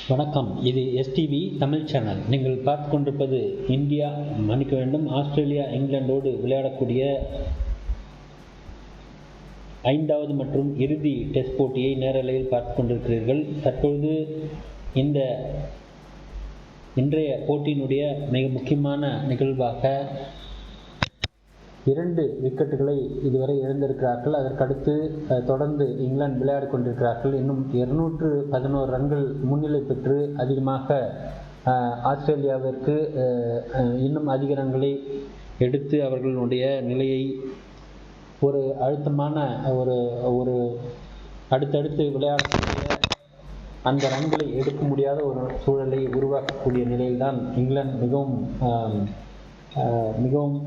வணக்கம். இது STV Tamil channel. நீங்கள் பார்த்து கொண்டிருப்பது இந்தியா மன்னிக்க வேண்டும் ஆஸ்திரேலியா இங்கிலாந்தோடு விளையாடக்கூடிய 5வது மற்றும் இறுதி டெஸ்ட் போட்டியை நேரலையில் பார்த்து கொண்டிருக்கிறீர்கள். தற்பொழுது இன்றைய போட்டியினுடைய மிக முக்கியமான நிகழ்வாக 2 விக்கெட்டுகளை இதுவரை இழந்திருக்கிறார்கள். அதற்கடுத்து தொடர்ந்து இங்கிலாந்து விளையாடி கொண்டிருக்கிறார்கள். இன்னும் 211 ரன்கள் முன்னிலை பெற்று அதிகமாக ஆஸ்திரேலியாவிற்கு இன்னும் அதிக ரன்களை எடுத்து அவர்களுடைய நிலையை ஒரு அழுத்தமான ஒரு அடுத்தடுத்து விளையாடக்கூடிய அந்த ரன்களை எடுக்க முடியாத ஒரு சூழலை உருவாக்கக்கூடிய நிலையில்தான் இங்கிலாந்து மிகவும்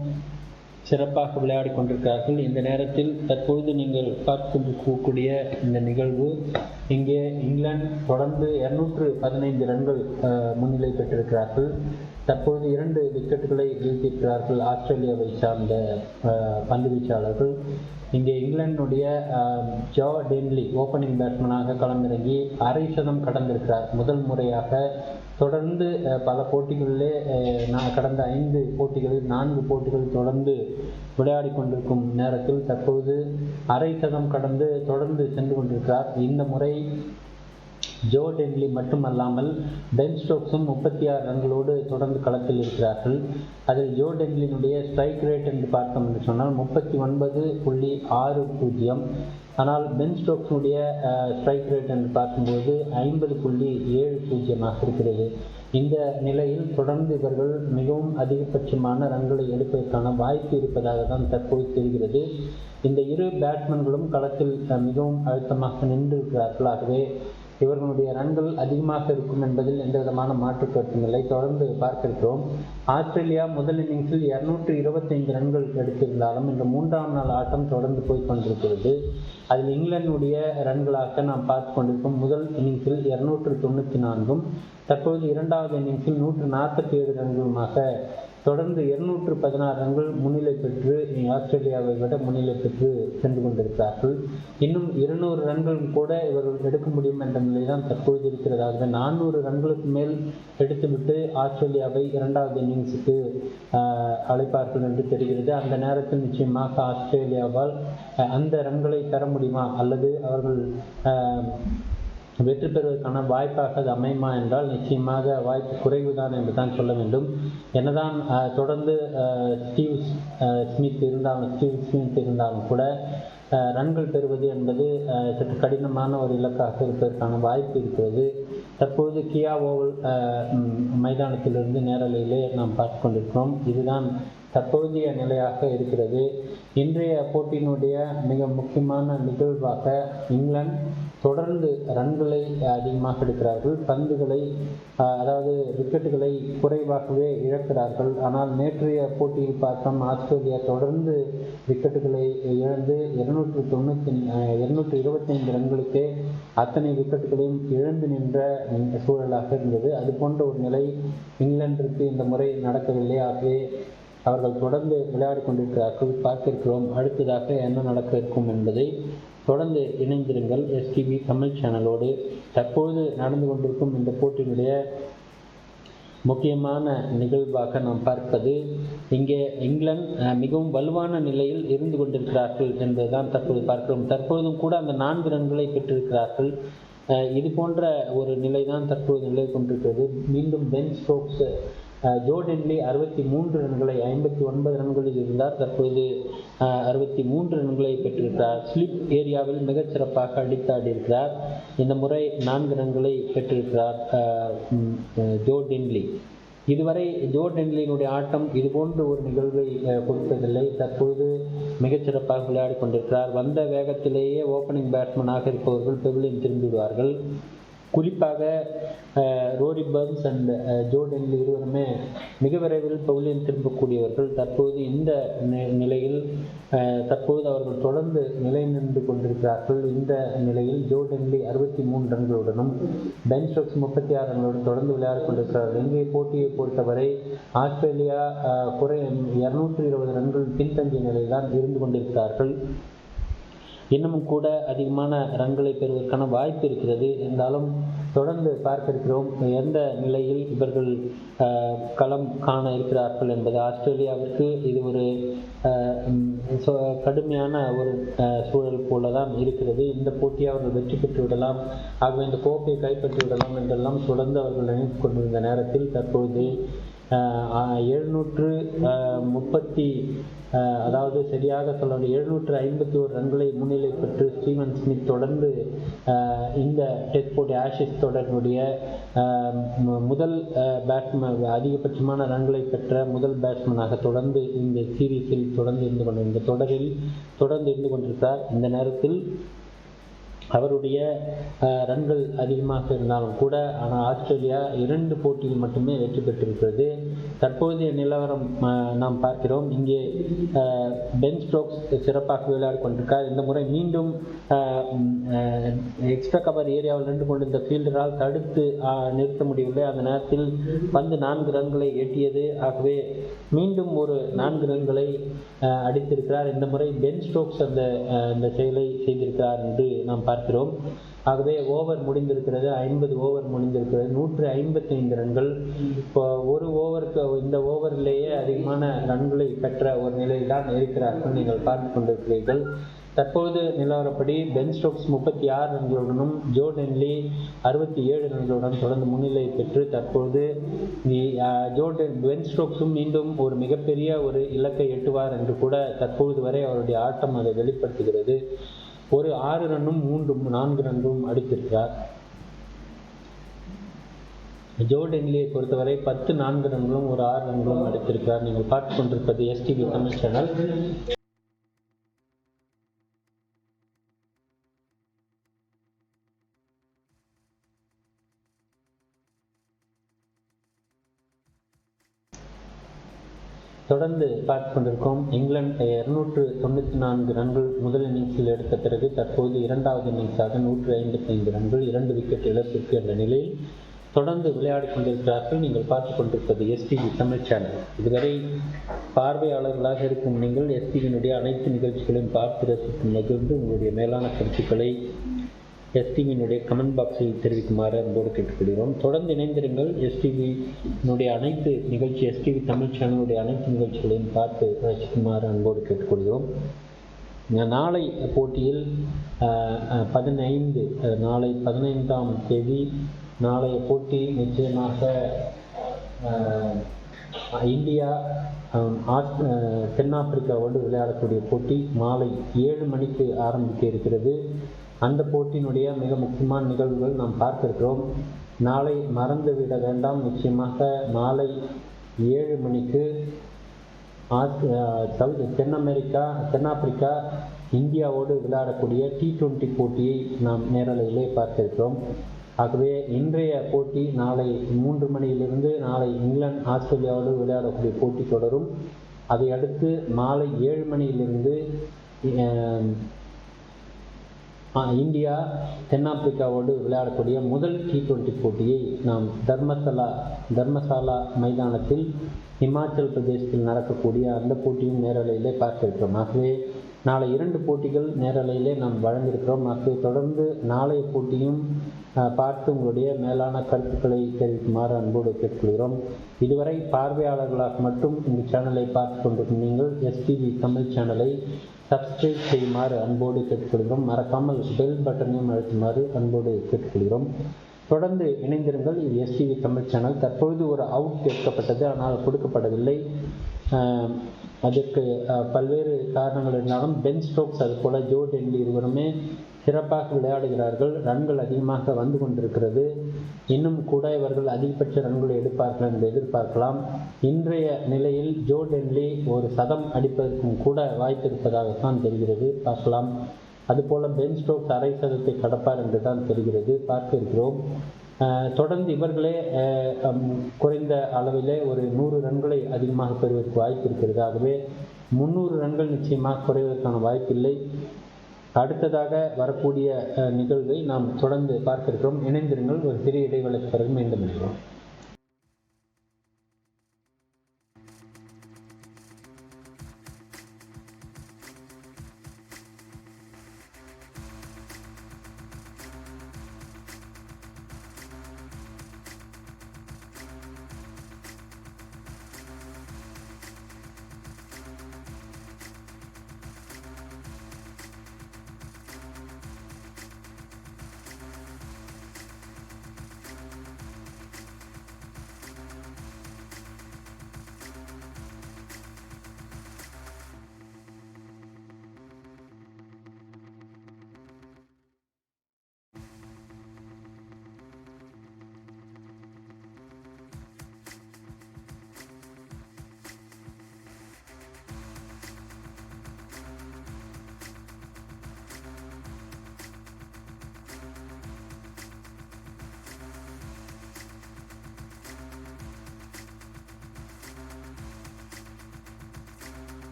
சிறப்பாக விளையாடி கொண்டிருக்கிறார்கள். இந்த நேரத்தில் தற்பொழுது நீங்கள் பார்த்து கொண்டிருக்கக்கூடிய இந்த நிகழ்வு, இங்கே இங்கிலாந்து தொடர்ந்து 215 ரன்கள் முன்னிலை பெற்றிருக்கிறார்கள். தற்பொழுது 2 விக்கெட்டுகளை வீழ்த்தியிருக்கிறார்கள் ஆஸ்திரேலியாவை சார்ந்த பந்து வீச்சாளர்கள். இங்கே இங்கிலாந்துடைய ஜோ டென்லி ஓப்பனிங் பேட்ஸ்மேனாக களமிறங்கி 1/2 சதம் கடந்திருக்கிறார். முதல் முறையாக தொடர்ந்து பல போட்டிகளிலே கடந்த 5 போட்டிகளில் 4 போட்டிகள் தொடர்ந்து விளையாடி கொண்டிருக்கும் நேரத்தில் தற்பொழுது 1/2 சதம் கடந்து தொடர்ந்து சென்று கொண்டிருக்கிறார். இந்த முறை ஜோ டென்லி மட்டுமல்லாமல் பென் ஸ்டோக்ஸும் 36 ரன்களோடு தொடர்ந்து களத்தில் இருக்கிறார்கள். அதில் ஜோ டென்லியினுடைய ஸ்ட்ரைக் ரேட் என்று பார்த்தோம் என்று சொன்னால் 39.60. ஆனால் பென் ஸ்டோக்ஸுடைய ஸ்ட்ரைக் ரேட் என்று பார்க்கும்போது 50.70 இருக்கிறது. இந்த நிலையில் தொடர்ந்து இவர்கள் மிகவும் அதிகபட்சமான ரன்களை எடுப்பதற்கான வாய்ப்பு இருப்பதாக தான் தற்போது தெரிகிறது. இந்த 2 பேட்ஸ்மேன்களும் களத்தில் மிகவும் அழுத்தமாக நின்றிருக்கிறார்கள். ஆகவே இவர்களுடைய ரன்கள் அதிகமாக இருக்கும் என்பதில் எந்த விதமான மாற்று கருத்தும் இல்லை. தொடர்ந்து பார்க்க இருக்கிறோம். ஆஸ்திரேலியா முதல் இன்னிங்ஸில் 225 ரன்கள் எடுத்திருந்தாலும் இந்த 3ஆம் நாள் ஆட்டம் தொடர்ந்து போய் கொண்டிருக்கிறது. அதில் இங்கிலாந்துடைய ரன்களாக நாம் பார்த்து கொண்டிருக்கோம். முதல் இன்னிங்ஸில் 294 தற்போது 2வது இன்னிங்ஸில் 147 ரன்களுமாக தொடர்ந்து 216 ரன்கள் முன்னிலை பெற்று ஆஸ்திரேலியாவை விட முன்னிலை பெற்று சென்று கொண்டிருக்கிறார்கள். இன்னும் 200 ரன்கள் கூட இவர்கள் எடுக்க முடியும் என்ற நிலைதான் தற்போது இருக்கிறதாக 400 ரன்களுக்கு மேல் எடுத்துவிட்டு ஆஸ்திரேலியாவை 2வது இன்னிங்ஸுக்கு அழைப்பார்கள் என்று தெரிகிறது. அந்த நேரத்தில் நிச்சயமாக ஆஸ்திரேலியாவால் அந்த ரன்களை பெற முடியுமா அல்லது அவர்கள் வெற்றி பெறுவதற்கான வாய்ப்பாக அது அமையுமா என்றால் நிச்சயமாக வாய்ப்பு குறைவுதான் என்று தான் சொல்ல வேண்டும். என்னதான் தொடர்ந்து ஸ்டீவ் ஸ்மித் இருந்தாலும் கூட ரன்கள் பெறுவது என்பது சற்று கடினமான ஒரு இலக்காக இருப்பதற்கான வாய்ப்பு இருக்கிறது. தற்போது கியா ஓவல் மைதானத்திலிருந்து நேரலையிலே நாம் பார்த்து கொண்டிருக்கிறோம். இதுதான் தற்போதைய நிலையாக இருக்கிறது. இன்றைய போட்டியினுடைய மிக முக்கியமான நிகழ்வாக இங்கிலாந்து தொடர்ந்து ரன்களை அதிகமாக எடுக்கிறார்கள். பந்துகளை அதாவது விக்கெட்டுகளை குறைவாகவே இழக்கிறார்கள். ஆனால் நேற்றைய போட்டியில் பார்த்தோம், ஆஸ்திரேலியா தொடர்ந்து விக்கெட்டுகளை இழந்து 225 ரன்களுக்கே அத்தனை விக்கெட்டுகளையும் இழந்து நின்ற சூழலாக இருந்தது. அது போன்ற ஒரு நிலை இங்கிலாந்திற்கு இந்த முறை நடக்கவில்லை. ஆகவே அவர்கள் தொடர்ந்து விளையாடி கொண்டிருக்கிறார்கள். பார்த்திருக்கிறோம். அடுத்ததாக என்ன நடக்க இருக்கும் என்பதை தொடர்ந்து இணைந்திருங்கள் எஸ்டிவி தமிழ் சேனலோடு. தற்போது நடந்து கொண்டிருக்கும் இந்த போட்டியினுடைய முக்கியமான நிகழ்வாக நாம் பார்ப்பது, இங்கே இங்கிலாந்து மிகவும் வலுவான நிலையில் இருந்து கொண்டிருக்கிறார்கள் என்பதுதான் தற்போது பார்க்கிறோம். தற்பொழுதும் கூட அந்த 4 ரன்களை பெற்றிருக்கிறார்கள். இது போன்ற ஒரு நிலைதான் தற்போது நிலை கொண்டிருக்கிறது. மீண்டும் பென் ஸ்டோக்ஸ் ஜோ டென்லி 63 ரன்களை 59 ரன்களில் இருந்தார். தற்போது 63 ரன்களை பெற்றிருக்கிறார். ஸ்லிப் ஏரியாவில் மிகச்சிறப்பாக அடித்தாடி இருக்கிறார். இந்த முறை 4 ரன்களை பெற்றிருக்கிறார் ஜோ டென்லி. இதுவரை ஜோ டென்லியினுடைய ஆட்டம் இதுபோன்ற ஒரு நிகழ்வை கொடுத்ததில்லை. தற்போது மிகச்சிறப்பாக விளையாடி கொண்டிருக்கிறார். வந்த வேகத்திலேயே ஓப்பனிங் பேட்ஸ்மேனாக இருப்பவர்கள் பெவிலியன் திரும்பிவிடுவார்கள். குறிப்பாக Rory Burns and Joe Denly இருவருமே மிக விரைவில் பெவிலியன் திரும்பக்கூடியவர்கள். தற்போது இந்த நிலையில் தற்போது அவர்கள் தொடர்ந்து நிலை நின்று கொண்டிருக்கிறார்கள். இந்த நிலையில் ஜோ டென்லி 63 ரன்களுடனும் பென் ஸ்டோக்ஸ் 36 ரன்களுடன் தொடர்ந்து விளையாடி கொண்டிருக்கிறார்கள். இங்கே போட்டியை பொறுத்தவரை ஆஸ்திரேலியா 220 ரன்கள் பின்தங்கிய நிலையில் தான் இருந்து கொண்டிருக்கிறார்கள். இன்னமும் கூட அதிகமான ரன்களை பெறுவதற்கான வாய்ப்பு இருக்கிறது. இருந்தாலும் தொடர்ந்து பார்க்க இருக்கிறோம் எந்த நிலையில் இவர்கள் களம் காண இருக்கிறார்கள் என்பது. ஆஸ்திரேலியாவிற்கு இது ஒரு கடுமையான ஒரு சூழல் போல தான் இருக்கிறது. இந்த போட்டியை அவர்கள் வெற்றி பெற்று விடலாம், ஆகவே இந்த கோப்பையை கைப்பற்றி விடலாம் என்றெல்லாம் தொடர்ந்து அவர்கள் நினைத்து கொண்டிருந்த நேரத்தில் தற்பொழுது 730 அதாவது சரியாக சொல்ல 751 ரன்களை முன்னிலை பெற்று ஸ்டீவன் ஸ்மித் தொடர்ந்து இந்த டெஸ்ட் போட்டி ஆஷஸ் தொடரினுடைய முதல் பேட்ஸ்மேன், அதிகபட்சமான ரன்களை பெற்ற முதல் பேட்ஸ்மேனாக தொடர்ந்து இந்த சீரீஸில் இந்த தொடரில் தொடர்ந்து இருந்து கொண்டிருக்கிறார். இந்த நேரத்தில் அவருடைய ரன்கள் அதிகமாக இருந்தாலும் கூட, ஆனால் ஆஸ்திரேலியா 2 போட்டியில் மட்டுமே வெற்றி பெற்றிருக்கிறது. தற்போதைய நிலவரம் நாம் பார்க்கிறோம். இங்கே பென் ஸ்டோக்ஸ் சிறப்பாக விளையாடி கொண்டிருக்கார். இந்த முறை மீண்டும் எக்ஸ்ட்ரா கவர் ஏரியாவில் நின்று கொண்டிருந்த ஃபீல்டரால் தடுத்து நிறுத்த முடியவில்லை. அந்த நேரத்தில் பந்து 4 ரன்களை எட்டியது. ஆகவே மீண்டும் ஒரு 4 ரன்களை அடித்திருக்கிறார். இந்த முறை பென் ஸ்டோக்ஸ் அந்த செயலை செய்திருக்கிறார் என்று நாம் பார்க்கிறோம். ஆகவே ஓவர் முடிந்திருக்கிறது, 50 ஓவர் முடிந்திருக்கிறது, 155 ரன்கள். இப்போ ஒரு ஓவருக்கு இந்த ஓவரிலேயே அதிகமான ரன்களை பெற்ற ஒரு நிலையில் தான் இருக்கிறார்கள், நீங்கள் பார்த்து கொண்டிருக்கிறீர்கள். தற்போது நிலவரப்படி பென் ஸ்டோக்ஸ் 36 ரன்களுடனும் ஜோ டென்லி 67 ரன்களுடன் தொடர்ந்து முன்னிலை பெற்று தற்போது பென் ஸ்டோக்ஸும் மீண்டும் ஒரு மிகப்பெரிய ஒரு இலக்கை எட்டுவார் என்று கூட தற்போது வரை அவருடைய ஆட்டம் அதை வெளிப்படுத்துகிறது. ஒரு 6 ரன்னும் 4 ரன்னும் அடித்திருக்கிறார். ஜோ டென்லியை பொறுத்தவரை 10 4 ரன்களும் ஒரு 6 ரன்களும் அடித்திருக்கிறார். நீங்கள் பார்த்து கொண்டிருப்பது STV தமிழ் சேனல். தொடர்ந்து பார்த்து கொண்டிருக்கோம். இங்கிலாந்து 294 ரன்கள் முதல் இன்னிங்ஸில் எடுத்த பிறகு தற்போது இரண்டாவது இன்னிங்ஸாக 155 ரன்கள் 2 விக்கெட் இழப்பிற்கு என்ற நிலையில் தொடர்ந்து விளையாடி கொண்டிருக்கிறார்கள். நீங்கள் பார்த்து கொண்டிருப்பது STV தமிழ் சேனல். இதுவரை பார்வையாளர்களாக இருக்கும் நீங்கள் STVயினுடைய அனைத்து நிகழ்ச்சிகளையும் பார்த்து ரசிக்கும் மகிழ்ந்து உங்களுடைய மேலான கருத்துக்களை STVயினுடைய கமெண்ட் பாக்ஸில் தெரிவிக்குமாறு அன்போடு கேட்டுக்கொள்கிறோம். தொடர்ந்து இணைந்திருங்கள். STVயினுடைய அனைத்து நிகழ்ச்சி, STV தமிழ் சேனலுடைய அனைத்து நிகழ்ச்சிகளையும் பார்த்து ரசிக்குமாறு அன்போடு கேட்டுக்கொள்கிறோம். நாளை போட்டியில் நாளை 15ஆம் தேதி நாளைய போட்டி நிச்சயமாக இந்தியா தென்னாப்பிரிக்காவோடு விளையாடக்கூடிய போட்டி மாலை 7 மணிக்கு ஆரம்பிக்க இருக்கிறது. அந்த போட்டியினுடைய மிக முக்கியமான நிகழ்வுகள் நாம் பார்க்க இருக்கிறோம். நாளை மறந்துவிட வேண்டாம். நிச்சயமாக மாலை 7 மணிக்கு தென்னாப்பிரிக்கா இந்தியாவோடு விளையாடக்கூடிய T20 போட்டியை நாம் நேரலையிலே பார்க்க இருக்கிறோம். ஆகவே இன்றைய போட்டி நாளை 3 மணியிலிருந்து நாளை இங்கிலாந்து ஆஸ்திரேலியாவோடு விளையாடக்கூடிய போட்டி தொடரும். அதை அடுத்து மாலை 7 மணியிலிருந்து இந்தியா தென்னாப்பிரிக்காவோடு விளையாடக்கூடிய முதல் T20 போட்டியை நாம் தர்மசாலா மைதானத்தில் இமாச்சல் பிரதேசத்தில் நடக்கக்கூடிய அந்த போட்டியும் நேரலையிலே பார்க்க இருக்கிறோம். ஆகவே நாளை 2 போட்டிகள் நேரலையிலே நாம் வழங்கியிருக்கிறோம். ஆகவே தொடர்ந்து நாளைய போட்டியும் பார்த்து உங்களுடைய மேலான கருத்துக்களை தெரிவிக்குமாறு அன்போடு கேட்டுக்கொள்கிறோம். இதுவரை பார்வையாளர்களாக மட்டும் இந்த சேனலை பார்த்து கொண்டிருக்கும் நீங்கள் STV தமிழ் சேனலை சப்ஸ்கிரைப் செய்யுமாறு அன்போடு கேட்டுக்கொள்கிறோம். மறக்காமல் பெல் பட்டனையும் அழுத்துமாறு அன்போடு கேட்டுக்கொள்கிறோம். தொடர்ந்து இணைந்திருங்கள். இது STV தமிழ் சேனல். தற்பொழுது ஒரு அவுட் கேட்கப்பட்டது, ஆனால் கொடுக்கப்படவில்லை. அதற்கு பல்வேறு காரணங்கள் இருந்தாலும் பென் ஸ்டோக்ஸ் அதுபோல ஜோ டென்லி இருவருமே சிறப்பாக விளையாடுகிறார்கள். ரன்கள் அதிகமாக வந்து கொண்டிருக்கிறது. இன்னும் கூட இவர்கள் அதிகபட்ச ரன்களை எடுப்பார்கள் என்று எதிர்பார்க்கலாம். இன்றைய நிலையில் ஜோ டென்லி ஒரு சதம் அடிப்பதற்கும் கூட வாய்ப்பு இருப்பதாகத்தான் தெரிகிறது. பார்க்கலாம். அதுபோல பென் ஸ்டோக்ஸ் அரை சதத்தை கடப்பார் என்று தான் தெரிகிறது. பார்க்க இருக்கிறோம். தொடர்ந்து இவர்களே குறைந்த அளவிலே ஒரு 100 ரன்களை அதிகமாக பெறுவதற்கு வாய்ப்பு இருக்கிறது. ஆகவே 300 ரன்கள் நிச்சயமாக குறைவதற்கான வாய்ப்பில்லை. அடுத்ததாக வரக்கூடிய நிகழ்வை நாம் தொடர்ந்து பார்க்க இருக்கிறோம். இணைந்திருங்கள். ஒரு சிறிய இடைவேளைக்கு பிறகு மீண்டும் இணைகிறோம்.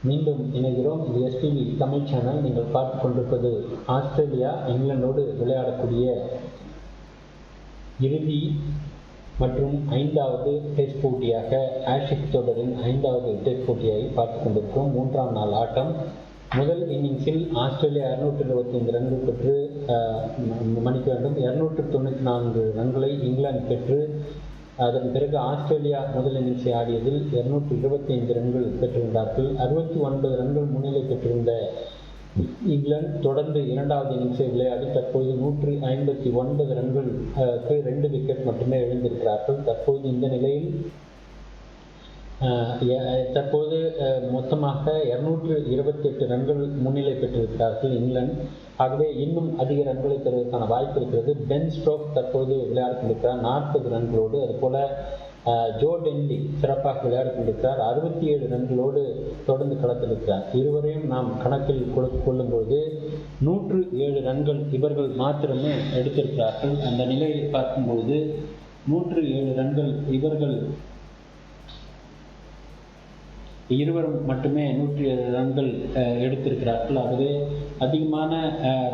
மீண்டும் இணைகிறோம். இது எஸ்டிவி தமிழ் சேனல். நீங்கள் பார்த்து கொண்டிருப்பது ஆஸ்திரேலியா இங்கிலாந்தோடு விளையாடக்கூடிய இறுதி மற்றும் 5வது டெஸ்ட் போட்டியாக ஆஷஸ் தொடரின் 5வது டெஸ்ட் போட்டியை பார்த்து கொண்டிருக்கிறோம். 3ஆம் நாள் ஆட்டம். முதல் இன்னிங்ஸில் ஆஸ்திரேலியா 225 ரன்கள் பெற்று மன்னிக்க வேண்டும் 294 ரன்களை இங்கிலாந்து பெற்று, அதன் பிறகு ஆஸ்திரேலியா முதல் இன்னிங்ஸை ஆடியதில் 225 ரன்கள் பெற்றிருந்தார்கள். 69 ரன்கள் முன்னிலை பெற்றிருந்த இங்கிலாந்து தொடர்ந்து 2வது இன்னிங்ஸை விளையாடி தற்போது 159 ரன்களுக்கு 2 விக்கெட் மட்டுமே இழந்திருக்கிறார்கள். தற்போது இந்த நிலையில் தற்போது மொத்தமாக 228 ரன்கள் முன்னிலை பெற்றிருக்கிறார்கள் இங்கிலாந்து. ஆகவே இன்னும் அதிக ரன்களை பெறுவதற்கான வாய்ப்பு இருக்கிறது. பென் ஸ்டோக்ஸ் தற்போது விளையாடி கொண்டிருக்கிறார் 40 ரன்களோடு. அதுபோல ஜோ டென்லி சிறப்பாக விளையாடி கொண்டிருக்கிறார் 67 ரன்களோடு தொடர்ந்து களத்திருக்கிறார். இருவரையும் நாம் கணக்கில் கொள்ளும்போது 107 ரன்கள் இவர்கள் மாத்திரமே எடுத்திருக்கிறார்கள். அந்த நிலையில் பார்க்கும்போது 107 ரன்கள் இவர்கள் இருவரும் மட்டுமே 107 ரன்கள் எடுத்திருக்கிறார்கள். ஆகவே அதிகமான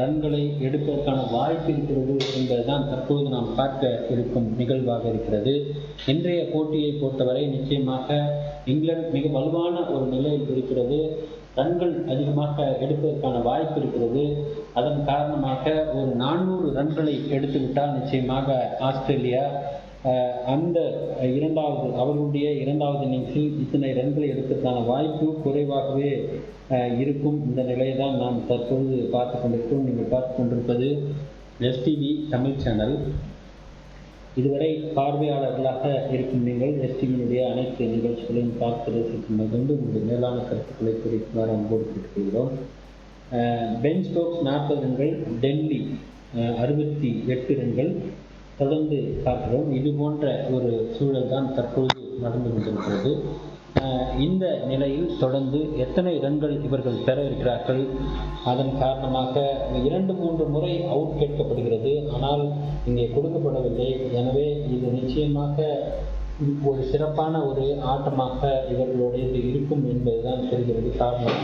ரன்களை எடுப்பதற்கான வாய்ப்பு இருக்கிறது என்பதுதான் தற்போது நாம் பார்க்க இருக்கும் நிகழ்வாக இருக்கிறது. இன்றைய போட்டியை பொறுத்தவரை நிச்சயமாக இங்கிலாந்து மிக வலுவான ஒரு நிலையில் இருக்கிறது. ரன்கள் அதிகமாக எடுப்பதற்கான வாய்ப்பு இருக்கிறது. அதன் காரணமாக ஒரு 400 ரன்களை எடுத்துவிட்டால் நிச்சயமாக ஆஸ்திரேலியா அந்த அவர்களுடைய 2வது இன்னிங்ஸில் இத்தனை ரன்களை எடுப்பதற்கான வாய்ப்பு குறைவாகவே இருக்கும். இந்த நிலையை தான் நாம் தற்போது பார்த்து கொண்டிருக்கிறோம். நீங்கள் பார்த்து கொண்டிருப்பது எஸ்டிவி தமிழ் சேனல். இதுவரை பார்வையாளர்களாக இருக்கும் நீங்கள் எஸ்டிவியினுடைய அனைத்து நிகழ்ச்சிகளையும் பார்த்து ரசிக்கும் மகிழ்ந்து உங்களுடைய மேலான கருத்துக்களை குறிக்குமாறு அன்போடு கேட்டுக்கொள்கிறோம். பென் ஸ்டோக்ஸ் 40 ரன்கள், டென்லி 68 ரன்கள் தொடர்ந்து பார்க்கிறோம். இது போன்ற ஒரு சூழல் தான் தற்போது நடந்து கொண்டிருக்கிறது. இந்த நிலையில் தொடர்ந்து எத்தனை ரன்கள் இவர்கள் பெற இருக்கிறார்கள், அதன் காரணமாக 2-3 முறை அவுட் கேட்கப்படுகிறது. ஆனால் இங்கே கொடுக்கப்படவில்லை. எனவே இது நிச்சயமாக ஒரு சிறப்பான ஒரு ஆட்டமாக இவர்களுடையது இருக்கும் என்பதுதான் தெரிகிறது. காரணம்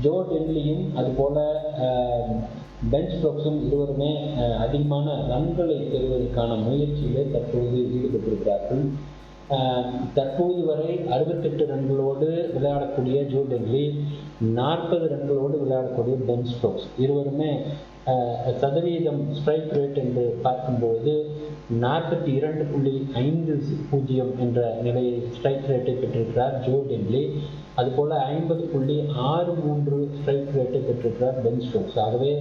ஜோ டென்லியும் அதுபோல பென் ஸ்டோக்ஸும் இருவருமே அதிகமான ரன்களை பெறுவதற்கான முயற்சியிலே தற்போது ஈடுபட்டிருக்கிறார்கள். தற்போது வரை 68 ரன்களோடு விளையாடக்கூடிய ஜோ டென்லி, 40 ரன்களோடு விளையாடக்கூடிய பென் ஸ்டோக்ஸ் இருவருமே சதவீதம் ஸ்ட்ரைக் ரேட் என்று பார்க்கும்போது 42.50 என்ற நிலையை ஸ்ட்ரைக் ரேட்டை பெற்றிருக்கிறார் ஜோ டென்லி. அதுபோல 50.63 ஸ்ட்ரைக் ரேட்டை பெற்றிருக்கிறார் பென் ஸ்டோக்ஸ். ஆகவே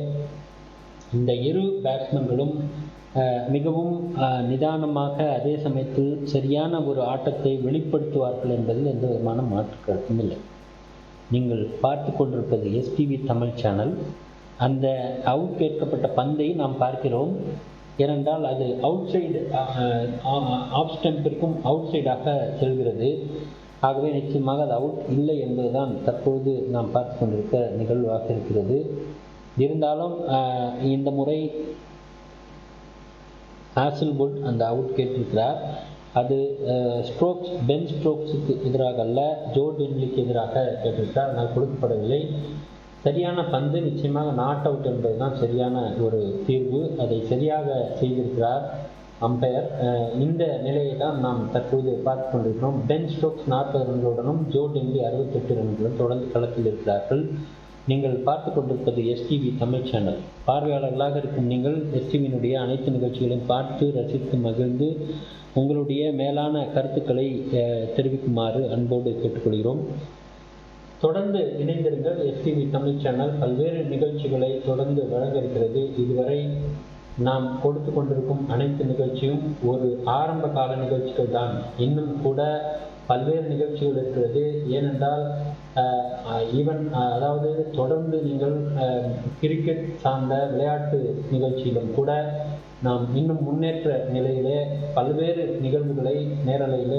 இந்த இரு பேட்ஸ்மேன்களும் மிகவும் நிதானமாக அதே சமயத்தில் சரியான ஒரு ஆட்டத்தை வெளிப்படுத்துவார்கள் என்பதில் எந்த விதமான மாற்று கருத்தும் இல்லை. நீங்கள் பார்த்து கொண்டிருப்பது எஸ்டிவி தமிழ் சேனல். அந்த அவுட் கேட்கப்பட்ட பந்தை நாம் பார்க்கிறோம். ஏனென்றால் அது அவுட் சைடு ஆஃப் ஸ்டம்பிற்கும் அவுட் சைடாக செல்கிறது. ஆகவே நிச்சயமாக அது அவுட் இல்லை என்பதுதான் தற்போது நாம் பார்த்து கொண்டிருக்க நிகழ்வாக இருக்கிறது. இருந்தாலும் இந்த முறை ஹாசல்வுட் அந்த அவுட் கேட்டிருக்கிறார். அது பென் ஸ்டோக்ஸுக்கு எதிராக அல்ல, ஜோ டென்லிக்கு எதிராக கேட்டிருக்கிறார். ஆனால் கொடுக்கப்படவில்லை. சரியான பந்து, நிச்சயமாக நாட் அவுட் என்பதுதான் சரியான ஒரு தீர்வு. அதை சரியாக செய்திருக்கிறார் அம்பையர். இந்த நிலையை தான் நாம் தற்போது பார்த்து கொண்டிருக்கிறோம். பென் ஸ்டோக்ஸ் 40 ரன்களுடனும் ஜோ டென்லி 68 ரன்களுடன் தொடர்ந்து களத்தில் இருக்கிறார்கள். நீங்கள் பார்த்து கொண்டிருப்பது எஸ்டிவி தமிழ் சேனல். பார்வையாளர்களாக இருக்கும் நீங்கள் எஸ்டிவியினுடைய அனைத்து நிகழ்ச்சிகளையும் பார்த்து ரசித்து மகிழ்ந்து உங்களுடைய மேலான கருத்துக்களை தெரிவிக்குமாறு அன்போடு கேட்டுக்கொள்கிறோம். தொடர்ந்து இணைந்திருங்கள். எஸ்டிவி தமிழ் சேனல் பல்வேறு நிகழ்ச்சிகளை தொடர்ந்து வழங்க இருக்கிறது. இதுவரை நாம் கொடுத்து கொண்டிருக்கும் அனைத்து நிகழ்ச்சியும் ஒரு ஆரம்ப கால நிகழ்ச்சிகள் தான். இன்னும் கூட பல்வேறு நிகழ்ச்சிகள் இருக்கிறது. ஏனென்றால் அதாவது தொடர்ந்து நீங்கள் கிரிக்கெட் சார்ந்த விளையாட்டு நிகழ்ச்சியிலும் கூட நாம் இன்னும் முன்னேற்ற நிலையிலே பல்வேறு நிகழ்வுகளை நேரலையிலே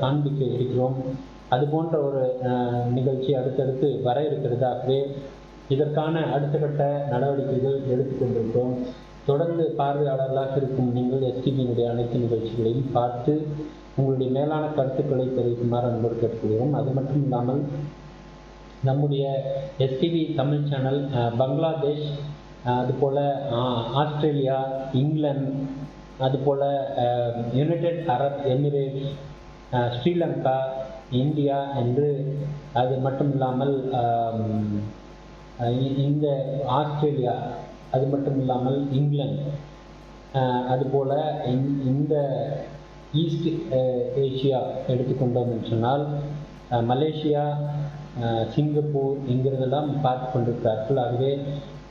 காண்பிக்க இருக்கிறோம். அது போன்ற ஒரு நிகழ்ச்சி அடுத்தடுத்து வர இருக்கிறதாகவே இதற்கான அடுத்த கட்ட நடவடிக்கைகள் எடுத்துக்கொண்டிருக்கிறோம். தொடர்ந்து பார்வையாளர்களாக இருக்கும் நீங்கள் எஸ்டிவியினுடைய அனைத்து நிகழ்ச்சிகளையும் பார்த்து உங்களுடைய மேலான கருத்துக்களை தெரிவிக்குமாறு அன்போடு கேட்டுக்கொள்கிறோம். அது மட்டும் இல்லாமல் நம்முடைய எஸ்டிவி தமிழ் சேனல் பங்களாதேஷ், அதுபோல் ஆஸ்திரேலியா, இங்கிலாந்து, அதுபோல் United Arab Emirates, Sri Lanka, India என்று, அது மட்டும் இல்லாமல் இந்த ஆஸ்திரேலியா, அது மட்டும் இல்லாமல் இங்கிலாந்து, அதுபோல் இந்த ஈஸ்ட் ஏஷியா எடுத்துக்கொண்டோம் என்று சொன்னால் மலேசியா, சிங்கப்பூர் இங்கிருந்தெல்லாம் பார்த்து கொண்டிருக்கிறார்கள். ஆகவே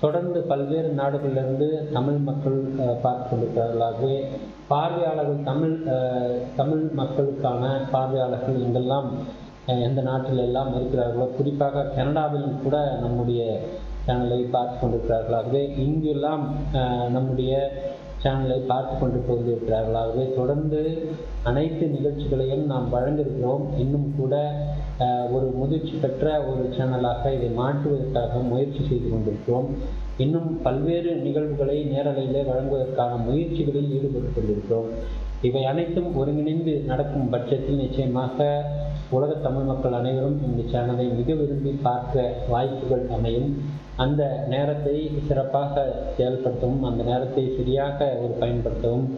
தொடர்ந்து பல்வேறு நாடுகளிலிருந்து தமிழ் மக்கள் பார்த்து கொண்டிருக்கிறார்கள். ஆகவே பார்வையாளர்கள், தமிழ் மக்களுக்கான பார்வையாளர்கள் எங்கெல்லாம் எந்த நாட்டில் எல்லாம் இருக்கிறார்களோ, குறிப்பாக கனடாவிலும் கூட நம்முடைய சேனலை பார்த்து கொண்டிருக்கிறார்கள். ஆகவே இங்கெல்லாம் நம்முடைய சேனலை பார்த்து கொண்டு போயிருக்கிறார்கள். ஆகவே தொடர்ந்து அனைத்து நிகழ்ச்சிகளையும் நாம் வழங்கியிருக்கிறோம். இன்னும் கூட ஒரு முதிர்ச்சி பெற்ற ஒரு சேனலாக இதை மாற்றுவதற்காக முயற்சி செய்து கொண்டிருக்கிறோம். இன்னும் பல்வேறு நிகழ்வுகளை நேரலையிலே வழங்குவதற்கான முயற்சிகளில் ஈடுபட்டு கொண்டிருக்கிறோம். இவை அனைத்தும் ஒருங்கிணைந்து நடக்கும் பட்சத்தில் நிச்சயமாக உலக தமிழ் மக்கள் அனைவரும் இந்த சேனலை மிக விரும்பி பார்க்க வாய்ப்புகள் அமையும். அந்த நேரத்தை சிறப்பாக செயல்படுத்தவும், அந்த நேரத்தை சரியாக பயன்படுத்தவும்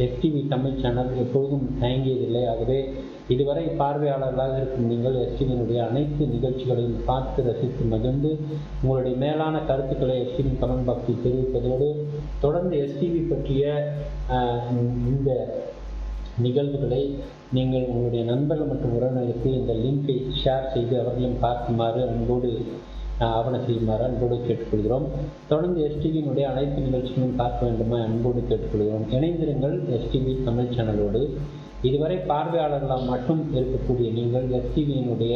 எஸ்டிவி தமிழ் சேனல் எப்பொழுதும் தயங்கியதில்லை. ஆகவே இதுவரை பார்வையாளர்களாக இருக்கும் நீங்கள் எஸ்டிவியினுடைய அனைத்து நிகழ்ச்சிகளையும் பார்த்து ரசித்து மகிழ்ந்து உங்களுடைய மேலான கருத்துக்களை எஸ்டிவி கமெண்ட் பாக்ஸில் தெரிவிப்பதோடு தொடர்ந்து எஸ்டிவி பற்றிய இந்த நிகழ்வுகளை நீங்கள் உங்களுடைய நண்பர்கள் மற்றும் உறவினர்களுக்கு இந்த லிங்கை ஷேர் செய்து அவர்களையும் பார்க்குமாறு அன்போடு ஆவணம் செய்யுமாறு அன்போடு கேட்டுக்கொள்கிறோம். தொடர்ந்து எஸ்டிவியினுடைய அனைத்து நிகழ்ச்சிகளும் பார்க்க வேண்டுமா அன்போடு கேட்டுக்கொள்கிறோம். இணைந்திருங்கள் எஸ்டிவி தமிழ் சேனலோடு. இதுவரை பார்வையாளர்களாக மட்டும் இருக்கக்கூடிய நீங்கள் எஸ்டிவியினுடைய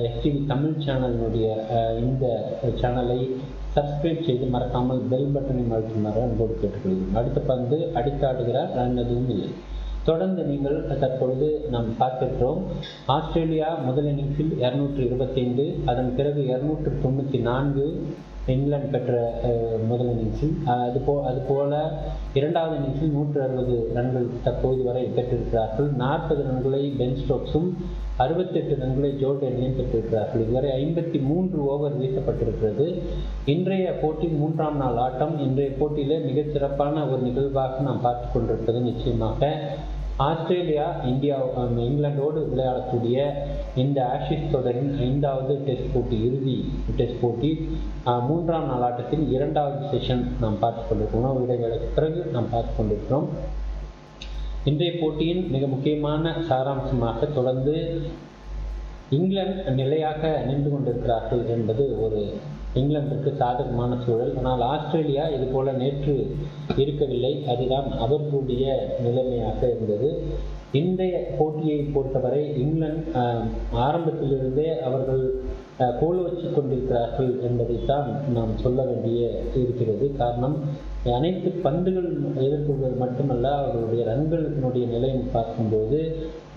எஸ்டிவி தமிழ் சேனலினுடைய இந்த சேனலை சப்ஸ்கிரைப் செய்து மறக்காமல் பெல் பட்டனை அழுத்துமாறு அன்போடு கேட்டுக்கொள்கிறோம். அடுத்த பந்து அடித்தாடுகிறார், ரன் எதுவும் இல்லை. தொடர்ந்து நீங்கள் தற்பொழுது நாம் பார்க்கிறோம். ஆஸ்திரேலியா முதல் இன்னிங்ஸில் 225, அதன் பிறகு 294 இங்கிலாந்து பெற்ற முதல் இன்னிங்ஸில், அதுபோல இரண்டாவது இன்னிங்ஸில் 160 ரன்கள் தற்போது வரை பெற்றிருக்கிறார்கள். 40 ரன்களை பென் ஸ்டோக்ஸும் 68 ரன்களை ஜோ டென்லியும் பெற்றிருக்கிறார்கள். இதுவரை 53 ஓவர் வீசப்பட்டிருக்கிறது. இன்றைய போட்டி 3ஆம் நாள் ஆட்டம். இன்றைய போட்டியிலே மிகச் சிறப்பான ஒரு நிகழ்வாக நாம் பார்த்து கொண்டிருப்பது நிச்சயமாக ஆஸ்திரேலியா இங்கிலாந்தோடு விளையாடக்கூடிய இந்த ஆஷிஸ் தொடரின் 5வது டெஸ்ட் போட்டி, இறுதி டெஸ்ட் போட்டி 3ஆம் நாள் ஆட்டத்தின் 2வது செஷன் நாம் பார்த்து கொண்டிருக்கிறோம். உணவு இடைவேளைக்கு பிறகு நாம் பார்த்து கொண்டிருக்கிறோம். இன்றைய போட்டியின் மிக முக்கியமான சாராம்சமாக தொடர்ந்து இங்கிலாந்து நிலையாக நின்று கொண்டிருக்கிறார்கள் என்பது ஒரு இங்கிலாந்திற்கு சாதகமான சூழல். ஆனால் ஆஸ்திரேலியா இது போல நேற்று இருக்கவில்லை. அதுதான் அவர்களுடைய நிலைமையாக இருந்தது. இன்றைய போட்டியை பொறுத்தவரை இங்கிலாந்து ஆரம்பத்திலிருந்தே அவர்கள் கோல் வச்சு கொண்டிருக்கிறார்கள் என்பதைத்தான் நாம் சொல்ல வேண்டிய இருக்கிறது. காரணம், அனைத்து பந்துகள் எதிர்கொள்வது மட்டுமல்ல, அவர்களுடைய ரன்களினுடைய நிலையை பார்க்கும்போது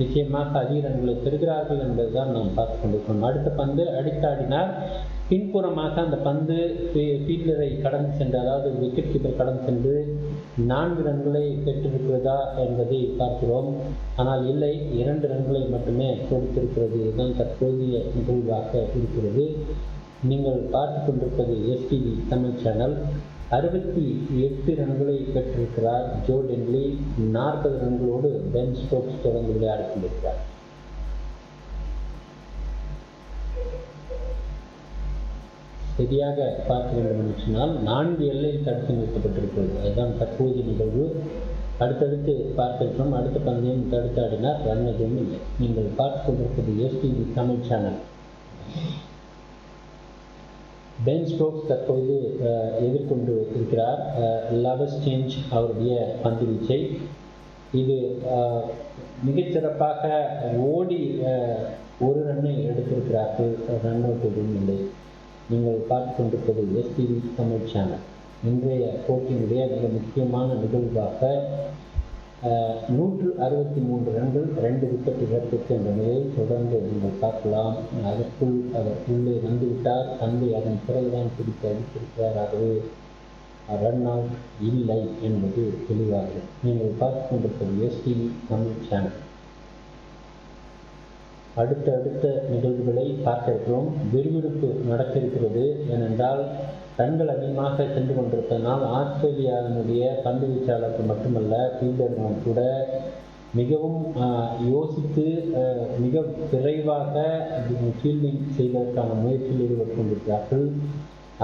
நிச்சயமாக அதிக ரன்களை பெறுகிறார்கள் என்பதுதான் நாம் பார்த்து கொண்டிருக்கிறோம். அடுத்த பந்து அடித்தாடினார். பின்புறமாக அந்த பந்து ஃபீல்டரை கடந்து சென்று, அதாவது விக்கெட் கீப்பர் கடந்து சென்று 4 ரன்களை பெற்றிருக்கிறதா என்பதை பார்க்கிறோம். ஆனால் இல்லை, 2 ரன்களை மட்டுமே கொடுத்திருக்கிறது. இதுதான் தற்போதைய நிகழ்வாக இருக்கிறது. நீங்கள் பார்த்து கொண்டிருப்பது எஸ்டிவி தமிழ் சேனல். 68 ரன்களை பெற்றிருக்கிறார் ஜோ டென்லி. 40 ரன்களோடு பென் ஸ்டோக்ஸ் தொடர்ந்து விளையாடி கொண்டிருக்கிறார். சரியாக பார்க்க வேண்டும் என்று சொன்னால் 4 எல்லையில் தடுத்து நிறுத்தப்பட்டிருக்கிறது. அதுதான் தற்போதைய நிகழ்வு. அடுத்தடுத்து பார்த்திருக்கிறோம். அடுத்த பந்தயம் தடுத்தாடினார், ரன் எதுவும் இல்லை. நீங்கள் பார்த்து கொண்டிருப்பது STV Tamil channel. Ben Stokes தற்போது எதிர்கொண்டு இருக்கிறார் லபஸ்சேஞ்ச் அவருடைய பந்து வீச்சை. இது மிகச்சிறப்பாக ஓடி 1 ரன்னை எடுத்திருக்கிறார்கள், ரன் அவுட் எதுவும் இல்லை. நீங்கள் பார்த்து கொண்டிருப்பது எஸ்டிவி தமிழ் சேனல். இன்றைய போட்டியினுடைய மிக முக்கியமான நிகழ்வாக 163 ரன்கள் 2 விக்கெட் இழப்பிற்கு என்ற நிலையை தொடர்ந்து நீங்கள் பார்க்கலாம். அதற்குள் அவர் உள்ளே வந்துவிட்டார். தந்தை அதன் பிறகுதான் பிடித்து அடித்திருக்கிறார். ஆகவே ரன் அவுட் இல்லை என்பது தெளிவாக நீங்கள் பார்த்து கொண்டிருப்பது எஸ்டிவி தமிழ் சேனல். அடுத்த நிகழ்வுகளை பார்க்க இருக்கிறோம். விறுவிறுப்பு நடக்க இருக்கிறது. ஏனென்றால் ரன்கள் அதிகமாக சென்று கொண்டிருப்பதனால் ஆஸ்திரேலியாவினுடைய பந்து வீச்சாளர்கள் மட்டுமல்ல, ஃபீல்டர்களும் கூட மிகவும் யோசித்து மிக விரைவாக ஃபீல்டிங் செய்வதற்கான முயற்சியில் ஈடுபட்டு கொண்டிருக்கிறார்கள்.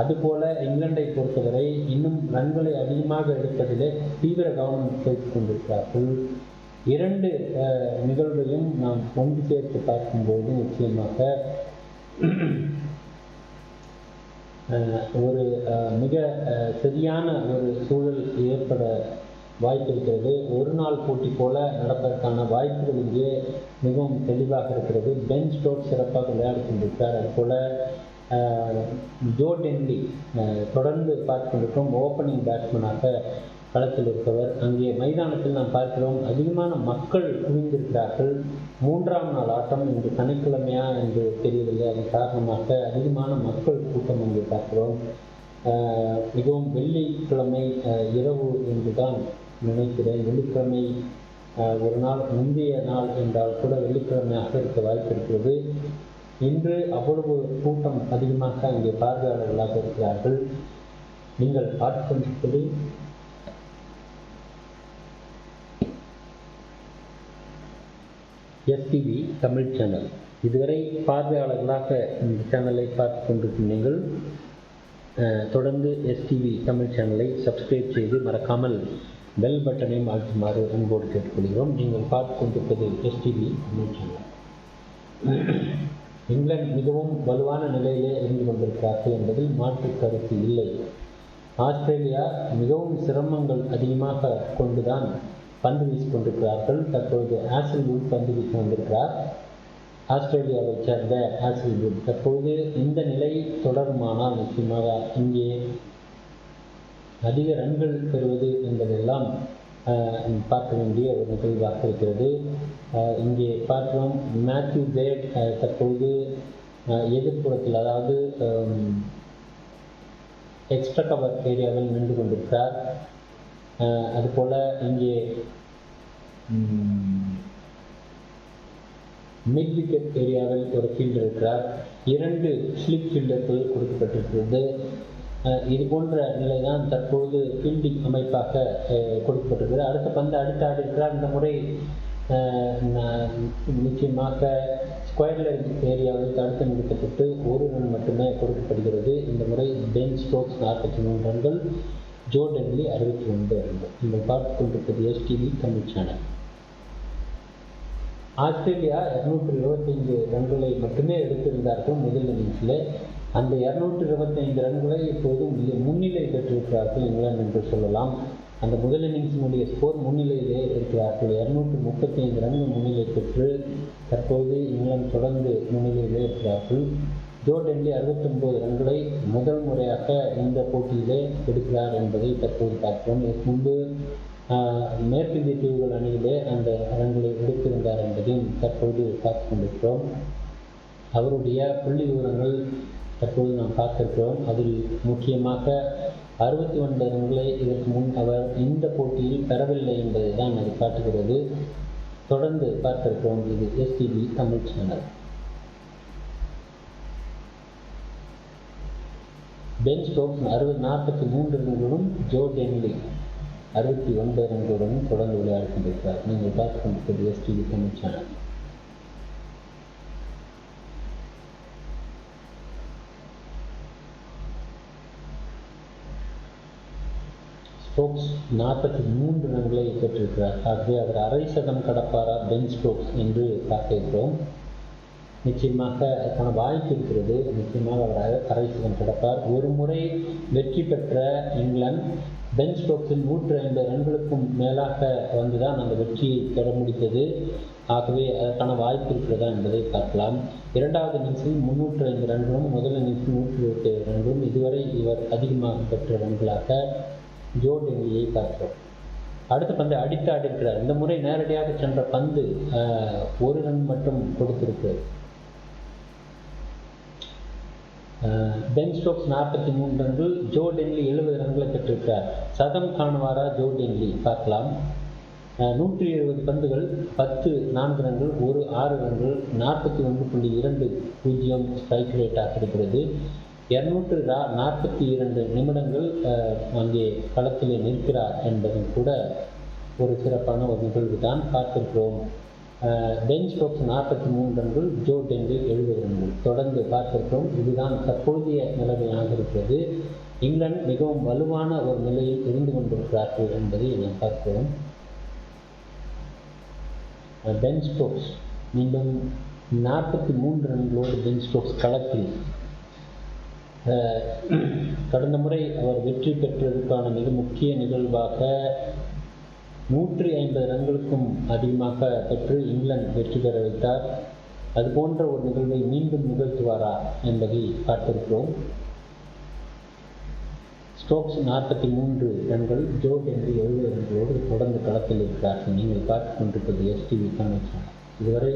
அதுபோல இங்கிலாண்டை பொறுத்தவரை இன்னும் ரன்களை அதிகமாக எடுப்பதிலே தீவிர கவனம் செலுத்திக் கொண்டிருக்கிறார்கள். இரண்டு நிகழ்வையும் நாம் ஒன்று சேர்த்து பார்க்கும்போது நிச்சயமாக ஒரு மிக சரியான ஒரு சூழல் ஏற்பட வாய்ப்பு இருக்கிறது. ஒரு நாள் போட்டி போல நடப்பதற்கான வாய்ப்புகள் இங்கே மிகவும் தெளிவாக இருக்கிறது. பென் ஸ்டோக்ஸ் சிறப்பாக விளையாடி கொண்டிருக்கிறார். அதுபோல ஜோ டென்லி தொடர்ந்து பார்த்து கொண்டிருக்கிறோம். ஓப்பனிங் பேட்ஸ்மேனாக களத்தில் இருப்பவர். அங்கே மைதானத்தில் நாம் பார்க்கிறோம் அதிகமான மக்கள் குவிந்திருக்கிறார்கள். 3ஆம் நாள் ஆட்டம் இன்று சனிக்கிழமையா என்று தெரியவில்லை. அதன் காரணமாக அதிகமான மக்கள் கூட்டம் அங்கே பார்க்கிறோம். மிகவும் வெள்ளிக்கிழமை இரவு என்றுதான் நினைக்கிறேன். வெள்ளிக்கிழமை ஒரு நாள் முந்தைய நாள் என்றால் கூட வெள்ளிக்கிழமையாக இருக்க வாய்ப்பு இருக்கிறது. இன்று அவ்வளவு கூட்டம் அதிகமாக அங்கே பார்வையாளர்களாக இருக்கிறார்கள். நீங்கள் பார்த்து கொண்டிருப்பது எஸ்டிவி தமிழ் சேனல். இதுவரை பார்வையாளர்களாக இந்த சேனலை பார்த்து கொண்டிருக்கும் நீங்கள் தொடர்ந்து எஸ்டிவி தமிழ் சேனலை சப்ஸ்கிரைப் செய்து மறக்காமல் பெல் பட்டனையும் அழுத்துமாறு அன்போடு கேட்டுக்கொள்கிறோம். நீங்கள் பார்த்து கொண்டிருப்பது எஸ்டிவி தமிழ் சேனல். இங்கிலாந்து மிகவும் வலுவான நிலையிலே இருந்து கொண்டிருக்கிறார்கள் என்பதில் மாற்று கருத்து இல்லை. ஆஸ்திரேலியா மிகவும் சிரமங்கள் அதிகமாக கொண்டுதான் பந்து வீசி கொண்டிருக்கிறார்கள். தற்பொழுது ஹாசல்வுட் பந்து வீசி வந்திருக்கிறார். ஆஸ்திரேலியாவை சேர்ந்த ஹாசல்வுட். தற்பொழுது இந்த நிலை தொடருமானால் நிச்சயமாக இங்கே அதிக ரன்கள் பெறுவது என்பதெல்லாம் பார்க்க வேண்டிய ஒரு நிகழ்வாக இருக்கிறது. இங்கே பார்க்கிறோம் மேத்யூ பேட் தற்பொழுது எதிர்ப்புறத்தில், அதாவது எக்ஸ்ட்ரா கவர் ஏரியாவில் நின்று கொண்டிருக்கிறார். அதுபோல் இங்கே மிட் விக்கெட் ஏரியாவில் ஒரு ஃபீல்டர் இருக்கிறார். 2 ஸ்லிப் ஃபீல்டர்கள் கொடுக்கப்பட்டிருக்கிறது. இது போன்ற நிலைதான் தற்போது ஃபீல்டிங் அமைப்பாக கொடுக்கப்பட்டிருக்கிறது. அடுத்த பந்து அடுத்து ஆடி இருக்கிறார். இந்த முறை நிச்சயமாக ஸ்கொயர் லெக் ஏரியாவில் தடுத்து நிறுத்தப்பட்டு 1 ரன் மட்டுமே கொடுக்கப்படுகிறது. இந்த முறை பென் ஸ்டோக்ஸ் 43 ரன்கள், ஜோ டென்லி 69 ரன்கள். நீங்கள் பார்த்து கொண்டிருப்பது எஸ்டிவி தமிழ் சேனல். ஆஸ்திரேலியா 225 ரன்களை மட்டுமே எடுத்திருந்தார்கள் முதல் இன்னிங்ஸில். அந்த 225 ரன்களை இப்போது முன்னிலை பெற்றிருக்கிறார்கள் இங்கிலாந்து என்று சொல்லலாம். அந்த முதல் இன்னிங்ஸினுடைய ஸ்கோர் முன்னிலையிலே இருக்கிறார்கள். 235 ரன்கள் முன்னிலை பெற்று தற்போது இங்கிலாந்து தொடர்ந்து முன்னிலையிலே இருக்கிறார்கள். ஜோ டென்லி 69 ரன்களை முதல் முறையாக இந்த போட்டியிலே எடுக்கிறார் என்பதை தற்போது பார்க்கிறோம். இதற்கு முன்பு மேற்கிந்திய தீவுகள் அணியிலே அந்த ரன்களை எடுத்திருந்தார் என்பதையும் தற்போது பார்த்து கொண்டிருக்கிறோம். அவருடைய புள்ளி விவரங்கள் தற்போது நாம் பார்த்திருக்கிறோம். அதில் முக்கியமாக 69 ரன்களை இதற்கு முன் அவர் இந்த போட்டியில் பெறவில்லை என்பதை தான் அது காட்டுகிறது. தொடர்ந்து பார்த்திருக்கிறோம். இது STV Tamil channel. Ben Stokes 43 ரன்களுடன், ஜோ டென்லி 69 ரன்களுடன் தொடர்ந்து விளையாடி கொண்டிருக்கிறார். நீங்கள் பார்த்து கொண்டிருப்பது எஸ்டிவி தமிழ் சேனல். ஸ்டோக்ஸ் 43 ரன்களை பெற்றிருக்கிறார். ஆகவே அவர் அரை சதம் கடப்பாரா பென் ஸ்டோக்ஸ் என்று பார்க்கிறோம். நிச்சயமாக அதுக்கான வாய்ப்பு இருக்கிறது. நிச்சயமாக அவர் அரை சதம் கடப்பார். ஒரு முறை வெற்றி பெற்ற இங்கிலாந்து பென் ஸ்டோக்ஸின் 150 ரன்களுக்கும் மேலாக வந்துதான் அந்த வெற்றியை பெற முடித்தது. ஆகவே அதற்கான வாய்ப்பு இருக்கிறதா என்பதை பார்க்கலாம். இரண்டாவது இன்னிங்ஸில் 305 ரன்களும், முதல் இன்னிங்ஸில் 127 ரன்களும் இதுவரை இவர் அதிகமாக பெற்ற ரன்களாக ஜோ டென்லியை பார்க்கிறோம். அடுத்த பந்து அடித்து ஆடிருக்கிறார். இந்த முறை நேரடியாக சென்ற பந்து 1 ரன் மட்டும் கொடுத்திருக்கிறது. பென் ஸ்டோக்ஸ் 43 ரன்கள், ஜோ டென்லி 70 ரன்களை பெற்றிருக்கிறார். சதம் காணுவாரா ஜோ டென்லி பார்க்கலாம். 170 பந்துகள், 10 4 ரன்கள், 1 6 ரன்கள், 41.20 ஸ்ட்ரைக் ரேட்டாக இருக்கிறது. 242 நிமிடங்கள் அங்கே களத்திலே நிற்கிறார் என்பதும் கூட ஒரு சிறப்பான ஒரு நிகழ்வு தான் பார்த்திருக்கிறோம். பென் ஸ்டோக்ஸ் 43 ரன்கள், ஜோ டென்லி 70 ரன்கள் தொடர்ந்து பார்த்திருக்கிறோம். இதுதான் தற்போதைய நிலைமையாக இருக்கிறது. இங்கிலாந்து மிகவும் வலுவான ஒரு நிலையில் இருந்து கொண்டிருக்கிறார்கள் என்பதை நாம் பார்க்கிறோம். பென் ஸ்டோக்ஸ் மீண்டும் 43 ரன்களோடு பென் ஸ்டோக்ஸ் களத்தில் கடந்த முறை அவர் வெற்றி பெற்றதற்கான மிக முக்கிய நிகழ்வாக 150 ரன்களுக்கும் அதிகமாக பெற்று இங்கிலாந்து வெற்றி பெற வைத்தார். அதுபோன்ற ஒரு நிகழ்வை மீண்டும் நிகழ்த்துவாரா என்பதை பார்த்திருக்கிறோம். ஸ்டோக்ஸ் 43 ரன்கள், ஜோ டென்லி 70 ரன்களோடு தொடர்ந்து களத்தில் இருக்கிறார்கள். நீங்கள் பார்த்து கொண்டிருப்பது எஸ்டிவி தமிழ் சேனல். இதுவரை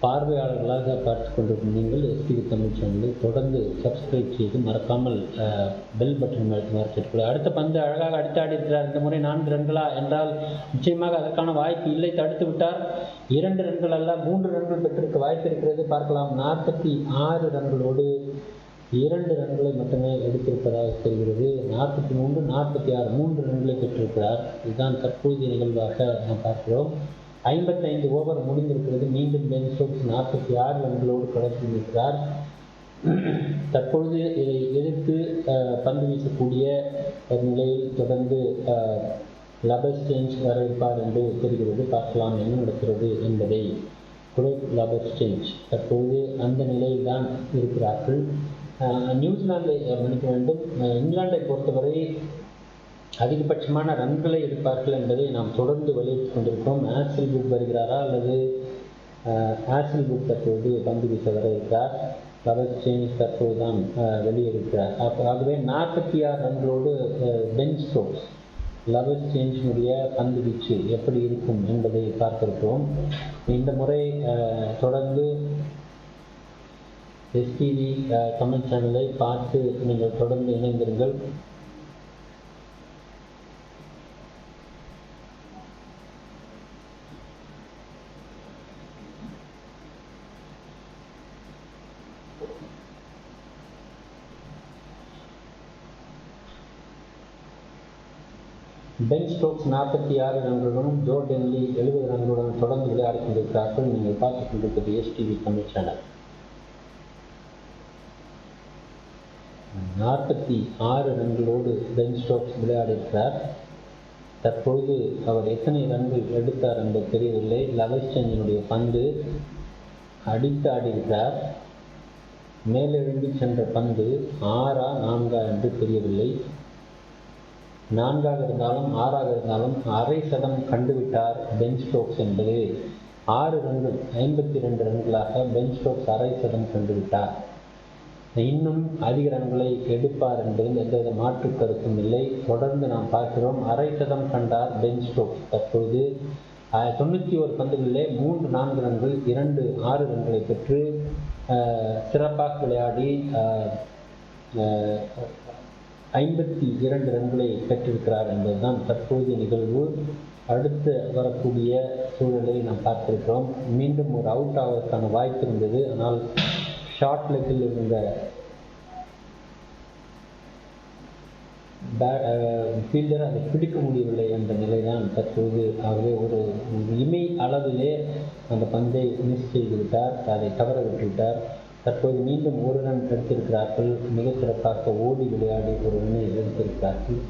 பார்வையாளர்களாக பார்த்து கொண்டிருக்கும் நீங்கள் எஸ்டிவி தமிழ் சேனலை தொடர்ந்து சப்ஸ்கிரைப் செய்து மறக்காமல் பெல் பட்டன் கேட்கக்கூடாது. அடுத்த பந்து அழகாக அடித்தாடி இருக்கிறார். இந்த முறை 4 ரன்களா என்றால் நிச்சயமாக அதற்கான வாய்ப்பு இல்லை, தடுத்து விட்டார். 2 ரன்கள் அல்ல 3 ரன்கள் பெற்றிருக்க வாய்ப்பு இருக்கிறது. பார்க்கலாம். 46 ரன்களோடு 2 ரன்களை மட்டுமே எடுத்திருப்பதாக தெரிகிறது. 43 46 3 ரன்களை பெற்றிருக்கிறார். இதுதான் தற்போதைய நிகழ்வாக நாம் பார்க்கிறோம். 55 ஓவர் முடிந்திருக்கிறது. மீண்டும் பென் ஸ்டோக்ஸ் 46 ரன்களோடு களத்தில் இருக்கிறார். தற்பொழுது இதை எதிர்த்து பந்து வீசக்கூடிய ஒரு நிலையில் தொடர்ந்து லபஸ்சேஞ்ச் வரவேற்பார் என்று தெரிகிறது. பார்க்கலாம் என்ன நடக்கிறது என்பதை. லபஸ்சேஞ்ச் தற்பொழுது அந்த நிலையில் தான் இருக்கிறார்கள். நியூசிலாந்தை மன்னிக்க வேண்டும். இங்கிலாந்தை பொறுத்தவரை அதிகபட்சமான ரன்களை எடுப்பார்கள் என்பதை நாம் தொடர்ந்து வலியுறுத்தி கொண்டிருக்கிறோம். ஹேசல்வுட் வருகிறாரா அல்லது ஹேசல்வுட் தற்போது பந்து வீச வர இருக்கிறார். லபஸ்சேஞ்ச் தற்போது தான் வெளியேறுகிறார். ஆகவே 46 ரன்களோடு பென் ஸ்டோக்ஸ் லபஸ்சேஞ்சினுடைய பந்து வீச்சு எப்படி இருக்கும் என்பதை பார்த்திருக்கிறோம். இந்த முறை தொடர்ந்து எஸ்டிவி தமிழ் சேனலை பார்த்து நீங்கள் தொடர்ந்து இணைந்திருங்கள். பென் ஸ்டோக்ஸ் 46 ரன்களுடனும் ஜோ டென்லி 70 ரன்களுடன் தொடர்ந்து விளையாடி கொண்டிருக்கிறார்கள். நீங்கள் பார்த்துக் கொண்டிருப்பது எஸ்டிவி தமிழ் சேனல். 46 ரன்களோடு பென் ஸ்டோக்ஸ் விளையாடியிருக்கிறார். தற்பொழுது அவர் எத்தனை ரன்கள் எடுத்தார் என்பது தெரியவில்லை. லபஸ்சேஞ்சினுடைய பந்து அடித்து ஆடியிருக்கிறார். மேலெழும்பி சென்ற பந்து 6ஆ 4ஆ என்று தெரியவில்லை. 4ஆக இருந்தாலும் 6ஆக இருந்தாலும் அரை சதம் கண்டுவிட்டார் பென் ஸ்டோக்ஸ் என்பது 6 ரன்கள் 52 ரன்களாக பென் ஸ்டோக்ஸ் அரை சதம் கண்டுவிட்டார். இன்னும் அதிக ரன்களை எடுப்பார் என்பதில் எந்தவித மாற்று கருத்தும் இல்லை. தொடர்ந்து நாம் பார்க்கிறோம். அரை சதம் கண்டார் பென் ஸ்டோக்ஸ். தற்போது 91 பந்துகளிலே 3 4 ரன்கள் 2 6 ரன்களை பெற்று சிறப்பாக விளையாடி 52 ரன்களை பெற்றிருக்கிறார் என்பதுதான் தற்போதைய நிகழ்வு. அடுத்து வரக்கூடிய சூழலை நாம் பார்த்திருக்கிறோம். மீண்டும் ஒரு அவுட் ஆவதற்கான வாய்ப்பு இருந்தது. ஆனால் ஷார்ட் லெக்கில் இருந்த ஃபீல்டர் அதை பிடிக்க முடியவில்லை என்ற நிலைதான் தற்போது. ஆகவே ஒரு இமை அளவிலே அந்த பந்தை மிஸ் செய்துவிட்டார், அதை தவற விட்டுவிட்டார். தற்போது மீண்டும் 1 ரன் எடுத்திருக்கிறார்கள். மிகச்சிறப்பாக ஓடி விளையாடி ஒரு ரன்னை எடுத்திருக்கிறார்கள்.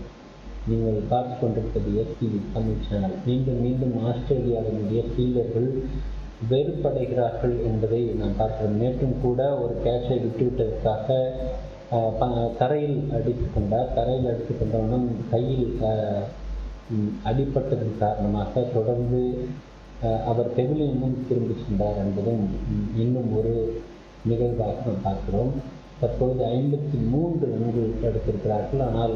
நீங்கள் பார்த்து கொண்டிருப்பது எஸ்டிவி தமிழ் சேனல். மீண்டும் ஆஸ்திரேலியாவினுடைய ஃபீல்டர்கள் வெறுப்படைகிறார்கள் என்பதை நாம் பார்க்கிறோம். நேற்றும் கூட ஒரு கேட்சை விட்டுவிட்டதற்காக தரையில் அடித்துக்கொண்டார். தரையில் அடித்துக்கொண்டவுடன் கையில் அடிப்பட்டதன் காரணமாக தொடர்ந்து அவர் பெவிலியனும் திரும்பி சென்றார் என்பதும் இன்னும் ஒரு நிகழ்வாக நாம் பார்க்கிறோம். தற்போது 53 ரன்கள் எடுத்திருக்கிறார்கள். ஆனால்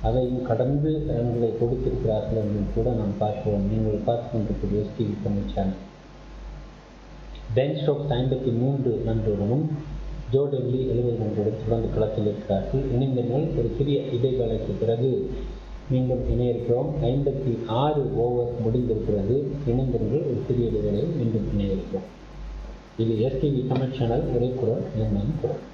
அதையும் கடந்து ரன்களை கொடுத்திருக்கிறார்கள் என்றும் கூட நாம் பார்க்கிறோம். நீங்கள் பார்த்து கொண்டிருப்பது STV Tamil channel. Ben Stokes 53 ரன்களுடனும் ஜோ டென்லி 70 ரன்களுடன் தொடர்ந்து களத்தில் இருக்கிறார்கள். இணைந்தர்கள் ஒரு சிறிய இடைவேளைக்கு பிறகு மீண்டும் இணைய இருக்கிறோம். 56 ஓவர் முடிந்திருக்கிறது. இணைந்திருந்து ஒரு சிறிய இடைவேளையில் மீண்டும் இணைய இருக்கிறோம். இது எஸ்டிவி தமிழ் சேனல், ஒரே குரல் எண்ணம் குரல்.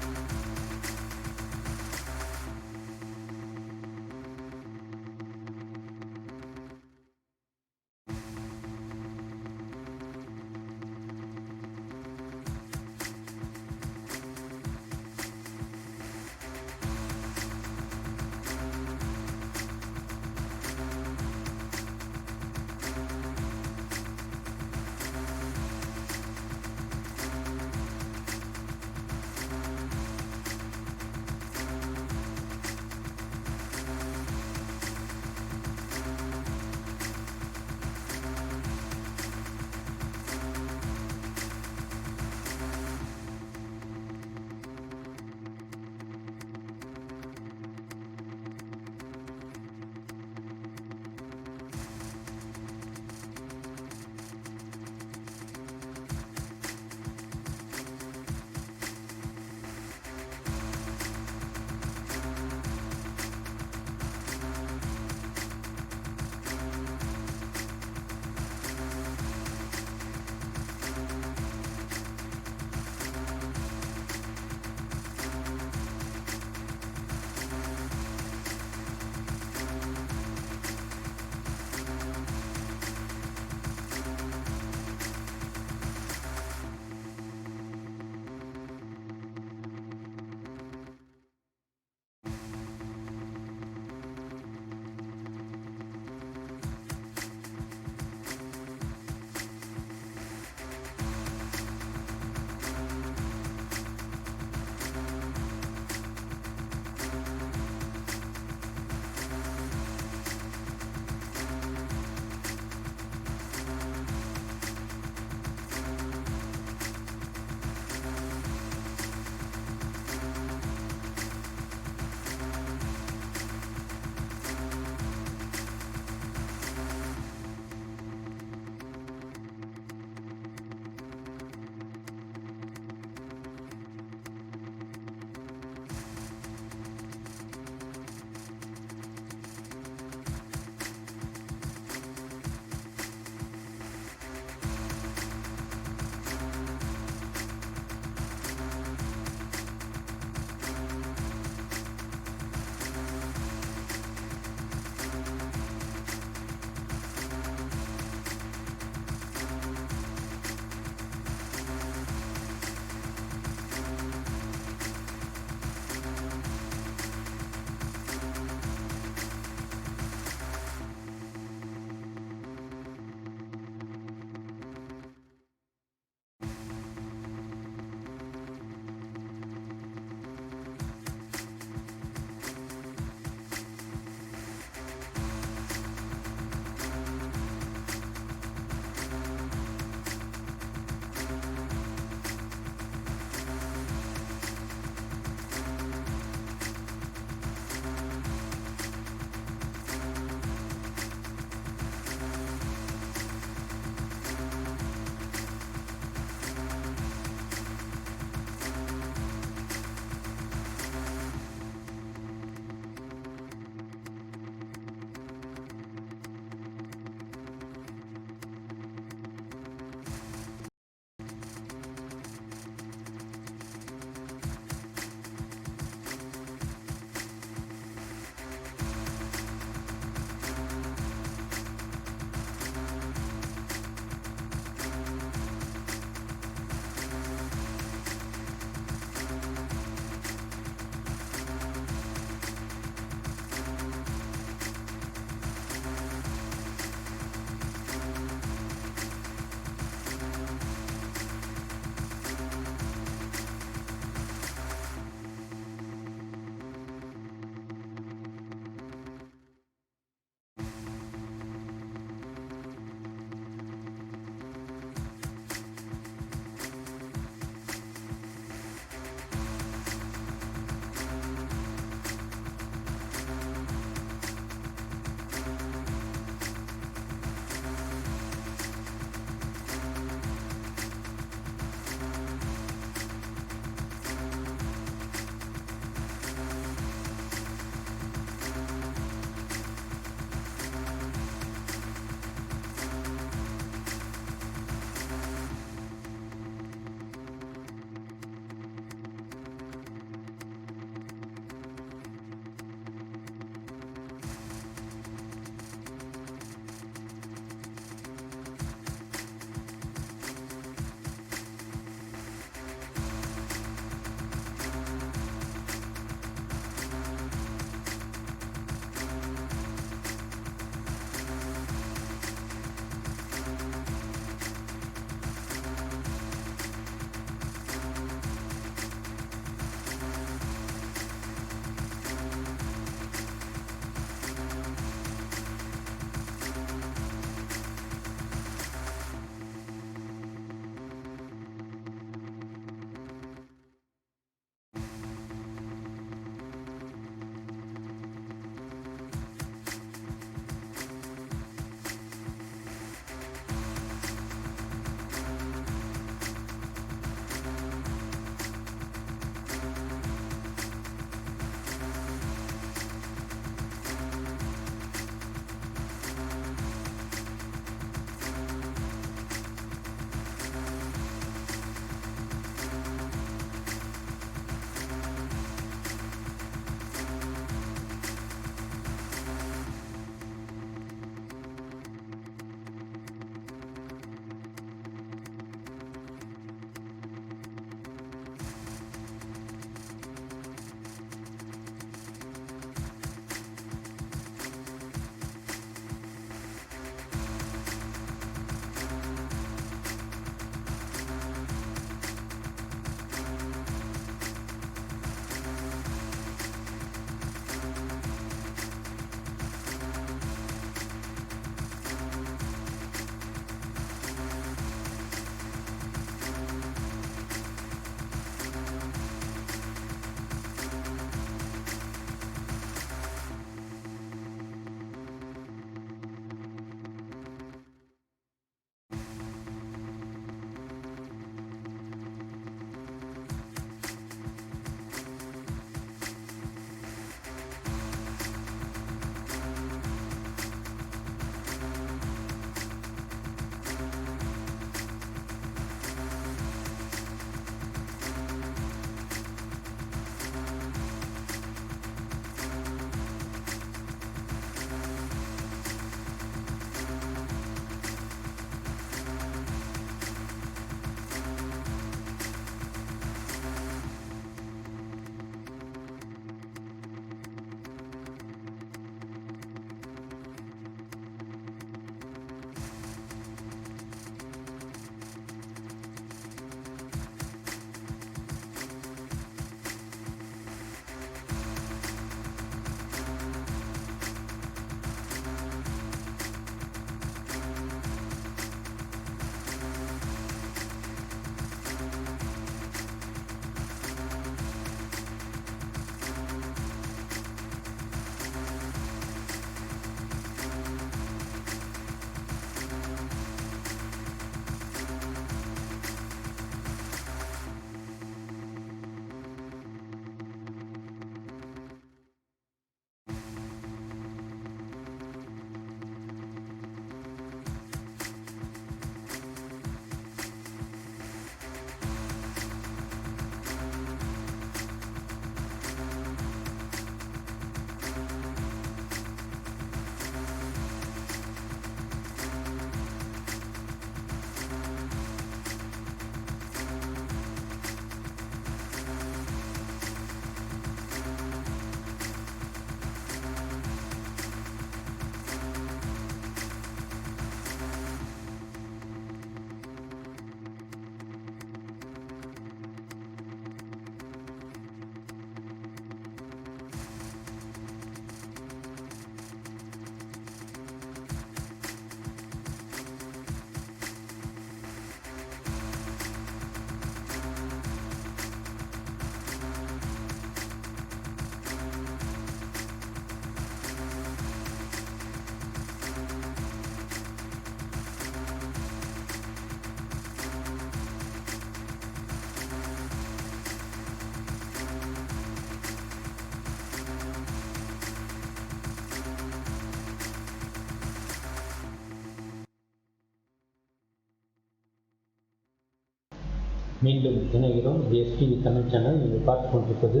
மீண்டும் இணைகிறோம். இது எஸ்டிவி தமிழ் சேனல். நீங்கள் பார்த்து கொண்டிருப்பது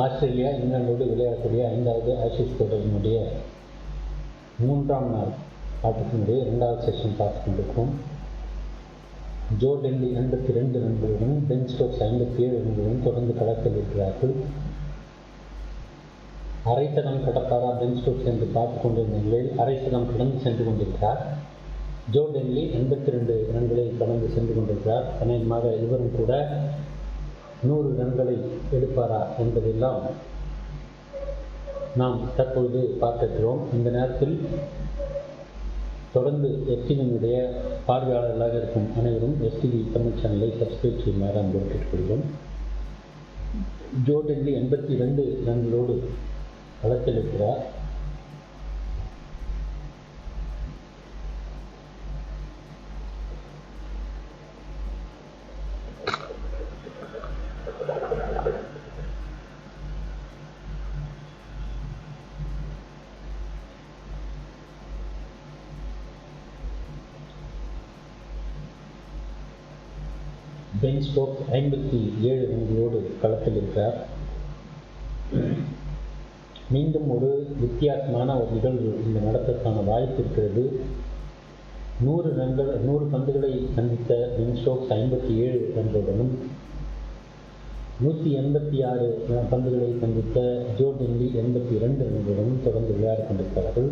ஆஸ்திரேலியா இங்கிலாந்தோடு விளையாடக்கூடிய 5வது ஆஷஸ் தொடரினுடைய 3ஆம் நாள் ஆட்டத்தினுடைய 2வது செஷன் பார்த்து கொண்டிருக்கோம். ஜோ டெல்லி 82 ரன்களுடன், பென் ஸ்டோக்ஸ் 57 ரன்களுடன் தொடர்ந்து களத்தில் இருக்கிறார்கள். அரைசதம் கடப்பாரா பென் ஸ்டோக்ஸ் என்று பார்த்து கொண்டிருந்த நிலையில் அரைசதம் கடந்து சென்று கொண்டிருக்கிறார். ஜோ டெல்லி 82 ரன்களை கடந்து சென்று கொண்டிருக்கிறார். அநேகமாக இவரும் கூட 100 ரன்களை எடுப்பாரா என்பதெல்லாம் நாம் தற்பொழுது பார்க்கிறோம். இந்த நேரத்தில் தொடர்ந்து எஸ்டிவியினுடைய பார்வையாளர்களாக இருக்கும் அனைவரும் எஸ்டிவி தமிழ் சேனலை சப்ஸ்கிரைப் செய்யுமாறு அன்போடு கேட்டுக்கொள்கிறோம். ஜோ டெல்லி 82 ரன்களோடு களத்தில் இருக்கிறார். பென் ஸ்டோக்ஸ் 57 ரன்களோடு களத்தில் இருக்கிறார். மீண்டும் ஒரு வித்தியாசமான ஒரு நிகழ்வு இந்த நடப்பதற்கான வாய்ப்பு இருக்கிறது. 100 பந்துகளை சந்தித்த பென் ஸ்டோக்ஸ் 57 ரன்களுடனும், 186 பந்துகளை சந்தித்த ஜோ டெல்லி 82 ரன்களுடனும் தொடர்ந்து விளையாடி கொண்டிருக்கிறார்கள்.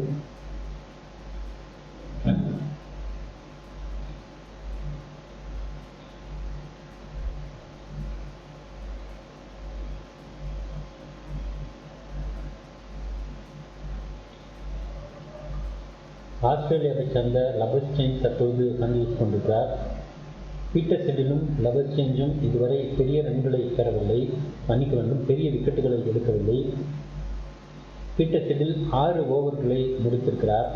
ஆஸ்திரேலியாவை சேர்ந்த லபஸ்சைன் தற்போது பந்து வீசிக் கொண்டிருக்கிறார். பீட்டர் சிடிலும் லபஸ்சைனும் இதுவரை பெரிய ரன்களை பெறவில்லை, மன்னிக்க வேண்டும், பெரிய விக்கெட்டுகளை எடுக்கவில்லை. Peter Siddle 6 ஓவர்களை முடித்திருக்கிறார்.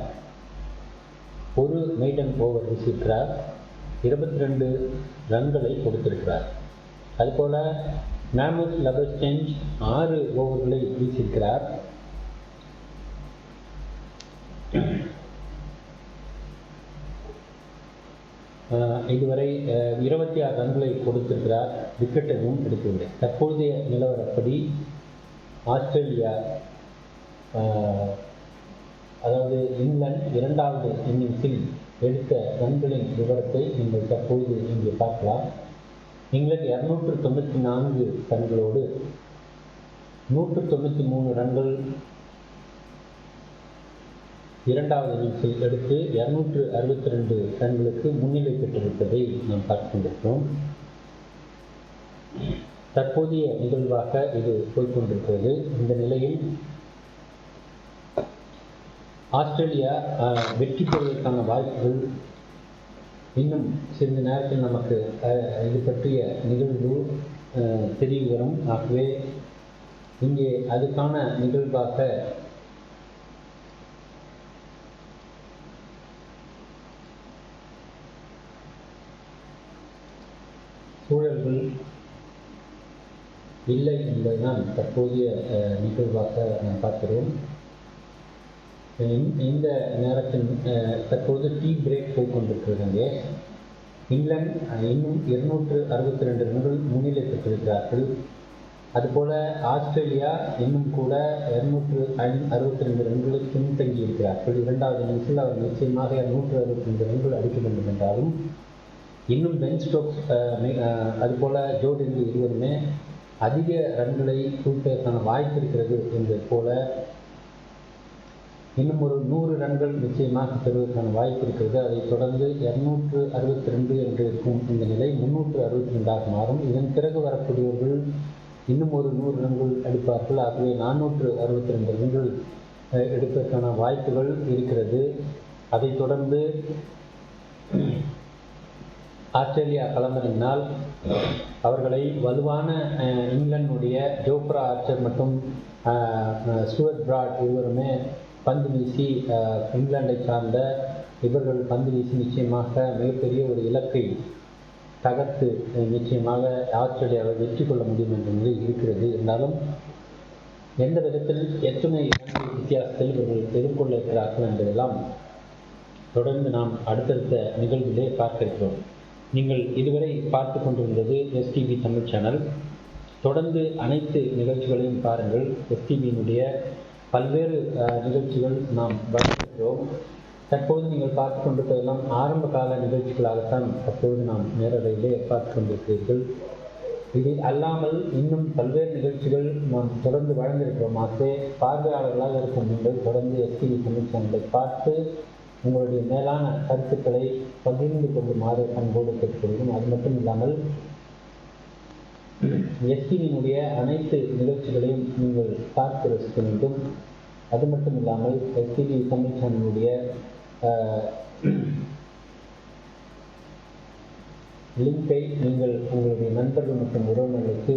ஒரு மெய்டன் ஓவர் வீசியிருக்கிறார். 22 ரன்களை கொடுத்திருக்கிறார். அதுபோல மார்னஸ் லபஸ்சைன் 6 ஓவர்களை வீசியிருக்கிறார். இதுவரை 26 ரன்களை கொடுத்திருக்கிறார். விக்கெட் எதுவும் எடுக்கவில்லை. தற்போதைய நிலவரப்படி ஆஸ்திரேலியா, அதாவது இங்கிலாந்து 2வது இன்னிங்ஸில் எடுத்த ரன்களின் விவரத்தை நீங்கள் தற்போது இங்கே பார்க்கலாம். இங்கிலாந்து 294 ரன்களோடு 193 ரன்கள் 2வது இன்னிங்ஸில் எடுத்து 262 ரன்களுக்கு முன்னிலை பெற்றிருப்பதை நாம் பார்த்துக் கொண்டிருக்கிறோம். தற்போதைய நிகழ்வாக இது போய்கொண்டிருக்கிறது. இந்த நிலையில் ஆஸ்திரேலியா வெற்றி பெறுவதற்கான வாய்ப்புகள் இன்னும் சிறிது நேரத்தில் நமக்கு இது பற்றிய நிகழ்வு தெரிய வரும். ஆகவே இங்கே அதுக்கான நிகழ்வாக சூழல்கள் இல்லை என்பதுதான் தற்போதைய நிகழ்வாக நாம் பார்க்கிறோம். இந்த நேரத்தில் தற்போது டீ பிரேக் போய்கொண்டிருக்கிறது. இங்கிலாந்து இன்னும் 262 ரன்கள் முன்னிலை பெற்றிருக்கிறார்கள். அதுபோல ஆஸ்திரேலியா இன்னும் கூட 262 ரன்களை பின்தங்கி இருக்கிறார்கள். 2வது இன்னிங்ஸில் அவர் நிச்சயமாக 262 ரன்கள் அடிக்க வேண்டும் என்றாலும் இன்னும் பென் ஸ்டோக்ஸ் அதுபோல ஜோ டெல்லி இருவருமே அதிக ரன்களை குவிப்பதற்கான வாய்ப்பு இருக்கிறது என்பது போல இன்னும் ஒரு 100 ரன்கள் நிச்சயமாக பெறுவதற்கான வாய்ப்பு இருக்கிறது. அதைத் தொடர்ந்து 262 என்று இருக்கும் இந்த நிலை 362 மாறும். இதன் பிறகு வரக்கூடியவர்கள் இன்னும் ஒரு 100 ரன்கள் அடிப்பார்கள். ஆகவே 462 ரன்கள் எடுப்பதற்கான வாய்ப்புகள் இருக்கிறது. அதைத் தொடர்ந்து ஆஸ்திரேலியா களமிறங்கினால் அவர்களை வலுவான இங்கிலாந்துடைய ஜோப்ரா ஆர்ச்சர் மற்றும் ஸ்டூவர்ட் பிராட் இருவருமே பந்து வீசி இங்கிலாந்தை சார்ந்த இவர்கள் பந்து வீசி நிச்சயமாக மிகப்பெரிய ஒரு இலக்கை தகர்த்து நிச்சயமாக ஆஸ்திரேலியாவை வெற்றி கொள்ள முடியும் என்ற நிலை இருக்கிறது. இருந்தாலும் எந்த விதத்தில் எத்தனை வித்தியாசத்தை இவர்கள் எதிர்கொள்ள இருக்கிறார்கள் என்பதெல்லாம் தொடர்ந்து நாம் அடுத்தடுத்த நிகழ்விலே பார்க்க இருக்கிறோம். நீங்கள் இதுவரை பார்த்து கொண்டிருந்தது எஸ்டிவி தமிழ் சேனல். தொடர்ந்து அனைத்து நிகழ்ச்சிகளையும் பாருங்கள். எஸ்டிவியினுடைய பல்வேறு நிகழ்ச்சிகள் நாம் வழங்குகிறோம். தற்போது நீங்கள் பார்த்து கொண்டிருப்பதெல்லாம் ஆரம்ப கால நிகழ்ச்சிகளாகத்தான் தற்போது நாம் நேரலையிலே பார்த்து கொண்டிருக்கிறீர்கள். இது அல்லாமல் இன்னும் பல்வேறு நிகழ்ச்சிகள் நாம் தொடர்ந்து வழங்கியிருக்கிறோம். ஆகவே பார்வையாளர்களாக இருக்கும் நீங்கள் தொடர்ந்து எஸ்டிவி தமிழ் சேனலை பார்த்து உங்களுடைய மேலான கருத்துக்களை பகிர்ந்து கொள்ளுமாறு அன்போடு கேட்டுக்கொள்கிறோம். அது மட்டும் இல்லாமல் எஸ்டிவியினுடைய அனைத்து நிகழ்ச்சிகளையும் நீங்கள் பார்த்து ரசிக்க வேண்டும். அது மட்டும் இல்லாமல் எஸ்டிவி தமிழ் சேனலுடைய லிங்கை நீங்கள் உங்களுடைய நண்பர்கள் மற்றும் உறவினர்களுக்கு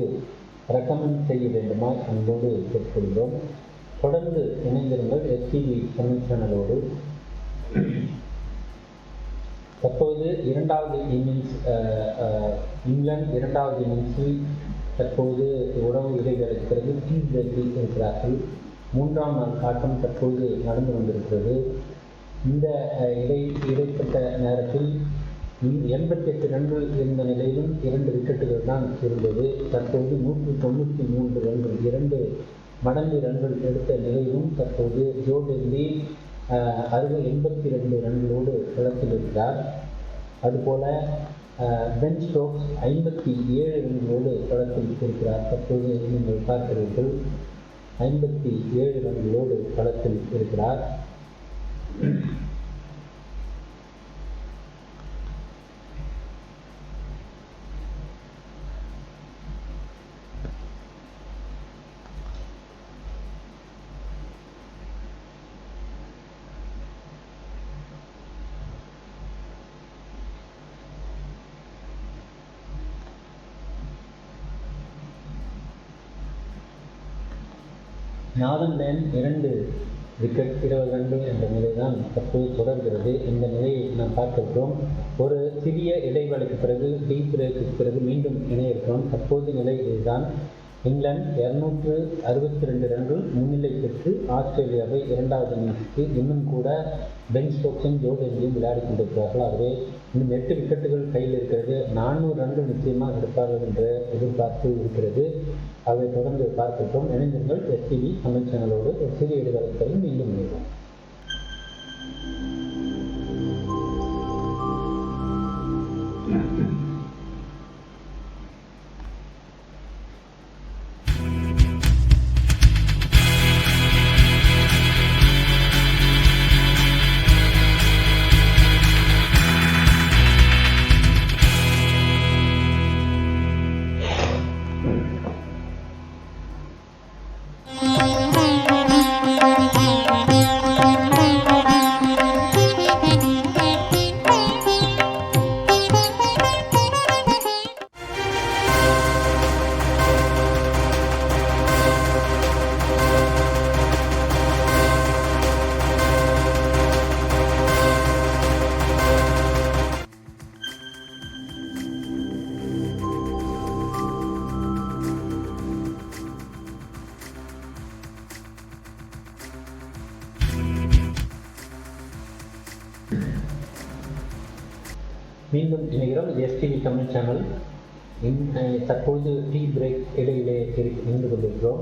ரெக்கமெண்ட் செய்ய வேண்டுமாய் அன்போடு கேட்டுக்கொள்கிறோம். தொடர்ந்து இணைந்திருங்கள் எஸ்டிவி தமிழ் சேனலோடு. தற்போது இரண்டாவது இன்னிங்ஸ் இங்கிலாந்து இரண்டாவது இன்னிங்ஸில் தற்போது உணவு இடைவேளைக்கு பிறகு டீ பிரேக்கில் இருக்கிறார்கள். மூன்றாம் நாள் ஆட்டம் தற்போது நடந்து கொண்டிருக்கிறது. இந்த இடைப்பட்ட நேரத்தில் 88 ரன்கள் இருந்த நிலையிலும் 2 விக்கெட்டுகள் தான் இருந்தது. தற்போது 193 ரன்கள் 2 மடங்கு ரன்கள் எடுத்த நிலையிலும் தற்போது ஜோ டெல்லி 82 ரன்களோடு களத்தில் இருக்கிறார். அதுபோல பென் ஸ்டோக்ஸ் 57 ரன்களோடு களத்தில் இருக்கிறார். தற்போது நீங்கள் பார்க்கிறீர்கள் 57 ரன்களோடு களத்தில் இருக்கிறார். நாதன் 2 விக்கெட் 20 ரன்கள் என்ற நிலைதான் தற்போது தொடர்கிறது. இந்த நிலையை நாம் பார்க்கிறோம். ஒரு சிறிய இடைவெளிக்கு பிறகு டீ பிரேக்கு பிறகு மீண்டும் இணைய இருக்கிறோம். தற்போது நிலை இதுதான். இங்கிலாந்து 262 ரன்கள் முன்னிலை பெற்று ஆஸ்திரேலியாவை இரண்டாவது இன்னிங்ஸுக்கு இன்னும் கூட பென் ஸ்டோக்ஸும் ஜோ டெல்லியும் விளையாடி கொண்டிருக்கிறார்கள். ஆகவே இன்னும் 8 விக்கெட்டுகள் கையில் இருக்கிறது. 400 ரன்கள் நிச்சயமாக எடுப்பார்கள் என்ற எதிர்பார்ப்பு இருக்கிறது. அதை தொடர்ந்து பார்க்கிறோம். இணைந்திருங்கள் எஸ்டிவி தமிழ் சேனலோடு. ஒரு சிறிய இடைவெளிக்கு மீண்டும் இணைவோம். மீண்டும் இணைகிறோம். STV Tamil channel. தற்போது டீ பிரேக் இடையிலே இணைந்து கொண்டிருக்கிறோம்.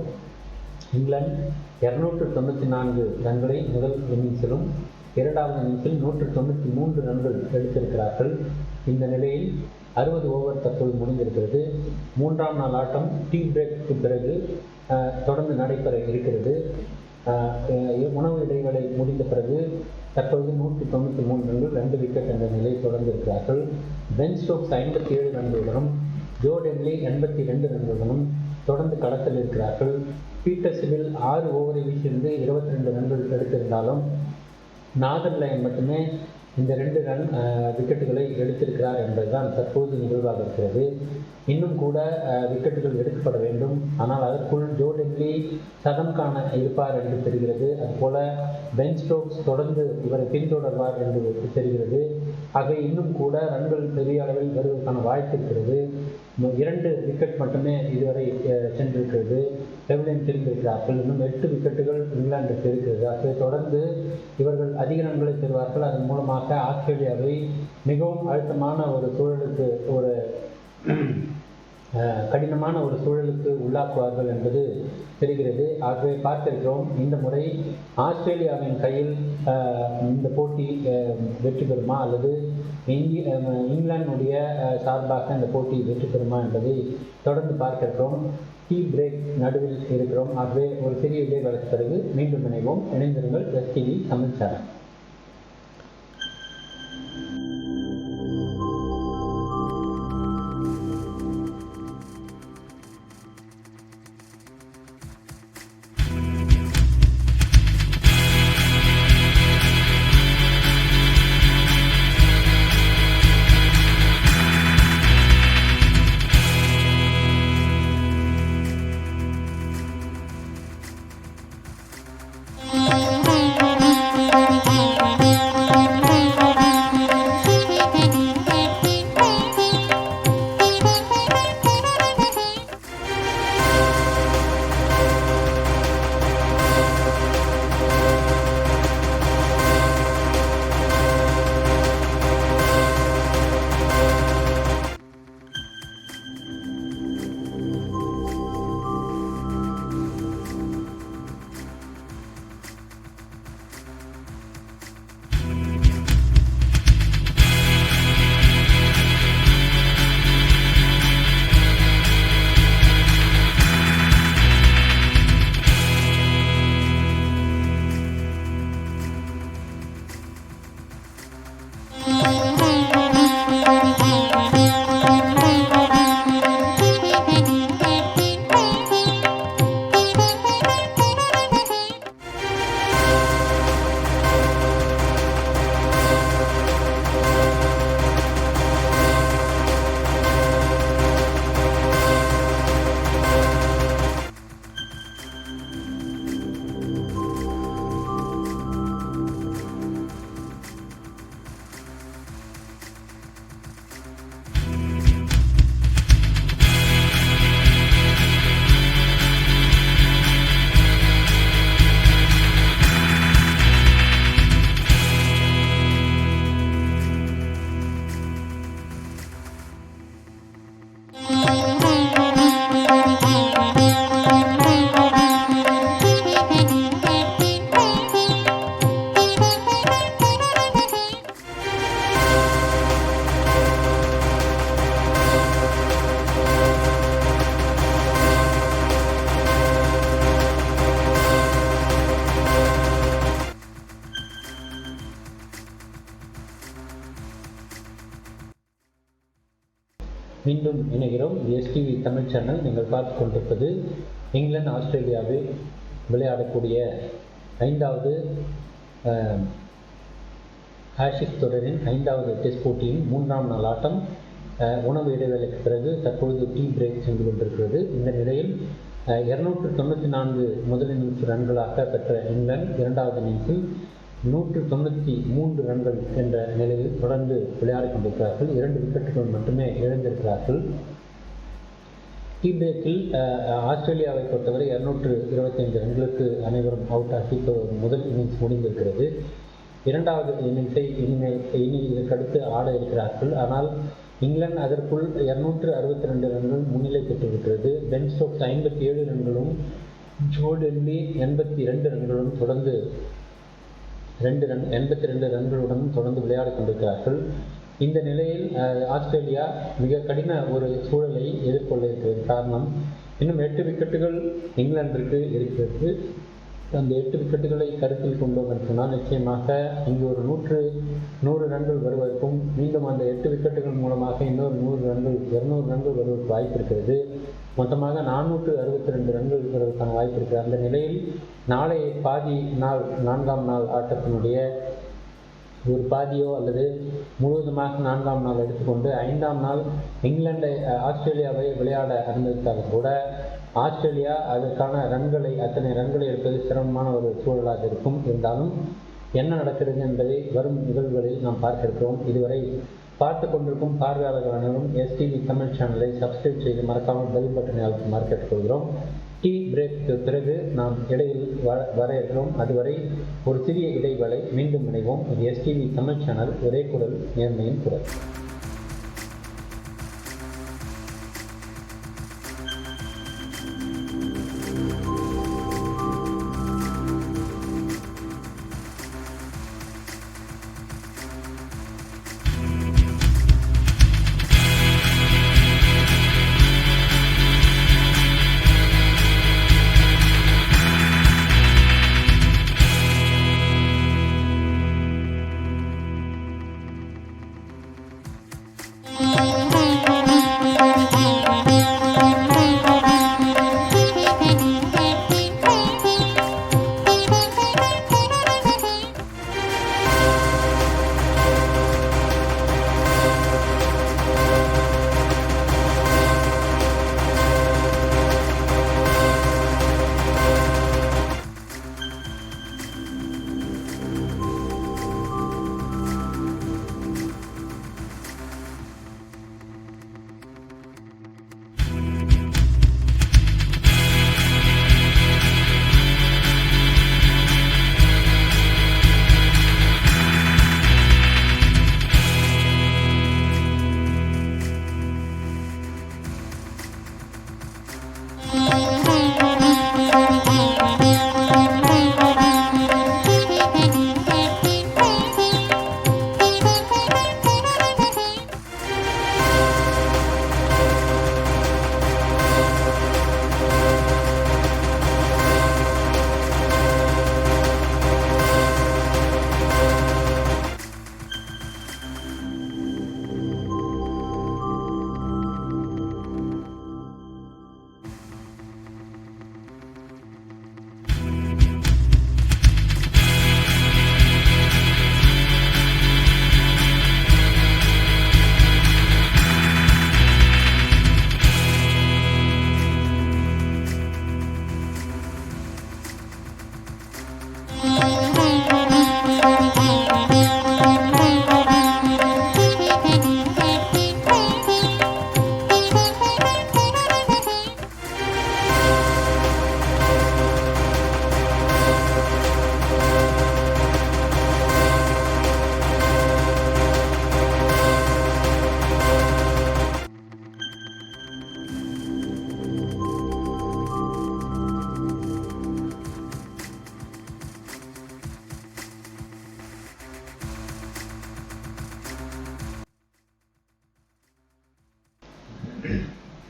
இங்கிலாந்து 294 ரன்களை முதல் இன்னிங்ஸிலும் இரண்டாவது இன்னிங்ஸில் 193 ரன்கள் எடுத்திருக்கிறார்கள். இந்த நிலையில் 60 ஓவர் தற்போது முடிந்திருக்கிறது. மூன்றாம் நாள் ஆட்டம் டீ பிரேக்கு பிறகு தொடர்ந்து நடைபெற இருக்கிறது. உணவு இடைவேளை முடிந்த பிறகு தற்போது 193 ரன்கள் 2 விக்கெட் என்ற நிலை தொடர்ந்து இருக்கிறார்கள். பென் ஸ்டோக்ஸ் 57 ரன்களுடனும் ஜோ டெல்லி 82 ரன்களுடனும் தொடர்ந்து களத்தில் இருக்கிறார்கள். பீட்டர் சிடில் 6 ஓவரை வீசியிருந்து 22 ரன்கள் எடுத்திருந்தாலும் நாதன் லயன் மட்டுமே இந்த 2 விக்கெட்டுகளை எடுத்திருக்கிறார் என்பதுதான் தற்போது நிகழ்வாக இருக்கிறது. இன்னும் கூட விக்கெட்டுகள் எடுக்கப்பட வேண்டும். ஆனால் அதற்குள் ஜோ டெல்லி சதம் காண இருப்பார் என்று தெரிகிறது. அதுபோல பென் ஸ்டோக்ஸ் தொடர்ந்து இவரை பின்தொடர்வார் என்று தெரிகிறது. ஆக இன்னும் கூட ரன்கள் பெரிய அளவில் வருவதற்கான வாய்ப்பு இருக்கிறது. 2 விக்கெட் மட்டுமே இதுவரை சென்றிருக்கிறது. பெவிலியன் திரும்பியிருக்கிறார்கள். இன்னும் 8 விக்கெட்டுகள் இங்கிலாந்துக்கு இருக்கிறது. அதை தொடர்ந்து இவர்கள் அதிக ரன்களை பெறுவார்கள். அதன் மூலமாக ஆஸ்திரேலியாவை மிகவும் அழுத்தமான ஒரு சூழலுக்கு, ஒரு கடினமான ஒரு சூழலுக்கு உள்ளாக்குவார்கள் என்பது தெரிகிறது. ஆகவே பார்த்திருக்கிறோம், இந்த முறை ஆஸ்திரேலியாவின் கையில் இந்த போட்டி வெற்றி பெறுமா அல்லது இங்கிலாந்துடைய சார்பாக இந்த போட்டி வெற்றி பெறுமா என்பதை தொடர்ந்து பார்க்கிறோம். டீ பிரேக் நடுவில் இருக்கிறோம். ஆகவே ஒரு சிறிய இடைவேளைக்கு பிறகு மீண்டும் இணைவோம். இணைந்திருங்கள். STV Tamil channel. மீண்டும் இணைகிறோம். STV Tamil channel. நீங்கள் பார்த்து கொண்டிருப்பது இங்கிலாந்து ஆஸ்திரேலியாவில் விளையாடக்கூடிய 5வது ஆஷிஸ் தொடரின் 5வது டெஸ்ட் போட்டியின் 3ஆம் நாள் ஆட்டம். உணவு இடைவேளைக்கு பிறகு தற்பொழுது டீ பிரேக் சென்று கொண்டிருக்கிறது. இந்த நிலையில் 294 முதல் இன்னிங்ஸ் ரன்களாக பெற்ற இங்கிலாந்து 2வது இன்னிங்ஸில் 193 ரன்கள் என்ற நிலையில் தொடர்ந்து விளையாடி கொண்டிருக்கிறார்கள். 2 விக்கெட்டுகள் மட்டுமே இழந்திருக்கிறார்கள். டீ பிரேக்கில் ஆஸ்திரேலியாவை பொறுத்தவரை 225 ரன்களுக்கு அனைவரும் அவுட் ஆகி முதல் இன்னிங்ஸ் முடிந்திருக்கிறது. 2வது இன்னிங்ஸை இனி இதற்கடுத்து ஆட இருக்கிறார்கள். ஆனால் இங்கிலாந்து அதற்குள் 262 ரன்கள் முன்னிலை பெற்றிருக்கிறது. பென் ஸ்டோக்ஸ் 57 ரன்களும் ஜோ டெல்லி 82 ரன்களும் தொடர்ந்து 82 ரன்களுடன் தொடர்ந்து விளையாடி கொண்டிருக்கிறார்கள். இந்த நிலையில் ஆஸ்திரேலியா மிக கடின ஒரு சூழலை எதிர்கொள்ள இருக்கிறது. காரணம், இன்னும் 8 விக்கெட்டுகள் இங்கிலாந்திற்கு இருக்கிறது. அந்த 8 விக்கெட்டுகளை கருத்தில் கொண்டோம் என்று சொன்னால் நிச்சயமாக இங்கு ஒரு 100 ரன்கள் வருவதற்கும், மீண்டும் அந்த 8 விக்கெட்டுகள் மூலமாக இன்னொரு 100 ரன்கள் 200 ரன்கள் வருவதற்கு வாய்ப்பு இருக்கிறது. மொத்தமாக 462 ரன்கள் வருவதற்கான வாய்ப்பு இருக்கிறது. அந்த நிலையில் நாளை பாதி நாள் 4ஆம் நாள் ஆட்டத்தினுடைய ஒரு பாதியோ அல்லது முழுவதுமாக 4ஆம் நாள் எடுத்துக்கொண்டு 5ஆம் நாள் ஆஸ்திரேலியாவை விளையாட அனுமதித்தால் கூட ஆஸ்திரேலியா அதற்கான அத்தனை ரன்களை எடுப்பது சிரமமான ஒரு சூழலாக இருக்கும். இருந்தாலும் என்ன நடக்கிறது என்பதை வரும் நிகழ்வுகளில் நாம் பார்க்கிறோம். இதுவரை பார்த்து கொண்டிருக்கும் பார்வையாளர்கள் அனைவரும் எஸ்டிவி தமிழ் சேனலை சப்ஸ்கிரைப் செய்து மறக்காமல் பெல் பட்டனை அழுத்துமாறு கேட்டுக்கொள்கிறோம். டீ பிரேக்கு பிறகு நாம் இடையில் வர இருக்கிறோம். அதுவரை ஒரு சிறிய இடைவேளை. மீண்டும் இணைவோம். இது எஸ்டிவி தமிழ் சேனல், ஒரே குரல், நேர்மையின் குரல்.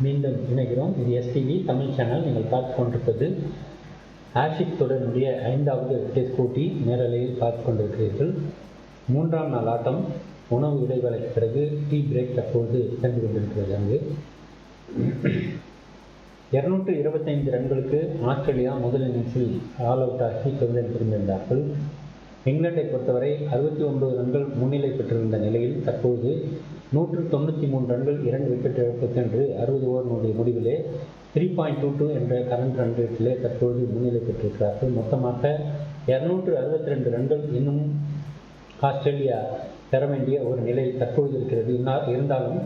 மீண்டும் இணைகிறோம். இது எஸ்டிவி தமிழ் சேனல். நீங்கள் பார்த்து கொண்டிருப்பது ஆஷிக் தொடரினுடைய 5வது டெஸ்ட் போட்டி நேரலையில் பார்த்து கொண்டிருக்கிறீர்கள். 3ஆம் நாள் ஆட்டம். உணவு இடைவேளைக்கு பிறகு டீ பிரேக் தற்போது சென்று கொண்டிருக்கிறது. அங்கு 225 ரன்களுக்கு ஆஸ்திரேலியா முதல் இன்னிங்ஸில் ஆல் அவுட் ஆகி பெருந்தன் திரும்பியிருந்தார்கள். இங்கிலாந்தை பொறுத்தவரை 69 ரன்கள் முன்னிலை பெற்றிருந்த நிலையில் தற்போது 193 ரன்கள் 2 விக்கெட் இழப்பு சென்று 60 ஓவர்களுடைய முடிவிலே 3.22 என்ற கரண்ட் ரன் ரேட்டிலே தற்போது முன்னிலை பெற்றிருக்கிறார்கள். மொத்தமாக 262 ரன்கள் இன்னும் ஆஸ்திரேலியா பெற வேண்டிய ஒரு நிலை தற்போது இருக்கிறது. இருந்தாலும்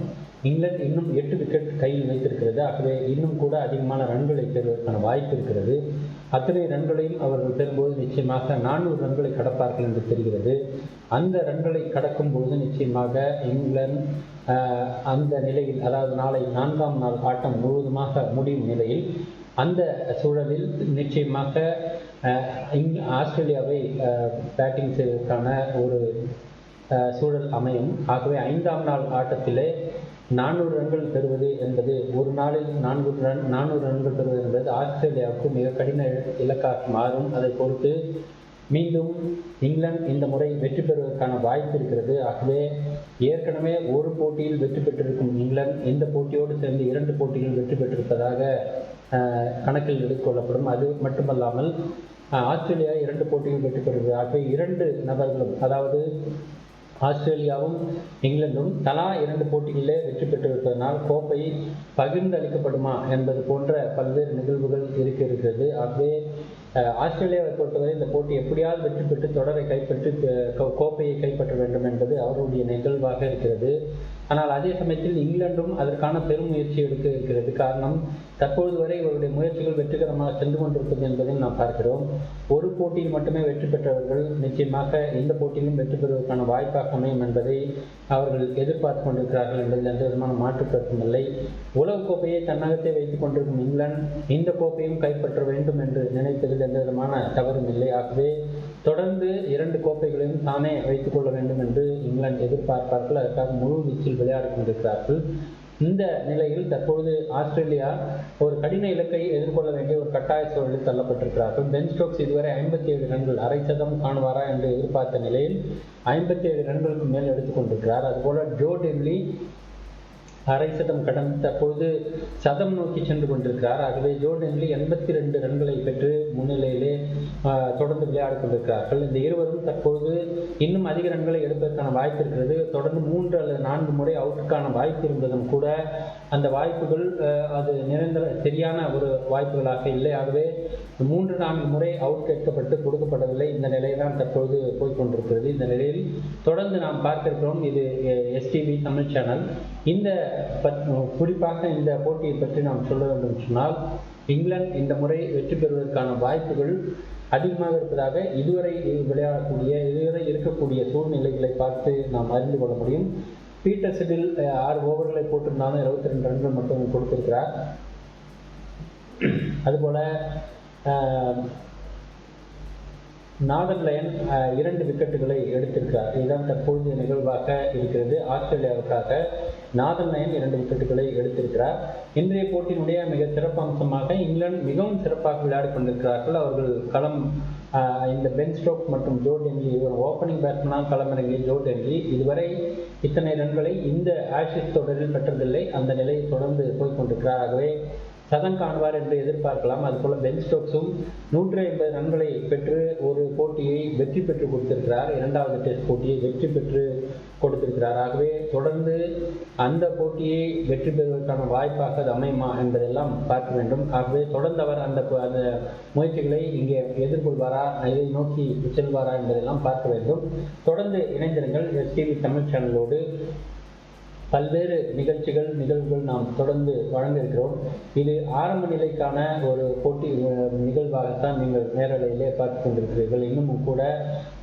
இங்கிலாந்து இன்னும் 8 விக்கெட் கையில் வைத்திருக்கிறது. ஆகவே இன்னும் கூட அதிகமான ரன்களை பெறுவதற்கான வாய்ப்பு இருக்கிறது. அத்தனை ரன்களையும் அவர்கள் பெறும்போது நிச்சயமாக 400 ரன்களை கடப்பார்கள் என்று தெரிகிறது. அந்த ரன்களை கடக்கும் பொழுது நிச்சயமாக இங்கிலாந்து அந்த நிலையில், அதாவது நாளை 4ஆம் நாள் ஆட்டம் முழுவதுமாக முடியும் நிலையில், அந்த சூழலில் நிச்சயமாக ஆஸ்திரேலியாவை பேட்டிங் செய்வதற்கான ஒரு சூழல் அமையும். ஆகவே 5ஆம் நாள் ஆட்டத்திலே 400 ரன்கள் பெறுவது என்பது, ஒரு நாளில் 400 ரன்கள் பெறுவது என்பது ஆஸ்திரேலியாவுக்கு மிக கடின இலக்காக மாறும். அதை பொறுத்து மீண்டும் இங்கிலாந்து இந்த முறை வெற்றி பெறுவதற்கான வாய்ப்பு இருக்கிறது. ஆகவே ஏற்கனவே ஒரு போட்டியில் வெற்றி பெற்றிருக்கும் இங்கிலாந்து இந்த போட்டியோடு சேர்ந்து 2 போட்டிகள் வெற்றி பெற்றிருப்பதாக கணக்கில் எடுத்துக்கொள்ளப்படும். அது மட்டுமல்லாமல் ஆஸ்திரேலியா 2 போட்டிகள் வெற்றி பெறுகிறது. ஆகவே 2 நபர்களும், அதாவது ஆஸ்திரேலியாவும் இங்கிலாந்தும் தலா 2 போட்டிகளிலே வெற்றி பெற்றிருப்பதனால் கோப்பை பகிர்ந்து அளிக்கப்படுமா என்பது போன்ற பல்வேறு நிகழ்வுகள் இருக்கிறது. ஆகவே ஆஸ்திரேலியாவை பொறுத்தவரை இந்த போட்டி எப்படியாவது வெற்றி பெற்று தொடரை கைப்பற்றி கோப்பையை கைப்பற்ற வேண்டும் என்பது அவருடைய நிகழ்வாக இருக்கிறது. ஆனால் அதே சமயத்தில் இங்கிலாந்தும் அதற்கான பெரும் முயற்சி எடுக்க இருக்கிறது. காரணம், தற்பொழுது வரை இவருடைய முயற்சிகள் வெற்றிகரமாக சென்று கொண்டிருப்பது என்பதையும் நாம் பார்க்கிறோம். ஒரு போட்டியில் மட்டுமே வெற்றி பெற்றவர்கள் நிச்சயமாக இந்த போட்டியிலும் வெற்றி பெறுவதற்கான வாய்ப்பாக அமையும் என்பதை அவர்கள் எதிர்பார்த்து கொண்டிருக்கிறார்கள் என்பதில் எந்த விதமான மாற்று கருத்தும் இல்லை. உலகக்கோப்பையை தன்னகத்தை வைத்துக் கொண்டிருக்கும் இங்கிலாந்து இந்த கோப்பையும் கைப்பற்ற வேண்டும் என்று நினைப்பதில் எந்த விதமான தவறும் இல்லை. ஆகவே தொடர்ந்து 2 கோப்பைகளையும் தானே வைத்துக் கொள்ள வேண்டும் என்று இங்கிலாந்து எதிர்பார்ப்பார்கள். அதற்காக முழு வீச்சில் விளையாடி கொண்டிருக்கிறார்கள். இந்த நிலையில் தற்பொழுது ஆஸ்திரேலியா ஒரு கடின இலக்கை எதிர்கொள்ள வேண்டிய ஒரு கட்டாய சூழலில் தள்ளப்பட்டிருக்கிறார்கள். பென் ஸ்டோக்ஸ் இதுவரை 57 ரன்கள், அரை சதம் காணுவாரா என்று எதிர்பார்த்த நிலையில் 57 ரன்களுக்கு மேல் எடுத்துக் கொண்டிருக்கிறார். அதுபோல ஜோ டென்லி அரை சதம் கடந்து தற்பொழுது சதம் நோக்கி சென்று கொண்டிருக்கிறார். ஆகவே ஜோ டென்லி 82 ரன்களை பெற்று முன்னிலையிலே தொடர்ந்து விளையாடி கொண்டிருக்கிறார்கள். இந்த இருவரும் தற்பொழுது இன்னும் அதிக ரன்களை எடுப்பதற்கான வாய்ப்பு இருக்கிறது. தொடர்ந்து 3 அல்லது 4 முறை அவுட்டுக்கான வாய்ப்பு இருந்ததும் கூட அந்த வாய்ப்புகள் அது சரியான ஒரு வாய்ப்புகளாக இல்லை. ஆகவே 3-4 முறை அவுட் கேட்கப்பட்டு கொடுக்கப்படவில்லை. இந்த நிலைதான் தற்பொழுது போய்கொண்டிருக்கிறது. இந்த நிலையில் தொடர்ந்து நாம் பார்க்க இருக்கிறோம். இது எஸ்டிவி தமிழ் சேனல். இந்த குறிப்பாக இந்த போட்டியை பற்றி நாம் சொல்ல வேண்டும் சொன்னால், இங்கிலாந்து இந்த முறை வெற்றி பெறுவதற்கான வாய்ப்புகள் அதிகமாக இருப்பதாக இதுவரை இருக்கக்கூடிய சூழ்நிலைகளை பார்த்து நாம் அறிந்து கொள்ள முடியும். பீட்டர் சிடில் 6 ஓவர்களை போட்டிருந்தாலும் 22 ரன்கள் மட்டும் கொடுத்திருக்கிறார். அதுபோல நார்தன் லயன் 2 விக்கெட்டுகளை எடுத்திருக்கிறார். இதுதான் தற்பொழுதைய நிகழ்வாக இருக்கிறது. ஆஸ்திரேலியாவுக்காக நார்தன் லயன் 2 விக்கெட்டுகளை எடுத்திருக்கிறார். இன்றைய போட்டியினுடைய மிக சிறப்பு அம்சமாக இங்கிலாந்து மிகவும் சிறப்பாக விளையாடி கொண்டிருக்கிறார்கள். அவர்கள் களம் இந்த பென் ஸ்டோக்ஸ் மற்றும் ஜோ டென்லி ஓப்பனிங் பேட்ஸ்மேனாக களமிறங்கிய ஜோ டென்லி இதுவரை இத்தனை ரன்களை இந்த ஆஷஸ் தொடரில் பெற்றதில்லை. அந்த நிலையை தொடர்ந்து போய்கொண்டிருக்கிறார். ஆகவே சதம் காணுவார் என்று எதிர்பார்க்கலாம். அதுபோல பென் ஸ்டோக்ஸும் 150 ரன்களை பெற்று ஒரு போட்டியை வெற்றி பெற்று கொடுத்திருக்கிறார். 2வது டெஸ்ட் போட்டியை வெற்றி பெற்று கொடுத்திருக்கிறார். ஆகவே தொடர்ந்து அந்த போட்டியை வெற்றி பெறுவதற்கான வாய்ப்பாக அது அமையுமா என்பதெல்லாம் பார்க்க வேண்டும். ஆகவே தொடர்ந்து அவர் அந்த முயற்சிகளை இங்கே எதிர்கொள்வாரா, இதை நோக்கி செல்வாரா என்பதெல்லாம் பார்க்க வேண்டும். தொடர்ந்து இணைந்திருங்கள் எஸ்டிவி தமிழ் சேனலோடு. பல்வேறு நிகழ்வுகள் நாம் தொடர்ந்து வழங்க இருக்கிறோம். இது ஆரம்ப நிலைக்கான ஒரு போட்டி நிகழ்வாகத்தான் நீங்கள் நேரலையிலே பார்த்து கொண்டிருக்கிறீர்கள். இன்னமும் கூட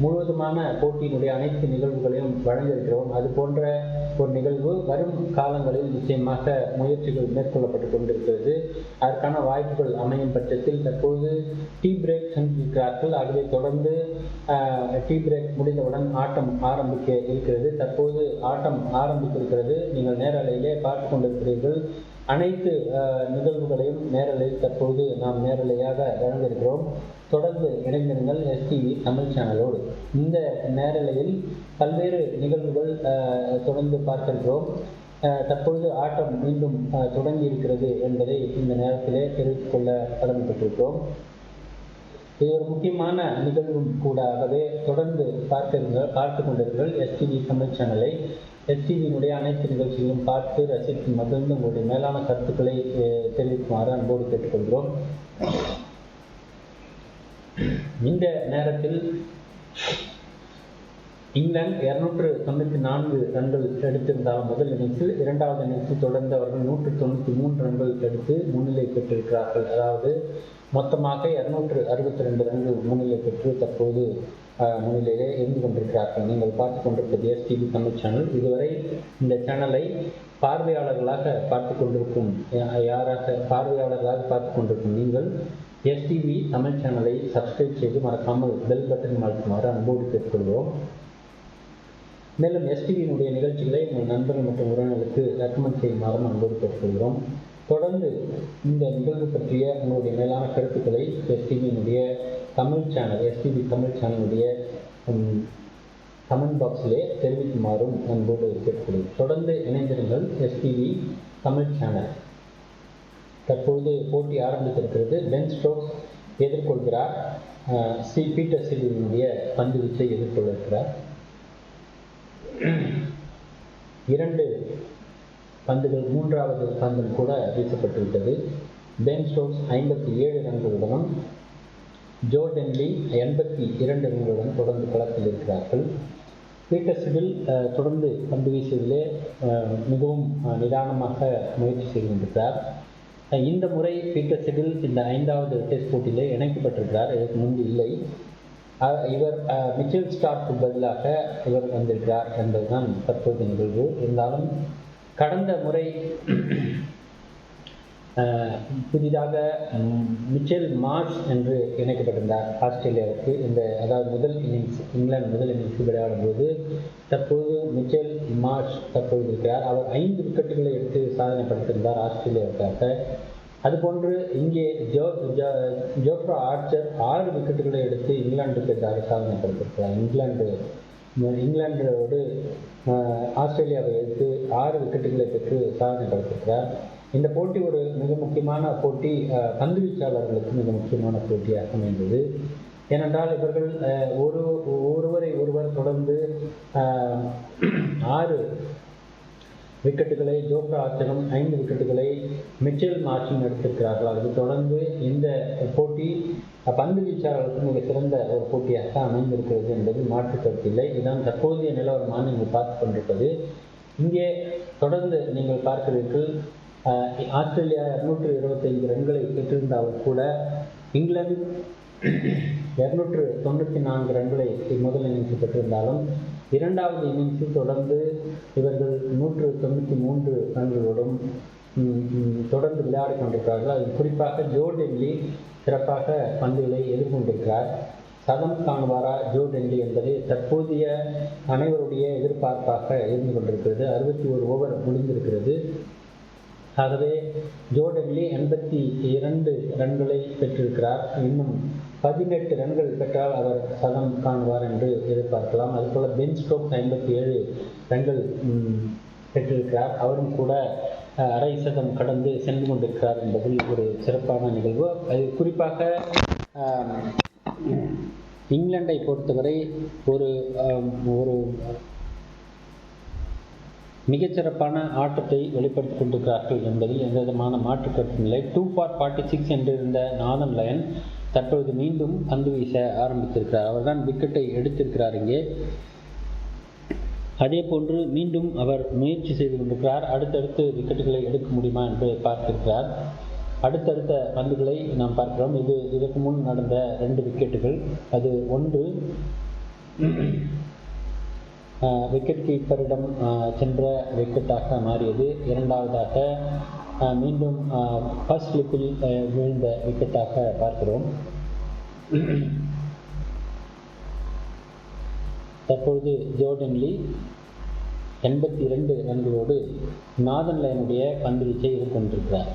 முழுவதுமான போட்டியினுடைய அனைத்து நிகழ்வுகளையும் வழங்க இருக்கிறோம். அது போன்ற ஒரு நிகழ்வு வரும் காலங்களில் நிச்சயமாக முயற்சிகள் மேற்கொள்ளப்பட்டு கொண்டிருக்கிறது. அதற்கான வாய்ப்புகள் அமையும் பட்சத்தில் தற்போது டீ பிரேக் சென்றிருக்கிறார்கள். ஆகவே தொடர்ந்து டீ பிரேக் முடிந்தவுடன் ஆட்டம் ஆரம்பிக்க இருக்கிறது. தற்போது ஆட்டம் ஆரம்பிக்க இருக்கிறது. நீங்கள் நேரலையிலே பார்த்து கொண்டிருக்கிறீர்கள். அனைத்து நிகழ்வுகளையும் நேரலையில் தற்போது நாம் நேரலையாக வழங்கியிருக்கிறோம். தொடர்ந்து இணைந்திருங்கள் எஸ்டிவி தமிழ் சேனலோடு. இந்த நேரலையில் பல்வேறு நிகழ்வுகள் தொடர்ந்து பார்க்கின்றோம். தற்பொழுது ஆட்டம் மீண்டும் தொடங்கி இருக்கிறது என்பதை இந்த நேரத்திலே தெரிவித்துக் கொள்ள கடமைப்பட்டிருக்கிறோம். இது ஒரு முக்கியமான நிகழ்வும் கூட. ஆகவே தொடர்ந்து பார்த்து கொண்டிருங்கள் எஸ்டிவி தமிழ் சேனலை. எஸ்டிவியினுடைய அனைத்து நிகழ்ச்சிகளும் பார்த்து ரசித்து மகிழ்ந்து உங்களுடைய மேலான கருத்துக்களை தெரிவிக்குமாறு அன்போடு கேட்டுக்கொள்கிறோம். இந்த நேரத்தில் இங்கிலாந்து 294 ரன்கள் எடுத்திருந்தாலும் முதல் இன்னிங்ஸில், 2வது இன்னிங்ஸில் தொடர்ந்து அவர்கள் 193 ரன்கள் எடுத்து முன்னிலை பெற்றிருக்கிறார்கள். அதாவது மொத்தமாக 262 ரன்கள் முன்னிலை பெற்று தற்போது முன்னிலையிலே இருந்து கொண்டிருக்கிறார்கள். நீங்கள் பார்த்து கொண்டிருப்பது எஸ்டிவி தமிழ் சேனல். இதுவரை இந்த சேனலை பார்வையாளர்களாக பார்த்து கொண்டிருக்கும் நீங்கள் எஸ்டிவி தமிழ் சேனலை சப்ஸ்கிரைப் செய்து மறக்காமல் பெல் பட்டன் அழுத்துமாறு அன்போடு கேட்டுக்கொள்கிறோம். மேலும் எஸ்டிவியினுடைய நிகழ்ச்சிகளை உங்கள் நண்பர்கள் மற்றும் உறவினர்களுக்கு ரெக்கமெண்ட் செய்யுமாறும் அன்போடு கேட்டுக்கொள்கிறோம். தொடர்ந்து இந்த நிகழ்வு பற்றிய உங்களுடைய மேலான கருத்துக்களை எஸ்டிவியினுடைய தமிழ் சேனல் கமெண்ட் பாக்ஸிலே தெரிவிக்குமாறும் அன்போடு கேட்டுக்கொள்கிறோம். தொடர்ந்து இணைந்திருங்கள் எஸ்டிவி தமிழ் சேனல். தற்பொழுது போட்டி ஆரம்பித்திருக்கிறது. பென் ஸ்டோக்ஸ் எதிர்கொள்கிறார். பீட்டர் சிடிலினுடைய பந்து வீச்சை எதிர்கொள்ள இருக்கிறார். 2 பந்துகள், 3வது பந்தும் கூட வீசப்பட்டுவிட்டது. பென் ஸ்டோக்ஸ் 57 ரன்களுடனும் ஜோ டென்லி 82 ரன்களுடன் தொடர்ந்து களத்தில் இருக்கிறார்கள். பீட்டர் சிடில் தொடர்ந்து பந்து வீசுவதிலே மிகவும் நிதானமாக முயற்சி செய்து கொண்டிருக்கிறார். இந்த முறை பீட்டர் சிடில் இந்த 5வது டெஸ்ட் போட்டியிலே இணைக்கப்பட்டிருக்கிறார், இதற்கு முன்பு இல்லை. இவர் மிச்சல் ஸ்டார்க்கு பதிலாக இவர் வந்திருக்கிறார் என்பதுதான் தற்போதைய நிகழ்வு. இருந்தாலும் கடந்த முறை புதிதாக மிச்சல் மார்ஷ் என்று இணைக்கப்பட்டிருந்தார் ஆஸ்திரேலியாவுக்கு. அதாவது முதல் இன்னிங்ஸ், இங்கிலாந்து முதல் இன்னிங்ஸ் விளையாடும் போது தற்போது மிச்சல் மார்ஷ் தற்போது இருக்கிறார். அவர் 5 விக்கெட்டுகளை எடுத்து சாதனை படுத்திருந்தார் ஆஸ்திரேலியாவுக்காக. அதுபோன்று இங்கே ஜோஃப்ரா ஆர்ச்சர் 6 விக்கெட்டுகளை எடுத்து இங்கிலாந்துக்கு எதிராக சாதனை படுத்திருக்கிறார். இங்கிலாந்தோடு ஆஸ்திரேலியாவை எடுத்து 6 விக்கெட்டுகளை பெற்று சாதனை படுத்திருக்கிறார். இந்த போட்டி ஒரு மிக முக்கியமான போட்டி, பந்து வீச்சாளர்களுக்கு மிக முக்கியமான போட்டியாக அமைந்தது. ஏனென்றால் இவர்கள் ஒருவர் தொடர்ந்து 6 விக்கெட்டுகளை ஜோஃப்ரா ஆர்ச்சரும் 5 விக்கெட்டுகளை மிச்சல் மார்ஷும் எடுத்திருக்கிறார்கள். அது தொடர்ந்து இந்த போட்டி பந்து வீச்சாளர்களுக்கு மிக சிறந்த ஒரு போட்டியாக அமைந்திருக்கிறது என்பது மாற்று கருத்தில்லை. இதுதான் தற்போதைய நிலவரமாக நீங்கள் பார்த்து கொண்டிருப்பது. இங்கே தொடர்ந்து நீங்கள் பார்க்கிறீர்கள், ஆஸ்திரேலியா 225 ரன்களை பெற்றிருந்தாலும் கூட இங்கிலாந்து 294 ரன்களை முதல் இன்னிங்ஸில் பெற்றிருந்தாலும் 2வது இன்னிங்ஸில் தொடர்ந்து இவர்கள் 193 ரன்களோடும் தொடர்ந்து விளையாடி கொண்டிருக்கிறார்கள். அது குறிப்பாக ஜோ டென்லி சிறப்பாக பந்துகளை எதிர்கொண்டிருக்கிறார். சதம் காணுவாரா ஜோ டென்லி என்பது தற்போதைய அனைவருடைய எதிர்பார்ப்பாக இருந்து கொண்டிருக்கிறது. 61 ஓவர் முடிந்திருக்கிறது. ஆகவே ஜோ டென்லி 82 ரன்களை பெற்றிருக்கிறார். இன்னும் 18 ரன்கள் பெற்றால் அவர் சதம் காணுவார் என்று எதிர்பார்க்கலாம். அதுபோல் பென் ஸ்டோக்ஸ் 57 ரன்கள் பெற்றிருக்கிறார். அவரும் கூட அரை சதம் கடந்து சென்று கொண்டிருக்கிறார் என்பதில் ஒரு சிறப்பான நிகழ்வு. அது குறிப்பாக இங்கிலாந்தை பொறுத்தவரை ஒரு மிகச்சிறப்பான ஆட்டத்தை வெளிப்படுத்திக் கொண்டிருக்கிறார்கள் என்பதில் எந்த விதமான மாற்று கருத்தும் இல்லை. 2 for 46 என்றிருந்த நாதன் லயன் தற்பொழுது மீண்டும் பந்து வீச ஆரம்பித்திருக்கிறார். அவர்தான் விக்கெட்டை எடுத்திருக்கிறார். இங்கே அதே போன்று மீண்டும் அவர் முயற்சி செய்து கொண்டிருக்கிறார். அடுத்தடுத்து விக்கெட்டுகளை எடுக்க முடியுமா என்று பார்த்திருக்கிறார். அடுத்தடுத்த பந்துகளை நாம் பார்க்கிறோம். இதற்கு முன் நடந்த 2 விக்கெட்டுகள். அது ஒன்று விக்கெட் கீப்பரிடம் சென்ற விக்கெட்டாக மாறியது. 2வதாக மீண்டும் ஃபர்ஸ்ட் ஸ்லிப்பில் விழுந்த விக்கெட்டாக பார்க்கிறோம். தற்பொழுது ஜோ டென்லி 82 ரன்களோடு நாதன் லயனுடைய பந்து வீச்சை எதிர்கொண்டிருக்கிறார்.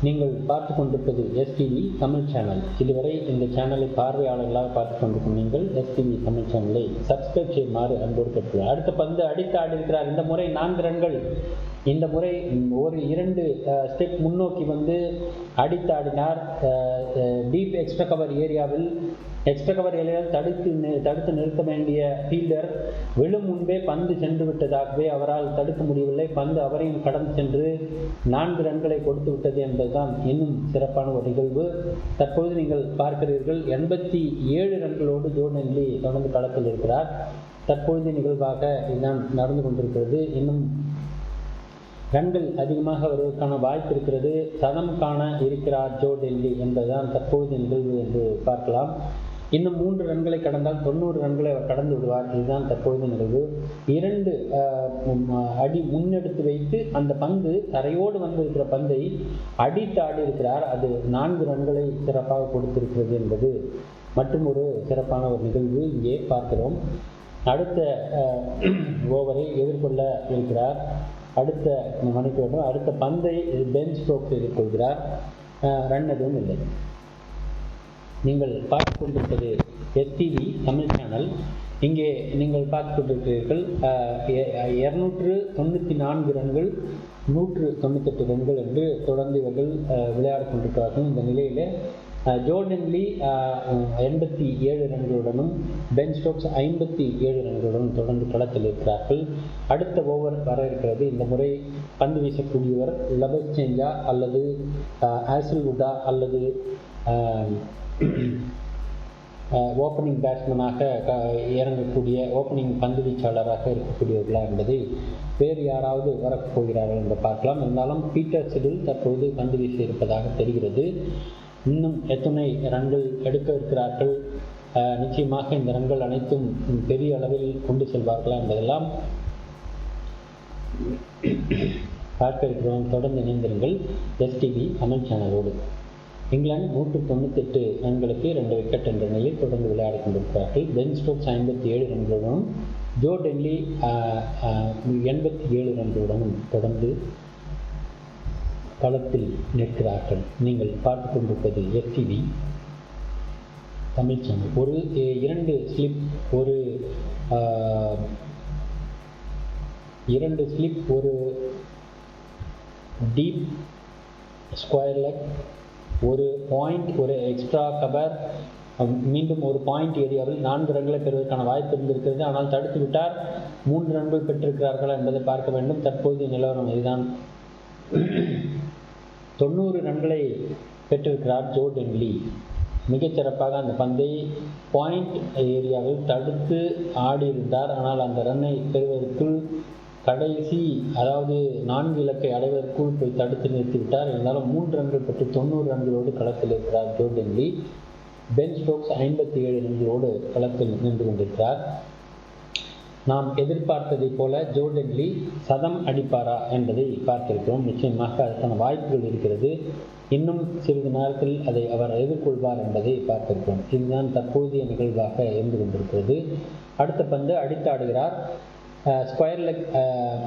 நீங்கள் பார்த்து கொண்டிருப்பது எஸ்டிவி தமிழ் சேனல். இதுவரை இந்த சேனலை பார்வையாளர்களாக பார்த்து கொண்டிருக்கும் நீங்கள் எஸ்டிவி தமிழ் சேனலை சப்ஸ்கிரைப் செய்யுமாறு அன்போடு கேட்கிறார். அடுத்த பந்து அடித்து ஆடிருக்கிறார். இந்த முறை 4 ரன்கள். இந்த முறை ஒரு 2 ஸ்டெப் முன்னோக்கி வந்து அடித்து ஆடினார். டீப் எக்ஸ்ட்ரா கவர் ஏரியாவில் தடுத்து நிறுத்த வேண்டிய ஃபீல்டர் விழும் முன்பே பந்து சென்று விட்டதாகவே அவரால் தடுக்க முடியவில்லை. பந்து அவரையும் கடந்து சென்று 4 ரன்களை கொடுத்து விட்டது என்பதுதான் இன்னும் சிறப்பான ஒரு நிகழ்வு. தற்போது நீங்கள் பார்க்கிறீர்கள், 87 ரன்களோடு ஜோ டென்லி தொடர்ந்து களத்தில் இருக்கிறார். தற்போதைய நிகழ்வாக இதுதான் நடந்து கொண்டிருக்கிறது. இன்னும் ரன்கள் அதிகமாக வருவதற்கான வாய்ப்பு இருக்கிறது. சதம் காண இருக்கிறார் ஜோ டென்லி என்பதுதான் தற்போதைய நிகழ்வு என்று பார்க்கலாம். இன்னும் 3 ரன்களை கடந்தால் 90 ரன்களை அவர் கடந்து விடுவார். இதுதான் தற்போதைய நிகழ்வு. 2 அடி முன்னெடுத்து வைத்து அந்த பந்து தரையோடு வந்திருக்கிற பந்தை அடித்து ஆடி இருக்கிறார். அது 4 ரன்களை சிறப்பாக கொடுத்திருக்கிறது என்பது மற்றும் ஒரு சிறப்பான ஒரு நிகழ்வு இங்கே பார்க்கிறோம். அடுத்த ஓவரை எதிர்கொள்ள இருக்கிறார். அடுத்த பந்தை பென் ஸ்டோக்ஸ் எதிர்கொள்கிறார். ரன் எதுவும் இல்லை. நீங்கள் பார்த்து கொண்டிருப்பது எஸ்டிவி தமிழ் சேனல். இங்கே நீங்கள் பார்த்து கொண்டிருக்கிறீர்கள் 294 ரன்கள், 198 ரன்கள் என்று தொடர்ந்து இவர்கள் விளையாடி கொண்டிருக்கிறார்கள். இந்த நிலையில் ஜோர்டன் லீ 87 ரன்களுடனும் பென் ஸ்டோக்ஸ் 57 ரன்களுடனும் தொடர்ந்து களத்தில் இருக்கிறார்கள். அடுத்த ஓவர் வர இருக்கிறது. இந்த முறை பந்து வீசக்கூடியவர் லபஸ்சேஞ்சா அல்லது ஹேசல்வுட்டா அல்லது ஓப்பனிங் பேட்ஸ்மேனாக இறங்கக்கூடிய ஓப்பனிங் பந்து வீச்சாளராக இருக்கக்கூடியவர்களா என்பதை வேறு யாராவது வரப்போகிறார்கள் என்று பார்க்கலாம். இருந்தாலும் பீட்டர் சிடில் தற்போது பந்து வீசி இருப்பதாக தெரிகிறது. இன்னும் எத்தனை ரன்கள் எடுக்க இருக்கிறார்கள், நிச்சயமாக இந்த ரன்கள் அனைத்தும் பெரிய அளவில் கொண்டு செல்வார்களா என்பதெல்லாம் பார்க்க இருக்கிறோம். தொடர்ந்து இணைந்திருங்கள் எஸ்டிவி தமிழ் சேனலோடு. இங்கிலாந்து 198 ரன்களுக்கு 2 விக்கெட் என்ற நிலையில் தொடர்ந்து விளையாடி கொண்டிருக்கிறார்கள். பென் ஸ்டோக்ஸ் 57 ரன்களுடனும் ஜோர்டன் லீ 87 ரன்களுடனும் தொடர்ந்து களத்தில் நிற்கிறார்கள். நீங்கள் பார்த்து கொண்டிருப்பது எஸ்டிவி தமிழ் சேனல். ஒரு 2 ஸ்லிப் ஒரு டீப் ஸ்கொயர் லெக், ஒரு பாயிண்ட், ஒரு எக்ஸ்ட்ரா கவர், மீண்டும் ஒரு பாயிண்ட் ஏரியாவில் 4 ரன்களை பெறுவதற்கான வாய்ப்பு இருந்திருக்கிறது. ஆனால் தடுத்து விட்டார். 3 ரன்கள் பெற்றிருக்கிறார்களா என்பதை பார்க்க வேண்டும். தற்போதைய நிலவரம் இதுதான். 90 ரன்களை பெற்றிருக்கிறார் ஜோர்டன் லீ. மிகச்சிறப்பாக அந்த பந்தை பாயிண்ட் ஏரியாவில் தடுத்து ஆடி இருந்தார். ஆனால் அந்த ரன்னை பெறுவதற்குள் கடைசி, அதாவது 4 இலக்கை அடைவதற்குள் போய் தடுத்து நிறுத்திவிட்டார். இருந்தாலும் 3 ரன்கள் பெற்று 90 ரன்களோடு களத்தில் இருக்கிறார் ஜோர்டன் லீ. பென் ஸ்டோக்ஸ் 57 ரன்களோடு களத்தில் நின்று கொண்டிருக்கிறார். நாம் எதிர்பார்த்ததை போல ஜோர்டன் லீ சதம் அடிப்பாரா என்பதை பார்த்திருக்கிறோம். நிச்சயமாக அதற்கான வாய்ப்புகள் இருக்கிறது. இன்னும் சிறிது நேரத்தில் அதை அவர் எதிர்கொள்வார் என்பதை பார்த்திருக்கிறோம். இதுதான் தற்போதைய நிகழ்வாக இருந்து கொண்டிருக்கிறது. அடுத்த பந்து அடித்து ஆடுகிறார். ஸ்கொயர் லெக்,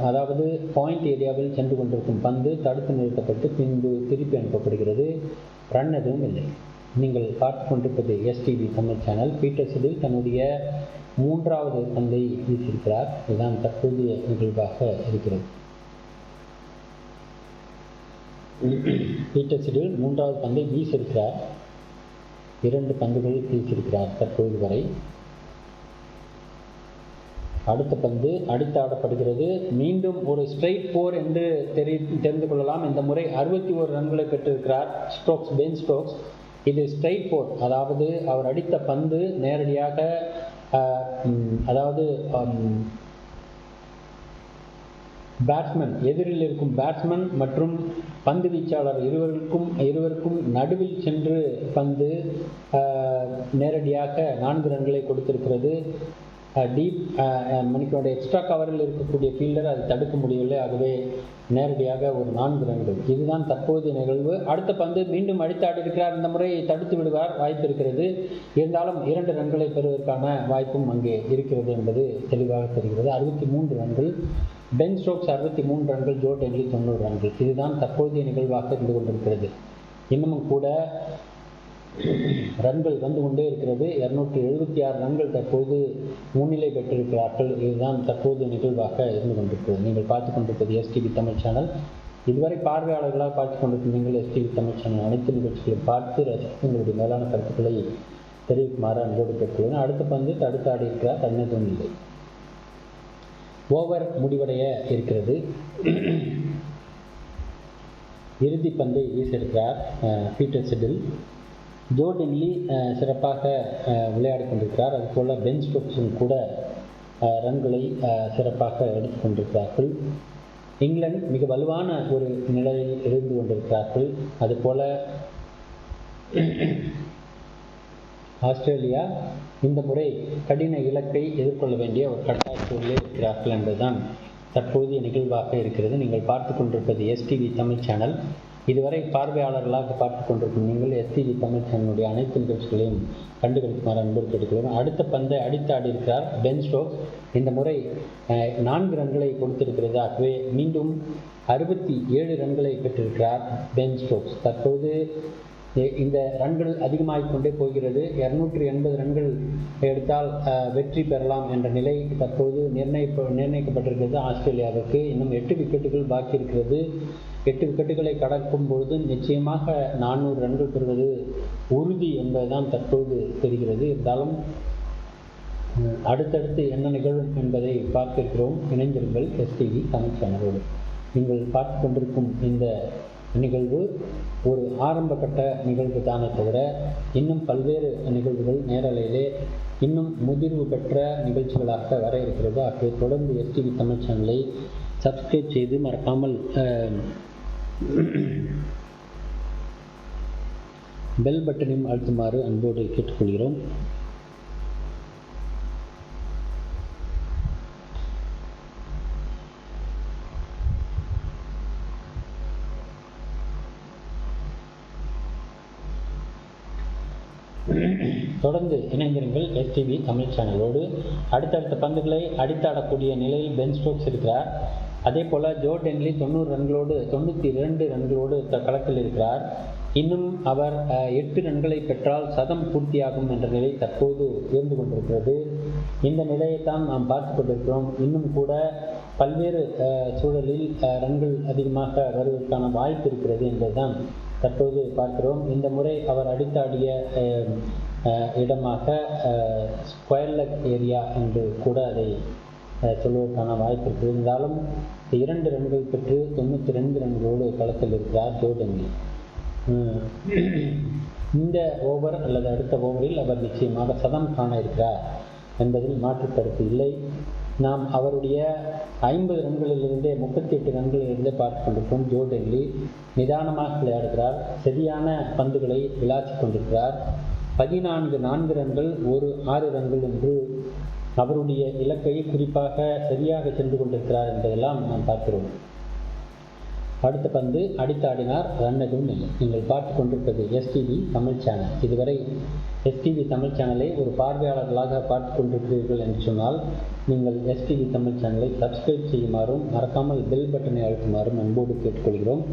அதாவது பாயிண்ட் ஏரியாவில் சென்று கொண்டிருக்கும் பந்து தடுத்து நிறுத்தப்பட்டு பின்பு திருப்பி அனுப்பப்படுகிறது. ரன் எதுவும் இல்லை. நீங்கள் பார்த்து கொண்டிருப்பது STV Tamil channel. Peter Siddle தன்னுடைய 3வது பந்தை வீசியிருக்கிறார். இதுதான் தற்போதைய நிகழ்வாக இருக்கிறது. பீட்டர் சிடில் 3வது பந்தை வீசியிருக்கிறார். 2 பந்துகள் வீசியிருக்கிறார் தற்போது வரை. அடுத்த பந்து அடித்து ஆடப்படுகிறது. மீண்டும் ஒரு ஸ்ட்ரைட் 4 என்று தெரிந்து கொள்ளலாம். இந்த முறை 61 ரன்களை பெற்றிருக்கிறார் பென் ஸ்டோக்ஸ். இது ஸ்ட்ரைட் 4, அதாவது அவர் அடித்த பந்து நேரடியாக, அதாவது பேட்ஸ்மேன், எதிரில் இருக்கும் பேட்ஸ்மேன் மற்றும் பந்து வீச்சாளர் இருவருக்கும் நடுவில் சென்று பந்து நேரடியாக 4 ரன்களை கொடுத்திருக்கிறது. டீப் மணிக்கோட எக்ஸ்ட்ரா கவரில் இருக்கக்கூடிய ஃபீல்டர் அதை தடுக்க முடியவில்லை. ஆகவே நேரடியாக ஒரு 4 ரன்கள். இதுதான் தற்போதைய நிகழ்வு. அடுத்த பந்து மீண்டும் அடித்தாடி இருக்கிறார். இந்த முறை தடுத்து விடுவார், வாய்ப்பு இருக்கிறது. இருந்தாலும் 2 ரன்களை பெறுவதற்கான வாய்ப்பும் அங்கே இருக்கிறது என்பது தெளிவாக தெரிகிறது. 63 ரன்கள் பென் ஸ்டோக்ஸ், 63 ரன்கள் ஜோர்டன் லீ 90 ரன்கள். இதுதான் தற்போதைய நிகழ்வாக இருந்து கொண்டிருக்கிறது. இன்னமும் கூட ரன்கள் வந்து கொண்டே இருக்கிறது. 276 ரன்கள் தற்போது முன்னிலை பெற்றிருக்கிறார்கள். இதுதான் தற்போது நிகழ்வாக இருந்து கொண்டிருக்கிறது. நீங்கள் பார்த்து கொண்டிருப்பது எஸ்டிவி தமிழ் சேனல். இதுவரை பார்வையாளர்களாக பார்த்து கொண்டிருக்கும் நீங்கள் எஸ்டிவி தமிழ் சேனல் அனைத்து நிகழ்ச்சிகளையும் பார்த்து ரசித்து உங்களுடைய மேலான கருத்துக்களை தெரிவிக்குமாறு அன்போடு கேட்கிறேன். அடுத்த பந்து தடுத்து ஆடி இருக்கிறார். தன்னதும் இல்லை. ஓவர் முடிவடைய இருக்கிறது. இறுதி பந்தை வீசியிருக்கிறார் பீட்டர் சிடில். ஜோர்டன் லீ சிறப்பாக விளையாடி கொண்டிருக்கிறார். அதுபோல் பென் ஸ்டோக்ஸும் கூட ரன்களை சிறப்பாக எடுத்துக் கொண்டிருக்கிறார்கள். இங்கிலாந்து மிக வலுவான ஒரு நிலையில் இருந்து கொண்டிருக்கிறார்கள். அதுபோல் ஆஸ்திரேலியா இந்த முறை கடின இலக்கை எதிர்கொள்ள வேண்டிய ஒரு கட்டாய சூழலில் இருக்கிறார்கள் என்பதுதான் தற்போதைய நிகழ்வாக இருக்கிறது. நீங்கள் பார்த்து கொண்டிருப்பது எஸ்டிவி தமிழ் சேனல். இதுவரை பார்வையாளர்களாக பார்த்து கொண்டிருக்கும் நீங்கள் எஸ்டிவி தமிழ் சேனலுடைய அனைத்து நிகழ்ச்சிகளையும் கண்டுகளிக்குமாறு அன்போடு கேட்டுக்கொள்கிறோம். அடுத்த பந்தை அடித்து ஆடி இருக்கிறார் பென் ஸ்டோக்ஸ். இந்த முறை 4 ரன்களை கொடுத்திருக்கிறது. ஆகவே மீண்டும் 67 ரன்களை பெற்றிருக்கிறார் பென் ஸ்டோக்ஸ். தற்போது இந்த ரன்கள் அதிகமாகிக் கொண்டே போகிறது. 280 ரன்கள் எடுத்தால் வெற்றி பெறலாம் என்ற நிலை தற்போது நிர்ணயிக்கப்பட்டிருக்கிறது ஆஸ்திரேலியாவுக்கு. இன்னும் 8 விக்கெட்டுகள் பாக்கி இருக்கிறது. 8 விக்கெட்டுகளை கடக்கும் பொழுது நிச்சயமாக 400 ரன்கள் பெறுவது உறுதி என்பதுதான் தற்போது தெரிகிறது. இருந்தாலும் அடுத்தடுத்து என்ன நிகழும் என்பதை பார்த்திருக்கிறோம். இணைந்திருங்கள் எஸ்டிவி தமிழ் சேனலோடு. நீங்கள் பார்த்து கொண்டிருக்கும் இந்த நிகழ்வு ஒரு ஆரம்ப கட்ட நிகழ்வு தானே தவிர இன்னும் பல்வேறு நிகழ்வுகள் நேரலையிலே இன்னும் முதிர்வு பெற்ற நிகழ்ச்சிகளாக வர இருக்கிறது. ஆகவே தொடர்ந்து எஸ்டிவி தமிழ் சேனலை சப்ஸ்கிரைப் செய்து மறக்காமல் பெல் பட்டனையும் அழுத்துமாறு அன்போடு கேட்டுக்கொள்கிறோம். தொடர்ந்து இணைந்திருங்கள் எஸ்டிவி தமிழ் சேனலோடு. அடுத்தடுத்த பந்துகளை அடித்தாடக்கூடிய நிலையில் பென் ஸ்டோக்ஸ் இருக்கிறார். அதே போல் ஜோ டென்லி 92 ரன்களோடு களத்தில் இருக்கிறார். இன்னும் அவர் 8 ரன்களை பெற்றால் சதம் பூர்த்தியாகும் என்ற நிலை தற்போது இருந்து கொண்டிருக்கிறது. இந்த நிலையைத்தான் நாம் பார்த்து கொண்டிருக்கிறோம். இன்னும் கூட பல்வேறு சூழலில் ரன்கள் அதிகமாக வருவதற்கான வாய்ப்பு இருக்கிறது என்பதுதான் தற்போது பார்க்கிறோம். இந்த முறை அவர் அடித்தாடிய இடமாக ஸ்கொயர் லெக் ஏரியா என்று கூட அதை சொல்வதற்கான வாய்ப்பு இருக்குது. இருந்தாலும் 2 ரன்கள் பெற்று 92 ரன்களோடு களத்தில் இருக்கிறார் ஜோ டென்லி. இந்த ஓவர் அல்லது அடுத்த ஓவரில் அவர் நிச்சயமாக சதம் காண இருக்கிறார் என்பதில் மாற்று கருத்து இல்லை. நாம் அவருடைய 50 ரன்களிலிருந்தே 38 ரன்களிலிருந்தே பார்த்து கொண்டிருக்கிறோம். ஜோ டென்லி நிதானமாக விளையாடுகிறார். சரியான பந்துகளை விளாசி கொண்டிருக்கிறார். 14 ரன்கள் 6 ரன்கள் என்று அவருடைய இலக்கை குறிப்பாக சரியாக சென்று கொண்டிருக்கிறார் என்பதெல்லாம் நாம் பார்க்கிறோம். அடுத்த பந்து அடித்தாடினார், ரன் எதுவும் இல்லை. நீங்கள் பார்த்து கொண்டிருப்பது எஸ்டிவி தமிழ் சேனல். இதுவரை எஸ்டிவி தமிழ் சேனலை ஒரு பார்வையாளர்களாக பார்த்து கொண்டிருக்கிறீர்கள் என்று சொன்னால் நீங்கள் எஸ்டிவி தமிழ் சேனலை சப்ஸ்கிரைப் செய்யுமாறும் மறக்காமல் பெல் பட்டனை அழுத்துமாறும் அன்போடு கேட்டுக்கொள்கிறோம்.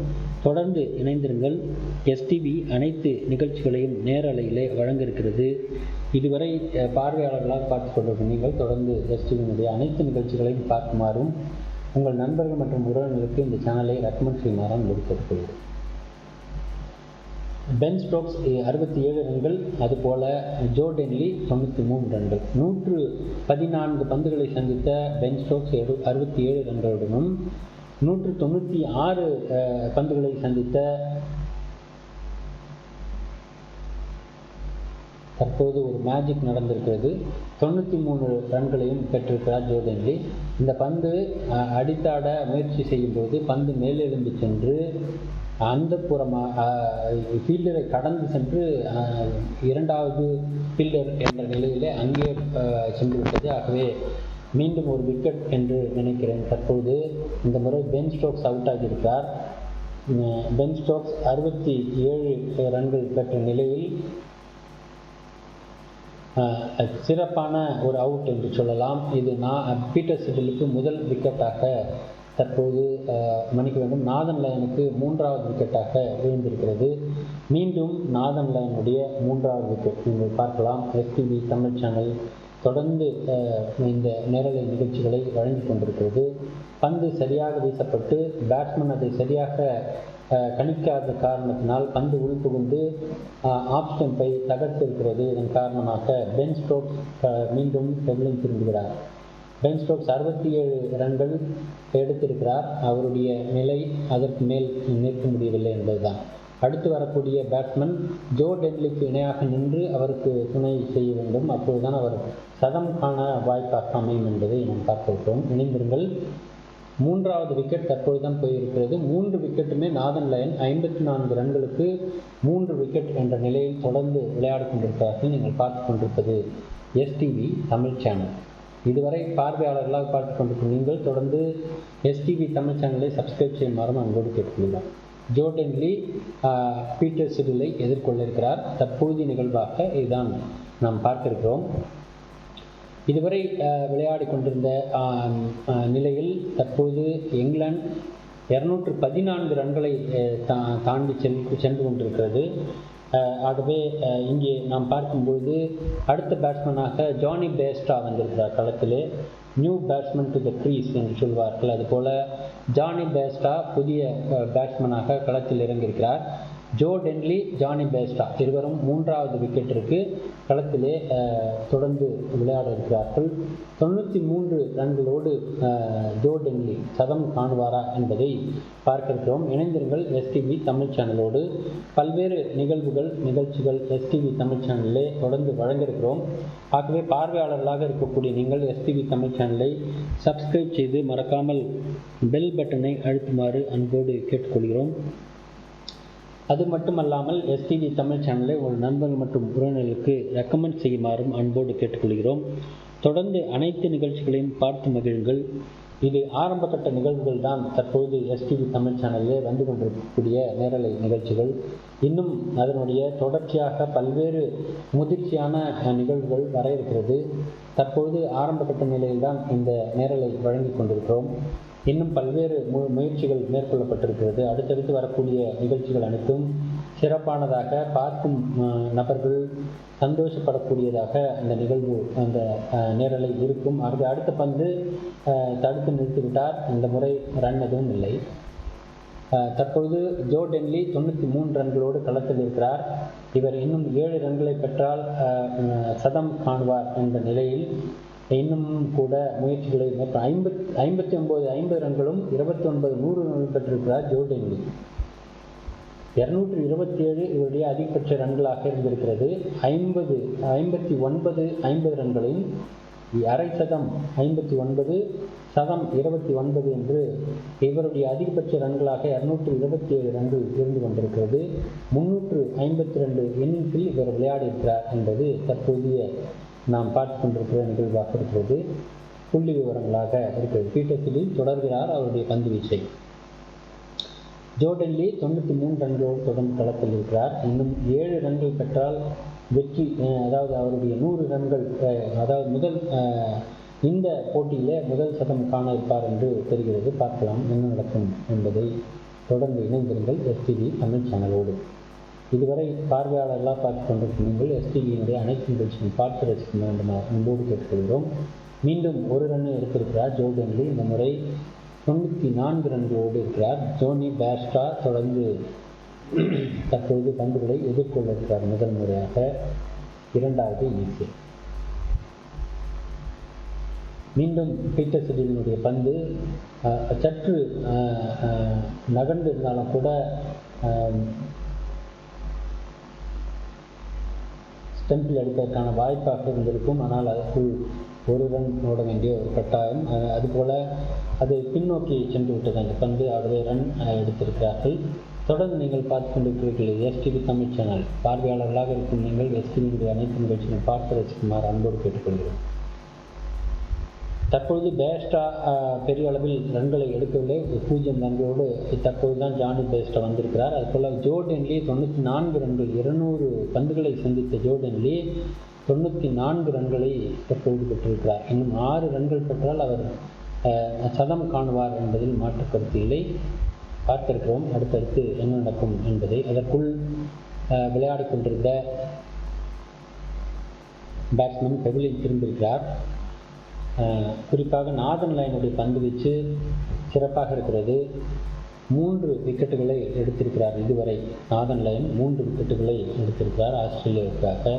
தொடர்ந்து இணைந்திருங்கள். எஸ்டிவி அனைத்து நிகழ்ச்சிகளையும் நேரலையிலே வழங்க இருக்கிறது. இதுவரை பார்வையாளர்களாக பார்த்து கொண்டிருக்கும் நீங்கள் தொடர்ந்து எஸ்டிவியினுடைய அனைத்து நிகழ்ச்சிகளையும் பார்க்குமாறும் உங்கள் நண்பர்கள் மற்றும் உறவினர்களுக்கு இந்த சேனலை ரெக்கமெண்ட் செய்யுமாறும் கேட்டுக்கொள்கிறேன். பென் ஸ்டோக்ஸ் 67 ரன்கள், அதுபோல ஜோ டென்லி 93 ரன்கள். 114 பந்துகளை சந்தித்த பென் ஸ்டோக்ஸ் 67 ரன்களுடனும் 196 பந்துகளை சந்தித்த தற்போது ஒரு மேஜிக் நடந்திருக்கிறது. 93 ரன்களையும் பெற்றிருக்கிறார் ஜோ டென்லி. இந்த பந்து அடித்தாட முயற்சி செய்யும்போது பந்து மேலெழும்பி சென்று அந்த புறமாக ஃபீல்டரை கடந்து சென்று 2வது ஃபீல்டர் என்ற நிலையிலே அங்கே சென்று விட்டது. ஆகவே மீண்டும் ஒரு விக்கெட் என்று நினைக்கிறேன். தற்போது இந்த முறை பென் ஸ்டோக்ஸ் அவுட் ஆகியிருக்கிறார். பென் ஸ்டோக்ஸ் 67 ரன்கள் பெற்ற நிலையில் சிறப்பான ஒரு அவுட் என்று சொல்லலாம். இது பீட்டர் சிடிலுக்கு முதல் விக்கெட்டாக தற்போது மன்னிக்க வேண்டும், நாதன் லயனுக்கு 3வது விக்கெட்டாக விழுந்திருக்கிறது. மீண்டும் நாதன் லயனுடைய 3வது விக்கெட் நீங்கள் பார்க்கலாம். எஸ்டிவி தமிழ் சேனல் தொடர்ந்து இந்த நேரலை நிகழ்ச்சிகளை வழங்கி கொண்டிருக்கிறது. பந்து சரியாக வீசப்பட்டு பேட்ஸ்மேன் அதை சரியாக கணிக்காத காரணத்தினால் பந்து உள்புகுந்து ஆஃப் ஸ்டம்பை தகர்த்திருக்கிறது. இதன் காரணமாக பென் ஸ்டோக்ஸ் மீண்டும் டெபிளில் திரும்புகிறார். பென் ஸ்டோக்ஸ் 67 ரன்கள் எடுத்திருக்கிறார். அவருடைய நிலை அதற்கு மேல் நிற்க முடியவில்லை என்பதுதான். அடுத்து வரக்கூடிய பேட்ஸ்மேன் ஜோ டென்லிக்கு இணையாக நின்று அவருக்கு துணை செய்ய வேண்டும். அப்போதுதான் அவர் சதம் காண வாய்ப்பாக அமையும் என்பதை நாம் பார்க்கிறோம். இணைந்திருங்கள். 3வது விக்கெட் தற்போதுதான் போயிருக்கிறது. 3 விக்கெட்டுமே நாதன் லயன் 54 ரன்களுக்கு 3 விக்கெட் என்ற நிலையில் தொடர்ந்து விளையாடி கொண்டிருக்கிறார்கள். நீங்கள் பார்த்து கொண்டிருப்பது எஸ்டிவி தமிழ் சேனல். இதுவரை பார்வையாளர்களாக பார்த்து கொண்டிருக்கும் நீங்கள் தொடர்ந்து எஸ்டிவி தமிழ் சேனலை சப்ஸ்கிரைப் செய்யுமாறும் அன்போடு கேட்டுக்கொள்கிறோம். ஜோ டென்லி பீட்டர் சிடிலை எதிர்கொள்ள இருக்கிறார். தற்போதைய நிகழ்வாக இதுதான் நாம் பார்த்திருக்கிறோம். இதுவரை விளையாடி கொண்டிருந்த நிலையில் தற்போது இங்கிலாந்து 214 ரன்களை தாண்டி சென்று கொண்டிருக்கிறது. ஆகவே இங்கே நாம் பார்க்கும்பொழுது அடுத்த பேட்ஸ்மேனாக ஜானி பேஸ்டா வந்திருக்கிறார் களத்திலே. New batsman to the crease என்று சொல்வார்கள். அதுபோல் ஜானி பேஸ்டா புதிய பேட்ஸ்மேனாக களத்தில் இறங்கியிருக்கிறார். ஜோ டென்லி, ஜானி பேஸ்டா இருவரும் 3வது விக்கெட்டிற்கு களத்திலே தொடர்ந்து விளையாட இருக்கிறார்கள். 93 ரன்களோடு ஜோ டென்லி சதம் காணுவாரா என்பதை பார்க்க இருக்கிறோம். இணைந்திருங்கள் எஸ்டிவி தமிழ் சேனலோடு. பல்வேறு நிகழ்ச்சிகள் எஸ்டிவி தமிழ் சேனலிலே தொடர்ந்து வழங்க இருக்கிறோம். ஆகவே பார்வையாளர்களாக இருக்கக்கூடிய நீங்கள் எஸ்டிவி தமிழ் சேனலை சப்ஸ்கிரைப் செய்து மறக்காமல் பெல் பட்டனை அழுத்துமாறு அன்போடு கேட்டுக்கொள்கிறோம். அது மட்டுமல்லாமல் எஸ்டிவி தமிழ் சேனலை ஒரு நண்பர்கள் மற்றும் உறவினர்களுக்கு ரெக்கமெண்ட் செய்யுமாறும் அன்போடு கேட்டுக்கொள்கிறோம். தொடர்ந்து அனைத்து நிகழ்ச்சிகளையும் பார்த்து மகிழுங்கள். இது ஆரம்ப கட்ட நிகழ்வுகள் தான் தற்போது எஸ்டிவி தமிழ் சேனலில் வந்து கொண்டிருக்கக்கூடிய நேரலை நிகழ்ச்சிகள். இன்னும் அதனுடைய தொடர்ச்சியாக பல்வேறு முதிர்ச்சியான நிகழ்வுகள் வர இருக்கிறது. தற்போது ஆரம்ப கட்ட நிலையில்தான் இந்த நேரலை வழங்கி கொண்டிருக்கிறோம். இன்னும் பல்வேறு முயற்சிகள் மேற்கொள்ளப்பட்டிருக்கிறது. அடுத்தடுத்து வரக்கூடிய நிகழ்ச்சிகள் அனைத்தும் சிறப்பானதாக, பார்க்கும் நபர்கள் சந்தோஷப்படக்கூடியதாக அந்த நிகழ்வு அந்த நேரலை இருக்கும். அடுத்த பந்து தடுத்து நிறுத்திவிட்டார். இந்த முறை ரன் எதுவும் இல்லை. தற்பொழுது ஜோ டென்லி 93 ரன்களோடு களத்தில் இருக்கிறார். இவர் இன்னும் 7 ரன்களை பெற்றால் சதம் காணுவார் என்ற நிலையில் இன்னும் கூட முயற்சிகளை 50 ரன்களும் 100 ரன்கள் பெற்றிருக்கிறார் ஜோ டென்லி. 227 இவருடைய அதிகபட்ச ரன்களாக இருந்திருக்கிறது. 50 ரன்களையும் அரை சதம் 59, சதம் 29 என்று இவருடைய அதிகபட்ச ரன்களாக 227 ரன்கள் இருந்து கொண்டிருக்கிறது. 352 இன்னிங்ஸில் இவர் விளையாடி இருக்கிறார் என்பது தற்போதைய நாம் பார்த்து கொண்டிருக்கிற நிகழ்வாக இருக்கிறது. புள்ளி விவரங்களாக இருக்கிறது. பீட்டர் சிடில் தொடர்கிறார் அவருடைய பந்து வீச்சை. ஜோ டென்லி 93 ரன்களோடு தொடர்ந்து களத்தில் இருக்கிறார். இன்னும் 7 ரன்கள் பெற்றால் வெற்றி, அதாவது அவருடைய 100 ரன்கள், அதாவது இந்த போட்டியிலே முதல் சதம் காண இருப்பார் என்று தெரிகிறது. பார்க்கலாம் என்ன நடக்கும் என்பதை. தொடர்ந்து இணைந்திருங்கள் எஸ்டிவி தமிழ் சேனலோடு. இதுவரை பார்வையாளர்களாக பார்த்து கொண்டிருக்கும் நீங்கள் எஸ்டிவியினுடைய அனைத்து நிகழ்ச்சியும் பார்த்து ரசிக்க வேண்டும் என்போடு கேட்டுக்கொள்கிறோம். மீண்டும் ஒரு ரன் எடுத்திருக்கிறார் ஜோ டென்லி. இந்த முறை 94 ரன்களோடு இருக்கிறார். ஜோனி பேஸ்டா தொடர்ந்து தற்போது பந்துகளை எதிர்கொள்ள இருக்கிறார். முதல் முறையாக 2வது இன்னிங்ஸில் மீண்டும் பீட்டர் சிடிலினுடைய பந்து சற்று நகர்ந்து இருந்தாலும் கூட ஸ்டம்பில் அடிப்பதற்கான வாய்ப்பாக இருந்திருக்கும். ஆனால் அதற்குள் ஒரு ரன் ஓட வேண்டிய ஒரு கட்டாயம். அதுபோல் அது பின்னோக்கி சென்று விட்டது அந்த பந்து. ஆகவே ரன் எடுத்திருக்கிறார்கள். தொடர்ந்து நீங்கள் பார்த்து கொண்டிருக்கிறீர்கள் எஸ்டிவி தமிழ் சேனல். பார்வையாளர்களாக இருக்கும் நீங்கள் எஸ்டிவியுடைய அனைத்து நிகழ்ச்சியும் பார்த்து ரசிக்குமாறு அன்போடு கேட்டுக்கொள்கிறோம். தற்பொழுது பேஸ்டா பெரிய அளவில் ரன்களை எடுக்கவில்லை. 0 ரன்களோடு தற்போது தான் ஜானி பேஸ்டா வந்திருக்கிறார். அதுபோல் ஜோ டென்லி 94 ரன்கள், 200 பந்துகளை சந்தித்த ஜோ டென்லி 94 ரன்களை தற்போது பெற்றிருக்கிறார். இன்னும் 6 ரன்கள் பெற்றால் அவர் சதம் காணுவார் என்பதில் மாற்று கருத்து இல்லை. பார்த்திருக்கிறோம் அடுத்தடுத்து என்ன நடக்கும் என்பதை. அதற்குள் விளையாடி கொண்டிருந்த பேட்ஸ்மேன் பெவிலியன் திரும்பியிருக்கிறார். குறிப்பாக நார்தன் லைனுடைய பந்து வீச்சு சிறப்பாக இருக்கிறது. 3 விக்கெட்டுகளை எடுத்திருக்கிறார் இதுவரை. நார்தன் லைன் 3 விக்கெட்டுகளை எடுத்திருக்கிறார் ஆஸ்திரேலியாவுக்காக.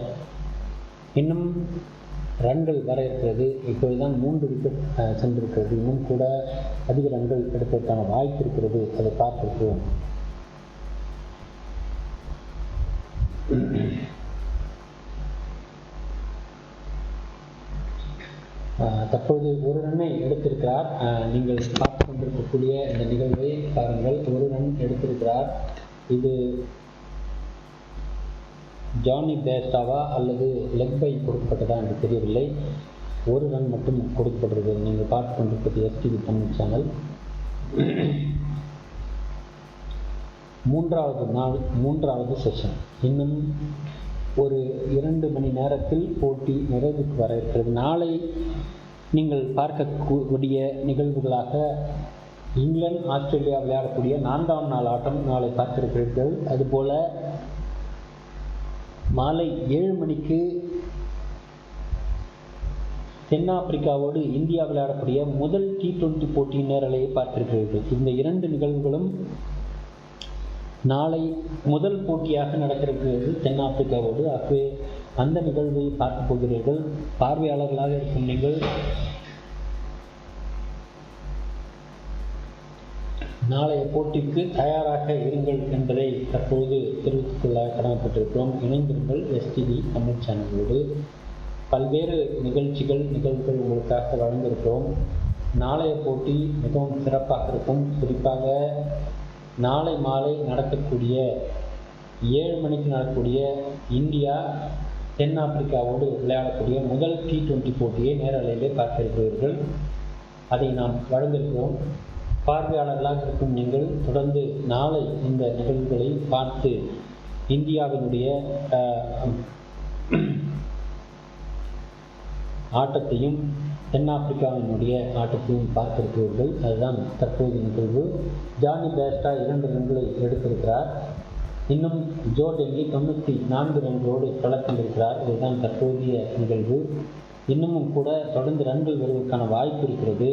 இன்னும் ரன்கள் வர இருக்கிறது. இப்போதுதான் 3 விக்கெட் சென்றிருக்கிறது. இன்னும் கூட அதிக ரன்கள் எடுப்பதற்கான வாய்ப்பு இருக்கிறது. அதை பார்த்திருக்கிறோம். தற்போது ஒரு ரன்னை எடுத்திருக்கிறார். நீங்கள் பார்த்து கொண்டிருக்கக்கூடிய இந்த நிகழ்வை பாருங்கள். ஒரு ரன் எடுத்திருக்கிறார். இது ஜானி பேஸ்டாவா அல்லது லெக் பை கொடுக்கப்பட்டதா என்று தெரியவில்லை. ஒரு ரன் மட்டும் கொடுக்கப்பட்டிருக்கிறது. நீங்கள் பார்த்து கொண்டிருப்பது எஸ்டிவி தமிழ் சேனல். 3வது செஷன். இன்னும் ஒரு 2 மணி நேரத்தில் போட்டி நிறைவுக்கு வர இருக்கிறது. நாளை நீங்கள் பார்க்கக்கூடிய நிகழ்வுகளாக இங்கிலாந்து ஆஸ்திரேலியா விளையாடக்கூடிய 4ஆம் நாள் ஆட்டம் நாளை பார்த்திருக்கிறீர்கள். அதுபோல மாலை 7 மணிக்கு தென்னாப்பிரிக்காவோடு இந்தியா விளையாடக்கூடிய முதல் T20 போட்டியின் நேரலையை பார்த்திருக்கிறீர்கள். இந்த 2 நிகழ்வுகளும் நாளை முதல் போட்டியாக நடக்கிறது தென்னாப்பிரிக்காவோடு. ஆகவே அந்த நிகழ்வை பார்க்க போகிறீர்கள். பார்வையாளர்களாக இருக்கும் நீங்கள் நாளைய போட்டிக்கு தயாராக இருங்கள் என்பதை தற்போது தெரிவித்துக் கொள்ள கடமைப்பட்டிருக்கிறோம். இணைந்திருங்கள் எஸ்டிவி தமிழ் சேனலோடு. பல்வேறு நிகழ்வுகள் உங்களுக்காக வழங்கியிருக்கிறோம். நாளைய போட்டி மிகவும் சிறப்பாக இருக்கும். குறிப்பாக நாளை மாலை நடக்கக்கூடிய 7 மணிக்கு நடக்கக்கூடிய இந்தியா தென்னாப்பிரிக்காவோடு விளையாடக்கூடிய முதல் T20 போட்டியை நேரலையிலே பார்க்க இருக்கிறீர்கள். அதை நாம் வழங்கியிருக்கிறோம். பார்வையாளர்களாக இருக்கும் நீங்கள் தொடர்ந்து நாளை இந்த நிகழ்வுகளை பார்த்து இந்தியாவினுடைய ஆட்டத்தையும் தென்னாப்பிரிக்காவினுடைய ஆட்டத்தையும் பார்த்திருக்கிறீர்கள். அதுதான் தற்போது நிகழ்வு. ஜானி பேஸ்டா 2 ரன்களை எடுத்திருக்கிறார். இன்னும் ஜோ டெல்லி 94 ரன்களோடு களத்தில் இருக்கிறார். இதுதான் தற்போதைய நிகழ்வு. இன்னமும் கூட தொடர்ந்து ரன்கள் வருவதற்கான வாய்ப்பு இருக்கிறது.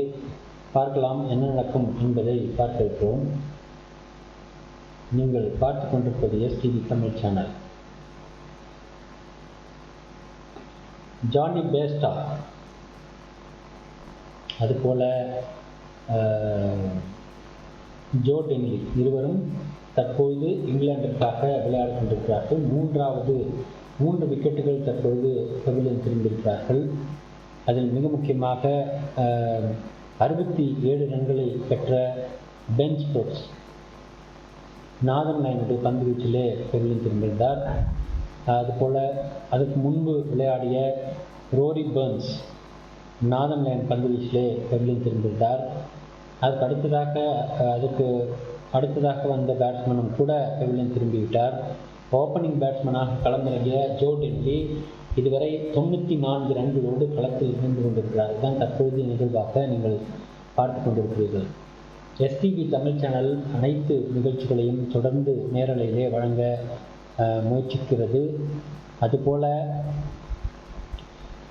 பார்க்கலாம் என்ன நடக்கும் என்பதை பார்க்க இருக்கிறோம். நீங்கள் பார்த்து கொண்டிருப்பது எஸ்டிவி தமிழ் சேனல். ஜானி பேஸ்டா அதுபோல ஜோ டெல்லி இருவரும் தற்போது இங்கிலாந்திற்காக விளையாடி கொண்டிருக்கிறார்கள். 3 விக்கெட்டுகள் தற்போது பெவிலியன் திரும்பியிருக்கிறார்கள். அதில் மிக முக்கியமாக 67 ரன்களை பெற்ற பென் ஸ்டோக்ஸ் நார்தன் லைனுடைய பந்து வீச்சிலே பெவிலியன் திரும்பியிருந்தார். அதுபோல் அதுக்கு முன்பு விளையாடிய ரோரி பர்ன்ஸ் நார்தன் லைன் பந்து வீச்சிலே பெவிலியன் திரும்பியிருந்தார். அதுக்கு அடுத்ததாக வந்த பேட்ஸ்மேனும் கூட பெவிலியன் திரும்பிவிட்டார். ஓப்பனிங் பேட்ஸ்மேனாக களமிறங்கிய ஜோ டெல்லி இதுவரை 94 ரன்களோடு களத்தில் இருந்து கொண்டிருக்கிறார். இதுதான் தற்போதைய நிகழ்வாக நீங்கள் பார்த்து கொண்டிருக்கிறீர்கள். எஸ்டிவி தமிழ் சேனல் அனைத்து நிகழ்ச்சிகளையும் தொடர்ந்து நேரலையிலே வழங்க முயற்சிக்கிறது. அதுபோல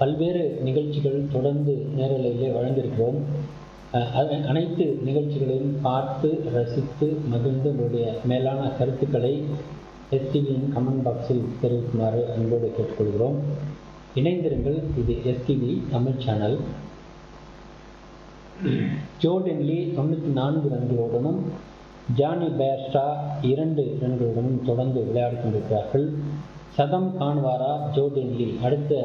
பல்வேறு நிகழ்ச்சிகள் தொடர்ந்து நேரலையிலே வழங்கியிருக்கிறோம். அனைத்து நிகழ்ச்சிகளையும் பார்த்து ரசித்து மகிழ்ந்து உங்களுடைய மேலான கருத்துக்களை எஸ்டிவியின் கமெண்ட் பாக்ஸில் தெரிவிக்குமாறு அன்போடு கேட்டுக்கொள்கிறோம். இணைந்திருங்கள். இது STV Tamil channel. Joe Denly 94 ரன்களுடனும் ஜானி பேஸ்டா 2 ரன்களுடனும் தொடர்ந்து விளையாடி கொண்டிருக்கிறார்கள். சதம் காணுவாரா ஜோ டெல்லி அடுத்த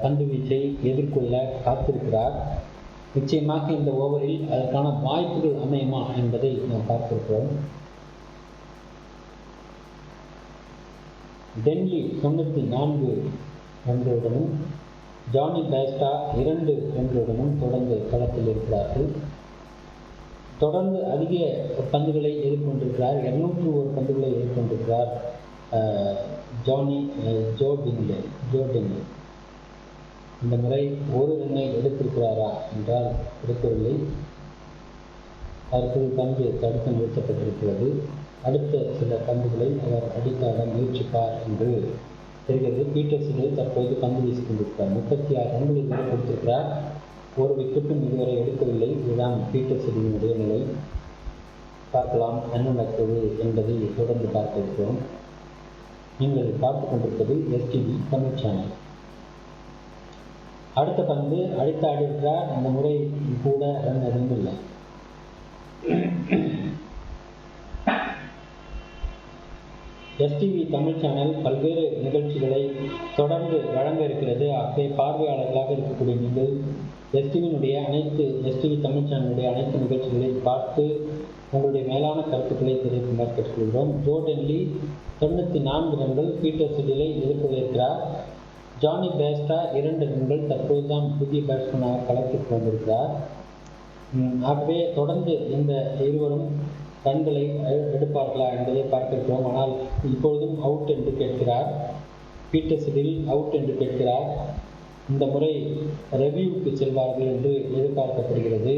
பந்து வீச்சை எதிர்கொள்ள காத்திருக்கிறார். நிச்சயமாக இந்த ஓவரில் அதற்கான வாய்ப்புகள் அமையுமா என்பதை நாம் பார்த்திருக்கிறோம். டெல்லி 94 ரன்களுடனும் ஜானி பேஸ்டா 2 ரன்களுடனும் தொடர்ந்து களத்தில் இருக்கிறார்கள். தொடர்ந்து அதிக பந்துகளை எதிர்கொண்டிருக்கிறார். 201 பந்துகளை எதிர்கொண்டிருக்கிறார் ஜோ டெல்லி. இந்த முறை 1 ரன்னை எடுத்திருக்கிறாரா என்றால் எடுக்கவில்லை. அடுத்தது பந்து தடுத்து நிறுத்தப்பட்டிருக்கிறது. அடுத்த சில பந்துகளை அவர் அடிக்காத முயற்சிப்பார் என்று தெரிகிறது. பீட்டர் சிடில் தற்போது பந்து வீசிக் கொண்டிருக்கிறார். 36 ரன்களை கொடுத்திருக்கிறார். 1 விக்கெட்டும் இதுவரை எடுக்கவில்லை. இதுதான் பீட்டர் சிடிலினுடைய நிலை. பார்க்கலாம் என்ன நடக்கிறது என்பதை தொடர்ந்து பார்க்க இருக்கிறோம். நீங்கள் பார்த்து கொண்டிருப்பது எஸ்டிவி தமிழ் சேனல். அடுத்த பந்து அடித்து ஆடியிருக்கிறார். இந்த முறை கூட ரன் எதுவுமில்லை. எஸ்டிவி தமிழ் சேனல் பல்வேறு நிகழ்ச்சிகளை தொடர்ந்து வழங்க இருக்கிறது. ஆகவே பார்வையாளர்களாக இருக்கக்கூடிய நீங்கள் எஸ்டிவி தமிழ் சேனலுடைய அனைத்து நிகழ்ச்சிகளை பார்த்து உங்களுடைய மேலான கருத்துக்களை தெரிவிக்குமாறு கேட்டுக்கொள்கிறோம். ஜோ டெல்லி 94 ரன்கள் பீட்டர் சிடிலை எதிர்கொள்ளிருக்கிறார். ஜானி பேஸ்டா 2 ரன்கள் தற்போதுதான் புதிய பேட்ஸ்மேனாக களத்திற்கு வந்திருக்கிறார். ஆகவே தொடர்ந்து இந்த இருவரும் ரன்களை எடுப்பார்களா என்பதை பார்க்கிறோம். ஆனால் இப்பொழுதும் அவுட் என்று கேட்கிறார் பீட்டர் சிடில். அவுட் என்று கேட்கிறார். இந்த முறை ரெவியூவுக்கு செல்வார்கள் என்று எதிர்பார்க்கப்படுகிறது.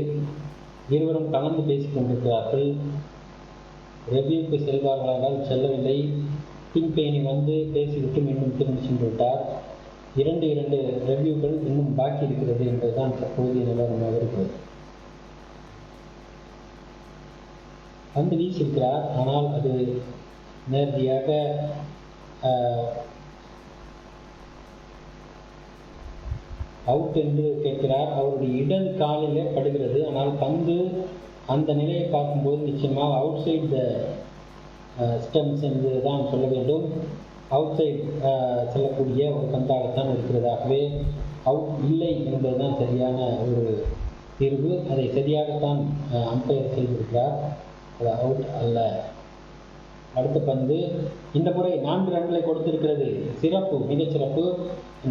இருவரும் கலந்து பேசிக் கொண்டிருக்கிறார்கள். ரெவியூவுக்கு செல்வார்களால் செல்லவில்லை. பெயினி வந்து பேசிவிட்டு மீண்டும் திரும்பி சென்று விட்டார். 2 ரெவியூக்கள் இன்னும் பாக்கி இருக்கிறது என்பதுதான் தற்போதைய நிலவரமாக இருக்கிறது. பந்து வீசியிருக்கிறார். ஆனால் அது நேரடியாக அவுட் என்று கேட்கிறார். அவருடைய இடது காலிலே படுகிறது. ஆனால் பந்து அந்த நிலையை பார்க்கும்போது நிச்சயமாக அவுட் சைட் த ஸ்டெம்ஸ் என்று தான் சொல்ல வேண்டும். அவுட் சைட் செல்லக்கூடிய ஒரு பந்தாகத்தான் இருக்கிறதாகவே அவுட் இல்லை என்பதுதான் சரியான ஒரு தீர்வு. அதை சரியாகத்தான் அம்பையர் செய்திருக்கிறார். அது அவுட் அல்ல. அடுத்த பந்து இந்த முறை 4 ரன்களை கொடுத்திருக்கிறது. சிறப்பு, மிகச்சிறப்பு.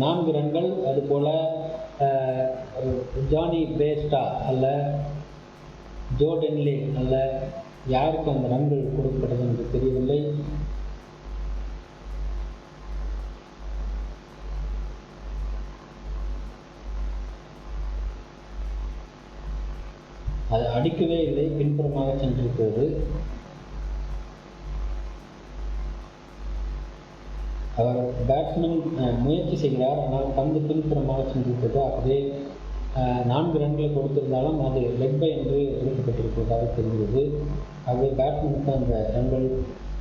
4 ரன்கள். அதுபோல ஜானி பேஸ்டா அல்ல, ஜோ டென்லே அல்ல, யாருக்கு அந்த ரன்கள் கொடுக்கப்பட்டது என்று தெரியவில்லை. அது அடிக்கவே இல்லை, பின்புறமாக சென்றிருக்கிறது. அவர் பேட்ஸ்மேன் முயற்சி செய்கிறார், ஆனால் பந்து பின்புறமாக சென்றிருக்கிறது. ஆகவே 4 ரன்களை கொடுத்திருந்தாலும் அது லெக் பை என்று எடுக்கப்பட்டிருப்பதாக தெரிகிறது. ஆகவே பேட்ஸ்மேனுக்கு அந்த ரன்கள்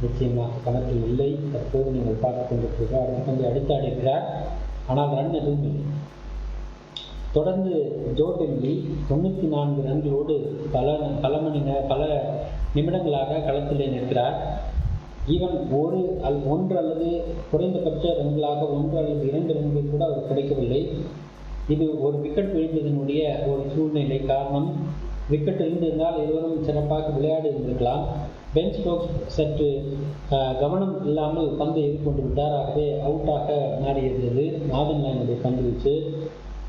நிச்சயமாக கணக்கில் இல்லை. தற்போது நீங்கள் பார்த்துக் கொண்டிருக்கிறீர்கள். அடுத்த பந்தை அடித்து ஆடியிருக்கிறார், ஆனால் ரன் எதுவும் இல்லை. தொடர்ந்து ஜோ டென்லி 94 ரன்களோடு பல நிமிடங்களாக களத்திலே நிற்கிறார். ஈவன் ஒன்று அல்லது குறைந்தபட்ச ரன்களாக 1 அல்லது 2 ரன்கள் கூட அவர் கிடைக்கவில்லை. இது ஒரு விக்கெட் விழுந்ததனுடைய ஒரு சூழ்நிலை. காரணம், விக்கெட் இருந்திருந்தால் இருவரும் சிறப்பாக விளையாடி இருந்திருக்கலாம். பென் ஸ்டோக்ஸ் சற்று கவனம் இல்லாமல் பந்து எதிர்கொண்டு விட்டார். ஆகவே அவுட்டாக மாறியிருந்தது நாதன் லைனுடைய பந்து வீச்சு.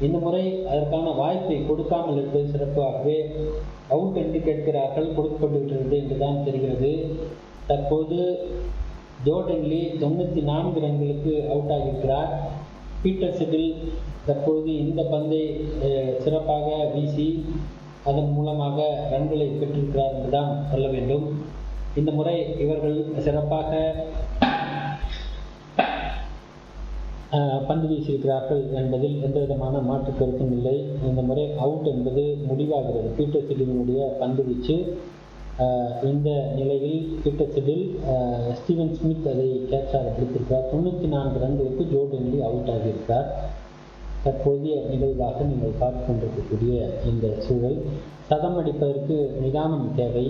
இந்த முறை அதற்கான வாய்ப்பை கொடுக்காமல் இருப்பது சிறப்பு. ஆகவே அவுட் என்று கேட்கிறார்கள், கொடுக்கப்பட்டு விட்டது என்றுதான் தெரிகிறது. தற்போது ஜோ டென்லி 94 ரன்களுக்கு அவுட் ஆகியிருக்கிறார். பீட்டர் சிடில் தற்போது இந்த பந்தை சிறப்பாக வீசி அதன் மூலமாக ரன்களை பெற்றிருக்கிறார் என்றுதான் சொல்ல வேண்டும். இந்த முறை இவர்கள் சிறப்பாக பந்து வீசியிருக்கிறார்கள் என்பதில் எந்த விதமான மாற்று கருத்தும் இல்லை. இந்த முறை அவுட் என்பது முடிவாகிறது. பீட்டர் சிடிலினுடைய பந்து வீச்சு. இந்த நிலையில் பீட்டர் சிடில் ஸ்டீவன் ஸ்மித் அதை கேட்சாக பிடித்திருக்கிறார். 94 ரன்களுக்கு ஜோ டென்லி அவுட் ஆகியிருக்கிறார். தற்போதைய நிகழ்வாக நீங்கள் பார்த்து கொண்டிருக்கக்கூடிய இந்த சூழல், சதம் அடிப்பதற்கு நிதானம் தேவை.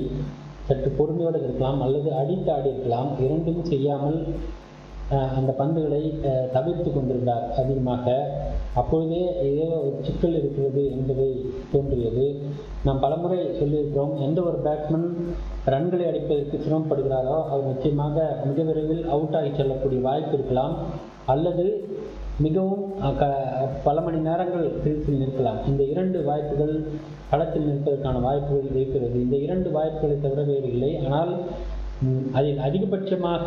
சற்று பொறுமையோடு இருக்கலாம் அல்லது அடித்து ஆடி இருக்கலாம். இரண்டும் செய்யாமல் அந்த பந்துகளை தவிர்த்து கொண்டிருந்தார் அதிகமாக. அப்பொழுதே ஏதோ ஒரு சிக்கல் இருக்கிறது என்பதை தோன்றியது. நாம் பலமுறை சொல்லியிருக்கிறோம், எந்த ஒரு பேட்ஸ்மேன் ரன்களை அடிப்பதற்கு சிரமப்படுகிறாரோ அவர் நிச்சயமாக மிக விரைவில் அவுட் ஆகி செல்லக்கூடிய வாய்ப்பு இருக்கலாம், அல்லது மிகவும் பல மணி நேரங்கள் கிரீஸில் நிற்கலாம். இந்த 2 வாய்ப்புகள் களத்தில் நிற்பதற்கான வாய்ப்புகள் இருக்கிறது. இந்த 2 வாய்ப்புகளை தவிர வேறு இல்லை. ஆனால் அதில் அதிகபட்சமாக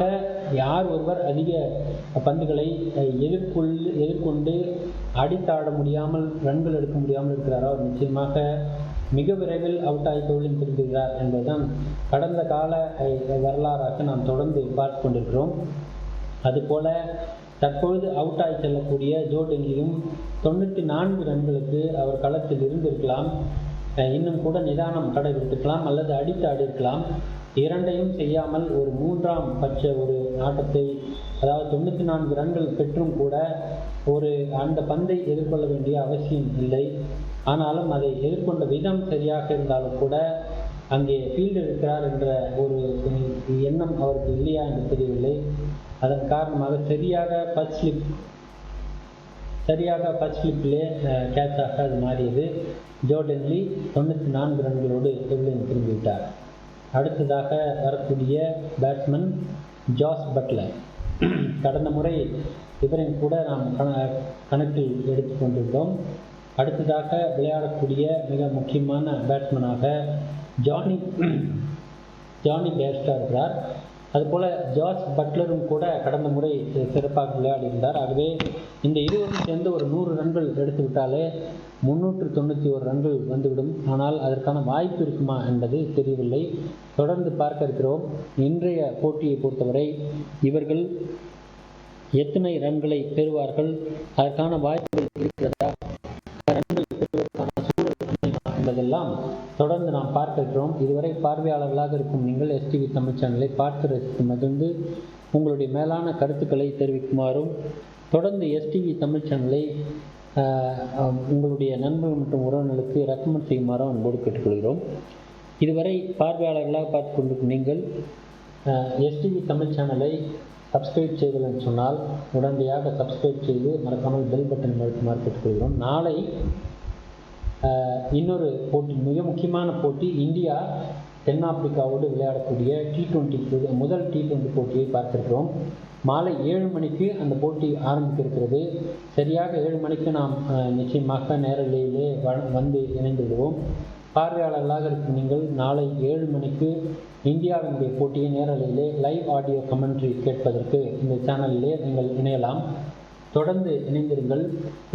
யார் ஒருவர் அதிக பந்துகளை எதிர்கொண்டு அடித்தாட முடியாமல் ரன்கள் எடுக்க முடியாமல் இருக்கிறாரோ அவர் நிச்சயமாக மிக விரைவில் அவுட் ஆகி தோல்வி திரும்புகிறார் என்பதுதான் கடந்த கால வரலாறாக நாம் தொடர்ந்து பார்த்து கொண்டிருக்கிறோம். அதுபோல தற்பொழுது அவுட் ஆகி செல்லக்கூடிய ஜோ டென்லியும் 94 ரன்களுக்கு அவர் களத்தில் இருந்திருக்கலாம். இன்னும் கூட நிதானம் கடைபிடித்திருக்கலாம் அல்லது அடித்து ஆடியிருக்கலாம். இரண்டையும் செய்யாமல் ஒரு 3ஆம் பட்ச ஒரு ஆட்டத்தை, அதாவது 94 ரன்கள் பெற்றும் கூட அந்த பந்தை எதிர்கொள்ள வேண்டிய அவசியம் இல்லை. ஆனாலும் அதை எதிர்கொண்ட விதம் சரியாக இருந்தாலும் கூட அங்கே ஃபீல்டு இருக்கிறார் என்ற ஒரு எண்ணம் அவருக்கு இல்லையா என்று தெரியவில்லை. அதன் காரணமாக சரியாக ஃபர்ஸ்ட் ஸ்லிப்பிலே கேட்சாக அது மாறியது. ஜோ டென்லி 94 ரன்களோடு எவ்லின் திரும்பிவிட்டார். அடுத்ததாக வரக்கூடிய பேட்ஸ்மேன் ஜாஸ் பட்லர். கடந்த முறை இவரின் கூட நாம் கணக்கில் எடுத்துக்கொண்டிருந்தோம். அடுத்ததாக விளையாடக்கூடிய மிக முக்கியமான பேட்ஸ்மேனாக ஜானி பேஸ்டா இருக்கிறார். அதுபோல் ஜாஸ் பட்லரும் கூட கடந்த முறை சிறப்பாக விளையாடியிருந்தார். ஆகவே இந்த இருவரும் சேர்ந்து ஒரு 100 ரன்கள் எடுத்து விட்டாலே 391 ரன்கள் வந்துவிடும். ஆனால் அதற்கான வாய்ப்பு இருக்குமா என்பது தெரியவில்லை. தொடர்ந்து பார்க்க இருக்கிறோம். இன்றைய போட்டியை பொறுத்தவரை இவர்கள் எத்தனை ரன்களை பெறுவார்கள், அதற்கான வாய்ப்புகள் இருக்கிறதா, ரன்கள் பெறுவதற்கான சூழல் என்பதை என்பதெல்லாம் தொடர்ந்து நாம் பார்க்க இருக்கிறோம். இதுவரை பார்வையாளர்களாக இருக்கும் நீங்கள் எஸ்டிவி தமிழ் சேனலை பார்த்து ரசித்து மகிழ்ந்து உங்களுடைய மேலான கருத்துக்களை தெரிவிக்குமாறும், தொடர்ந்து எஸ்டிவி தமிழ் சேனலை உங்களுடைய நண்பர்கள் மற்றும் உறவினர்களுக்கு ரெக்கமெண்ட் செய்யுமாறும் அன்போடு கேட்டுக்கொள்கிறோம். இதுவரை பார்வையாளர்களாக பார்த்து கொண்டிருக்கும் நீங்கள் எஸ்டிவி தமிழ் சேனலை சப்ஸ்கிரைப் செய்வதுன்னு சொன்னால் உடனடியாக சப்ஸ்கிரைப் செய்து மறக்காமல் பெல் பட்டன் அழுத்துமாறு கேட்டுக்கொள்கிறோம். நாளை இன்னொரு போட்டி, மிக முக்கியமான போட்டி, இந்தியா தென்னாப்பிரிக்காவோடு விளையாடக்கூடிய T20 முதல் T20 போட்டியை பார்த்திருக்கிறோம். மாலை 7 மணிக்கு அந்த போட்டி ஆரம்பிக்க இருக்கிறது. சரியாக 7 மணிக்கு நாம் நிச்சயமாக நேரலையிலே வந்து இணைந்து விடுவோம். பார்வையாளர்களாக இருக்கும் நீங்கள் நாளை 7 மணிக்கு இந்தியாவினுடைய போட்டியை நேரலையிலே லைவ் ஆடியோ கமெண்ட்ரி கேட்பதற்கு இந்த சேனலிலே நீங்கள் இணையலாம். தொடர்ந்து இணைந்திருங்கள்.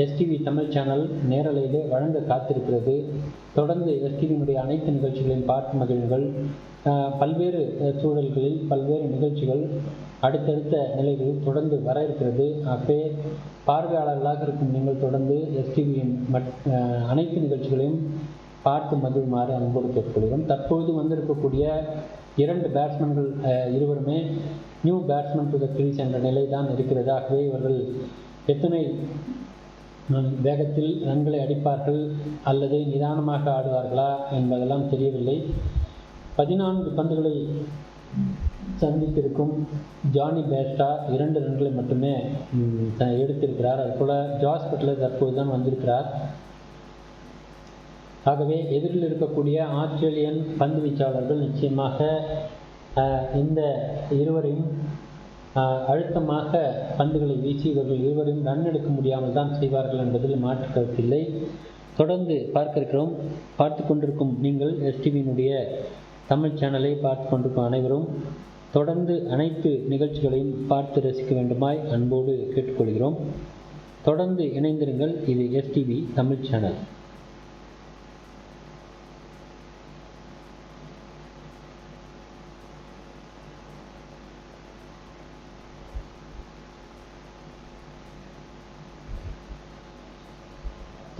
எஸ்டிவி தமிழ் சேனல் நேரலையிலே வழங்க காத்திருக்கிறது. தொடர்ந்து எஸ்டிவியினுடைய அனைத்து நிகழ்ச்சிகளையும் பார்த்து மகிழுங்கள். பல்வேறு சூழல்களில் பல்வேறு நிகழ்ச்சிகள் அடுத்தடுத்த நிலைகளில் தொடர்ந்து வர இருக்கிறது. ஆகவே பார்வையாளர்களாக இருக்கும் நீங்கள் தொடர்ந்து எஸ்டிவியின் அனைத்து நிகழ்ச்சிகளையும் பார்த்து மகிழுமாறு அன்போடு கேட்டுக்கொள்கிறோம். தற்பொழுது வந்திருக்கக்கூடிய 2 பேட்ஸ்மேன்கள் இருவருமே new batsman to the crease என்ற நிலை தான் இருக்கிறது. ஆகவே இவர்கள் எத்தனை வேகத்தில் ரன்களை அடிப்பார்கள் அல்லது நிதானமாக ஆடுவார்களா என்பதெல்லாம் தெரியவில்லை. 14 பந்துகளை சந்தித்திருக்கும் ஜானி பேஸ்டா 2 ரன்களை மட்டுமே எடுத்திருக்கிறார். அதுபோல் ஜாஸ் பட்லர் தற்போதுதான் வந்திருக்கிறார். ஆகவே எதிரில் இருக்கக்கூடிய ஆஸ்திரேலியன் பந்து வீச்சாளர்கள் நிச்சயமாக இந்த இருவரையும் அழுத்தமாக பந்துகளை வீசி இவர்கள் இருவரையும் ரன் எடுக்க முடியாமல் தான் செய்வார்கள் என்பதில் மாற்று கருத்தில்லை. தொடர்ந்து பார்க்க இருக்கிறோம். பார்த்து கொண்டிருக்கும் நீங்கள் எஸ்டிவியினுடைய தமிழ் சேனலை பார்த்து கொண்டிருக்கும் அனைவரும் தொடர்ந்து அனைத்து நிகழ்ச்சிகளையும் பார்த்து ரசிக்க வேண்டுமாய் அன்போடு கேட்டுக்கொள்கிறோம். தொடர்ந்து இணைந்திருங்கள். இது எஸ்டிவி தமிழ் சேனல்.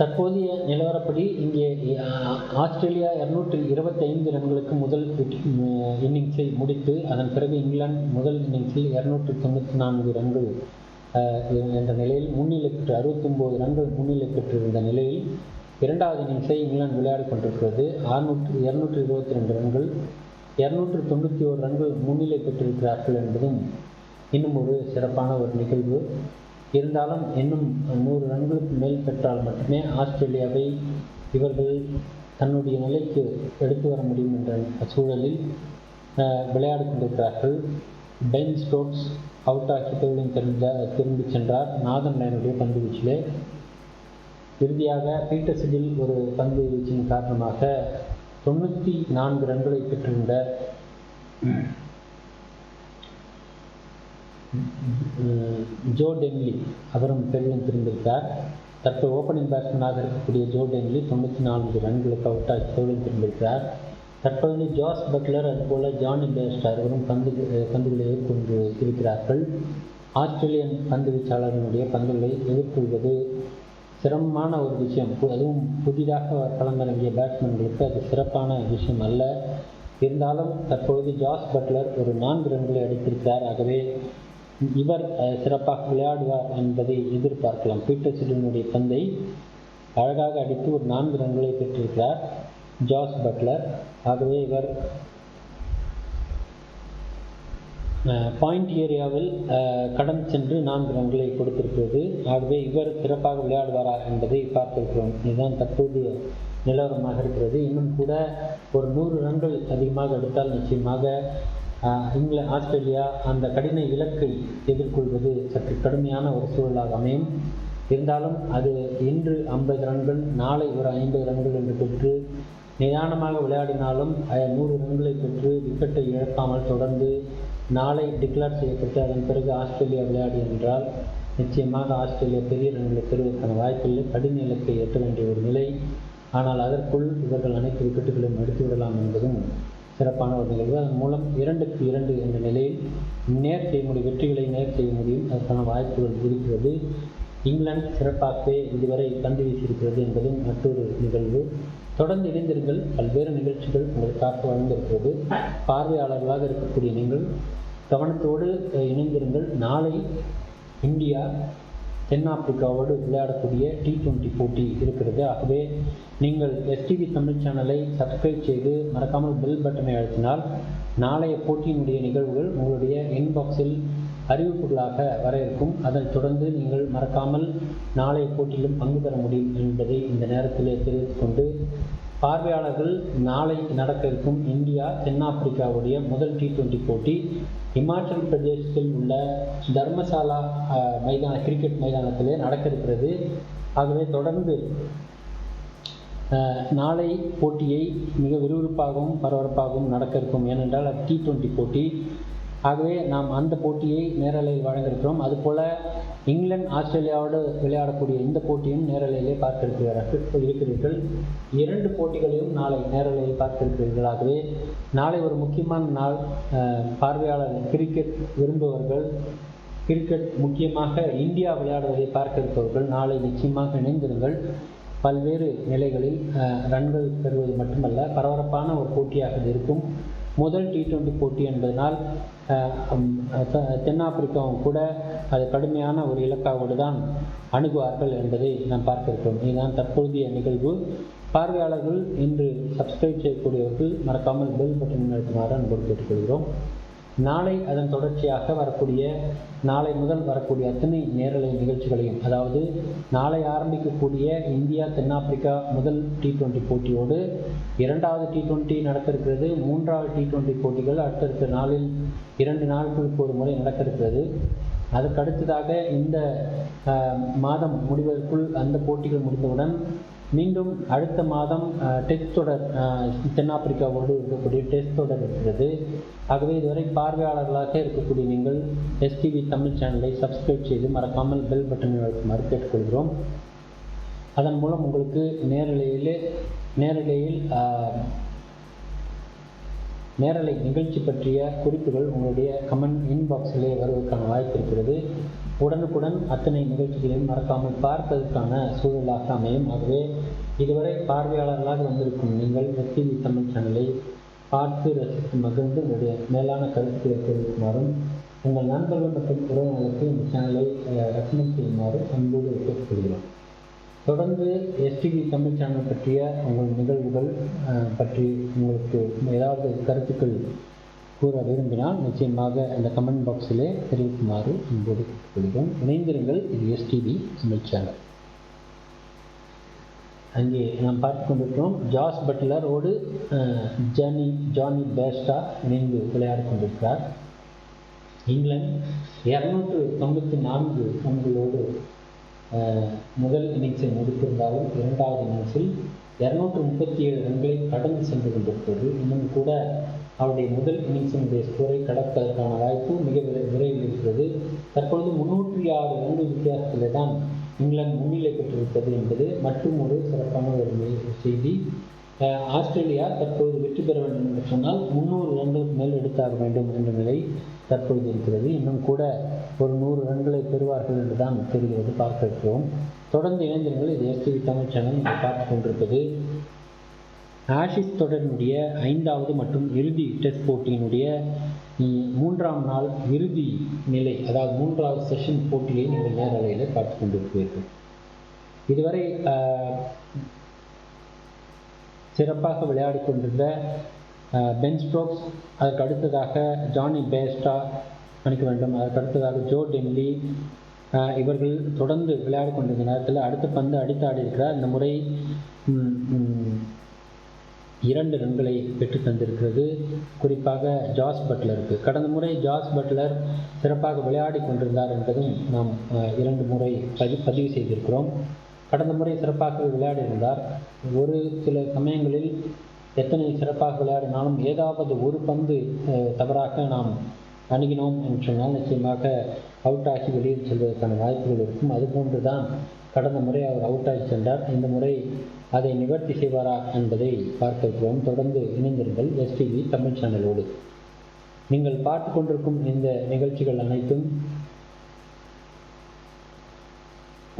தற்போதைய நிலவரப்படி இங்கே ஆஸ்திரேலியா 225 ரன்களுக்கு முதல் இன்னிங்ஸை முடித்து அதன் பிறகு இங்கிலாந்து முதல் இன்னிங்ஸில் 294 ரன்கள் என்ற நிலையில் முன்னிலை பெற்று 69 ரன்கள் முன்னிலை பெற்றிருந்த நிலையில் இரண்டாவது இன்னிங்ஸை இங்கிலாந்து விளையாடி கொண்டிருக்கிறது. 222 ரன்கள் 291 ரன்கள் முன்னிலை பெற்றிருக்கிறார்கள் என்பதும் இன்னும் ஒரு சிறப்பான ஒரு நிகழ்வு. இருந்தாலும் இன்னும் 100 ரன்களுக்கு மேல் பெற்றால் மட்டுமே ஆஸ்திரேலியாவை இவர்கள் தன்னுடைய நிலைக்கு எடுத்து வர முடியும் என்ற சூழலில் விளையாடி கொண்டிருக்கிறார்கள். பென் ஸ்டோக்ஸ் அவுட் ஆகி திரும்பி சென்றார் நாதன் லைனுடைய பந்து வீச்சிலே. இறுதியாக பீட்டர் சிடில் ஒரு பந்து வீச்சின் காரணமாக 94 ரன்களை பெற்றிருந்த ஜோ டென்லி அவரும் பெரிதும் திரும்பியிருக்கார். தற்போது ஓப்பனிங் பேட்ஸ்மேனாக இருக்கக்கூடிய ஜோ டென்லி 94 ரன்களுக்கு அவுட் ஆகி திரும்பியிருக்கிறார். தற்போது ஜாஸ் பட்லர் அதுபோல் ஜானி பேஸ்டா இருவரும் பந்துகளை எதிர்கொண்டு இருக்கிறார்கள். ஆஸ்திரேலியன் பந்து வீச்சாளர்களுடைய பந்துகளை எதிர்கொள்வது சிரமமான ஒரு விஷயம். அதுவும் புதிதாக களமிறங்கிய பேட்ஸ்மேன்களுக்கு அது சிறப்பான விஷயம் அல்ல. இருந்தாலும் தற்பொழுது ஜாஸ் பட்லர் ஒரு 4 ரன்களை அடித்திருக்கிறார். ஆகவே இவர் சிறப்பாக விளையாடுவார் என்பதை எதிர்பார்க்கலாம். பீட்டர் சிடிலினுடைய பந்தை அழகாக அடித்து ஒரு 4 ரன்களை பெற்றிருக்கிறார் ஜாஸ் பட்லர். ஆகவே இவர் பாயிண்ட் ஏரியாவில் கடந்து சென்று 4 ரன்களை கொடுத்திருக்கிறது. ஆகவே இவர் சிறப்பாக விளையாடுவாரா என்பதை பார்த்திருக்கிறோம். இதுதான் தற்போதைய நிலவரமாக இருக்கிறது. இன்னும் கூட ஒரு 100 ரன்கள் அதிகமாக எடுத்தால் நிச்சயமாக ஆஸ்திரேலியா அந்த கடின இலக்கை எதிர்கொள்வது சற்று கடுமையான ஒரு சூழலாக அமையும். இருந்தாலும் அது இன்று 50 ரன்கள் நாளை ஒரு 50 ரன்கள் என்று பெற்று நிதானமாக விளையாடினாலும் 100 ரன்களை பெற்று விக்கெட்டை இழக்காமல் தொடர்ந்து நாளை டிக்ளேர் செய்யப்பட்டு அதன் பிறகு ஆஸ்திரேலியா விளையாடி என்றால் நிச்சயமாக ஆஸ்திரேலியா பெரிய ரன்களை பெறுவதற்கான வாய்ப்பில்லை. கடின இலக்கை எட்ட வேண்டிய ஒரு நிலை. ஆனால் அதற்குள் இவர்கள் அனைத்து விக்கெட்டுகளையும் எடுத்துவிடலாம் என்பதும் சிறப்பான ஒரு நிகழ்வு. அதன் மூலம் 2க்கு 2 என்ற நிலையில் வெற்றிகளை நேர் செய்ய முடியும். அதற்கான வாய்ப்புகள் இருக்கிறது. இங்கிலாந்து சிறப்பாகவே இதுவரை பந்து வீசியிருக்கிறது என்பதும் மற்றொரு நிகழ்வு. தொடர்ந்து இணைந்திருங்கள். பல்வேறு நிகழ்ச்சிகள் உங்களுக்காக வழங்கியிருக்கிறது. பார்வையாளர்களாக இருக்கக்கூடிய நீங்கள் கவனத்தோடு இணைந்திருங்கள். நாளை இந்தியா தென்னாப்பிரிக்காவோடு விளையாடக்கூடிய T20 போட்டி இருக்கிறது. ஆகவே நீங்கள் STV தமிழ் சேனலை சப்ஸ்கிரைப் செய்து மறக்காமல் பெல் பட்டனை அழுத்தினால் நாளைய போட்டியினுடைய நிகழ்வுகள் உங்களுடைய இன்பாக்ஸில் அறிவிப்புகளாக வர இருக்கும். அதைத் தொடர்ந்து நீங்கள் மறக்காமல் நாளைய போட்டியிலும் பங்கு பெற முடியும் என்பதை இந்த நேரத்தில் தெரிவித்துக் கொண்டு, பார்வையாளர்கள் நாளை நடக்க இருக்கும் இந்தியா தென்னாப்பிரிக்காவுடைய முதல் T20 போட்டி இமாச்சல் பிரதேசத்தில் உள்ள தர்மசாலா கிரிக்கெட் மைதானத்திலே நடக்க இருக்கிறது. ஆகவே தொடர்ந்து நாளை போட்டியை மிக விறுவிறுப்பாகவும் பரபரப்பாகவும் நடக்க இருக்கும். ஏனென்றால் அது T20 போட்டி. ஆகவே நாம் அந்த போட்டியை நேரலையில் வழங்கியிருக்கிறோம். அதுபோல் இங்கிலாந்து ஆஸ்திரேலியாவோடு விளையாடக்கூடிய இந்த போட்டியும் நேரலையிலே இருக்கிறீர்கள். 2 போட்டிகளையும் நாளை நேரலையில் பார்த்திருக்கிறீர்கள். ஆகவே நாளை ஒரு முக்கியமான நாள். பார்வையாளர் கிரிக்கெட் விரும்புபவர்கள், கிரிக்கெட் முக்கியமாக இந்தியா விளையாடுவதை பார்க்க இருப்பவர்கள் நாளை நிச்சயமாக இணைந்திருங்கள். பல்வேறு நிலைகளில் ரன்கள் பெறுவது மட்டுமல்ல, பரபரப்பான ஒரு போட்டியாக இருக்கும். முதல் T20 போட்டி என்பதனால் தென்னாப்பிரிக்காவும் கூட அது கடுமையான ஒரு இலக்காவோடு தான் அணுகுவார்கள் என்பதை நாம் பார்க்க இருக்கிறோம். இதுதான் தற்போதைய நிகழ்வு. பார்வையாளர்கள் இன்று சப்ஸ்கிரைப் செய்யக்கூடியவர்கள் மறக்காமல் பெல் பட்டன் அழுத்துமாறு அன்போடு கேட்டுக்கொள்கிறோம். நாளை அதன் தொடர்ச்சியாக நாளை முதல் வரக்கூடிய அத்தனை நேரலை நிகழ்ச்சிகளையும், அதாவது நாளை ஆரம்பிக்கக்கூடிய இந்தியா தென்னாப்பிரிக்கா முதல் T20 போட்டியோடு 2வது T20 நடக்க இருக்கிறது. 3வது T20 போட்டிகள் அடுத்தடுத்த நாளில் 2 நாட்களுக்கு ஒரு முறை நடக்க இருக்கிறது. அதற்கடுத்ததாக இந்த மாதம் முடிவதற்குள் அந்த போட்டிகள் முடிந்தவுடன் மீண்டும் அடுத்த மாதம் டெஸ்ட் தொடர் தென்னாப்பிரிக்காவோடு இருக்கக்கூடிய டெஸ்ட் தொடர் இருக்கிறது. ஆகவே இதுவரை பார்வையாளர்களாக இருக்கக்கூடிய நீங்கள் STV தமிழ் சேனலை சப்ஸ்கிரைப் செய்து மறக்காமல் பெல் பட்டனை அழுத்துமாறு கேட்டுக்கொள்கிறோம். அதன் மூலம் உங்களுக்கு நேரலை நிகழ்ச்சி பற்றிய குறிப்புகள் உங்களுடைய கமெண்ட் இன்பாக்ஸிலே வருவதற்கான வாய்ப்பு இருக்கிறது. உடனுக்குடன் அத்தனை நிகழ்ச்சிகளையும் மறக்காமல் பார்ப்பதற்கான சூழலாக அமையும். ஆகவே இதுவரை பார்வையாளர்களாக வந்திருக்கும் நீங்கள் STV தமிழ் சேனலை பார்த்து ரசித்து மகிழ்ந்து உங்களுடைய மேலான கருத்துக்களை தெரிவிக்குமாறும், உங்கள் நண்பர்கள் மற்றும் உறவினர்களுக்கு இந்த சேனலை ரெக்கமெண்ட் செய்யுமாறு அன்போடு கேட்டுக்கொள்கிறோம். தொடர்ந்து STV தமிழ் சேனல் பற்றிய உங்கள் நிகழ்வுகள் பற்றி உங்களுக்கு ஏதாவது கருத்துக்கள் கூற விரும்பினால் நிச்சயமாக அந்த கமெண்ட் பாக்ஸிலே தெரிவிக்குமாறு அன்போடு கேட்டுக்கொள்கிறோம். இணைந்திருங்கள். இது STV தமிழ் சேனல். அங்கே நாம் பார்த்து கொண்டிருக்கிறோம் ஜாஸ் பட்லரோடு ஜானி பேஸ்டா இணைந்து விளையாடி கொண்டிருக்கிறார். இங்கிலாந்து 294 ரன்களோடு முதல் இன்னிங்ஸை முடித்திருந்தாலும் 2வது இன்னிங்ஸில் 237 ரன்களை கடந்து சென்று கொண்டிருக்கிறது. இன்னும் கூட அவருடைய முதல் இன்னிங்ஸினுடைய ஸ்கோரை கடப்பதற்கான வாய்ப்பு மிக விரைவில் இருக்கிறது. தற்பொழுது 306 ரன்கள் வித்தியாசத்திலே தான் இங்கிலாந்து முன்னிலை பெற்றிருக்கிறது என்பது மற்றும் ஒரு சிறப்பான ஒரு செய்தி. ஆஸ்திரேலியா தற்போது வெற்றி பெற வேண்டும் என்று சொன்னால் 300 ரன்களுக்கு மேல் எடுத்தாக வேண்டும் என்ற நிலை தற்பொழுது இருக்கிறது. இன்னும் கூட ஒரு 100 ரன்களை பெறுவார்கள் என்று தான் தெரிகிறது. பார்க்க இருக்கிறோம். தொடர்ந்து இணைந்திருங்கள். இது STV தமிழ் சேனல். நீங்கள் பார்த்து கொண்டிருப்பது ஆஷிஸ் தொடரினுடைய 5வது மற்றும் இறுதி டெஸ்ட் போட்டியினுடைய 3ஆம் நாள் இறுதி நிலை, அதாவது 3வது செஷன் போட்டியை நீங்கள் நேரலையில் பார்த்து கொண்டிருக்கிறீர்கள். இதுவரை சிறப்பாக விளையாடி கொண்டிருந்த பென் ஸ்டோக்ஸ், அதற்கு அடுத்ததாக ஜானி பேஸ்டா அதற்கு அடுத்ததாக ஜோ டென்லி, இவர்கள் தொடர்ந்து விளையாடி கொண்டிருந்த நேரத்தில் அடுத்த பந்து அடித்து ஆடி இருக்கிறார். இந்த முறை 2 ரன்களை பெற்று தந்திருக்கிறது. குறிப்பாக ஜாஸ் பட்லருக்கு. கடந்த முறை ஜாஸ் பட்லர் சிறப்பாக விளையாடி கொண்டிருந்தார் என்பதும் நாம் 2 முறை பதிவு செய்திருக்கிறோம். கடந்த முறை சிறப்பாக விளையாடி இருந்தார். ஒரு சில சமயங்களில் எத்தனை சிறப்பாக விளையாடினாலும் ஏதாவது ஒரு பந்து தவறாக நாம் அணுகினோம் என்று சொன்னால் நிச்சயமாக அவுட் ஆகி வெளியில் செல்வதற்கான வாய்ப்புகள் இருக்கும். அதுபோன்று தான் கடந்த முறை அவர் அவுட் ஆகி சென்றார். இந்த முறை அதை நிவர்த்தி செய்வாரா என்பதை பார்க்க இருக்கிறோம். தொடர்ந்து இணைந்திருங்கள் STV தமிழ் சேனலோடு. நீங்கள் பார்த்து கொண்டிருக்கும் இந்த நிகழ்ச்சிகள் அனைத்தும்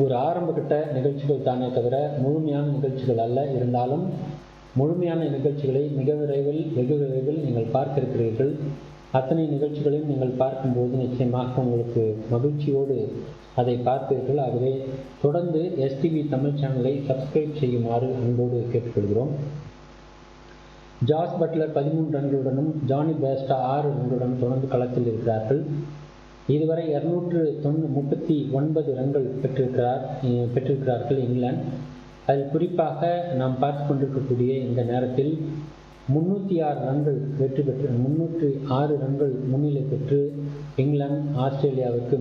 ஒரு ஆரம்ப கட்ட நிகழ்ச்சிகள் தானே தவிர முழுமையான நிகழ்ச்சிகள் அல்ல. இருந்தாலும் முழுமையான நிகழ்ச்சிகளை வெகு விரைவில் நீங்கள் பார்க்க இருக்கிறீர்கள். அத்தனை நிகழ்ச்சிகளையும் நீங்கள் பார்க்கும்போது நிச்சயமாக உங்களுக்கு மகிழ்ச்சியோடு அதை பார்ப்பீர்கள். ஆகவே தொடர்ந்து எஸ்டிவி தமிழ் சேனலை சப்ஸ்கிரைப் செய்யுமாறு அன்போடு கேட்டுக்கொள்கிறோம். ஜாஸ் பட்லர் 13 ரன்களுடனும் ஜானி பேஸ்டா 6 ரன்களுடன் தொடர்ந்து களத்தில் இருக்கிறார்கள். இதுவரை 239 ரன்கள் பெற்றிருக்கிறார்கள் இங்கிலாந்து. அதில் குறிப்பாக நாம் பார்த்து கொண்டிருக்கக்கூடிய இந்த நேரத்தில் 306 ரன்கள் வெற்றி பெற்று 306 ரன்கள் முன்னிலை பெற்று இங்கிலாந்து ஆஸ்திரேலியாவுக்கு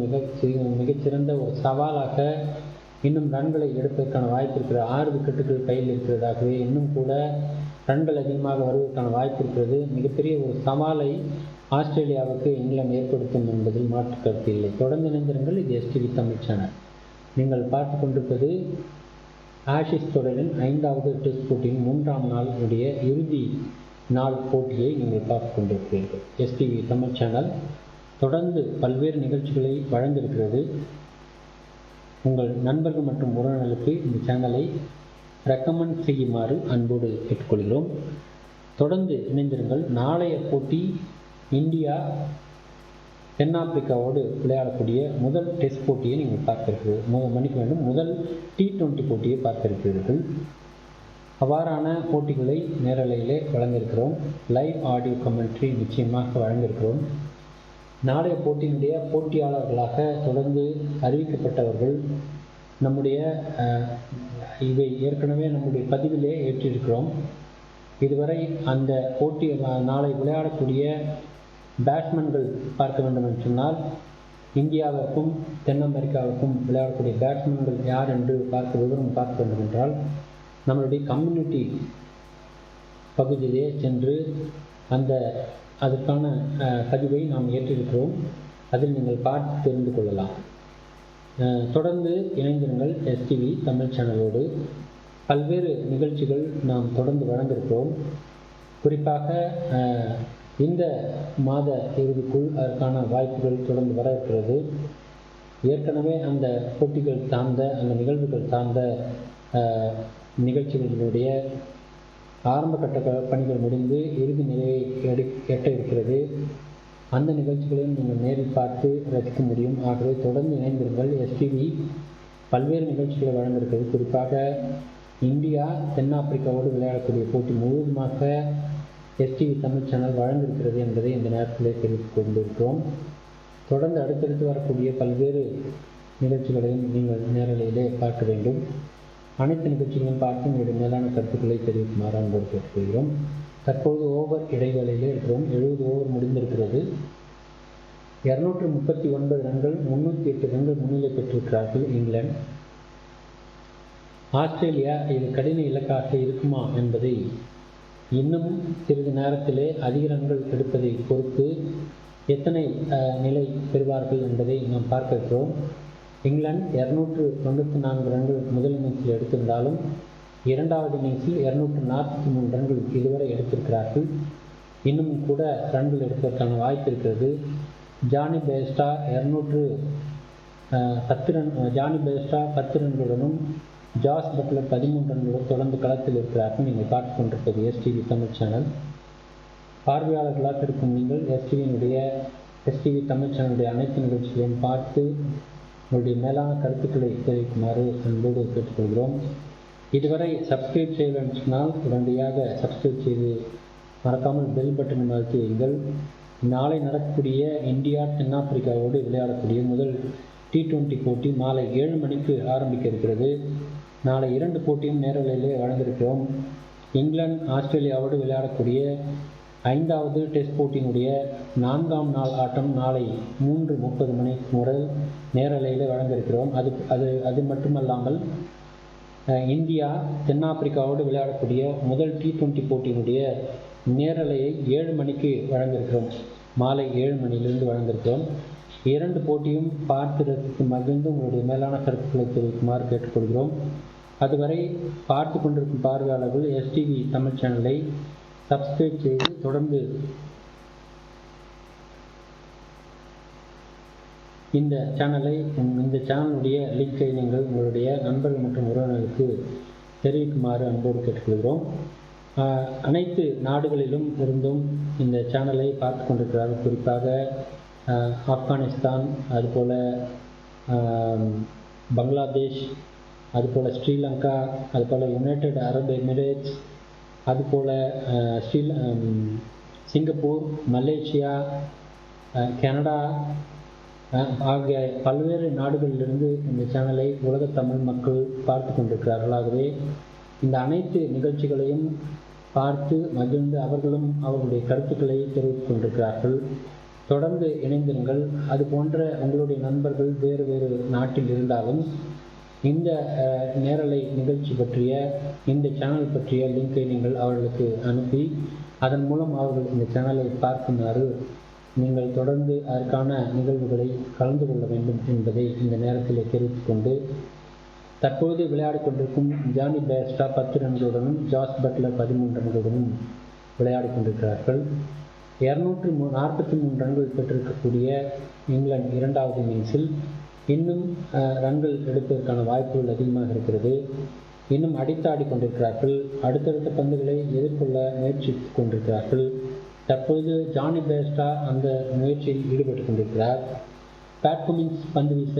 மிகச்சிறந்த ஒரு சவாலாக இன்னும் ரன்களை எடுப்பதற்கான வாய்ப்பு இருக்கிற 6 விக்கெட்டுகள் கையில் இருக்கிறதாகவே இன்னும் கூட ரன்கள் அதிகமாக வருவதற்கான வாய்ப்பு இருக்கிறது. மிகப்பெரிய ஒரு சவாலை ஆஸ்திரேலியாவுக்கு இங்கிலாந்து ஏற்படுத்தும் என்பதில் மாற்று கருத்து இல்லை. தொடர்ந்து இணைந்திருங்கள். இது எஸ்டிவி தமிழ் சேனல். நீங்கள் பார்த்து கொண்டிருப்பது ஆஷிஸ் தொடரின் 5வது டெஸ்ட் போட்டியின் 3ஆம் நாளுடைய இறுதி நாள் போட்டியை நீங்கள் பார்த்து கொண்டிருக்கிறீர்கள். எஸ்டிவி தமிழ் சேனல் தொடர்ந்து பல்வேறு நிகழ்ச்சிகளை வழங்கியிருக்கிறது. உங்கள் நண்பர்கள் மற்றும் உறவினர்களுக்கு இந்த சேனலை ரெக்கமெண்ட் செய்யுமாறு அன்போடு கேட்டுக்கொள்கிறோம். தொடர்ந்து இணைந்திருங்கள். நாளைய போட்டி இந்தியா தென்னாப்பிரிக்காவோடு விளையாடக்கூடிய முதல் டெஸ்ட் போட்டியை நீங்கள் பார்க்க இருக்கிறீர்கள். முதல் T20 போட்டியை பார்க்க இருக்கிறீர்கள். அவ்வாறான போட்டிகளை நேரலையிலே வழங்கியிருக்கிறோம். லைவ் ஆடியோ கமெண்ட்ரி நிச்சயமாக வழங்கியிருக்கிறோம். நாளைய போட்டியினுடைய போட்டியாளர்களாக தொடர்ந்து அறிவிக்கப்பட்டவர்கள் இவை ஏற்கனவே நம்முடைய பதிவிலே ஏற்றிருக்கிறோம். இதுவரை அந்த போட்டி நாளை விளையாடக்கூடிய பேட்ஸ்மேன்கள் பார்க்க வேண்டும் என்று சொன்னால் இந்தியாவிற்கும் தென் அமெரிக்காவுக்கும் விளையாடக்கூடிய பேட்ஸ்மேன்கள் யார் என்று விவரம் பார்க்க வேண்டும் என்றால் நம்மளுடைய கம்யூனிட்டி பகுதியிலே சென்று அதற்கான பதிவை நாம் ஏற்றிருக்கிறோம். அதில் நீங்கள் பார்த்து தெரிந்து கொள்ளலாம். தொடர்ந்து இணைந்திருங்கள். எஸ்டிவி தமிழ் சேனலோடு பல்வேறு நிகழ்ச்சிகள் நாம் தொடர்ந்து வழங்கியிருக்கிறோம். குறிப்பாக இந்த மாத இறுதிக்குள் அதற்கான வாய்ப்புகள் தொடர்ந்து வர இருக்கிறது. ஏற்கனவே அந்த போட்டிகள் சார்ந்த அந்த நிகழ்வுகள் சார்ந்த நிகழ்ச்சிகளினுடைய ஆரம்ப கட்ட பணிகள் முடிந்து இறுதி நிலையை எட்ட இருக்கிறது. அந்த நிகழ்ச்சிகளையும் நீங்கள் நேரில் பார்த்து ரசிக்க முடியும். ஆகவே தொடர்ந்து இணைந்திருங்கள். எஸ்டிவி பல்வேறு நிகழ்ச்சிகளை வழங்கியிருக்கிறது. குறிப்பாக இந்தியா தென்னாப்பிரிக்காவோடு விளையாடக்கூடிய போட்டி முழுவதுமாக எஸ்டிவி தமிழ் சேனல் வழங்கியிருக்கிறது என்பதை இந்த நேரத்தில் தெரிவித்துக் கொண்டிருக்கிறோம். தொடர்ந்து அடுத்தடுத்து வரக்கூடிய பல்வேறு நிகழ்ச்சிகளையும் நீங்கள் நேரலையிலே பார்க்க வேண்டும். அனைத்து நிகழ்ச்சிகளையும் பார்த்து உங்களுடைய மேலான கருத்துக்களை தெரிவிக்குமாறு அன்போடு கேட்டுக்கொள்கிறோம். தற்போது ஓவர் இடைவேளையிலே இருக்கிறோம். 70 ஓவர் முடிந்திருக்கிறது. 239 ரன்கள் 308 ரன்கள் முன்னிலை பெற்றிருக்கிறார்கள் இங்கிலாந்து. ஆஸ்திரேலியா இது கடின இலக்காக இருக்குமா என்பதை இன்னும் சிறிது நேரத்திலே அதிக ரன்கள் எடுப்பதை பொறுத்து எத்தனை நிலை பெறுவார்கள் என்பதை நாம் பார்க்க இருக்கிறோம். இங்கிலாந்து 294 ரன்கள் முதல் இன்னிங்ஸில் எடுத்திருந்தாலும் இரண்டாவது இன்னிங்ஸில் 243 ரன்கள் இதுவரை எடுத்திருக்கிறார்கள். இன்னும் கூட ரன்கள் எடுப்பதற்கான வாய்ப்பு இருக்கிறது. ஜானி பேஸ்டா 10 ரன்களுடனும் ஜாஸ் பட்லர் 13 ரன்களுடன் தொடர்ந்து களத்தில் இருக்கிறார்கள். நீங்கள் பார்த்து கொண்டிருப்பது எஸ்டிவி தமிழ் சேனல். பார்வையாளர்களாக இருக்கும் நீங்கள் எஸ்டிவி தமிழ் சேனலுடைய அனைத்து நிகழ்ச்சிகளையும் பார்த்து உங்களுடைய மேலான கருத்துக்களை தெரிவிக்குமாறு அன்போடு கேட்டுக்கொள்கிறோம். இதுவரை சப்ஸ்கிரைப் செய்ய சொன்னால் உடனடியாக சப்ஸ்கிரைப் செய்து மறக்காமல் பெல் பட்டன் அழுத்தி வையுங்கள். நாளை நடக்கக்கூடிய இந்தியா தென்னாப்பிரிக்காவோடு விளையாடக்கூடிய முதல் T20 போட்டி மாலை 7 மணிக்கு ஆரம்பிக்க இருக்கிறது. நாளை 2 போட்டியும் நேரலையிலே வழங்கியிருக்கிறோம். இங்கிலாந்து ஆஸ்திரேலியாவோடு விளையாடக்கூடிய 5வது டெஸ்ட் போட்டியினுடைய 4ஆம் நாள் ஆட்டம் நாளை 3:30 மணி முதல் நேரலையில் வழங்கியிருக்கிறோம். அது மட்டுமல்லாமல் இந்தியா தென்னாப்பிரிக்காவோடு விளையாடக்கூடிய முதல் T20 போட்டியினுடைய நேரலையை 7 மணிக்கு வழங்கியிருக்கிறோம். மாலை 7 மணியிலிருந்து வழங்கியிருக்கிறோம். 2 போட்டியும் பார்த்து ரசித்து மகிழ்ந்து உங்களுடைய மேலான கருத்துக்களை தெரிவிக்குமாறு கேட்டுக்கொள்கிறோம். அதுவரை பார்த்து கொண்டிருக்கும் பார்வையாளர்கள் எஸ்டிவி தமிழ் சேனலை சப்ஸ்கிரைப் செய்து தொடர்ந்து இந்த சேனலுடைய லிங்கை நீங்கள் உங்களுடைய நண்பர்கள் மற்றும் உறவினர்களுக்கு தெரிவிக்குமாறு அன்போடு கேட்டுக்கொள்கிறோம். அனைத்து நாடுகளிலும் இருந்தும் இந்த சேனலை பார்த்து கொண்டிருக்கிறார்கள். குறிப்பாக ஆப்கானிஸ்தான், அதுபோல் பங்களாதேஷ், அதுபோல் ஸ்ரீலங்கா, அதுபோல் யுனைடெட் அரபு எமிரேட்ஸ், அதுபோல் சிங்கப்பூர், மலேசியா, கனடா ஆகிய பல்வேறு நாடுகளிலிருந்து இந்த சேனலை உலக தமிழ் மக்கள் பார்த்து கொண்டிருக்கிறார்கள். ஆகவே இந்த அனைத்து நிகழ்ச்சிகளையும் பார்த்து மகிழ்ந்து அவர்களும் அவர்களுடைய கருத்துக்களை தெரிவித்துக் கொண்டிருக்கிறார்கள். தொடர்ந்து இணைந்திருங்கள். அது போன்ற உங்களுடைய நண்பர்கள் வேறு வேறு நாட்டில் இருந்தாலும் இந்த நேரலை நிகழ்ச்சி பற்றிய, இந்த சேனல் பற்றிய லிங்கை நீங்கள் அவர்களுக்கு அனுப்பி அதன் மூலம் அவர்கள் இந்த சேனலை பார்க்குமாறு நீங்கள் தொடர்ந்து அதற்கான நிகழ்வுகளை கலந்து கொள்ள வேண்டும் என்பதை இந்த நேரத்தில் தெரிவித்துக் கொண்டு, தற்போது விளையாடி கொண்டிருக்கும் ஜானி பேஸ்டா 10 ரன்களுடனும் ஜாஸ் பட்லர் 13 ரன்களுடனும் விளையாடி கொண்டிருக்கிறார்கள். 243 ரன்கள் பெற்றிருக்கக்கூடிய இங்கிலாந்து இரண்டாவது இன்னிங்ஸில் இன்னும் ரன்கள் எடுப்பதற்கான வாய்ப்புகள் அதிகமாக இருக்கிறது. இன்னும் அடித்தாடி கொண்டிருக்கிறார்கள். அடுத்தடுத்த பந்துகளை எதிர்கொள்ள முயற்சித்துக் கொண்டிருக்கிறார்கள். தற்போது ஜானி பேஸ்டா அந்த முயற்சியில் ஈடுபட்டு கொண்டிருக்கிறார். கமின்ஸ் பந்து வீச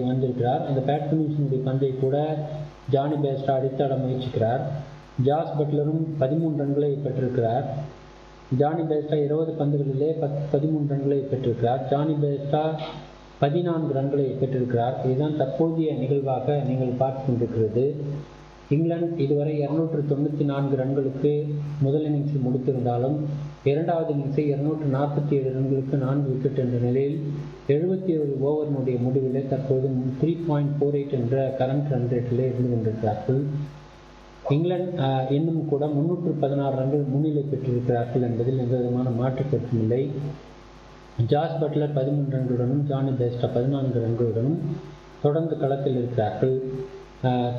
வந்திருக்கிறார். அந்த கமின்ஸினுடைய பந்தை கூட ஜானி பேஸ்டா அடித்தாட முயற்சிக்கிறார். ஜாஸ் பட்லரும் 13 ரன்களை பெற்றிருக்கிறார். ஜானி பேஸ்டா 20 பந்துகளிலே 13 ரன்களை பெற்றிருக்கிறார். ஜானி பேஸ்டா 14 ரன்களை பெற்றிருக்கிறார். இதுதான் தற்போதைய நிகழ்வாக நீங்கள் பார்த்து கொண்டிருக்கிறது. இங்கிலாந்து இதுவரை 294 ரன்களுக்கு முதல் இன்னிங்ஸில் முடித்திருந்தாலும் இரண்டாவது இன்னிங்ஸை 247 ரன்களுக்கு 4 விக்கெட் என்ற நிலையில் 77 ஓவரினுடைய முடிவிலே தற்போது 3.48 என்ற கரண்ட் ரன் ரேட்டிலே இருந்து கொண்டிருக்கிறார்கள். இங்கிலாந்து இன்னும் கூட 316 ரன்கள் முன்னிலை பெற்றிருக்கிறார்கள் என்பதில் எந்த விதமான மாற்று கருத்தும் இல்லை. ஜாஸ் பட்லர் 13 ரன்களுடனும் ஜானி பேஸ்டா 14 ரன்களுடனும் தொடர்ந்து களத்தில் இருக்கிறார்கள்.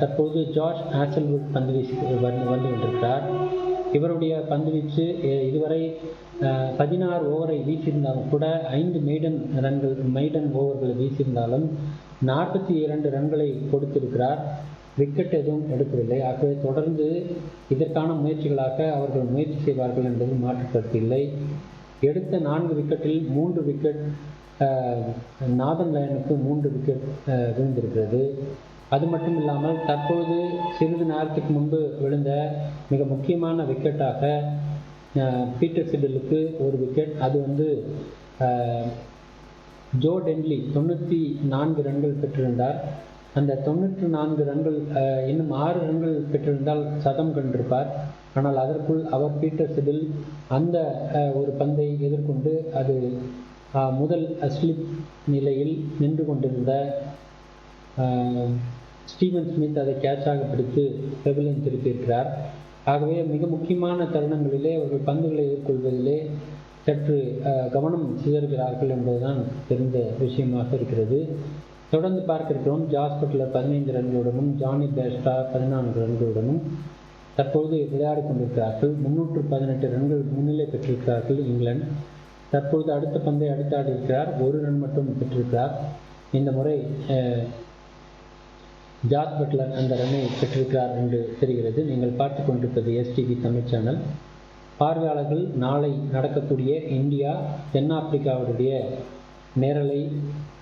தற்போது ஜார்ஜ் ஹாசல்வுட் பந்து வீசி வந்து கொண்டிருக்கிறார். இவருடைய பந்து வீச்சு இதுவரை 16 ஓவரை வீசியிருந்தாலும் கூட 5 மெய்டன் ஓவர்களை வீசியிருந்தாலும் 42 ரன்களை கொடுத்திருக்கிறார். விக்கெட் எதுவும் எடுக்கவில்லை. ஆகவே தொடர்ந்து இதற்கான முயற்சிகளாக அவர்கள் முயற்சி செய்வார்கள் என்பது மாற்று கருத்து இல்லை. எடுத்த 4 விக்கெட்டில் 3 விக்கெட் நாதன் லயனுக்கு 3 விக்கெட் விழுந்திருக்கிறது. அது மட்டும் இல்லாமல் தற்போது சிறிது நேரத்துக்கு முன்பு விழுந்த மிக முக்கியமான விக்கெட்டாக பீட்டர் சிடலுக்கு ஒரு விக்கெட். அது வந்து ஜோ டென்லி 94 ரன்கள் பெற்றிருந்தார். அந்த 94 ரன்கள் இன்னும் 6 ரன்கள் பெற்றிருந்தால் சதம் கண்டிருப்பார். ஆனால் அதற்குள் அவர் பீட்டர் சிடில் அந்த ஒரு பந்தை எதிர்கொண்டு அது முதல் ஸ்லிப் நிலையில் நின்று கொண்டிருந்த ஸ்டீவன் ஸ்மித் அதை கேட்சாக பிடித்து பெவிலியன் திருப்பியிருக்கிறார். ஆகவே மிக முக்கியமான தருணங்களிலே அவர்கள் பந்துகளை எதிர்கொள்வதிலே சற்று கவனம் சிதறுகிறார்கள் என்பதுதான் தெரிந்த விஷயமாக இருக்கிறது. தொடர்ந்து பார்க்க இருக்கிறோம். ஜாஸ் பட்லர் 15 ரன்களுடனும் ஜானி பேஸ்டா 14 ரன்களுடனும் தற்போது விளையாடி கொண்டிருக்கிறார்கள். 318 ரன்கள் முன்னிலை பெற்றிருக்கிறார்கள் இங்கிலாந்து. தற்போது அடுத்த பந்தை அடித்தாடி இருக்கிறார். 1 ரன் மட்டும் பெற்றிருக்கிறார். இந்த முறை ஜாஸ் பட்லர் அந்த ரன்னை பெற்றிருக்கிறார் என்று தெரிகிறது. நீங்கள் பார்த்து கொண்டிருப்பது எஸ்டிவி தமிழ் சேனல். பார்வையாளர்கள், நாளை நடக்கக்கூடிய இந்தியா தென்னாப்பிரிக்காவுடைய நேரலை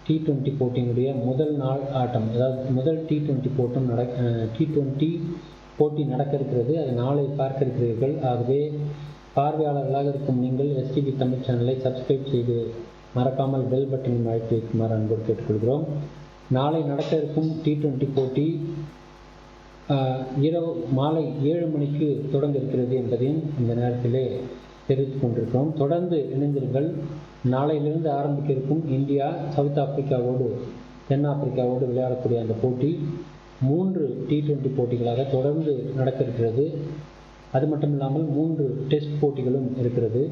T20 போட்டியினுடைய முதல் நாள் ஆட்டம், அதாவது முதல் T20 போட்டி நடக்க இருக்கிறது. அது நாளை பார்க்க இருக்கிறீர்கள். ஆகவே பார்வையாளர்களாக இருக்கும் நீங்கள் எஸ்டிவி தமிழ் சேனலை சப்ஸ்கிரைப் செய்து மறக்காமல் பெல் பட்டனை அழைத்து வைக்குமாறு அன்போடு கேட்டுக்கொள்கிறோம். நாளை நடக்க இருக்கும் T20 போட்டி மாலை 7 மணிக்கு தொடங்க இருக்கிறது என்பதையும் இந்த நேரத்திலே தெரிவித்துக் கொண்டிருக்கிறோம். தொடர்ந்து இணைந்திருங்கள். நாளையிலிருந்து ஆரம்பிக்க இருக்கும் இந்தியா சவுத் ஆப்பிரிக்காவோடு தென்னாப்பிரிக்காவோடு விளையாடக்கூடிய அந்த போட்டி 3 T20 போட்டிகளாக தொடர்ந்து நடக்க இருக்கிறது. அது மட்டும் இல்லாமல் 3 டெஸ்ட் போட்டிகளும் இருக்கிறது.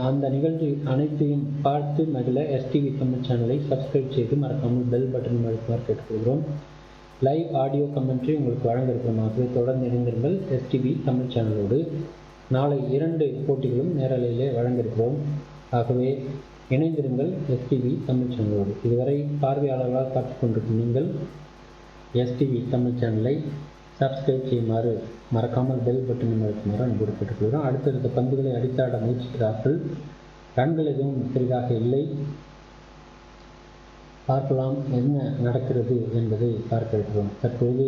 அந்த நிகழ்ச்சி அனைத்தையும் பார்த்து மகிழ எஸ்டிவி தமிழ் சேனலை சப்ஸ்கிரைப் செய்து மறக்காமல் பெல் பட்டன் அழுத்துமாறு கேட்டுக்கொள்கிறோம். லைவ் ஆடியோ கமெண்ட்ரி உங்களுக்கு வழங்க இருக்கிறோமாக தொடர்ந்து இணைந்திருங்கள் எஸ்டிவி தமிழ் சேனலோடு. நாளை 2 போட்டிகளும் நேரலையிலே வழங்க இருக்கிறோம். ஆகவே இணைந்திருங்கள் எஸ்டிவி தமிழ் சேனலோடு. இதுவரை பார்வையாளர்களால் பார்த்து கொண்டிருக்கும் நீங்கள் எஸ்டிவி தமிழ் சேனலை சப்ஸ்கிரைப் செய்யுமாறு மறக்காமல் பெல் பட்டன் அழுத்துமாறு அன்போடு கேட்டுக்கொள்கிறோம். அடுத்தடுத்த பந்துகளை அடித்தாட முயற்சிக்கிறார்கள். ரன்கள் எதுவும் பெரிதாக இல்லை. பார்க்கலாம் என்ன நடக்கிறது என்பதை பார்க்க இருக்கிறோம். தற்பொழுது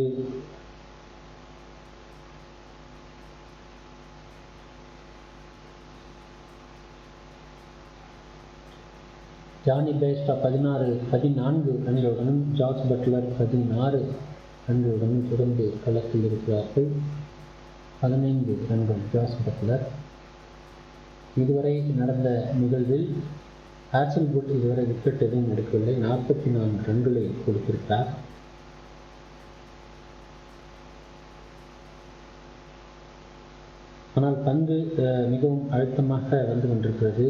ஜானி பேஸ்டா 14 ரன்களுடனும் ஜார்ஜ் பட்லர் 16 ரன்களுடனும் தொடர்ந்து களத்தில் இருக்கிறார்கள். 15 ரன்கள் ஜார்ஜ் பட்லர். இதுவரை நடந்த நிகழ்வில் ஹாசல்வுட் இதுவரை விக்கெட் எதுவும் எடுக்கவில்லை. 44 ரன்களை கொடுத்திருக்கிறார். ஆனால் பந்து மிகவும் அழுத்தமாக வந்து கொண்டிருக்கிறது.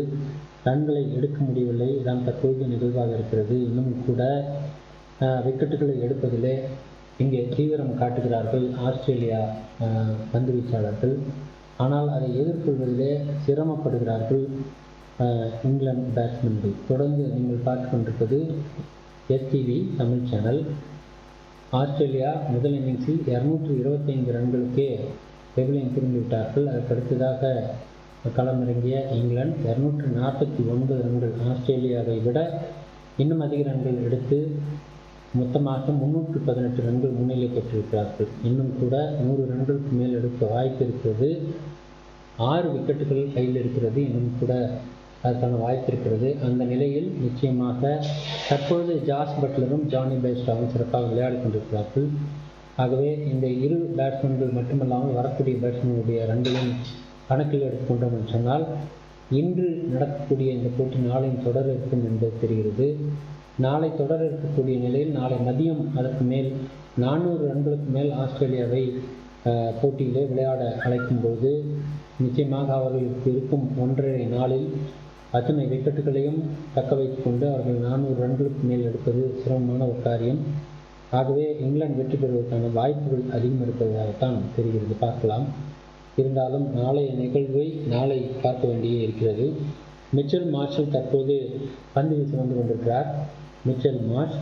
ரன்களை எடுக்க முடியவில்லை. இதான் தற்போதைய நிகழ்வாக இருக்கிறது. இன்னும் கூட விக்கெட்டுகளை எடுப்பதிலே இங்கே தீவிரம் காட்டுகிறார்கள் ஆஸ்திரேலியா பந்து வீச்சாளர்கள். ஆனால் அதை எதிர்கொள்வதிலே சிரமப்படுகிறார்கள் இங்கிலாந்து பேட்ஸ்மேன்கள். தொடர்ந்து நீங்கள் பார்த்து கொண்டிருப்பது எஸ்டிவி தமிழ் சேனல். ஆஸ்திரேலியா முதல் இன்னிங்ஸில் 225 ரன்களுக்கே பெவிலியன் திரும்பிவிட்டார்கள். அதற்கடுத்ததாக களமிறங்கிய இங்கிலாந்து 249 ரன்கள் ஆஸ்திரேலியாவை விட இன்னும் அதிக ரன்கள் எடுத்து மொத்தமாக 318 ரன்கள் முன்னிலை பெற்றிருக்கிறார்கள். இன்னும் கூட 100 ரன்களுக்கு மேல் எடுக்க வாய்ப்பு இருக்கிறது. 6 விக்கெட்டுகள் கையில் இருக்கிறது. இன்னும் கூட அதற்கான வாய்ப்பு இருக்கிறது. அந்த நிலையில் நிச்சயமாக தற்பொழுது ஜார்ஜ் பட்லரும் ஜானி பேஸ்டாவும் சிறப்பாக விளையாடி கொண்டிருக்கிறார்கள். ஆகவே இந்த இரு பேட்ஸ்மேன்கள் மட்டுமல்லாமல் வரக்கூடிய பேட்ஸ்மேனுடைய ரன்களையும் கணக்கில் எடுத்துக்கொண்டோம் என்று சொன்னால் இன்று நடக்கக்கூடிய இந்த போட்டி நாளையும் தொடர் இருக்கும் என்பது தெரிகிறது. நாளை தொடர் இருக்கக்கூடிய நிலையில் நாளை மதியம் அதற்கு மேல் 400 ரன்களுக்கு மேல் ஆஸ்திரேலியாவை போட்டியிலே விளையாட அழைக்கும் பொழுது நிச்சயமாக அவர்களுக்கு இருக்கும் 1.5 நாளில் அத்தனை விக்கெட்டுகளையும் தக்க வைத்துக் கொண்டு அவர்கள் 400 ரன்களுக்கு மேல் எடுப்பது சிரமமான ஒரு காரியம். ஆகவே இங்கிலாந்து வெற்றி பெறுவதற்கான வாய்ப்புகள் அதிகம் இருப்பதாகத்தான் தெரிகிறது. பார்க்கலாம். இருந்தாலும் நாளைய நிகழ்வை நாளை பார்க்க வேண்டியே இருக்கிறது. மிச்சல் மார்ஷல் தற்போது பந்து வீசி வந்து கொண்டிருக்கிறார். மிச்சல் மார்ஷ்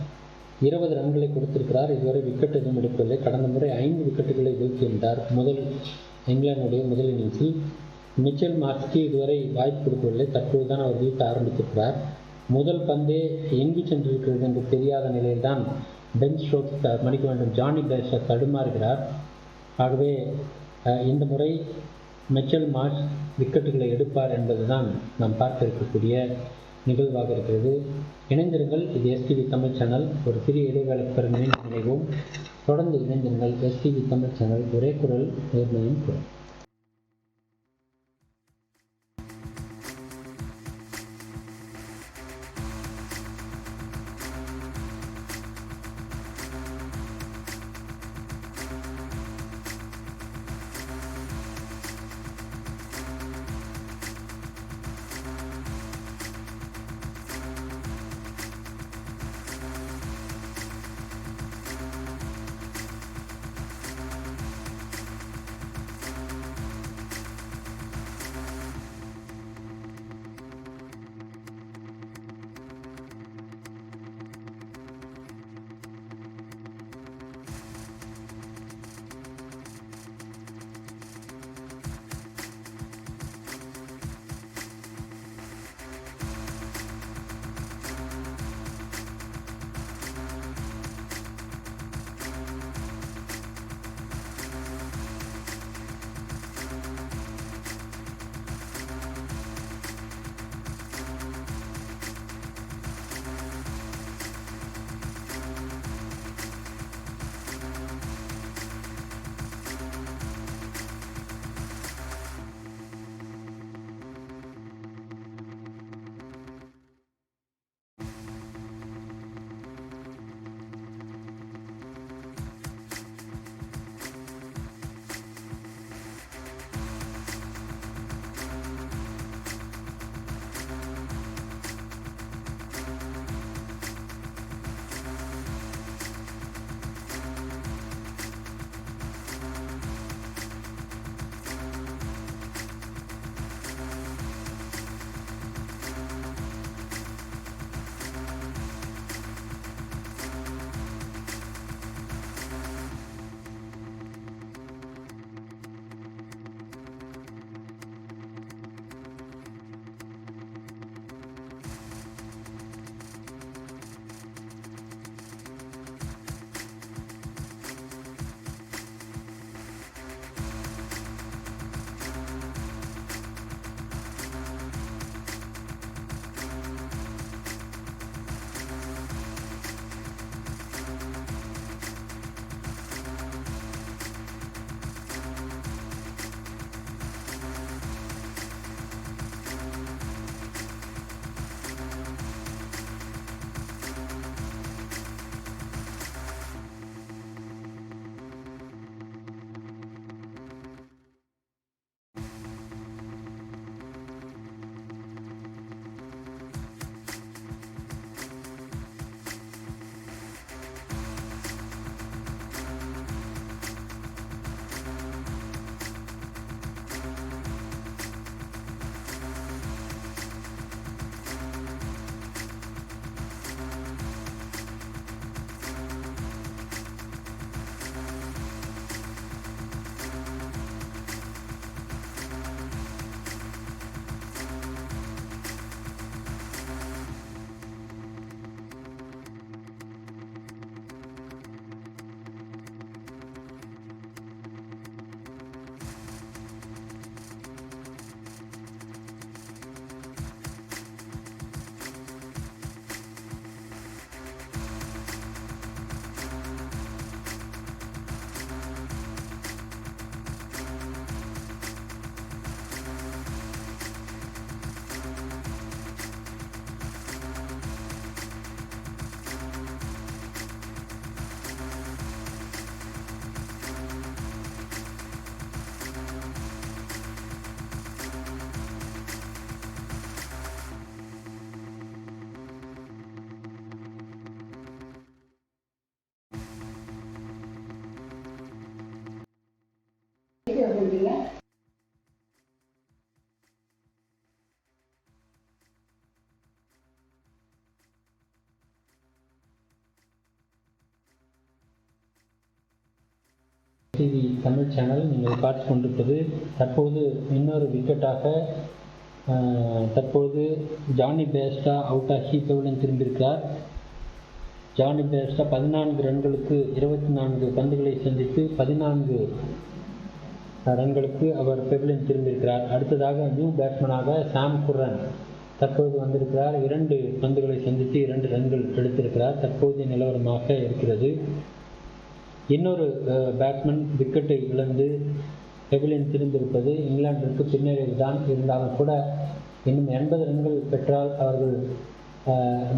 20 ரன்களை கொடுத்திருக்கிறார். இதுவரை விக்கெட் எதுவும் எடுக்கவில்லை. கடந்த முறை 5 விக்கெட்டுகளை வீழ்த்தியிருந்தார் இங்கிலாந்துடைய முதல் இன்னிங்ஸில். மிச்சல் மார்ஷ்க்கு இதுவரை வாய்ப்பு கொடுக்கவில்லை. தற்போதுதான் அவர் வீழ்த்த ஆரம்பித்திருக்கிறார். முதல் பந்தே எங்கு சென்றிருக்கிறது என்று தெரியாத நிலையில்தான் பென் ஸ்டோக்ஸ் மணிக்க வேண்டும் ஜானி பேஸ்டா தடுமாறுகிறார். ஆகவே இந்த முறை மிச்சல் மார்ஷ் விக்கெட்டுகளை எடுப்பார் என்பதுதான் நாம் பார்க்க இருக்கக்கூடிய நிகழ்வாக இருக்கிறது. இணைந்திருங்கள். இது எஸ்டிவி தமிழ் சேனல். ஒரு சிறிய இடைவேளைக்கு பிறகு மீண்டும் இணைவோம். தொடர்ந்து இணைந்திருங்கள். STV Tamil channel. ஒரே குரல், நேர்மையின் குரல். டிவி தமிழ் சேனல் நீங்கள் பார்த்து கொண்டிருப்பது. தற்போது இன்னொரு விக்கெட்டாக தற்போது ஜானி பேஸ்டா அவுட் ஆகி பெவிலியன் திரும்பியிருக்கிறார். ஜானி பேஸ்டா 14 ரன்களுக்கு 24 பந்துகளை சந்தித்து 14 ரன்களுக்கு அவர் பெவிலியன் திரும்பியிருக்கிறார். அடுத்ததாக நியூ பேட்ஸ்மேனாக சாம் குர்ரன் தற்போது வந்திருக்கிறார். 2 பந்துகளை சந்தித்து 2 ரன்கள் எடுத்திருக்கிறார். தற்போதைய நிலவரமாக இருக்கிறது. இன்னொரு பேட்ஸ்மேன் விக்கெட்டை இழந்து பெவிலியன் திரும்பியிருப்பது இங்கிலாந்திற்கு பின்னடைவு தான். இருந்தாலும் கூட இன்னும் 80 ரன்கள் பெற்றால் அவர்கள்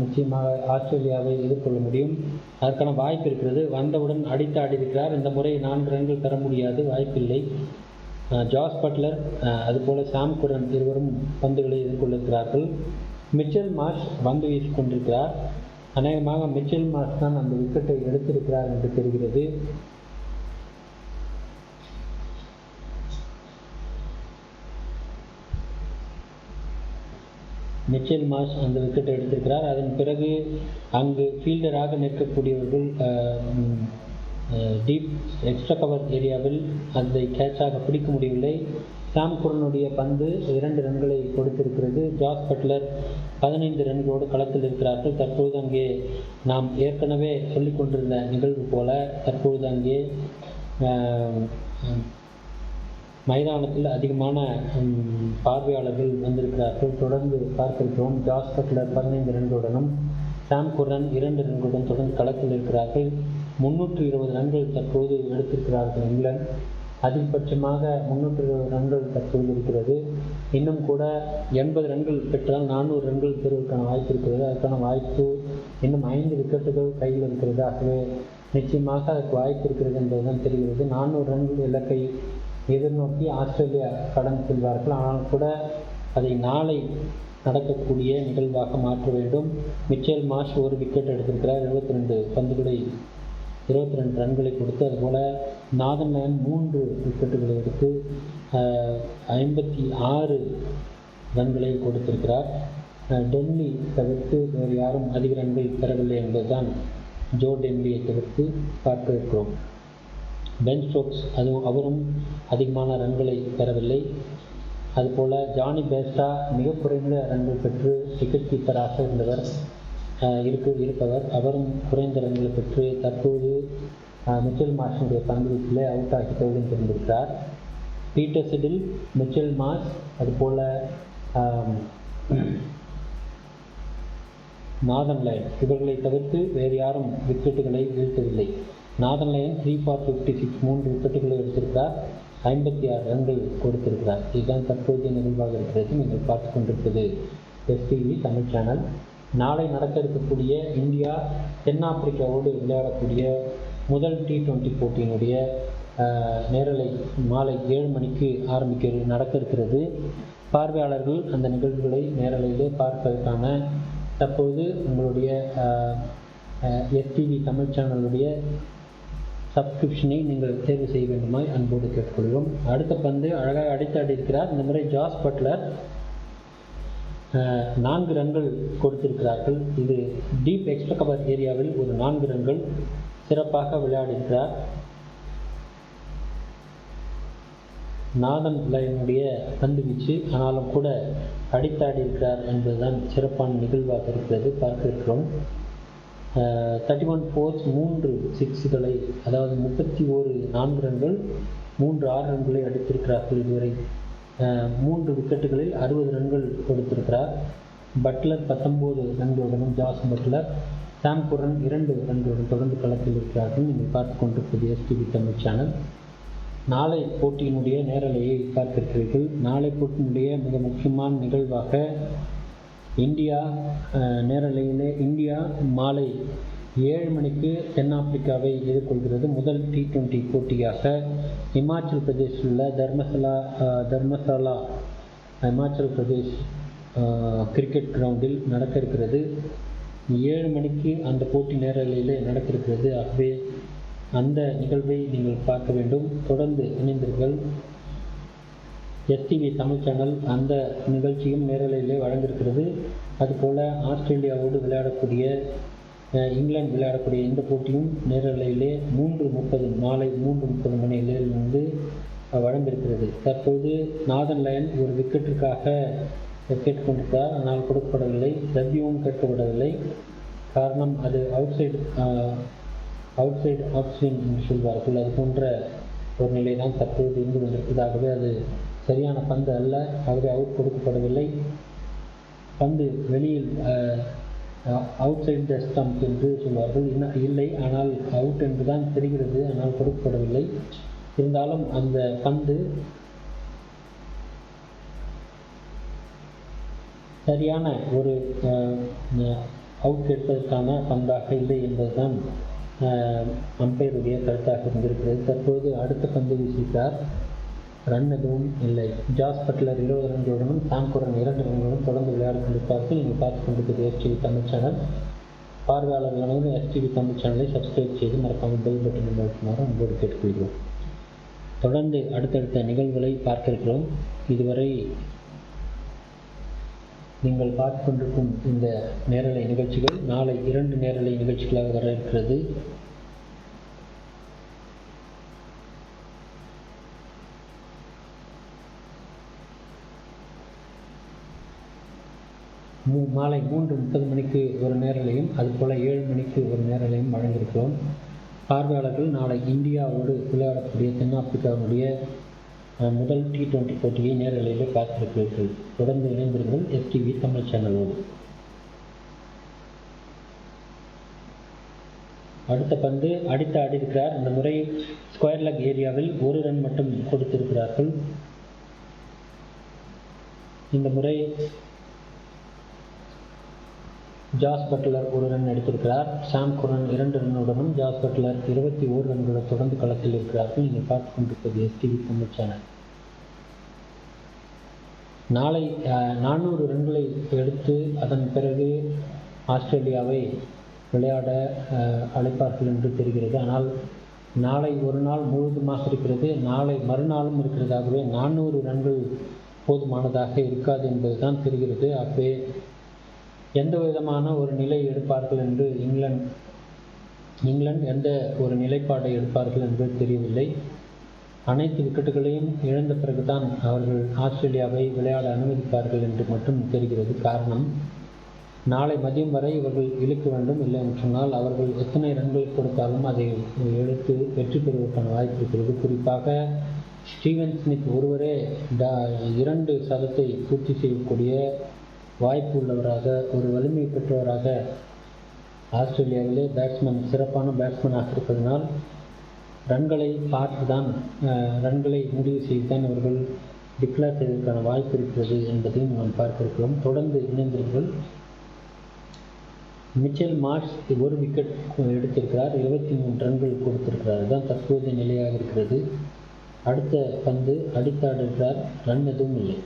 நிச்சயமாக ஆஸ்திரேலியாவை எதிர்கொள்ள முடியும். அதற்கான வாய்ப்பு இருக்கிறது. வந்தவுடன் அடித்து ஆடியிருக்கிறார். இந்த முறை 4 ரன்கள் பெற முடியாது, வாய்ப்பில்லை. ஜாஸ் பட்லர் அதுபோல சாம் குரன் இருவரும் பந்துகளை எதிர்கொள்ளிருக்கிறார்கள். மிச்சல் மார்ஷ் பந்து வீசிக் கொண்டிருக்கிறார். அநேகமாக மிச்சல் மார்ஷ் தான் அந்த விக்கெட்டை எடுத்திருக்கிறார் என்று தெரிகிறது. மிச்சல் மார்ஷ் அந்த விக்கெட்டை எடுத்திருக்கிறார். அதன் பிறகு அங்கு ஃபீல்டராக நிற்கக்கூடியவர்கள் டீப் எக்ஸ்ட்ரா கவர் ஏரியாவில் அதை கேட்சாக பிடிக்க முடியவில்லை. சாம் குரனுடைய பந்து 2 ரன்களை கொடுத்திருக்கிறது. ஜாஸ் பட்லர் 15 ரன்களோடு களத்தில் இருக்கிறார்கள். தற்போது அங்கே நாம் ஏற்கனவே சொல்லிக் கொண்டிருந்த நிகழ்வு போல தற்பொழுது அங்கே மைதானத்தில் அதிகமான பார்வையாளர்கள் வந்திருக்கிறார்கள். தொடர்ந்து பார்க்கிறோம். ஜாஸ் பட்லர் 15 ரன்களுடனும் சாம் குர்ரன் 2 ரன்களுடன் தொடர்ந்து களத்தில் இருக்கிறார்கள். 320 ரன்கள் தற்போது எடுத்திருக்கிறார்கள் இங்கிலாந்து. அதிகபட்சமாக 320 ரன்கள் தற்போது இருக்கிறது. இன்னும் கூட 80 ரன்கள் பெற்றால் 400 ரன்கள் பெறுவதற்கான வாய்ப்பு இருக்கிறது. அதற்கான வாய்ப்பு இன்னும் 5 விக்கெட்டுகள் கையில் இருக்கிறது. ஆகவே நிச்சயமாக அதற்கு வாய்ப்பு இருக்கிறது என்பதுதான் தெரிகிறது. 400 ரன்கள் இலக்கை எதிர்நோக்கி ஆஸ்திரேலியா கடந்து செல்வார்கள். ஆனால் கூட அதை நாளை நடக்கக்கூடிய நிகழ்வாக மாற்ற வேண்டும். மிச்சல் மார்ஷ் 1 விக்கெட் எடுத்திருக்கிறார். 22 ரன்களை கொடுத்து, அதுபோல் நாதன் லயன் 3 விக்கெட்டுகளை எடுத்து 56 ரன்களை கொடுத்திருக்கிறார். டெல்லி தவிர்த்து வேறு யாரும் அதிக ரன்கள் பெறவில்லை என்பதுதான் ஜோ டெல்லியை தவிர்த்து பார்க்க இருக்கிறோம். பென் ஸ்டோக்ஸ் அவரும் அதிகமான ரன்களை பெறவில்லை. அதுபோல் ஜானி பேஸ்டா மிக குறைந்த ரன்கள் பெற்று விக்கெட் கீப்பராக இருப்பவர். அவரும் குறைந்த ரன்களை பெற்று தற்போது மிச்சல் மார்ஷனுடைய பந்து வீச்சிலே அவுட் ஆகி பெவிலியன் திரும்பியிருக்கிறார். பீட்டர் சிடில், மிச்சல் மார்ஷ், அதுபோல் நாதன் லயன் இவர்களை தவிர்த்து வேறு யாரும் விக்கெட்டுகளை வீழ்த்தவில்லை. நாதன் லயன் 3 for 56 3 விக்கெட்டுகளை எடுத்திருக்கிறார். 56 ரன்கள் கொடுத்திருக்கிறார். இதுதான் தற்போதைய நிகழ்வாக இருக்கிறது. நீங்கள் பார்த்து கொண்டிருப்பது எஸ்டிவி தமிழ் சேனல். நாளை நடக்க இருக்கக்கூடிய இந்தியா தென்னாப்பிரிக்காவோடு விளையாடக்கூடிய முதல் T20 போட்டியினுடைய நேரலை மாலை 7 மணிக்கு நடக்க இருக்கிறது. பார்வையாளர்கள் அந்த நிகழ்வுகளை நேரலையிலே பார்ப்பதற்கான தற்போது உங்களுடைய எஸ்டிவி தமிழ் சேனலுடைய சப்ஸ்கிரிப்ஷனை நீங்கள் தேர்வு செய்ய வேண்டுமாய் அன்போடு கேட்டுக்கொள்கிறோம். அடுத்த பந்து அழகாக அடித்தாடி இருக்கிறார். இந்த முறை ஜாஸ் பட்லர் 4 ரன்கள் கொடுத்திருக்கிறார்கள். இது டீப் எக்ஸ்ட்ரா கவர் ஏரியாவில் ஒரு 4 ரன்கள் சிறப்பாக விளையாடியிருக்கிறார். நாதன் லயனுடைய பந்து வீச்சு ஆனாலும் கூட அடித்தாடி இருக்கிறார் என்பதுதான் சிறப்பான நிகழ்வாக இருக்கிறது. பார்க்க இருக்கிறோம். 31 4s 3 6களை, அதாவது 31 4 ரன்கள் 3 6 ரன்களை அடித்திருக்கிறார்கள். இதுவரை 3 விக்கெட்டுகளில் 60 ரன்கள் கொடுத்திருக்கிறார். பட்லர் 19 ரன்களுடனும் ஜாஸ் பட்லர், சாம் குர்ரன் 2 ரன்களுடன் தொடர்ந்து களத்தில் இருக்கிறார்கள். நீங்கள் பார்த்து கொண்டிருப்பது எஸ்டிவி தமிழ் சேனல். நாளை போட்டியினுடைய நேரலையை பார்த்திருக்கிறீர்கள். நாளை போட்டியினுடைய மிக முக்கியமான நிகழ்வாக இந்தியா நேரலையிலே இந்தியா மாலை 7 மணிக்கு தென்னாப்பிரிக்காவை எதிர்கொள்கிறது. முதல் T20 போட்டியாக இமாச்சல் பிரதேசில் உள்ள தர்மசாலா இமாச்சல் பிரதேஷ் கிரிக்கெட் கிரவுண்டில் நடக்க இருக்கிறது. 7 மணிக்கு அந்த போட்டி நேரலையிலே நடக்க இருக்கிறது. ஆகவே அந்த நிகழ்வை நீங்கள் பார்க்க வேண்டும். தொடர்ந்து இணைந்தீர்கள். எஸ்டிவி தமிழ் சேனல் அந்த நிகழ்ச்சியும் நேரலையிலே வழங்கியிருக்கிறது. அதுபோல் ஆஸ்திரேலியாவோடு விளையாடக்கூடிய இங்கிலாந்து விளையாடக்கூடிய இந்த போட்டியும் நேரலையிலே 3:30 மாலை 3:30 மணியிலிருந்து வழங்கியிருக்கிறது. தற்போது நாதன் லயன் ஒரு விக்கெட்டிற்காக கேட்டுக்கொண்டிருக்கிறார், ஆனால் கொடுக்கப்படவில்லை. ரவ்யூவும் கேட்கப்படவில்லை. காரணம், அது அவுட் சைடு ஆஃப் ஸ்விங் என்று சொல்வார்கள். அது போன்ற ஒரு நிலை தான் தற்போது இருந்து கொண்டிருப்பதாகவே அது சரியான பந்து அல்ல. ஆகவே அவுட் கொடுக்கப்படவில்லை. பந்து வெளியில் அவுட் சைடு த ஸ்டம்ப் என்று சொல்வார்கள். இல்லை, ஆனால் அவுட் என்று தான் தெரிகிறது, ஆனால் கொடுக்கப்படவில்லை. இருந்தாலும் அந்த பந்து சரியான ஒரு அவுட் எடுப்பதற்கான பந்தாக இல்லை என்பதுதான் அம்பையருடைய கருத்தாக இருந்திருக்கிறது. தற்போது அடுத்த பந்து வீசியிருக்கிறார். ரன் எதுவும் இல்லை. ஜாஸ் பட்லர் 20 ரன்களுடனும் சாம் குரன் 2 ரன்களுடன் தொடர்ந்து விளையாடி கொண்டிருப்பார்கள். நீங்கள் பார்த்து கொண்டிருக்கிறது எஸ்டிவி தமிழ் சேனல். பார்வையாளர்கள் அனைவரும் எஸ்டிவி தமிழ் சேனலை சப்ஸ்கிரைப் செய்து மறக்காமல் பெல் பட்டன் அழுத்துமாறு அன்போடு கேட்டுக்கொள்கிறோம். தொடர்ந்து அடுத்தடுத்த நிகழ்வுகளை பார்க்க இருக்கிறோம். இதுவரை நீங்கள் பார்த்து கொண்டிருக்கும் இந்த நேரலை நிகழ்ச்சிகள் நாளை 2 நேரலை நிகழ்ச்சிகளாக வர இருக்கிறது. மாலை 3:30 மணிக்கு ஒரு நேரலையும், அதுபோல் 7 மணிக்கு ஒரு நேரலையும் வழங்கியிருக்கிறோம். பார்வையாளர்கள் நாளை இந்தியாவோடு விளையாடக்கூடிய தென்னாப்பிரிக்காவுடைய முதல் T20 போட்டியை நேரலையில் பார்த்திருக்கிறீர்கள். தொடர்ந்து இணைந்திருங்கள் எஸ்டிவி தமிழ் சேனலோடு. அடுத்த பந்து அடித்து ஆடியிருக்கிறார். இந்த முறை ஸ்கொயர் லெக் ஏரியாவில் 1 ரன் மட்டும் கொடுத்திருக்கிறார்கள். இந்த முறை ஜாஸ் பட்லர் 1 ரன் எடுத்திருக்கிறார். சாம் குரன் 2 ரன்னுடனும் ஜாஸ் பட்லர் 21 ரன்களை தொடர்ந்து களத்தில் இருக்கிறார்கள். நீங்கள் பார்த்து கொண்டிருப்பது எஸ்டிவி தமிழ் சேனல். நாளை 400 ரன்களை எடுத்து அதன் பிறகு ஆஸ்திரேலியாவை விளையாட அழைப்பார்கள் என்று தெரிகிறது. ஆனால் நாளை ஒரு நாள் முழுவதுமாக இருக்கிறது, நாளை மறுநாளும் இருக்கிறதாகவே 400 ரன்கள் போதுமானதாக இருக்காது என்பதுதான் தெரிகிறது. ஆகவே எந்த விதமான ஒரு நிலை எடுப்பார்கள் என்று இங்கிலாந்து எந்த ஒரு நிலைப்பாடை எடுப்பார்கள் என்று தெரியவில்லை. அனைத்து விக்கெட்டுகளையும் இழந்த பிறகுதான் அவர்கள் ஆஸ்திரேலியாவை விளையாட அனுமதிப்பார்கள் என்று மட்டும் தெரிகிறது. காரணம், நாளை மதியம் வரை இவர்கள் இழுக்க வேண்டும். இல்லை என்று சொன்னால் அவர்கள் எத்தனை ரன்கள் கொடுத்தாலும் அதை எடுத்து வெற்றி பெறுவதற்கான வாய்ப்பு இருக்கிறது. குறிப்பாக ஸ்டீவன் ஸ்மித் ஒருவரே 2 சதத்தை பூர்த்தி செய்யக்கூடிய வாய்ப்பு உள்ளவராக, ஒரு வலிமை பெற்றவராக ஆஸ்திரேலியாவிலே சிறப்பான பேட்ஸ்மேனாக இருப்பதனால் ரன்களை பார்த்துதான், ரன்களை முடிவு செய்துதான் இவர்கள் டிக்ளேர் செய்வதற்கான வாய்ப்பு இருக்கிறது என்பதையும் நாம் பார்க்க இருக்கிறோம். தொடர்ந்து இணைந்தீர்கள். மிச்சல் மார்ஷ் 1 விக்கெட் எடுத்திருக்கிறார், 23 ரன்கள் கொடுத்திருக்கிறார். இதுதான் தற்போதைய நிலையாக இருக்கிறது. அடுத்த பந்து அடித்தாடுகிறார், ரன் எதுவும் இல்லை.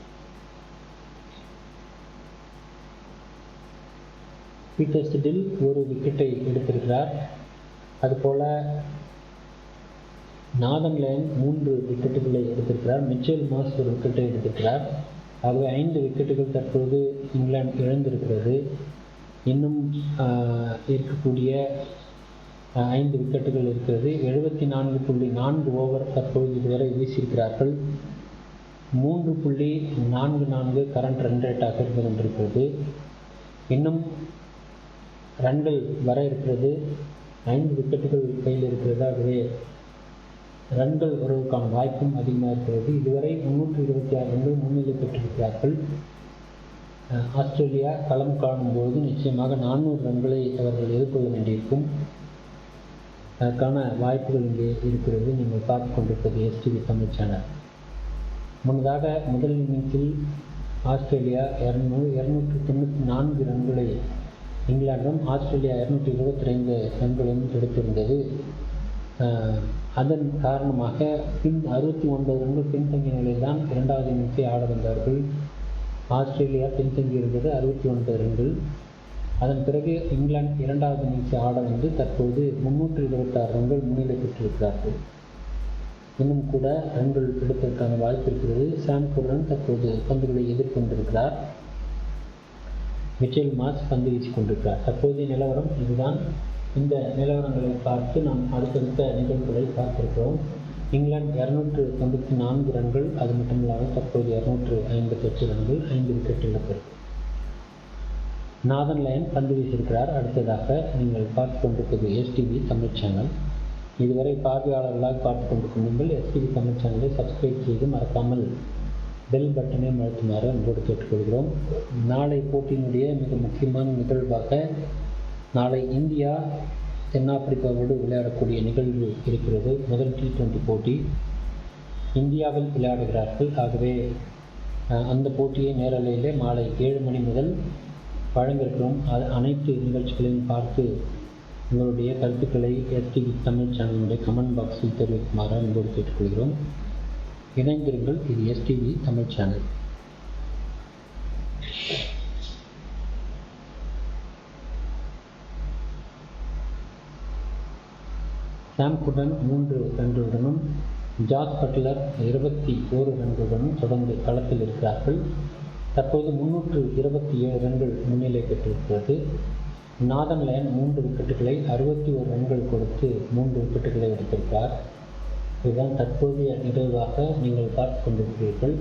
பீட்டர் சிடில் 1 விக்கெட்டை எடுத்திருக்கிறார். அதுபோல நாதன் லயன் 3 விக்கெட்டுகளை எடுத்திருக்கிறார். மிச்சல் மார்ஷ் 1 விக்கெட்டை எடுத்திருக்கிறார். ஆகவே 5 விக்கெட்டுகள் தற்போது இங்கிலாந்து இழந்திருக்கிறது. இன்னும் இருக்கக்கூடிய 5 விக்கெட்டுகள் இருக்கிறது. 74.4 ஓவர் தற்போது இதுவரை வீசியிருக்கிறார்கள். 3.44 கரண்ட் ரன் ரேட்டாக இருந்து கொண்டிருக்கிறது. இன்னும் ரன்கள் வர இருக்கிறது. 5 விக்கெட்டுகள் கையில் இருக்கிறது. ஆகவே ரன்கள் வருவதற்கான வாய்ப்பும் அதிகமாக இருக்கிறது. இதுவரை 326 ரன்கள் முன்னிலை பெற்றிருக்கிறார்கள். ஆஸ்திரேலியா களம் காணும்போது நிச்சயமாக 400 ரன்களை அவர்கள் எதிர்கொள்ள வேண்டியிருக்கும். அதற்கான வாய்ப்புகள் இங்கே இருக்கிறது. நீங்கள் பார்த்து கொண்டிருப்பது எஸ்டிவி தமிழ் சேனல். முன்னதாக முதல் இன்னிங்ஸில் ஆஸ்திரேலியா 294 ரன்களை இங்கிலாந்தும் ஆஸ்திரேலியா 222 ரன்களும் எடுத்திருந்தது. அதன் காரணமாக 69 ரன்கள் பின்தங்கிய நிலையில்தான் 2வது இன்னிங்ஸை ஆட வந்தார்கள். ஆஸ்திரேலியா பின்தங்கி இருந்தது 69 ரன்கள். அதன் பிறகு இங்கிலாந்து 2வது இன்னிங்ஸை ஆட வந்து தற்போது 326 ரன்கள் முன்னிலை பெற்றிருக்கிறார்கள். இன்னும் கூட ரன்கள் எடுப்பதற்கான வாய்ப்பு இருக்கிறது. சாம் குரன் தற்போது பந்துகளை எதிர்கொண்டிருக்கிறார். மிச்சல் மார்ஷ் பந்து வீசி கொண்டிருக்கிறார். தற்போதைய நிலவரம் இதுதான். இந்த நிலவரங்களை பார்த்து நாம் அடுத்தடுத்த நிகழ்வுகளை பார்த்திருக்கிறோம். இங்கிலாந்து 294 ரன்கள், அது மட்டுமில்லாமல் தற்போது 258 ரன்கள், 5 விக்கெட் இழப்பு. நாதன் லயன் பந்து வீசியிருக்கிறார். அடுத்ததாக நீங்கள் பார்த்து கொண்டிருப்பது எஸ்டிவி தமிழ் சேனல். இதுவரை பார்வையாளர்களாக பார்த்து கொண்டிருக்கும் நீங்கள் எஸ்டிவி தமிழ் சேனலை சப்ஸ்கிரைப் செய்து மறக்காமல் பெல் பட்டனை அழுத்துமாறு அன்போடு கேட்டுக்கொள்கிறோம். நாளை போட்டியினுடைய மிக முக்கியமான நிகழ்வாக நாளை இந்தியா தென்னாப்பிரிக்காவோடு விளையாடக்கூடிய நிகழ்வு இருக்கிறது. முதல் T20 போட்டி இந்தியாவில் விளையாடுகிறார்கள். ஆகவே அந்த போட்டியை நேரலையிலே மாலை 7 மணி முதல் வழங்கியிருக்கிறோம். அனைத்து நிகழ்ச்சிகளையும் பார்த்து உங்களுடைய கருத்துக்களை எஸ்டிவி தமிழ் சேனலுடைய கமெண்ட் பாக்ஸில் தெரிவிக்குமாறு அன்போடு கேட்டுக்கொள்கிறோம். இணைந்திருங்கள். இது எஸ்டிவி தமிழ் சேனல். சாம் குடன் 3 ரன்களுடனும் ஜாஸ் பட்லர் 21 ரன்களுடனும் தொடர்ந்து களத்தில் இருக்கிறார்கள். தற்போது 327 ரன்கள் முன்னிலை பெற்றிருக்கிறது. நாதன் லயன் 3 விக்கெட்டுகளை 61 ரன்கள் கொடுத்து 3 விக்கெட்டுகளை எடுத்திருக்கிறார். இதுதான் தற்போதைய நிகழ்வாக நீங்கள் பார்த்து கொண்டிருக்கிறீர்கள்.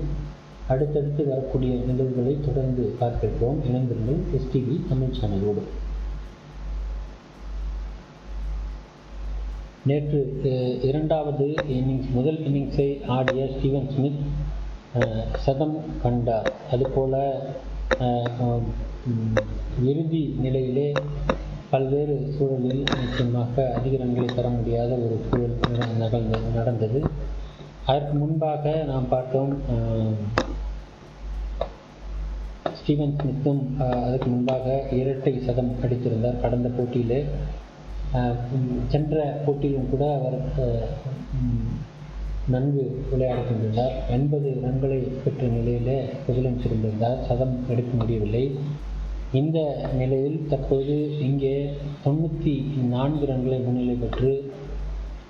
அடுத்தடுத்து வரக்கூடிய நிகழ்வுகளை தொடர்ந்து பார்க்கிறோம். இணைந்திருங்கள் எஸ்டிவி தமிழ் சேனலோடு. நேற்று இரண்டாவது இன்னிங்ஸ் முதல் இன்னிங்ஸை ஆடிய ஸ்டீவன் ஸ்மித் சதம் கண்டார். அதுபோல இறுதி நிலையிலே பல்வேறு சூழலில் நிச்சயமாக அதிக ரன்களை தர முடியாத ஒரு சூழல் நடந்தது. அதற்கு முன்பாக நாம் பார்த்தோம் ஸ்டீவன் ஸ்மித்தும் அதற்கு முன்பாக இரட்டை சதம் அடித்திருந்தார் கடந்த போட்டியிலே. சென்ற போட்டியிலும் கூட அவர் நன்கு விளையாடி கொண்டிருந்தார். 80 ரன்களை பெற்ற நிலையிலே விஜிலன்ஸ் இருந்திருந்தார். சதம் எடுக்க முடியவில்லை. இந்த நிலையில் தற்போது இங்கே 94 ரன்களை முன்னிலை பெற்று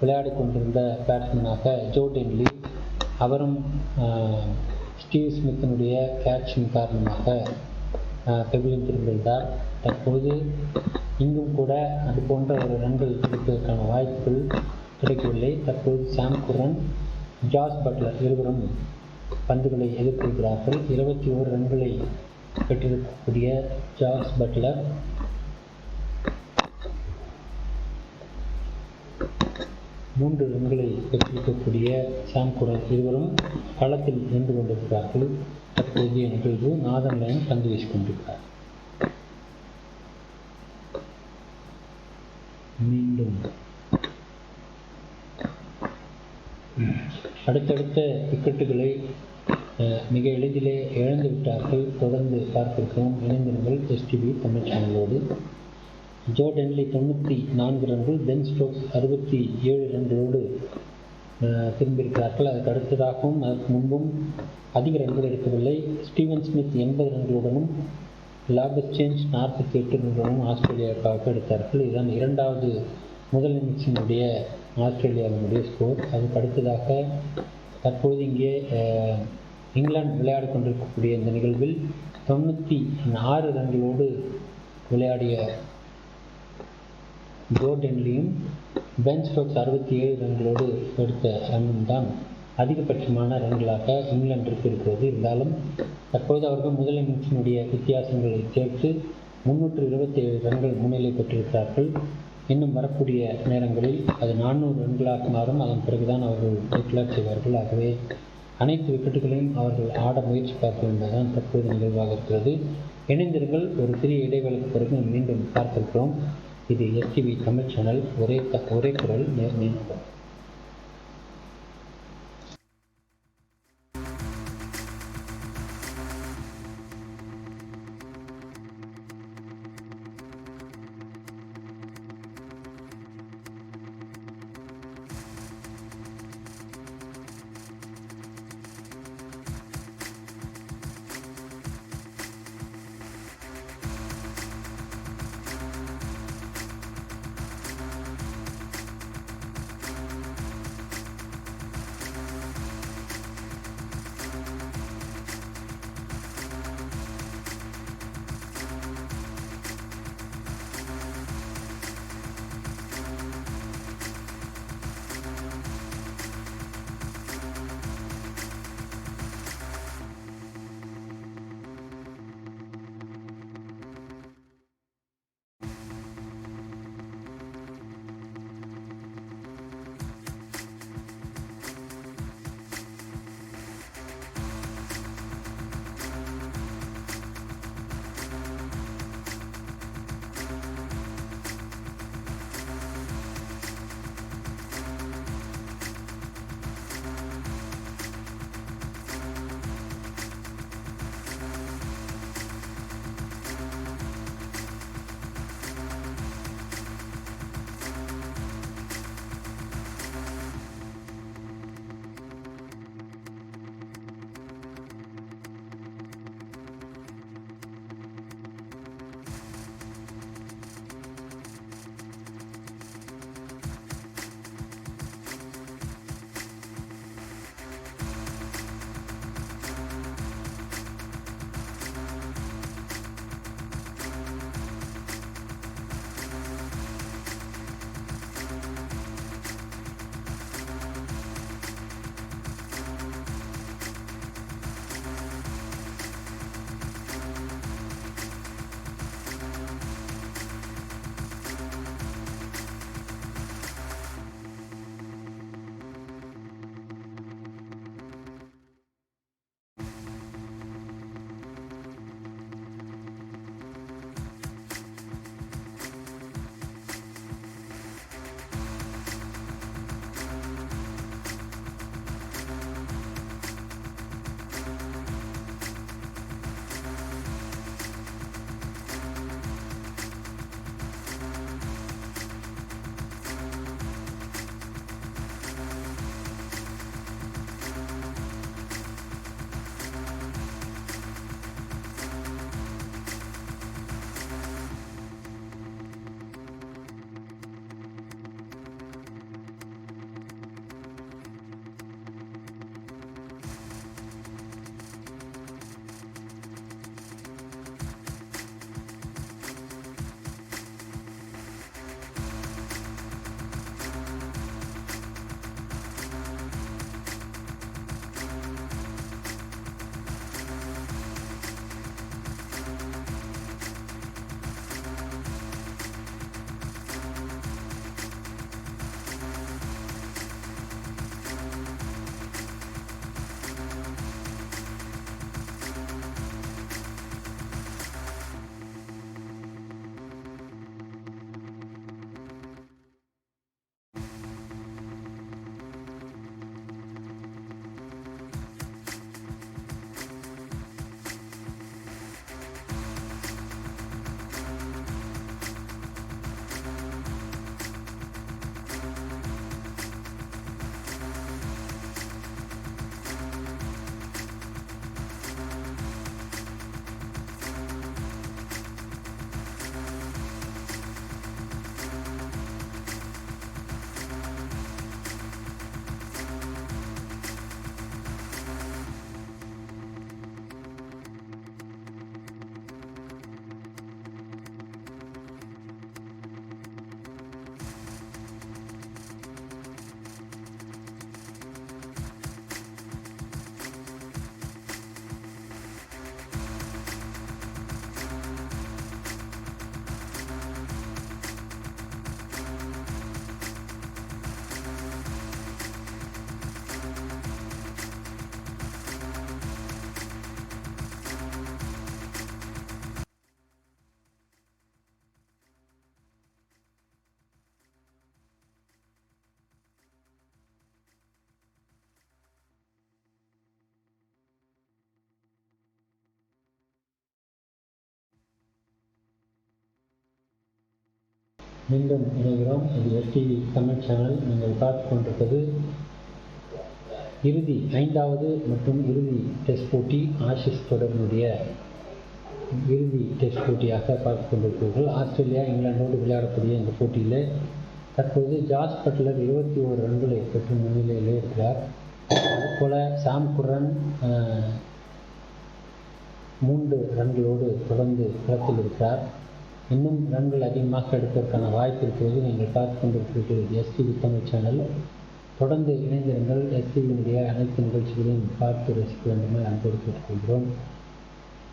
விளையாடி கொண்டிருந்த பேட்ஸ்மேனாக ஜோ டென்லி, அவரும் ஸ்டீவ் ஸ்மித்தினுடைய கேட்சின் காரணமாக பெவிலியன் திரும்பியிருந்தார். தற்போது இங்கும் கூட அது போன்ற ஒரு ரன்கள் எடுப்பதற்கான வாய்ப்புகள் கிடைக்கவில்லை. தற்போது சாம் குரன், ஜாஸ் பட்லர் இருவரும் பந்துகளை எதிர்கொள்கிறார்கள். 21 ரன்களை பெற்றிருக்கக்கூடிய ஜாஸ் பட்லர் 3 ரன்களை பெற்றிருக்கக்கூடிய சாம் குரன் இருவரும் களத்தில் நின்று கொண்டிருக்கிறார்கள். தற்போதைய நிகழ்வு நாதன் லயன் பந்து வீசிக் கொண்டிருக்கிறார். மீண்டும் அடுத்தடுத்த விக்கெட்டுகளை மிக எளிதிலே இழந்து விட்டார்கள். தொடர்ந்து பார்த்திருக்கிறோம். இணைந்திருங்கள் எஸ்டிவி தமிழ் சேனலோடு. ஜோ டென்லி 94 ரன்கள், பென் ஸ்டோக்ஸ் 67 ரன்களோடு திரும்பியிருக்கிறார்கள். அதுக்கு அடுத்ததாகவும் அதற்கு முன்பும் அதிக ரன்கள் எடுக்கவில்லை. ஸ்டீவன் ஸ்மித் 80 ரன்களுடனும் லாபஸ்சேஞ்ச் 48 ரன்களுடனும் ஆஸ்திரேலியாவுக்காக எடுத்தார்கள். இதுதான் இரண்டாவது முதல் இன்னிங்ஸினுடைய ஆஸ்திரேலியாவினுடைய ஸ்கோர். அதுக்கு அடுத்ததாக தற்போது இங்கே இங்கிலாந்து விளையாடி கொண்டிருக்கக்கூடிய இந்த நிகழ்வில் 96 ரன்களோடு விளையாடிய ஜோ டென்லியும் பென் ஸ்டோக்ஸ் 67 ரன்களோடு எடுத்த ரன்னும் தான் அதிகபட்சமான ரன்களாக இங்கிலாந்திற்கு இருக்கிறது. இருந்தாலும் தற்போது அவர்கள் முதல் இன்னிங்ஸினுடைய வித்தியாசங்களை சேர்த்து 327 ரன்கள் முன்னிலை பெற்றிருக்கிறார்கள். இன்னும் வரக்கூடிய நேரங்களில் அது 400 ரன்களாக மாறும். அதன் பிறகுதான் அவர்கள் டிக்ளேர் செய்வார்கள். ஆகவே அனைத்து விக்கெட்டுகளையும் அவர்கள் ஆட முயற்சிப்பார்கள் என்பதுதான் தற்போது நிகழ்வாக இருக்கிறது. இணைந்திருங்கள். ஒரு சிறிய இடைவேளைக்கு பிறகு மீண்டும் பார்த்திருக்கிறோம். இது எஸ்டிவி தமிழ் சேனல். ஒரே குரல் நேர்மை. மீண்டும் இணைகிறோம். இது எஸ்டிவி தமிழ் சேனல். நீங்கள் பார்த்து கொண்டிருப்பது இறுதி 5வது மற்றும் இறுதி டெஸ்ட் போட்டி ஆஷிஸ் தொடரினுடைய இறுதி டெஸ்ட் போட்டியாக பார்த்து கொண்டிருக்கிறீர்கள். ஆஸ்திரேலியா இங்கிலாந்தோடு விளையாடக்கூடிய இந்த போட்டியில் தற்போது ஜாஸ் பட்லர் 21 ரன்களை பெற்று முன்னிலையிலே இருக்கிறார். அதுபோல் சாம் குர்ரன் 3 ரன்களோடு தொடர்ந்து களத்தில் இருக்கிறார். இன்னும் ரன்கள் அதிகமாக எடுப்பதற்கான வாய்ப்பு இருக்கிறது. நீங்கள் பார்த்து கொண்டிருக்கிறீர்கள் எஸ்டிவி தமிழ் சேனல். தொடர்ந்து இணைந்திருங்கள். எஸ்டிவியினுடைய அனைத்து நிகழ்ச்சிகளையும் பார்த்து ரசிக்க வேண்டுமே அன்போடு கேட்டுக்கொள்கிறோம்.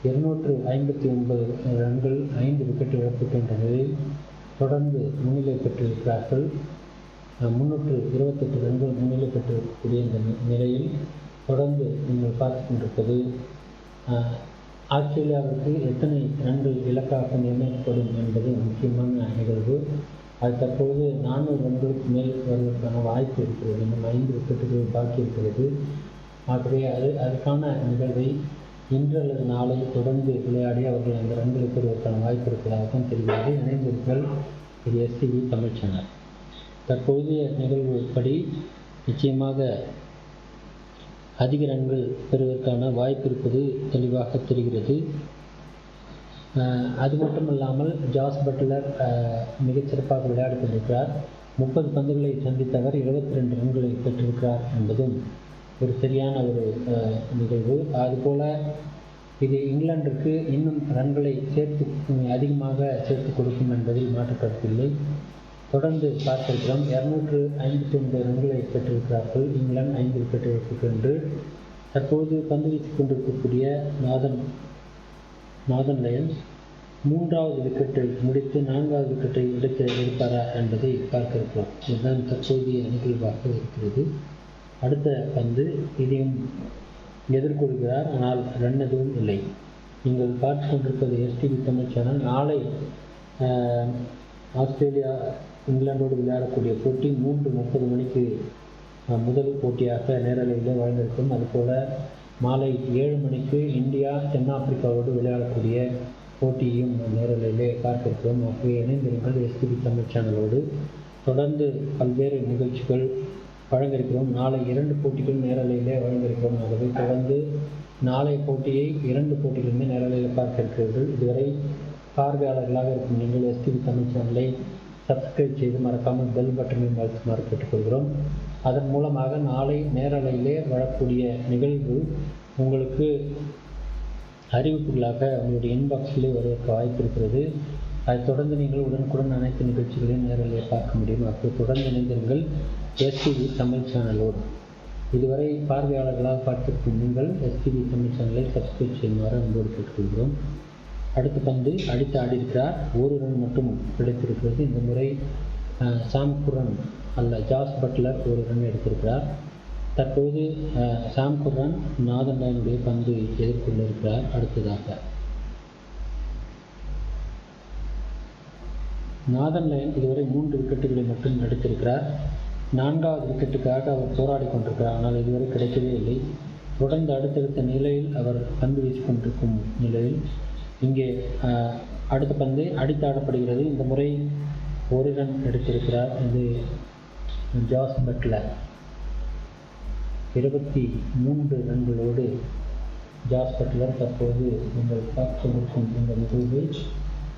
259 ரன்கள் 5 விக்கெட் இழப்பு என்ற நிலையில் தொடர்ந்து முன்னிலை பெற்றிருக்கிறார்கள். 328 ரன்கள் முன்னிலை பெற்றிருக்கக்கூடிய இந்த நிலையில் தொடர்ந்து நீங்கள் பார்த்து கொண்டிருப்பது ஆஸ்திரேலியாவிற்கு எத்தனை ரன்கள் இலக்காக நிர்ணயிக்கப்படும் என்பது முக்கியமான நிகழ்வு. அது தற்போது 400 ரன்களுக்கு மேல் வருவதற்கான வாய்ப்பு இருக்கிறது. இன்னும் 5 விக்கெட்டுகள் பாக்கி இருக்கிறது. ஆகவே அதுக்கான நிகழ்வை இன்று அல்லது நாளை தொடர்ந்து விளையாடி அவர்கள் அந்த ரன்களை பெறுவதற்கான வாய்ப்பு இருக்கிறதாக தான் தெரிகிறது. இணைந்திருங்கள். இது எஸ்டிவி தமிழ் சேனல். தற்போதைய நிகழ்வு படி நிச்சயமாக அதிக ரன்கள் பெறுவதற்கான வாய்ப்பு இருப்பது தெளிவாக தெரிகிறது. அது மட்டுமல்லாமல் ஜாஸ் பட்லர் மிகச்சிறப்பாக விளையாடி கொண்டிருக்கிறார். 30 பந்துகளை சந்தித்தவர் 22 ரன்களை பெற்றிருக்கிறார் என்பதும் ஒரு சரியான ஒரு நிகழ்வு. அதுபோல் இது இங்கிலாந்திற்கு இன்னும் ரன்களை அதிகமாக சேர்த்து கொடுக்கும் என்பதில் மாற்றுக்கருத்தில்லை. தொடர்ந்து பார்த்திருக்கிறோம். 259 ரன்களை பெற்றிருக்கிறார்கள் இங்கிலாந்து 5 விக்கெட் இழப்புக்கு என்று. தற்போது பந்து வீசிக் கொண்டிருக்கக்கூடிய நார்தன் லயன்ஸ் 3வது விக்கெட்டை முடித்து 4வது விக்கெட்டை எடுப்பாரா என்பதை பார்க்க இருக்கிறோம். இதுதான் தற்போதைய நிகழ்வாக இருக்கிறது. அடுத்த பந்து இதையும் எதிர்கொள்கிறார். ஆனால் ரன் எதுவும் இல்லை. நீங்கள் பார்த்து கொண்டிருப்பது எஸ்டிவி தமிழ் சேனல். நாளை ஆஸ்திரேலியா இங்கிலாந்தோடு விளையாடக்கூடிய போட்டி 3:30 மணிக்கு முதல் போட்டியாக நேரலையில் வழங்கியிருக்கும். அதுபோல் மாலை 7 மணிக்கு இந்தியா தென்னாப்பிரிக்காவோடு விளையாடக்கூடிய போட்டியையும் நேரலையிலே பார்க்க இருக்கிறோம். ஆகவே இணைந்திருங்கள் எஸ்டிவி தமிழ் சேனலோடு. தொடர்ந்து பல்வேறு நிகழ்ச்சிகள் வழங்கியிருக்கிறோம். நாளை 2 போட்டிகள் நேரலையிலே வழங்கியிருக்கிறோம். ஆகவே தொடர்ந்து நாளை போட்டியை 2 போட்டிகளுமே நேரலையில் பார்க்க இருக்கிறீர்கள். இதுவரை பார்வையாளர்களாக இருக்கும் நீங்கள் எஸ்டிவி தமிழ் சேனலை சப்ஸ்கிரைப் செய்து மறக்காமல் பெல் பட்டனையும் அழுத்துமாறு கேட்டுக்கொள்கிறோம். அதன் மூலமாக நாளை நேரலையிலே வரக்கூடிய நிகழ்வு உங்களுக்கு அறிவிப்புகளாக உங்களுடைய இன்பாக்ஸிலே வருவதற்கு வாய்ப்பு இருக்கிறது. அதைத் தொடர்ந்து நீங்கள் உடனுக்குடன் அனைத்து நிகழ்ச்சிகளையும் நேரலையை பார்க்க முடியும். அப்போ தொடர்ந்து இணைந்திருங்கள் எஸ்டிவி தமிழ் சேனலோடு. இதுவரை பார்வையாளர்களாக பார்த்திருக்கும் நீங்கள் எஸ்டிவி தமிழ் சேனலை சப்ஸ்கிரைப் செய்யுமாறு அன்போடு கேட்டுக்கொள்கிறோம். அடுத்த பந்து அடித்து ஆடியிருக்கிறார். 1 ரன் மட்டும் கிடைத்திருக்கிறது. இந்த முறை சாம் குர்ரன் அல்ல ஜாஸ் பட்லர் 1 ரன் எடுத்திருக்கிறார். தற்போது சாம் குர்ரன் நார்தன் லயனுடைய பந்து எதிர்கொள்ள இருக்கிறார். அடுத்ததாக நார்தன் லயன் இதுவரை 3 விக்கெட்டுகளை மட்டும் எடுத்திருக்கிறார். 4வது விக்கெட்டுக்காக அவர் போராடி கொண்டிருக்கிறார். ஆனால் இதுவரை கிடைக்கவே இல்லை. தொடர்ந்து அடுத்தடுத்த நிலையில் அவர் பந்து வீசிக்கொண்டிருக்கும் நிலையில் இங்கே அடுத்த பந்து அடித்தாடப்படுகிறது. இந்த முறை 1 ரன் எடுத்திருக்கிறார். இது ஜாஸ் பட்லர் 23 ரன்களோடு ஜாஸ் பட்லர் தற்போது நீங்கள் பார்த்து கொண்டிருக்கும் இந்த நிகழ்வு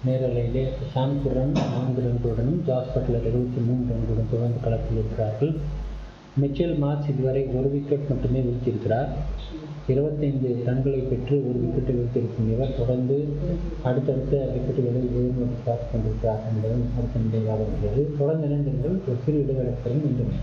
நேரலையிலே சாம் குர்ரன் 4 ரன்களுடனும் ஜாஸ் பட்லர் 23 ரன்களுடன் தொடர்ந்து களத்தில் இருக்கிறார்கள். மிச்சல் மார்ஷ் இதுவரை 1 விக்கெட் மட்டுமே வீழ்த்தியிருக்கிறார். 25 ரன்களை பெற்று 1 விக்கெட்டை வீழ்த்தியிருக்கும் இவர் தொடர்ந்து அடுத்தடுத்த விக்கெட்டுகளை உயர்நோக்கி பார்த்துக் கொண்டிருக்கிறார் என்பதும் அடுத்த நிலையாக இருக்கிறது. தொடர்ந்து இணைந்திருங்கள். ஒரு சிறு இடைவெளிகளும் மீண்டும்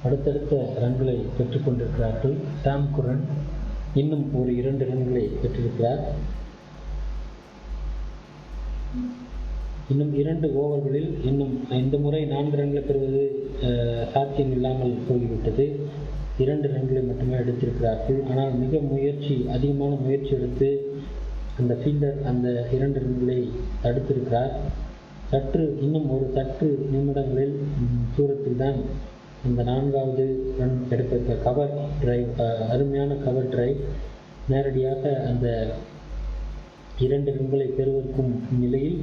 அடுத்தடுத்த ரன்களை பெற்றுக்கொண்டிருக்கிறார்கள். சாம் குரன் இன்னும் ஒரு 2 ரன்களை பெற்றிருக்கிறார். இன்னும் 2 ஓவர்களில் இன்னும் இந்த முறை 4 ரன்களை பெறுவது சாத்தியம் இல்லாமல் போய்விட்டது. 2 ரன்களை மட்டுமே எடுத்திருக்கிறார்கள். ஆனால் மிக அதிகமான முயற்சி எடுத்து அந்த ஃபீல்டர் அந்த 2 ரன்களை தடுத்திருக்கிறார். இன்னும் ஒரு சற்று நிமிடங்களில் தூரத்தில் தான் அந்த 4வது ரன் எடுக்க கவர் டிரைவ், அருமையான கவர் டிரைவ், நேரடியாக அந்த 2 ரன்களை பெறுவதற்கும் நிலையில்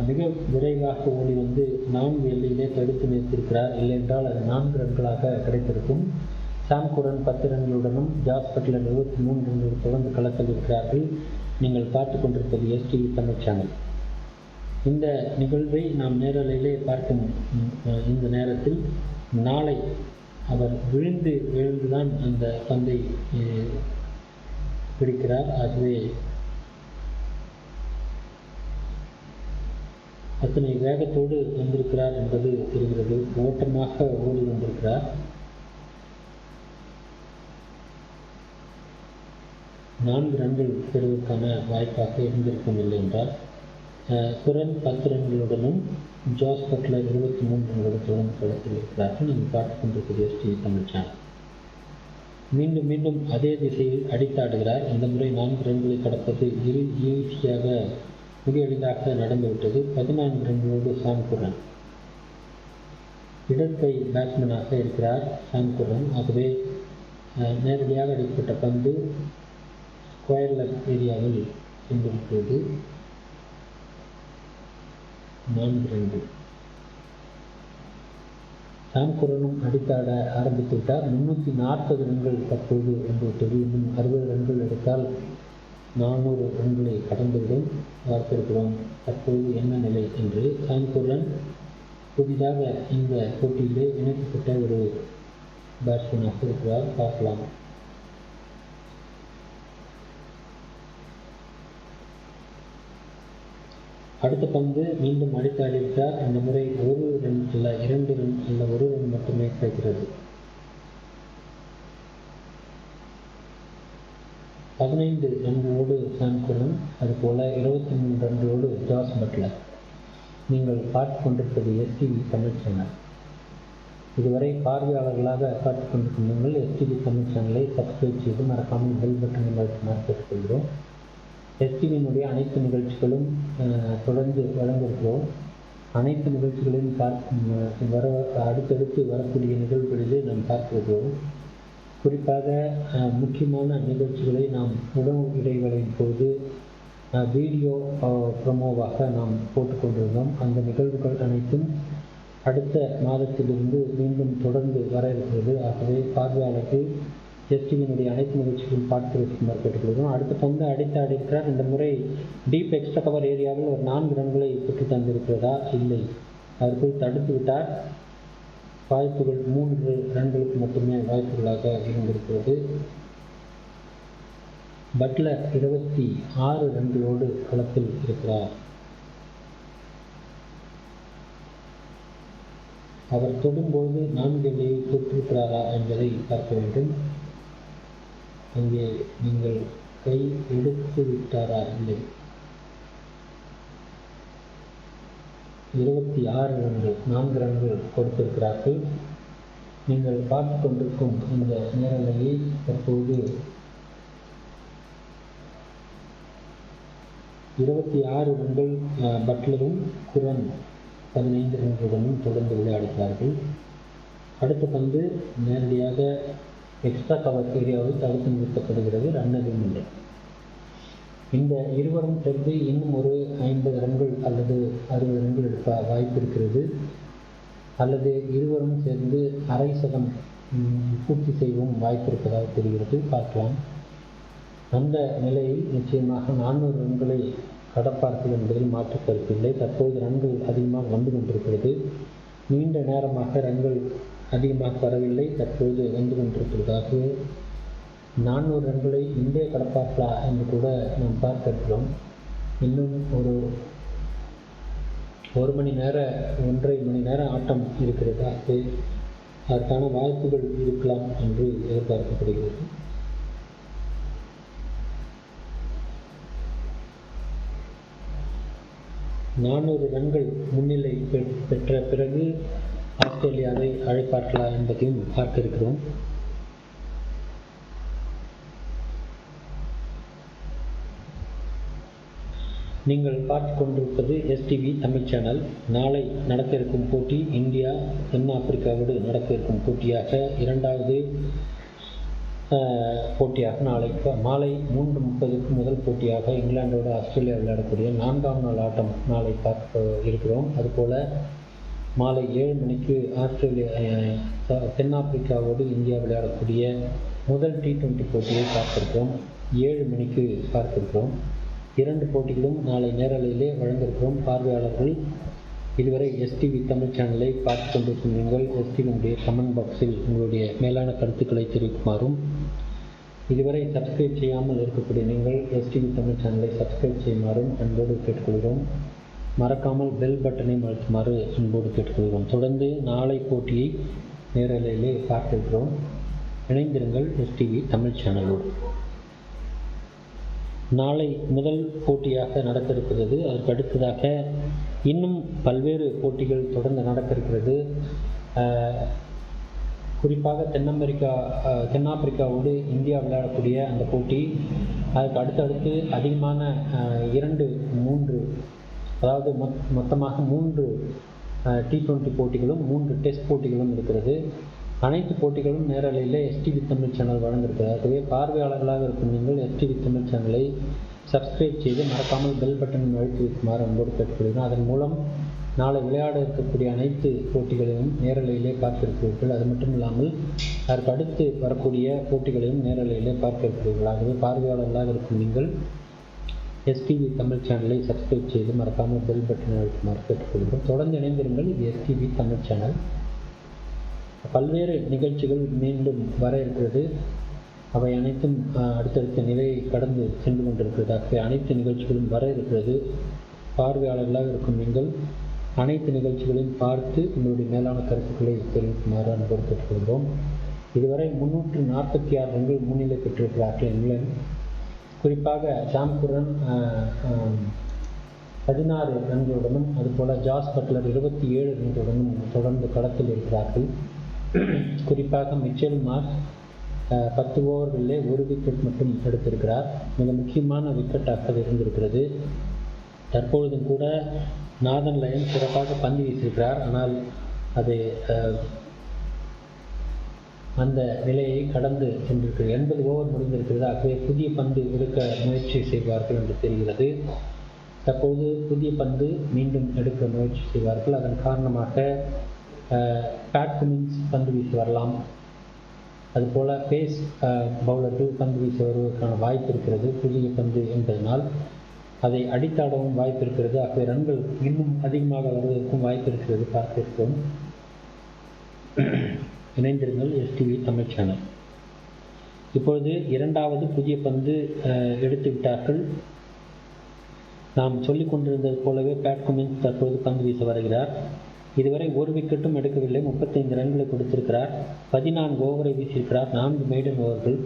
மிக விரைவாக ஓடி வந்து 4 எல்லையிலே தடுத்து நிறுத்தியிருக்கிறார். இல்லை என்றால் அது 4 ரன்களாக கிடைத்திருக்கும். சாம் குரன் 10 ரன்களுடனும் ஜாஸ் பட்லர் 23 ரன்கள் தொடர்ந்து களத்தில் இருக்கிறார்கள். நீங்கள் பார்த்து கொண்டிருப்பது STV தமிழ் சேனல். இந்த நிகழ்வை நாம் நேரலையிலே பார்க்கும் இந்த நேரத்தில் நாளை அவர் விழுந்துதான் அந்த பந்தை பிடிக்கிறார். ஆகவே அத்தனை வேகத்தோடு வந்திருக்கிறார் என்பது தெரிகிறது. ஓட்டமாக ஓடி வந்திருக்கிறார். 4 ரன்கள் பெறுவதற்கான வாய்ப்பாக இருந்திருக்கும். இல்லை என்றால் குரன் 10 ரன்களுடனும் ஜாஸ் பட்லர் 23 ரன்களுடன் களத்தில் இருக்கிறார்கள். நீங்கள் பார்த்துக் கொண்டிருப்பது STV தமிழ் சேனல். மீண்டும் அதே திசையில் அடித்தாடுகிறார். இந்த முறை 4 ரன்களை கடப்பது மிக எளிதாக நடந்துவிட்டது. 14 ரன்களோடு சாம் குரன் இடக்கை பேட்ஸ்மேனாக இருக்கிறார். சாம் குரன் ஆகவே நேரடியாக அடிக்கப்பட்ட பந்து ஸ்கொயர் லெக் ஏரியாவில் சென்றிருக்கிறது. 4 ரன்கள். சாம் குரனும் அடித்தாட ஆரம்பித்து விட்டார். 340 ரன்கள் தற்போது வந்துவிட்டது. இன்னும் 60 ரன்கள் எடுத்தால் 400 ரன்களை கடந்துவிடும். பார்த்திருக்கிறோம் தற்போது என்ன நிலை என்று. சாம் குரன் புதிதாக இந்த போட்டியிலே இணைக்கப்பட்ட ஒரு பேட்ஸ்மேனாக இருக்கிறார். பார்க்கலாம். அடுத்த பந்து மீண்டும் அடித்தாடிவிட்டார். இந்த முறை 1 ரன் அல்ல, 2 ரன் அல்ல, 1 ரன் மட்டுமே கிடைக்கிறது. 15 ரன்களோடு சாம் குரன், அதுபோல 23 ரன்களோடு ஜாஸ் பட்லர். நீங்கள் பார்த்து கொண்டிருப்பது STV தமிழ் சேனல். இதுவரை பார்வையாளர்களாக பார்த்துக் கொண்டிருக்கும் நீங்கள் STV தமிழ் சேனலை சப்ஸ்கிரைப் செய்து மறக்காமல் பெல் பட்டனை அழுத்துமாறு கேட்டுக்கொள்கிறோம். STVயினுடைய அனைத்து நிகழ்ச்சிகளும் தொடர்ந்து வழங்கியிருக்கிறோம். அனைத்து நிகழ்ச்சிகளையும் அடுத்தடுத்து வரக்கூடிய நிகழ்வுகளிலே நாம் பார்க்கிறோம். குறிப்பாக முக்கியமான நிகழ்ச்சிகளை நாம் உணவு இடைவேளையின் போது வீடியோ ப்ரொமோவாக நாம் போட்டுக்கொண்டிருந்தோம். அந்த நிகழ்வுகள் அனைத்தும் அடுத்த மாதத்திலிருந்து மீண்டும் தொடர்ந்து வர இருக்கிறது. ஆகவே பார்வையாளர்கள் STVயினுடைய அனைத்து நிகழ்ச்சிகளும் பார்த்துமாறு கேட்டுக்கொள்கிறோம். அடுத்த பந்து அடித்தாடிருக்கிறார். இந்த முறை டீப் எக்ஸ்ட்ரா கவர் ஏரியாவில் ஒரு 4 ரன்களை பெற்று தந்திருக்கிறதா? இல்லை, அவர்கள் தடுத்து விட்டார். வாய்ப்புகள் 3 ரன்களுக்கு மட்டுமே வாய்ப்புகளாக இருந்திருக்கிறது. பட்லர் 26 ரன்களோடு களத்தில் இருக்கிறார். அவர் தொடும்போது 4 எல்லையை தொட்டிருக்கிறாரா என்பதை பார்க்க வேண்டும். அங்கே நீங்கள் கை எடுத்து விட்டாரா? இல்லை. 26 ரன்கள், 4 ரன்கள் கொடுத்திருக்கிறார்கள். நீங்கள் பார்த்து கொண்டிருக்கும் இந்த நேரலையை தற்போது 26 ரன்கள் பட்லரும் குரன் 15 ரன்களுடனும் தொடர்ந்து விளையாடுகிறார்கள். அடுத்த பந்து நேரடியாக எக்ஸ்ட்ரா கவர் ஏரியாவில் தடுத்து நிறுத்தப்படுகிறது. ரன் எதுவும் இல்லை. இந்த இருவரும் சேர்ந்து இன்னும் ஒரு 50 ரன்கள் அல்லது 60 ரன்கள் எடுக்க வாய்ப்பு இருக்கிறது. அல்லது இருவரும் சேர்ந்து அரை சதம் பூர்த்தி செய்யவும் வாய்ப்பு இருப்பதாக தெரிகிறது. பார்க்கலாம். அந்த நிலையில் நிச்சயமாக 400 ரன்களை கடப்பார்கள் என்பதில் மாற்று கருத்தில்லை. தற்போது ரன்கள் அதிகமாக வந்து கொண்டிருக்கிறது. நீண்ட நேரமாக ரன்கள் அதிகமாக வரவில்லை, தற்போது வந்து கொண்டிருப்பதாக 400 ரன்களை இந்திய கடப்பார்களா என்று கூட நாம் பார்க்க இருக்கிறோம். இன்னும் ஒரு 1.5 மணி நேர ஆட்டம் இருக்கிறது. அதற்கான வாய்ப்புகள் இருக்கலாம் என்று எதிர்பார்க்கப்படுகிறது. நானூறு ரன்கள் முன்னிலை பெற்ற பிறகு ஆஸ்திரேலியாவை அழைப்பார்களா என்பதையும் பார்க்க இருக்கிறோம். நீங்கள் பார்த்து கொண்டிருப்பது எஸ்டிவி தமிழ் சேனல். நாளை நடக்க இருக்கும் போட்டி இந்தியா தென்னாப்பிரிக்காவோடு நடக்க இருக்கும் போட்டியாக இரண்டாவது போட்டியாக நாளை மாலை 3:30 முதல் போட்டியாக இங்கிலாந்தோடு ஆஸ்திரேலியா விளையாடக்கூடிய 4ஆம் நாள் ஆட்டம் நாளை பார்க்க இருக்கிறோம். அதுபோல் மாலை 7 மணிக்கு தென்னாப்பிரிக்காவோடு இந்தியா விளையாடக்கூடிய முதல் T20 போட்டியை பார்த்திருக்கிறோம். 7 மணிக்கு பார்த்திருக்கிறோம். 2 போட்டிகளும் நாளை நேரலையிலே வழங்கியிருக்கிறோம். பார்வையாளர்கள் இதுவரை எஸ்டிவி தமிழ் சேனலை பார்த்து கொண்டிருக்கும் நீங்கள் எஸ்டிவியுடைய கமெண்ட் பாக்ஸில் உங்களுடைய மேலான கருத்துக்களை தெரிவிக்குமாறும், இதுவரை சப்ஸ்கிரைப் செய்யாமல் இருக்கக்கூடிய நீங்கள் எஸ்டிவி தமிழ் சேனலை சப்ஸ்கிரைப் செய்யுமாறும் அன்போடு கேட்டுக்கொள்கிறோம். மறக்காமல் பெல் பட்டனை அழுத்துமாறு அன்போடு கேட்டுக்கொள்கிறோம். தொடர்ந்து நாளை போட்டியை நேரலையிலே பார்த்திருக்கிறோம். இணைந்திருங்கள் எஸ்டிவி தமிழ் சேனலோடு. நாளை முதல் போட்டியாக நடக்க இருக்கிறது. அதற்கு அடுத்ததாக இன்னும் பல்வேறு போட்டிகள் தொடர்ந்து நடக்க இருக்கிறது. குறிப்பாக தென்னாப்பிரிக்காவோடு இந்தியா விளையாடக்கூடிய அந்த போட்டி, அதுக்கு அடுத்தடுத்து அதிகமான 2-3 அதாவது மொத்தமாக 3 T20 போட்டிகளும் 3 டெஸ்ட் போட்டிகளும் இருக்கிறது. அனைத்து போட்டிகளும் நேரலையில் எஸ்டிவி தமிழ் சேனல் வழங்கியிருக்கிறது. ஆகவே பார்வையாளர்களாக இருக்கும் நீங்கள் எஸ்டிவி தமிழ் சேனலை சப்ஸ்கிரைப் செய்து மறக்காமல் பெல் பட்டன் அழுத்தி வைக்குமாறு அன்போடு கேட்டுக்கொள்கிறோம். அதன் மூலம் நாளை விளையாட இருக்கக்கூடிய அனைத்து போட்டிகளையும் நேரலையிலே பார்த்திருக்கிறீர்கள். அது மட்டும் இல்லாமல் அதற்கு அடுத்து வரக்கூடிய போட்டிகளையும் நேரலையிலே பார்க்க இருக்கிறீர்கள். ஆகவே பார்வையாளர்களாக இருக்கும் நீங்கள் எஸ்டிவி தமிழ் சேனலை சப்ஸ்கிரைப் செய்து மறக்காமல் பெல் பட்டன் அழுத்துமாறு கேட்டுக்கொள்கிறோம். தொடர்ந்து இணைந்திருங்கள். இது எஸ்டிவி தமிழ் சேனல். பல்வேறு நிகழ்ச்சிகள் மீண்டும் வர இருக்கிறது. அவை அனைத்தும் அடுத்தடுத்த நிலையை கடந்து சென்று கொண்டிருக்கிறது. ஆகவே அனைத்து நிகழ்ச்சிகளும் வர இருக்கிறது. பார்வையாளர்களாக இருக்கும் நீங்கள் அனைத்து நிகழ்ச்சிகளையும் பார்த்து உங்களுடைய மேலான கருத்துக்களை தெரிவிக்குமாறு அன்போடு கேட்டுக்கொள்கிறோம். இதுவரை 346 ரன்கள் முன்னிலை பெற்றிருக்கிறார்கள் இங்கிலாந்து. குறிப்பாக சாம்குரன் 16 ரன்களுடனும் அதுபோல் ஜாஸ் பட்லர் 27 ரன்களுடனும் தொடர்ந்து களத்தில் இருக்கிறார்கள். குறிப்பாக மிச்சல் மார்ஷ் 10 ஓவர்களிலே 1 விக்கெட் மட்டும் எடுத்திருக்கிறார். மிக முக்கியமான விக்கெட்டாக அது இருந்திருக்கிறது. தற்பொழுதும் கூட நார்தன் லயன் சிறப்பாக பந்து வீசியிருக்கிறார். ஆனால் அது அந்த நிலையை கடந்து சென்றிருக்கிறது. 80 ஓவர் முடிந்திருக்கிறது. ஆகவே புதிய பந்து எடுக்க முயற்சி செய்வார்கள் என்று தெரிகிறது. தற்போது புதிய பந்து மீண்டும் எடுக்க முயற்சி செய்வார்கள். அதன் காரணமாக Cummins பந்து வீசி வரலாம். அதுபோல் பேஸ் பவுலர்கள் பந்து வீசி வருவதற்கான வாய்ப்பு இருக்கிறது. புதிய பந்து என்பதனால் அதை அடித்தாடவும் வாய்ப்பு இருக்கிறது. ஆகவே ரன்கள் இன்னும் அதிகமாக வருவதற்கும் வாய்ப்பு இருக்கிறது. பார்த்திருக்கிறோம். இணைந்திருங்கள் எஸ்டிவி தமிழ் சேனல். இப்பொழுது 2வது புதிய பந்து எடுத்து விட்டார்கள். நாம் சொல்லிக் கொண்டிருந்தது போலவே Cummins தற்போது பந்து வீச வருகிறார். இதுவரை 1 விக்கெட்டும் எடுக்கவில்லை. 35 ரன்களை கொடுத்திருக்கிறார். 14 ஓவரை வீசியிருக்கிறார். 4 மெய்டன் ஓவர்கள்.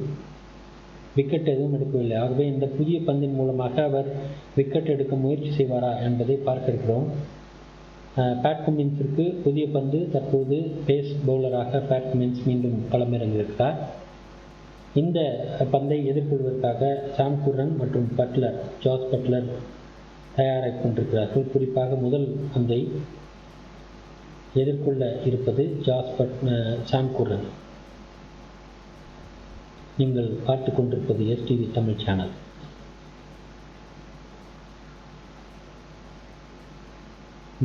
விக்கெட் எதுவும் எடுக்கவில்லை. ஆகவே இந்த புதிய பந்தின் மூலமாக அவர் விக்கெட் எடுக்க முயற்சி செய்வாரா என்பதை பார்க்க இருக்கிறோம். Cummins புதிய பந்து. தற்போது பேஸ் பவுலராக Cummins மீண்டும் களமிறங்கியிருக்கிறார். இந்த பந்தை எதிர்கொள்வதற்காக சாம்குரன் மற்றும் ஜாஸ் பட்லர் தயாராகி கொண்டிருக்கிறார்கள். குறிப்பாக முதல் பந்தை எதிர்கொள்ள இருப்பது சாம்குரன். நீங்கள் பார்த்து கொண்டிருப்பது எஸ்டிவி தமிழ் சேனல்.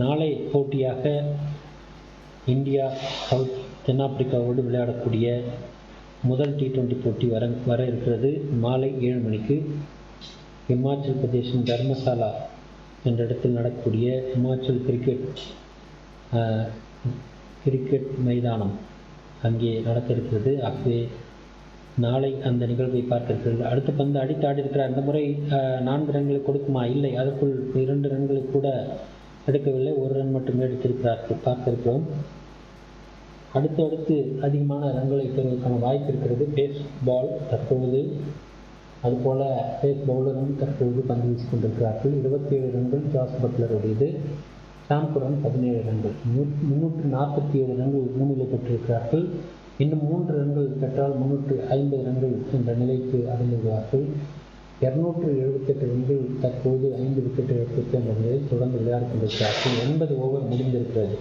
நாளை போட்டியாக இந்தியா தென்னாப்பிரிக்காவோடு விளையாடக்கூடிய முதல் T20 போட்டி வர இருக்கிறது. மாலை 7 மணிக்கு இமாச்சல் பிரதேசம் தர்மசாலா என்ற இடத்தில் நடக்கக்கூடிய இமாச்சல் கிரிக்கெட் மைதானம் அங்கே நடக்க இருக்கிறது. ஆகவே நாளை அந்த நிகழ்வை பார்த்திருக்கிறது. அடுத்த பந்து அடித்து ஆடியிருக்கிறார். இந்த முறை 4 ரன்களை கொடுக்குமா? இல்லை, அதற்குள் 2 ரன்களை கூட எடுக்கவில்லை. 1 ரன் மட்டுமே எடுத்திருக்கிறார்கள். பார்த்திருக்கிறோம். அடுத்து அதிகமான ரன்களை பெறுவதற்கான வாய்ப்பு இருக்கிறது. பேஸ் பால் தற்பொழுது, அதுபோல் பேஸ் பவுலரும் தற்பொழுது பந்து வீசிக் கொண்டிருக்கிறார்கள். 27 ரன்கள் ஜாஸ் பட்லருடையது. சாம் குரன் 17 ரன்கள். 347 ரன்கள் முன்னிலை பெற்றிருக்கிறார்கள். இன்னும் 3 ரன்கள் பெற்றால் 350 ரன்கள் என்ற நிலைக்கு அடைந்துள்ளார்கள். 278 ரன்கள் தற்போது 5 விக்கெட் இழப்புக்கு என்ற நிலையில் தொடர்ந்து விளையாடி கொண்டிருக்கிறார்கள். 80 ஓவர் முடிந்திருக்கிறது.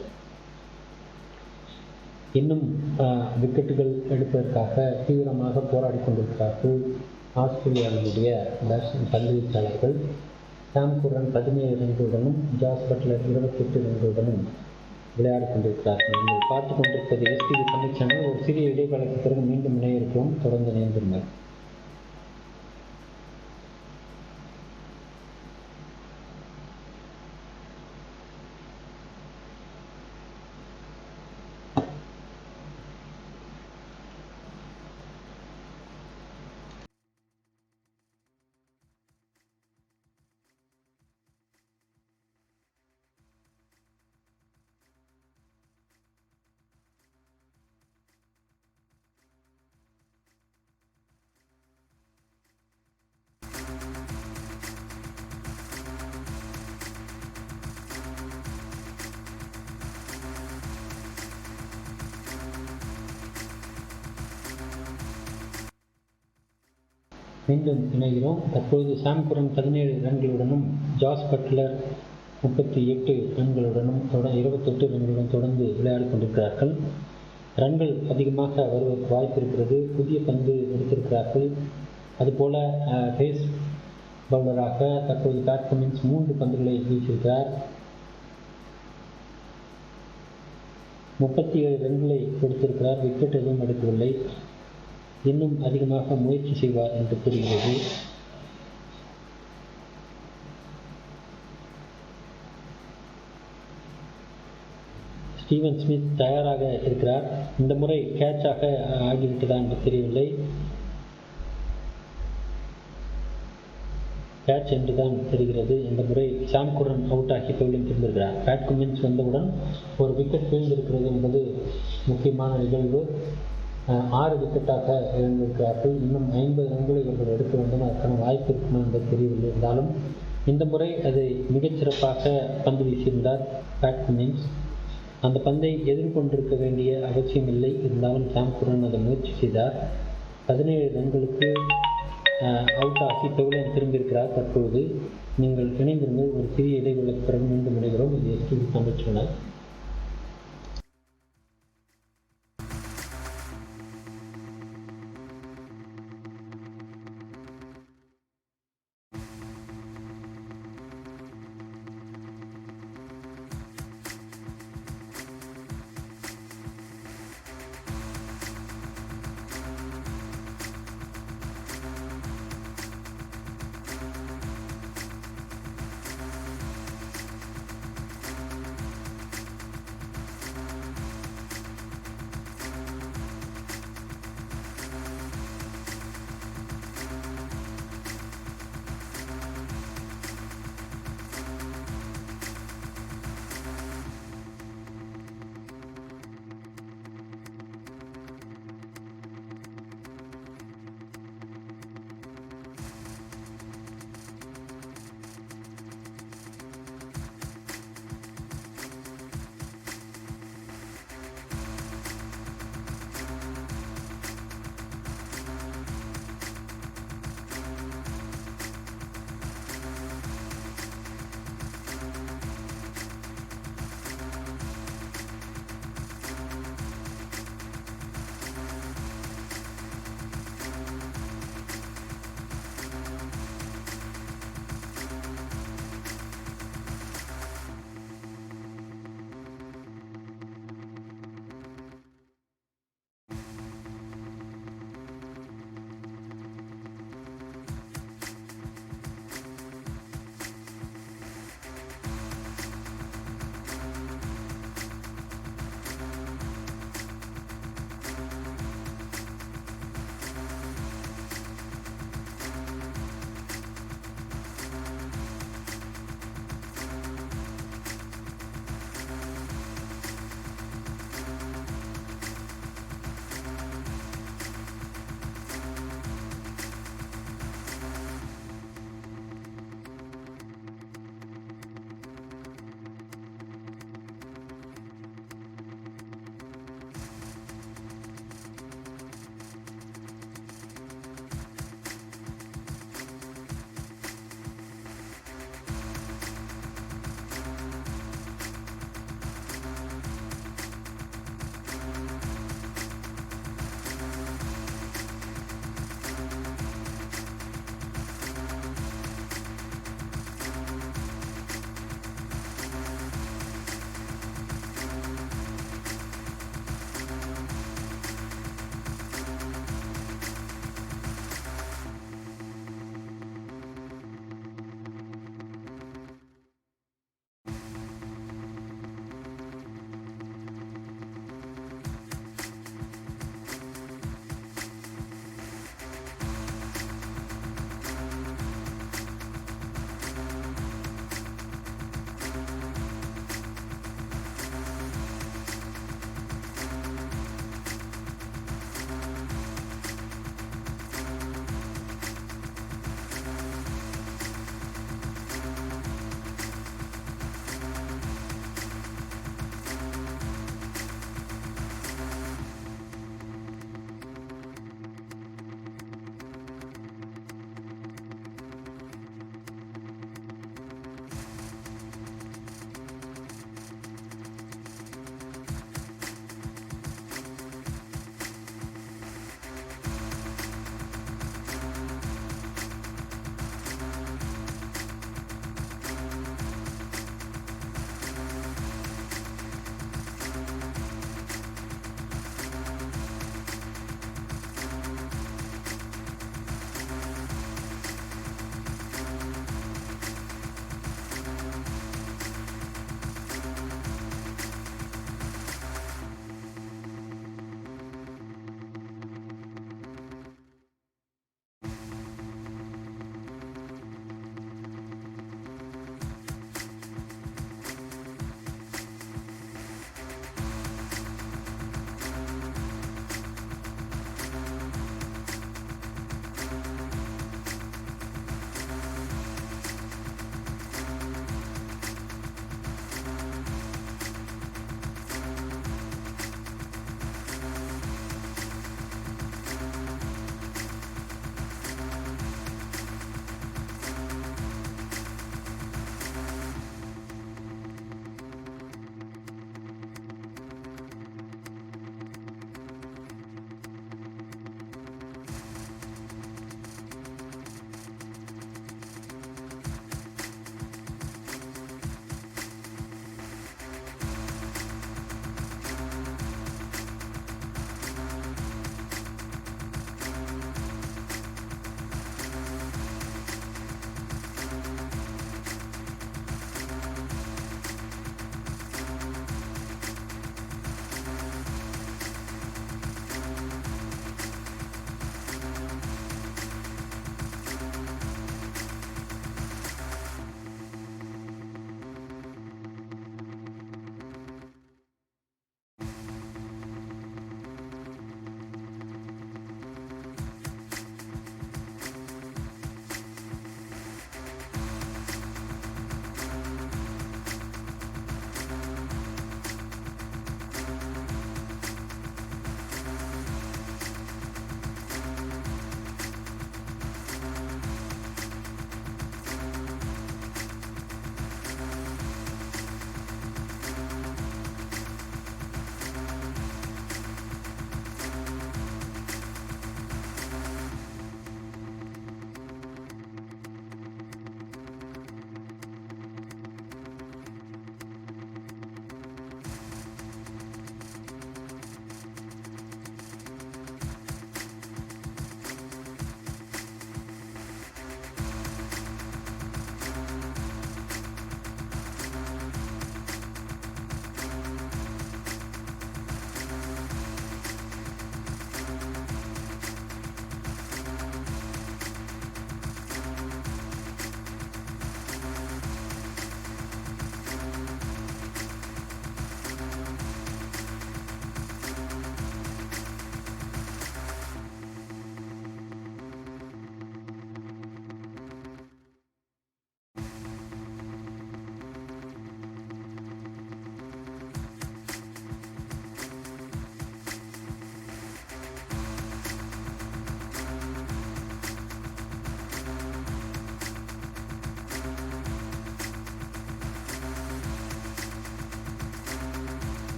இன்னும் விக்கெட்டுகள் எடுப்பதற்காக தீவிரமாக போராடி கொண்டிருக்கிறார்கள் ஆஸ்திரேலியாவினுடைய பந்து வீச்சாளர்கள். சாம் குரன் 17 ரன்களுடனும் ஜாஸ் பட்லர் 28 ரன்களுடனும் விளையாடி கொண்டிருக்கிறார்கள். நீங்கள் பார்த்து கொண்டிருப்பது STV தமிழ் சேனல். ஒரு சிறிய இடைவேளைக்கு பிறகு மீண்டும் இணைய இருக்கிறோம். தொடர்ந்து இணைந்திருங்கள். மீண்டும் இணைகிறோம். தற்பொழுது சாம் குரன் 17 ரன்களுடனும் ஜாஸ் பட்லர் 38 ரன்களுடனும் 28 ரன்களுடன் தொடர்ந்து விளையாடி கொண்டிருக்கிறார்கள். ரன்கள் அதிகமாக வருவதற்கு வாய்ப்பு இருக்கிறது. புதிய பந்து எடுத்திருக்கிறார்கள். அதுபோல பேஸ் பவுலராக தற்போது கமின்ஸ் 3 பந்துகளை வீசியிருக்கிறார். 37 ரன்களை கொடுத்திருக்கிறார். விக்கெட் எதுவும் எடுக்கவில்லை. இன்னும் அதிகமாக முயற்சி செய்வார் என்று தெரிகிறது. ஸ்டீவன் ஸ்மித் தயாராக இருக்கிறார். இந்த முறை கேட்சாக ஆகிவிட்டதா என்று தெரியவில்லை. கேட்ச் என்றுதான் தெரிகிறது. இந்த முறை சாம் குரன் அவுட் ஆகி பவுலிங் திரும்பியிருக்கிறார். கமின்ஸ் வந்தவுடன் ஒரு விக்கெட் வீழ்ந்திருக்கிறது என்பது முக்கியமான நிகழ்வு. 6 விக்கெட்டாக இழந்திருக்கிறார்கள். இன்னும் 50 ரன்களை இவர்கள் எடுக்க வேண்டும். அதற்கான வாய்ப்பு இருக்குமா என்பது தெரியவில்லை. இருந்தாலும் இந்த முறை அதை மிகச்சிறப்பாக பந்து வீசியிருந்தார் கமின்ஸ். அந்த பந்தை எதிர்கொண்டிருக்க வேண்டிய அவசியம் இல்லை. இருந்தாலும் சாம் குரன் அதை முயற்சி செய்தார். 17 ரன்களுக்கு அவுட் ஆகி பவுலிங் திரும்பியிருக்கிறார். தற்போது நீங்கள் இணைந்திருங்கள். ஒரு சிறிய இடைவெளிக்கு பிறகு மீண்டும் இணைகிறோம். இது STV தமிழ் சேனல்.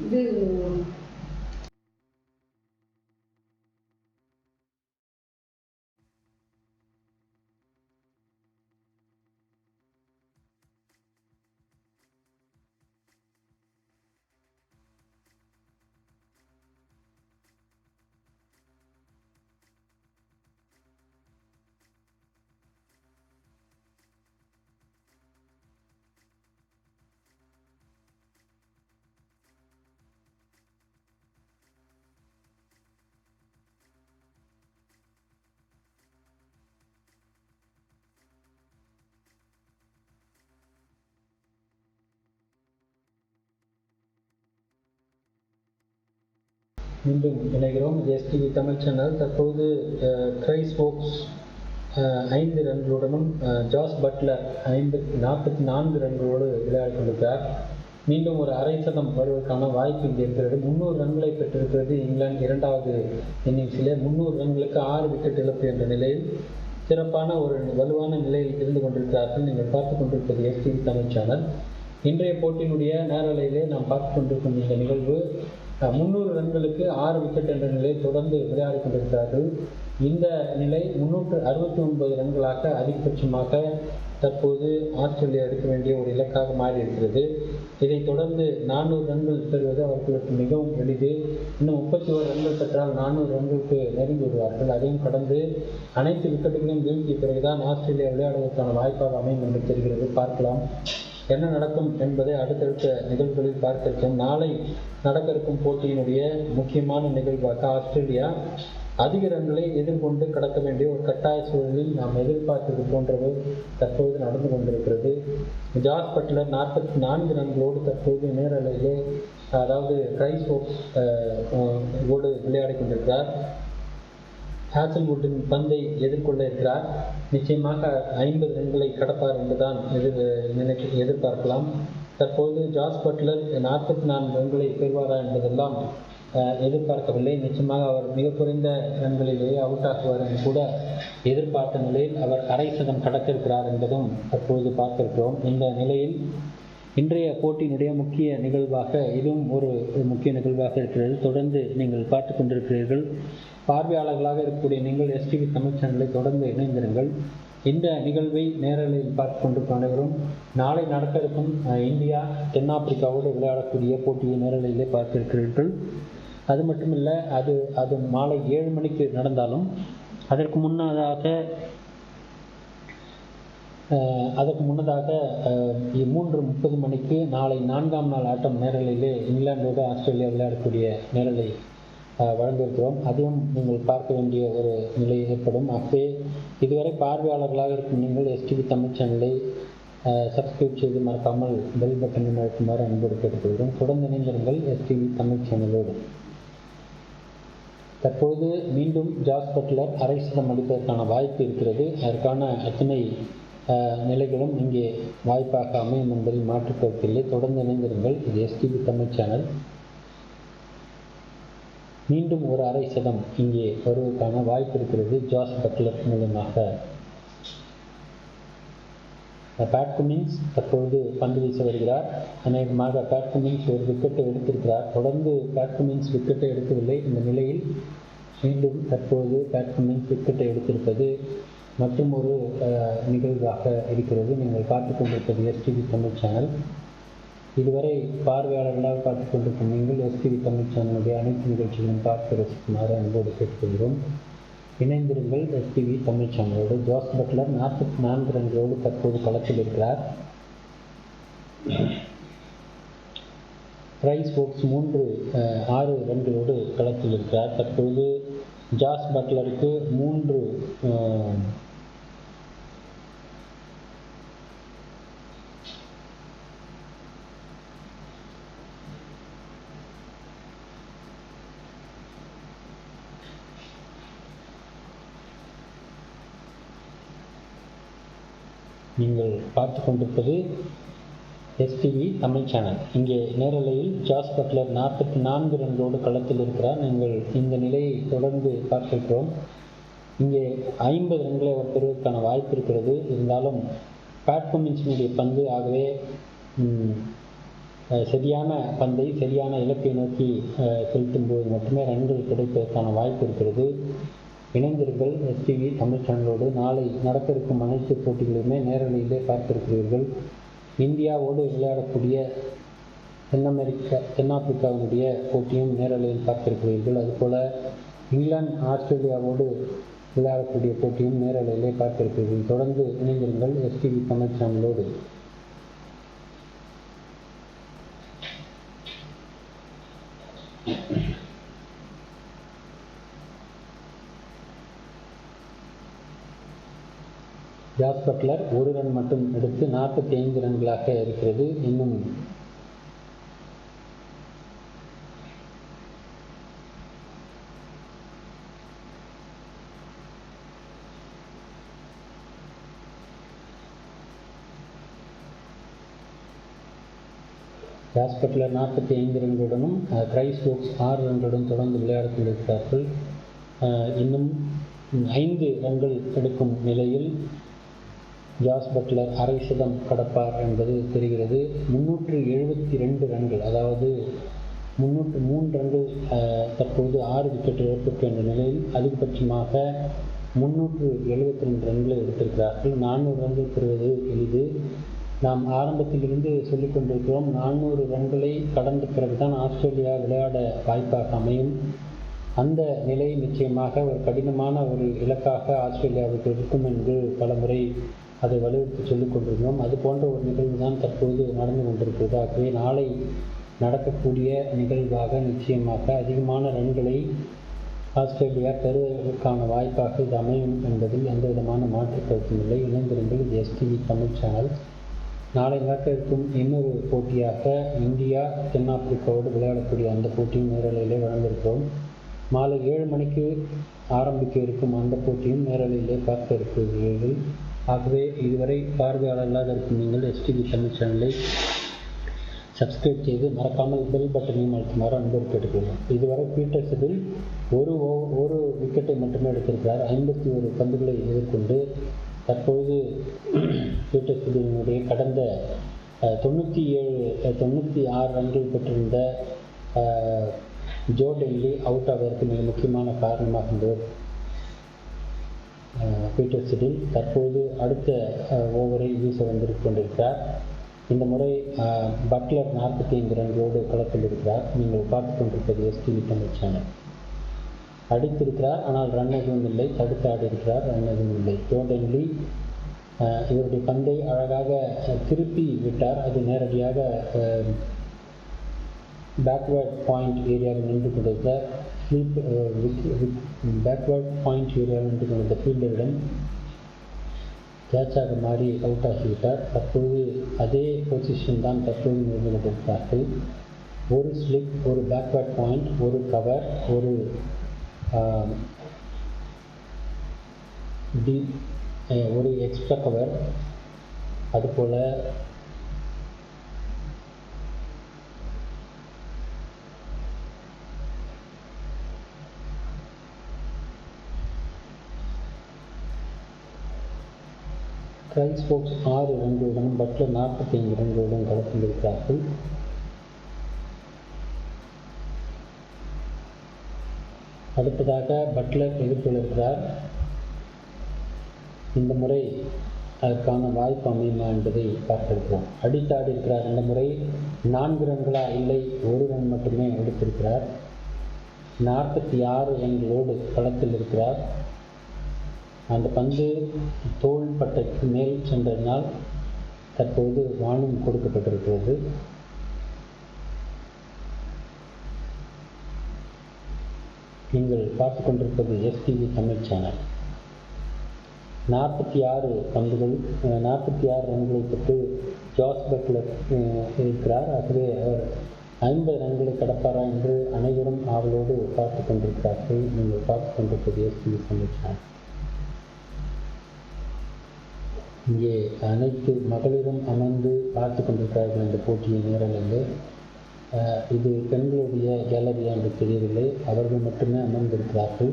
இது மீண்டும் இணைகிறோம். STV Tamil channel. தற்போது கிரைஸ் ஓக்ஸ் 5 ரன்களுடனும் ஜாஸ் பட்லர் 44 ரன்களோடு விளையாடி கொண்டிருக்கிறார். மீண்டும் ஒரு அரை சதம் வருவதற்கான வாய்ப்பு இங்கே இருக்கிறது. 300 ரன்களை பெற்றிருக்கிறது இங்கிலாந்து இரண்டாவது இன்னிங்ஸிலே. 300 ரன்களுக்கு 6 விக்கெட் இழப்பு என்ற நிலையில் சிறப்பான ஒரு வலுவான நிலையில் இருந்து கொண்டிருக்கிறார்கள். நீங்கள் பார்த்து கொண்டிருப்பது எஸ்டிவி தமிழ் சேனல். இன்றைய போட்டியினுடைய நேரலையிலே நாம் பார்த்து கொண்டிருக்கும் இந்த நிகழ்வு 300 ரன்களுக்கு 6 விக்கெட் என்ற நிலையில் தொடர்ந்து விளையாடி கொண்டிருக்கிறார்கள். இந்த நிலை 369 ரன்களாக அதிகபட்சமாக தற்போது ஆஸ்திரேலியா எடுக்க வேண்டிய ஒரு இலக்காக மாறி இருக்கிறது. இதைத் தொடர்ந்து 400 ரன்கள் பெறுவது அவர்களுக்கு மிகவும் எளிது. இன்னும் 31 ரன்கள் பெற்றால் 400 ரன்களுக்கு நெருங்கி விடுவார்கள். அதையும் கடந்து அனைத்து விக்கெட்டுகளையும் வீழ்த்திய பிறகுதான் ஆஸ்திரேலியா விளையாடுவதற்கான வாய்ப்பாக அமையும் என்று தெரிகிறது. பார்க்கலாம் என்ன நடக்கும் என்பதை அடுத்தடுத்த நிகழ்வுகளில் பார்க்க இருக்கோம். நாளை நடக்க இருக்கும் போட்டியினுடைய முக்கியமான நிகழ்வாக ஆஸ்திரேலியா அதிக ரன்களை எதிர்கொண்டு கடக்க வேண்டிய ஒரு கட்டாய சூழலில் நாம் எதிர்பார்த்தது போன்றவை தற்போது நடந்து கொண்டிருக்கிறது. ஜாஸ் பட்லர் 44 ரன்களோடு தற்போது நேரலையிலே, அதாவது கிரைஸ் ஓக்ஸ் ஓடு விளையாடி கொண்டிருக்கிறார். ஹாசல்வுட்டின் பந்தை எதிர்கொள்ள இருக்கிறார். நிச்சயமாக 50 ரன்களை கடப்பார் என்றுதான் எதிர்பார்க்கலாம். தற்போது ஜாஸ் பட்லர் 44 ரன்களை பெறுவாரா என்பதெல்லாம் எதிர்பார்க்கவில்லை. நிச்சயமாக அவர் மிக குறைந்த ரன்களிலேயே அவுட் ஆகுவார் என்று கூட எதிர்பார்த்த நிலையில் அவர் அரை சதம் கடக்க இருக்கிறார் என்பதும் தற்போது பார்த்திருக்கிறோம். இந்த நிலையில் இன்றைய போட்டியினுடைய முக்கிய நிகழ்வாக இதுவும் ஒரு முக்கிய நிகழ்வாக இருக்கிறது. தொடர்ந்து நீங்கள் பார்த்து கொண்டிருக்கிறீர்கள். பார்வையாளர்களாக இருக்கக்கூடிய நீங்கள் எஸ்டிவி தமிழ் சேனலை தொடர்ந்து இணைந்திருங்கள். இந்த நிகழ்வை நேரலையில் பார்த்து கொண்டிருக்கும் அனைவரும் நாளை நடக்க இருக்கும் இந்தியா தென்னாப்பிரிக்காவோடு விளையாடக்கூடிய போட்டியை நேரலையிலே பார்த்திருக்கிறீர்கள். அது மட்டுமில்லை, அது மாலை 7 மணிக்கு நடந்தாலும் அதற்கு முன்னதாக 3:30 மணிக்கு நாளை 4ஆம் நாள் ஆட்டம் நேரலையிலே இங்கிலாந்தோடு ஆஸ்திரேலியா விளையாடக்கூடிய நேரலை வழங்கியிருக்கிறோம். அதையும் நீங்கள் பார்க்க வேண்டிய ஒரு நிலை ஏற்படும். ஆகவே இதுவரை பார்வையாளர்களாக இருக்கும் நீங்கள் எஸ்டிவி தமிழ் சேனலை சப்ஸ்கிரைப் செய்து மறக்காமல் பெல் பட்டனை அழுத்துமாறு அன்போடு கேட்டுக்கொள்கிறோம். தொடர்ந்து இணைந்திருங்கள் எஸ்டிவி தமிழ் சேனலோடு. தற்போது மீண்டும் ஜாஸ் பட்லர் அரை சதம் அடிப்பதற்கான வாய்ப்பு இருக்கிறது. அதற்கான அத்தனை நிலைகளும் இங்கே வாய்ப்பாக அமையும் என்பதில் மாற்றுக்கருத்தில்லை. தொடர்ந்து இணைந்திருங்கள். இது எஸ்டிவி தமிழ் சேனல். மீண்டும் ஒரு அரை சதம் இங்கே வருவதற்கான வாய்ப்பு இருக்கிறது ஜாஸ் பட்லர் மூலமாக. குமின்ஸ் தற்போது பந்து வீச வருகிறார். அநேகமாக குமின்ஸ் ஒரு விக்கெட்டை எடுத்திருக்கிறார். தொடர்ந்து குமின்ஸ் விக்கெட்டை எடுக்கவில்லை. இந்த நிலையில் மீண்டும் தற்போது குமின்ஸ் விக்கெட்டை எடுத்திருப்பது மற்றும் ஒரு நிகழ்வாக இருக்கிறது. நீங்கள் பார்த்து கொண்டிருப்பது எஸ்டிவி தமிழ் சேனல். இதுவரை பார்வையாளர்களாக பார்த்து கொண்டிருக்கும் நீங்கள் எஸ்டிவி தமிழ் சேனலுடைய அனைத்து நிகழ்ச்சிகளும் பார்த்து ரசிக்குமாறு அன்போடு கேட்டுக்கொள்கிறோம். இணைந்திருங்கள் எஸ்டிவி தமிழ் சேனலோடு. ஜாஸ் பட்லர் 44 ரன்களோடு தற்போது களத்தில் இருக்கிறார். கிரைஸ் ஓக்ஸ் 6 ரன்களோடு களத்தில் இருக்கிறார். தற்போது ஜாஸ் பட்லருக்கு 3 நீங்கள் பார்த்து கொண்டிருப்பது எஸ்டிவி தமிழ் சேனல். இங்கே நேரலையில் ஜாஸ் பட்லர் 44 ரன்களோடு களத்தில் இருக்கிறார். நீங்கள் இந்த நிலையை தொடர்ந்து பார்த்திருக்கிறோம். இங்கே 50 ரன்களை அவர் பெறுவதற்கான வாய்ப்பு இருக்கிறது. இருந்தாலும் குமின்ஸினுடைய பந்து, ஆகவே சரியான பந்தை சரியான இலக்கை நோக்கி செலுத்தும் போது மட்டுமே ரன்கள் கிடைப்பதற்கான வாய்ப்பு இருக்கிறது. இணைந்திருங்கள் எஸ்டிவி தமிழ் சேனலோடு. நாளை நடக்க இருக்கும் அனைத்து போட்டிகளையுமே நேரலையிலே பார்த்திருக்கிறீர்கள். இந்தியாவோடு விளையாடக்கூடிய தென்னாப்பிரிக்காவினுடைய போட்டியும் நேரலையில் பார்த்திருக்கிறீர்கள். அதுபோல் இங்கிலாந்து ஆஸ்திரேலியாவோடு விளையாடக்கூடிய போட்டியும் நேரலையிலே பார்த்திருக்கிறீர்கள். தொடர்ந்து இணைந்திருங்கள் எஸ்டிவி தமிழ் சேனலோடு. ஜாஸ் பட்லர் ஒரு ரன் மட்டும் எடுத்து 45 ரன்களாக இருக்கிறது. இன்னும் ஜாஸ் பட்லர் 45 ரன்களுடனும் கிரைஸ் ஸ்டோக்ஸ் 6 ரன்களுடன் தொடர்ந்து விளையாடிக் கொண்டிருக்கிறார்கள். இன்னும் 5 ரன்கள் எடுக்கும் நிலையில் ஜாஸ் பட்லர் அரை சதம் கடப்பார் என்பது தெரிகிறது. 372 ரன்கள், அதாவது 303 ரன்கள் தற்போது 6 விக்கெட் இழப்பிற்கு என்ற நிலையில் அதிகபட்சமாக 372 ரன்களை எடுத்திருக்கிறார்கள். 400 ரன்கள் பெறுவது எளிது. நாம் ஆரம்பத்திலிருந்து சொல்லிக் கொண்டிருக்கிறோம், 400 ரன்களை கடந்த பிறகுதான் ஆஸ்திரேலியா விளையாட வாய்ப்பாக அமையும். அந்த நிலை நிச்சயமாக ஒரு கடினமான ஒரு இலக்காக ஆஸ்திரேலியாவுக்கு இருக்கும் என்று பல முறை அதை வலியுறுத்தி சொல்லிக் கொண்டிருக்கிறோம். அது போன்ற ஒரு நிகழ்வு தான் தற்போது நடந்து கொண்டிருக்கிறது. ஆகவே நாளை நடக்கக்கூடிய நிகழ்வாக நிச்சயமாக அதிகமான ரன்களை ஆஸ்திரேலியா பெறுவதற்கான வாய்ப்பாக இது அமையும் என்பதில் எந்த விதமான மாற்று கருத்தும் இல்லை. இணைந்திருங்கள், இது எஸ்டிவி தமிழ் சேனல். நாளை நடக்க இருக்கும் இன்னொரு போட்டியாக இந்தியா தென்னாப்பிரிக்காவோடு விளையாடக்கூடிய அந்த போட்டியும் நேரலையிலே வழங்கியிருக்கிறோம். மாலை 7 மணிக்கு ஆரம்பிக்க இருக்கும் அந்த போட்டியும் நேரலையிலே பார்க்க இருக்கிறீர்கள். ஆகவே இதுவரை பார்வையாளர்களாக இருக்கும் நீங்கள் எஸ்டிவி தமிழ் சேனலை சப்ஸ்கிரைப் செய்து மறக்காமல் பெல் பட்டனையும் அழுத்துமாறு அன்போடு கேட்டுக்கொள்வோம். இதுவரை பீட்டர் சிடில் ஒரு விக்கெட்டை மட்டுமே எடுத்திருக்கிறார். 51 பந்துகளை எதிர்கொண்டு தற்போது பீட்டர் சிடிலினுடைய கடந்த 96 ரன்கள் பெற்றிருந்த ஜோ டெல்லி அவுட் ஆவதற்கு மிக முக்கியமான காரணமாக இருந்தவர் பீட்டர் சிடில். தற்போது அடுத்த ஓவரை வீச கொண்டிருக்கிறார். இந்த முறை பட்லர் 45 ரன்களோடு களத்தில் இருக்கிறார். நீங்கள் பார்த்து கொண்டிருப்பது எஸ்டிவி தமிழ் சேனல். அடித்திருக்கிறார், ஆனால் ரன் எதுவும் இல்லை. தடுத்து ஆடி இருக்கிறார், ரன் எதுவும் இல்லை. ஜோ டெல்லி இவருடைய பந்தை அழகாக திருப்பி விட்டார். அது நேரடியாக பேக்வேர்ட் பாயிண்ட் ஏரியாவில் நின்று கொண்டிருந்த பேக்வேர்ட் பாயிண்ட் ஏரியாவில் நின்று கொண்டிருந்த ஃபீல்டரிடம் கேட்சாக மாறி அவுட் ஆகிவிட்டார். தற்போது அதே பொசிஷன் தான் தற்போது இருந்து கொண்டிருக்கிறார்கள். ஒரு ஸ்லிப், ஒரு பேக்வேர்ட் பாயிண்ட், ஒரு கவர், ஒரு ஒரு எக்ஸ்ட்ரா கவர், அதுபோல் கிரைஸ் ஸ்டோக்ஸ் 6 ரன்களுடனும் பட்லர் 45 ரன்களுடன் களத்தில் இருக்கிறார்கள். அடுத்ததாக பட்லர் எதிர்கொள்கிறார். இந்த முறை அதற்கான வாய்ப்பு அமையுமா என்பதை பார்த்திருக்கிறோம். அடித்தாடி இருக்கிறார். இந்த முறை 4 ரன்களா? இல்லை, 1 ரன் மட்டுமே எடுத்திருக்கிறார். 46 ரன்களோடு களத்தில் இருக்கிறார். அந்த பந்து தோள் பட்டைக்கு மேல் சென்றதனால் தற்போது வார்னிங் கொடுக்கப்பட்டிருக்கிறது. நீங்கள் பார்த்து கொண்டிருப்பது எஸ்டிவி தமிழ் சேனல். 46 பந்துகள், 46 ரன்களை பெற்று ஜாஸ் பட்லர் இருக்கிறார். ஆகவே அவர் 50 ரன்களை கடப்பாரா என்று அனைவரும் ஆவலோடு பார்த்து கொண்டிருக்கிறார்கள். நீங்கள் பார்த்து கொண்டிருப்பது எஸ்டிவி தமிழ் சேனல். இங்கே அனைத்து மகளிரும் அமர்ந்து பார்த்து கொண்டிருக்கிறார்கள் இந்த போட்டியை நேரிலிருந்து. இது பெண்களுடைய கேலரியா என்று தெரியவில்லை, அவர்கள் மட்டுமே அமர்ந்திருக்கிறார்கள்.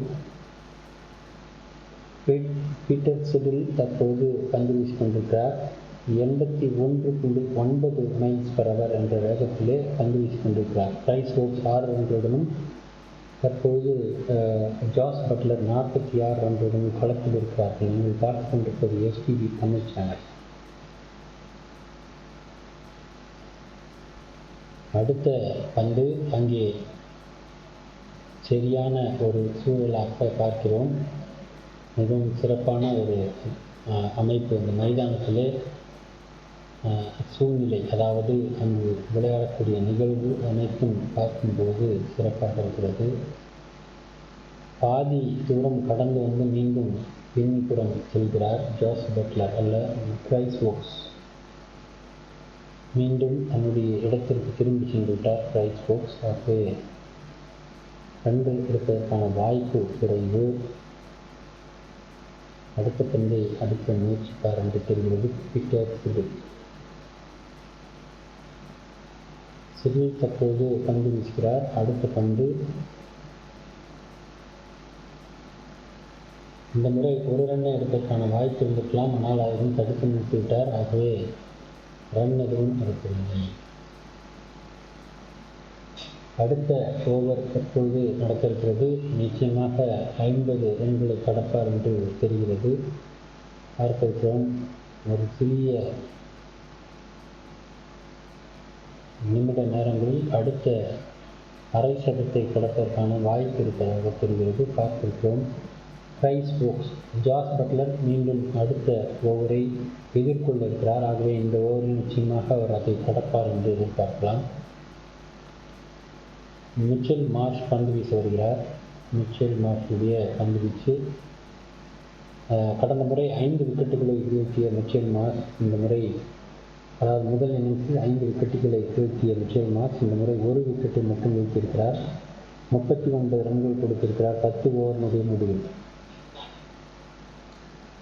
பீட்டர் சிடில் தற்போது பந்து வீசிக் கொண்டிருக்கிறார். 81.9 மைல்ஸ்/அவர் என்ற வேகத்திலே பந்து வீசிக் கொண்டிருக்கிறார். பிரைஸ் ஓக்ஸ் 6 ரன்களுடனும் தற்போது ஜாஸ் பட்லர் 46 ரன்களுடனும் களத்தில் இருக்கிறார்கள். நீங்கள் பார்த்து கொண்டிருப்பது எஸ்டிவி தமிழ் சேனல். அடுத்த பந்து அங்கே சரியான ஒரு சூழலாக பார்க்கிறோம். மிகவும் சிறப்பான ஒரு அமைப்பு இந்த மைதானத்திலே சூழ்நிலை, அதாவது அங்கு விளையாடக்கூடிய நிகழ்வு அனைத்தும் பார்க்கும்போது சிறப்பாக இருக்கிறது. பாதி தூரம் கடந்து வந்து மீண்டும் பின்புறம் செல்கிறார் ஜாஸ் பட்லர் அல்ல பிரைஸ் ஓக்ஸ். மீண்டும் தன்னுடைய இடத்திற்கு திரும்பி சென்று விட்டார் பிரைஸ் ஓக்ஸ். ஆகவே ரன்கள் எடுப்பதற்கான வாய்ப்பு குறைவு. அடுத்த பந்தை அடிக்க முயற்சிப்பார் என்று தெரிகிறது பீட்டர் சிடில். சிடில் தற்போது பந்து வீசுகிறார். அடுத்த பந்து இந்த முறை ஒரு ரன்னை எடுப்பதற்கான வாய்ப்பு இருந்திருக்கலாம், ஆனால் அவரும் தடுத்து நிறுத்திவிட்டார். ஆகவே ரன் எதுவும் எடுக்கவில்லை. அடுத்த ஓவர் தற்போது நடக்கிறது. நிச்சயமாக 50 ரன்களை கடப்பார் என்று தெரிகிறது. பார்க்கிறோம், ஒரு சிறிய நிமிட நேரங்களில் அடுத்த அரை சதத்தை கடப்பதற்கான வாய்ப்பு இருப்பதாக தெரிகிறது. பார்க்கிறோம், பிரைஸ் ஓக்ஸ் ஜாஸ் பட்லர் மீண்டும் அடுத்த ஓவரை எதிர்கொள்ள இருக்கிறார். ஆகவே இந்த ஓவரில் நிச்சயமாக அவர் அதை கடப்பார் என்று எதிர்பார்க்கலாம். மிச்சல் மார்ஷ் பந்து வீச வருகிறார். மிச்சல் மார்ஷுடைய பந்து வீச்சு கடந்த முறை 5 விக்கெட்டுகளை வீழ்த்திய மிச்சல் மார்ஷ் இந்த முறை, அதாவது முதல் இன்னிங்ஸில் 5 விக்கெட்டுகளை வீழ்த்திய மிச்சல் மார்ஷ் இந்த முறை 1 விக்கெட்டை மட்டும் வீழ்த்தியிருக்கிறார். 39 ரன்கள் கொடுத்திருக்கிறார் 10 ஓவரினுடைய முடிவில்.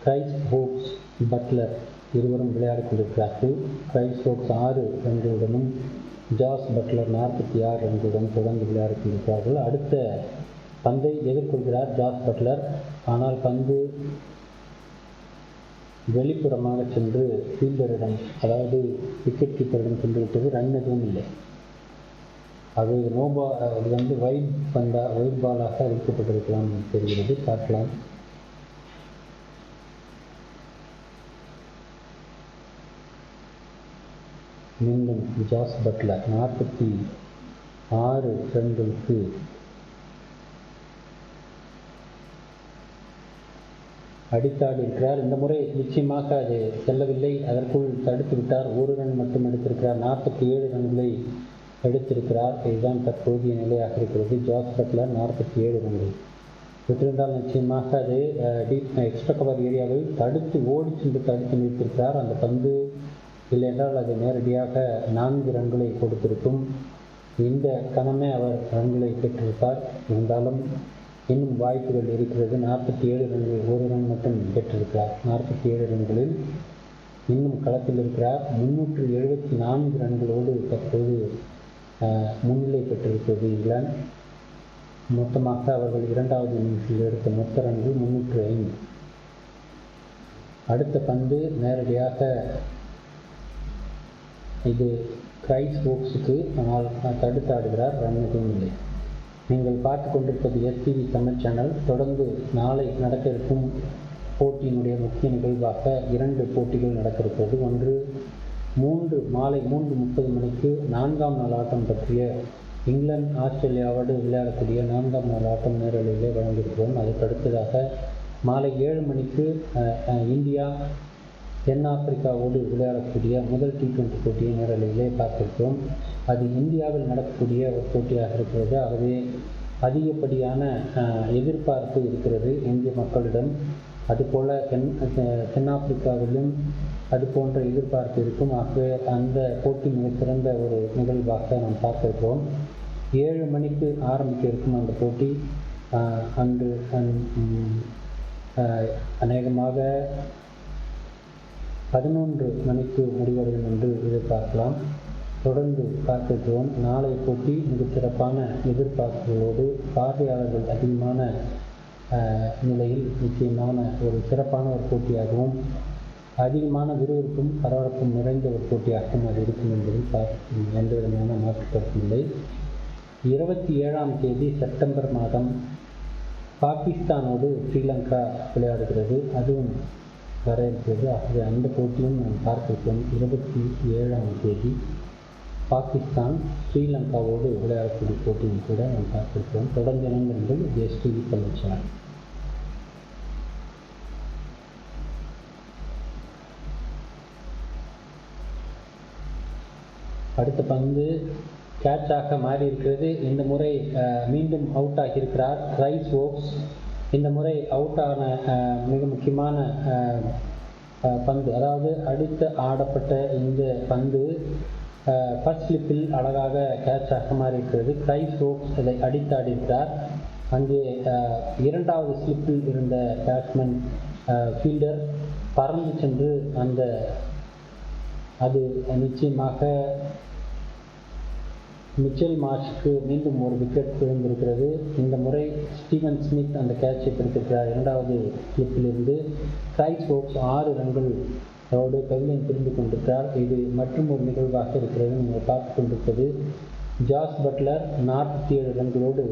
பிரைஸ் ஓக்ஸ் பட்லர் இருவரும் விளையாடிக் கொண்டிருக்கிறார்கள். பிரைஸ் ஓக்ஸ் 6 ரன்களுடனும் ஜாஸ் பட்லர் 46 ரன்களுடன் தொடர்ந்து விளையாடிக் கொண்டிருக்கிறார்கள். அடுத்த பந்தை எதிர்கொள்கிறார் ஜாஸ் பட்லர். ஆனால் பந்து வெளிப்புறமாக சென்று ஃபீல்டரிடம், அதாவது விக்கெட் கீப்பரிடம் சென்று விட்டது. ரன் எதுவும் இல்லை. அது இது வைட் பாலாக அறிவிக்கப்பட்டிருக்கலாம் தெரிகிறது. பார்க்கலாம். மீண்டும் ஜாஸ் பட்லர் 46 ரன்களுக்கு அடித்தாடி இருக்கிறார். இந்த முறை நிச்சயமாக அது செல்லவில்லை. அதற்குள் தடுத்து விட்டார். 1 ரன் மட்டும் எடுத்திருக்கிறார். 47 ரன்களை எடுத்திருக்கிறார். இதுதான் தற்போதைய நிலையாக இருக்கிறது. ஜாஸ் பட்லர் 47 ரன்கள் விட்டிருந்தால் நிச்சயமாக அது டீப் எக்ஸ்ட்ரா கவர் ஏரியாவில் ஓடி சென்று தடுத்து நிறுத்திருக்கிறார். அந்த பந்து இல்லை என்றால் அது நேரடியாக 4 ரன்களை கொடுத்திருக்கும். இந்த கணமே அவர் ரன்களை பெற்றிருப்பார். இருந்தாலும் இன்னும் வாய்ப்புகள் இருக்கிறது. 47 ரன்கள், 1 ரன் மட்டும் பெற்றிருக்கிறார். 47 ரன்களில் இன்னும் களத்தில் இருக்கிறார். 374 ரன்களோடு தற்போது முன்னிலை பெற்றிருக்கிறது இங்கிலாந்து. மொத்தமாக அவர்கள் 2வது இன்னிங்ஸில் எடுத்த மொத்த ரன்கள் 305. அடுத்த பந்து நேரடியாக இது பிரைஸ் ஓக்ஸுக்கு, ஆனால் தடுத்தாடுகிறார். ரன் எதுவும் இல்லை. நீங்கள் பார்த்து கொண்டிருப்பது எஸ்டிவி தமிழ் சேனல். தொடர்ந்து நாளை நடக்க இருக்கும் போட்டியினுடைய முக்கிய நிகழ்வாக 2 போட்டிகள் நடக்க இருக்கிறது. ஒன்று மாலை 3:30 மணிக்கு 4ஆம் நாள் ஆட்டம் பற்றிய இங்கிலாந்து ஆஸ்திரேலியாவோடு விளையாடக்கூடிய 4ஆம் நாள் ஆட்டம் நேரலையிலே வழங்கியிருக்கிறோம். அதற்கு அடுத்ததாக மாலை 7 மணிக்கு இந்தியா தென்னாப்பிரிக்காவோடு விளையாடக்கூடிய முதல் T20 போட்டியை நேரலையிலே பார்த்திருக்கிறோம். அது இந்தியாவில் நடக்கக்கூடிய ஒரு போட்டியாக இருக்கிறது. ஆகவே அதிகப்படியான எதிர்பார்ப்பு இருக்கிறது இந்திய மக்களிடம். அதுபோல் தென்னாப்பிரிக்காவிலும் அது போன்ற எதிர்பார்ப்பு இருக்கும். ஆகவே அந்த போட்டி மிகச்சிறந்த ஒரு நிகழ்வாக நாம் பார்த்திருக்கிறோம். 7 மணிக்கு ஆரம்பிக்க இருக்கும் அந்த போட்டி. அன்று அநேகமாக 11 மணிக்கு முடிவடையும் என்று எதிர்பார்க்கலாம். தொடர்ந்து பார்க்கிறோம். நாளை போட்டி மிகச் சிறப்பான எதிர்பார்ப்புகளோடு பார்வையாளர்கள் அதிகமான நிலையில் நிச்சயமான ஒரு சிறப்பான ஒரு போட்டியாகவும் அதிகமான விறுவிறுப்பும் பரபரப்பும் நிறைந்த ஒரு போட்டியாகவும் அது இருக்கும் என்பதில் எந்த விதமான மாற்றுக்கருத்தில்லை. 27ஆம் தேதி செப்டம்பர் மாதம் பாகிஸ்தானோடு ஸ்ரீலங்கா விளையாடுகிறது. அதுவும் வர இருக்கிறது. ஆகவே அந்த போட்டியும் நாம் பார்க்கிறோம். 27ஆம் தேதி பாகிஸ்தான் ஸ்ரீலங்காவோடு விளையாடக்கூடிய போட்டியும் கூட நாம் பார்க்கிறோம். தொடர்ந்து இணைந்திருங்கள். எஸ்டிவி தமிழ். அடுத்த பந்து கேட்சாக மாறி இருக்கிறது. இந்த முறை மீண்டும் அவுட் ஆகியிருக்கிறார் ரைஸ் ஓக்ஸ். இந்த முறை அவுட் ஆன மிக முக்கியமான பந்து, அதாவது அடித்து ஆடப்பட்ட இந்த பந்து ஃபர்ஸ்ட் ஸ்லிப்பில் அழகாக கேட்சாக மாறி இருக்கிறது. ரைஸ் ஓக்ஸ் அதை அடித்து ஆடியிருக்கிறார். அங்கே இரண்டாவது ஸ்லிப்பில் இருந்த பேட்ஸ்மேன் ஃபீல்டர் பறந்து சென்று அது நிச்சயமாக மிச்சல் மார்ஷுக்கு மீண்டும் ஒரு விக்கெட் விழுந்திருக்கிறது. இந்த முறை ஸ்டீவன் ஸ்மித் அந்த கேட்சை பிடித்திருக்கிறார். இரண்டாவது ஸ்லிப்பிலிருந்து ரைஸ் ஓக்ஸ் 6 ரன்களோடு பவிலியன் திரும்பிக் கொண்டிருக்கிறார். இது மற்றும் ஒரு நிகழ்வாக இருக்கிறது. நீங்கள் பார்த்து கொண்டிருப்பது ஜாஸ் பட்லர் 47 ரன்களோடு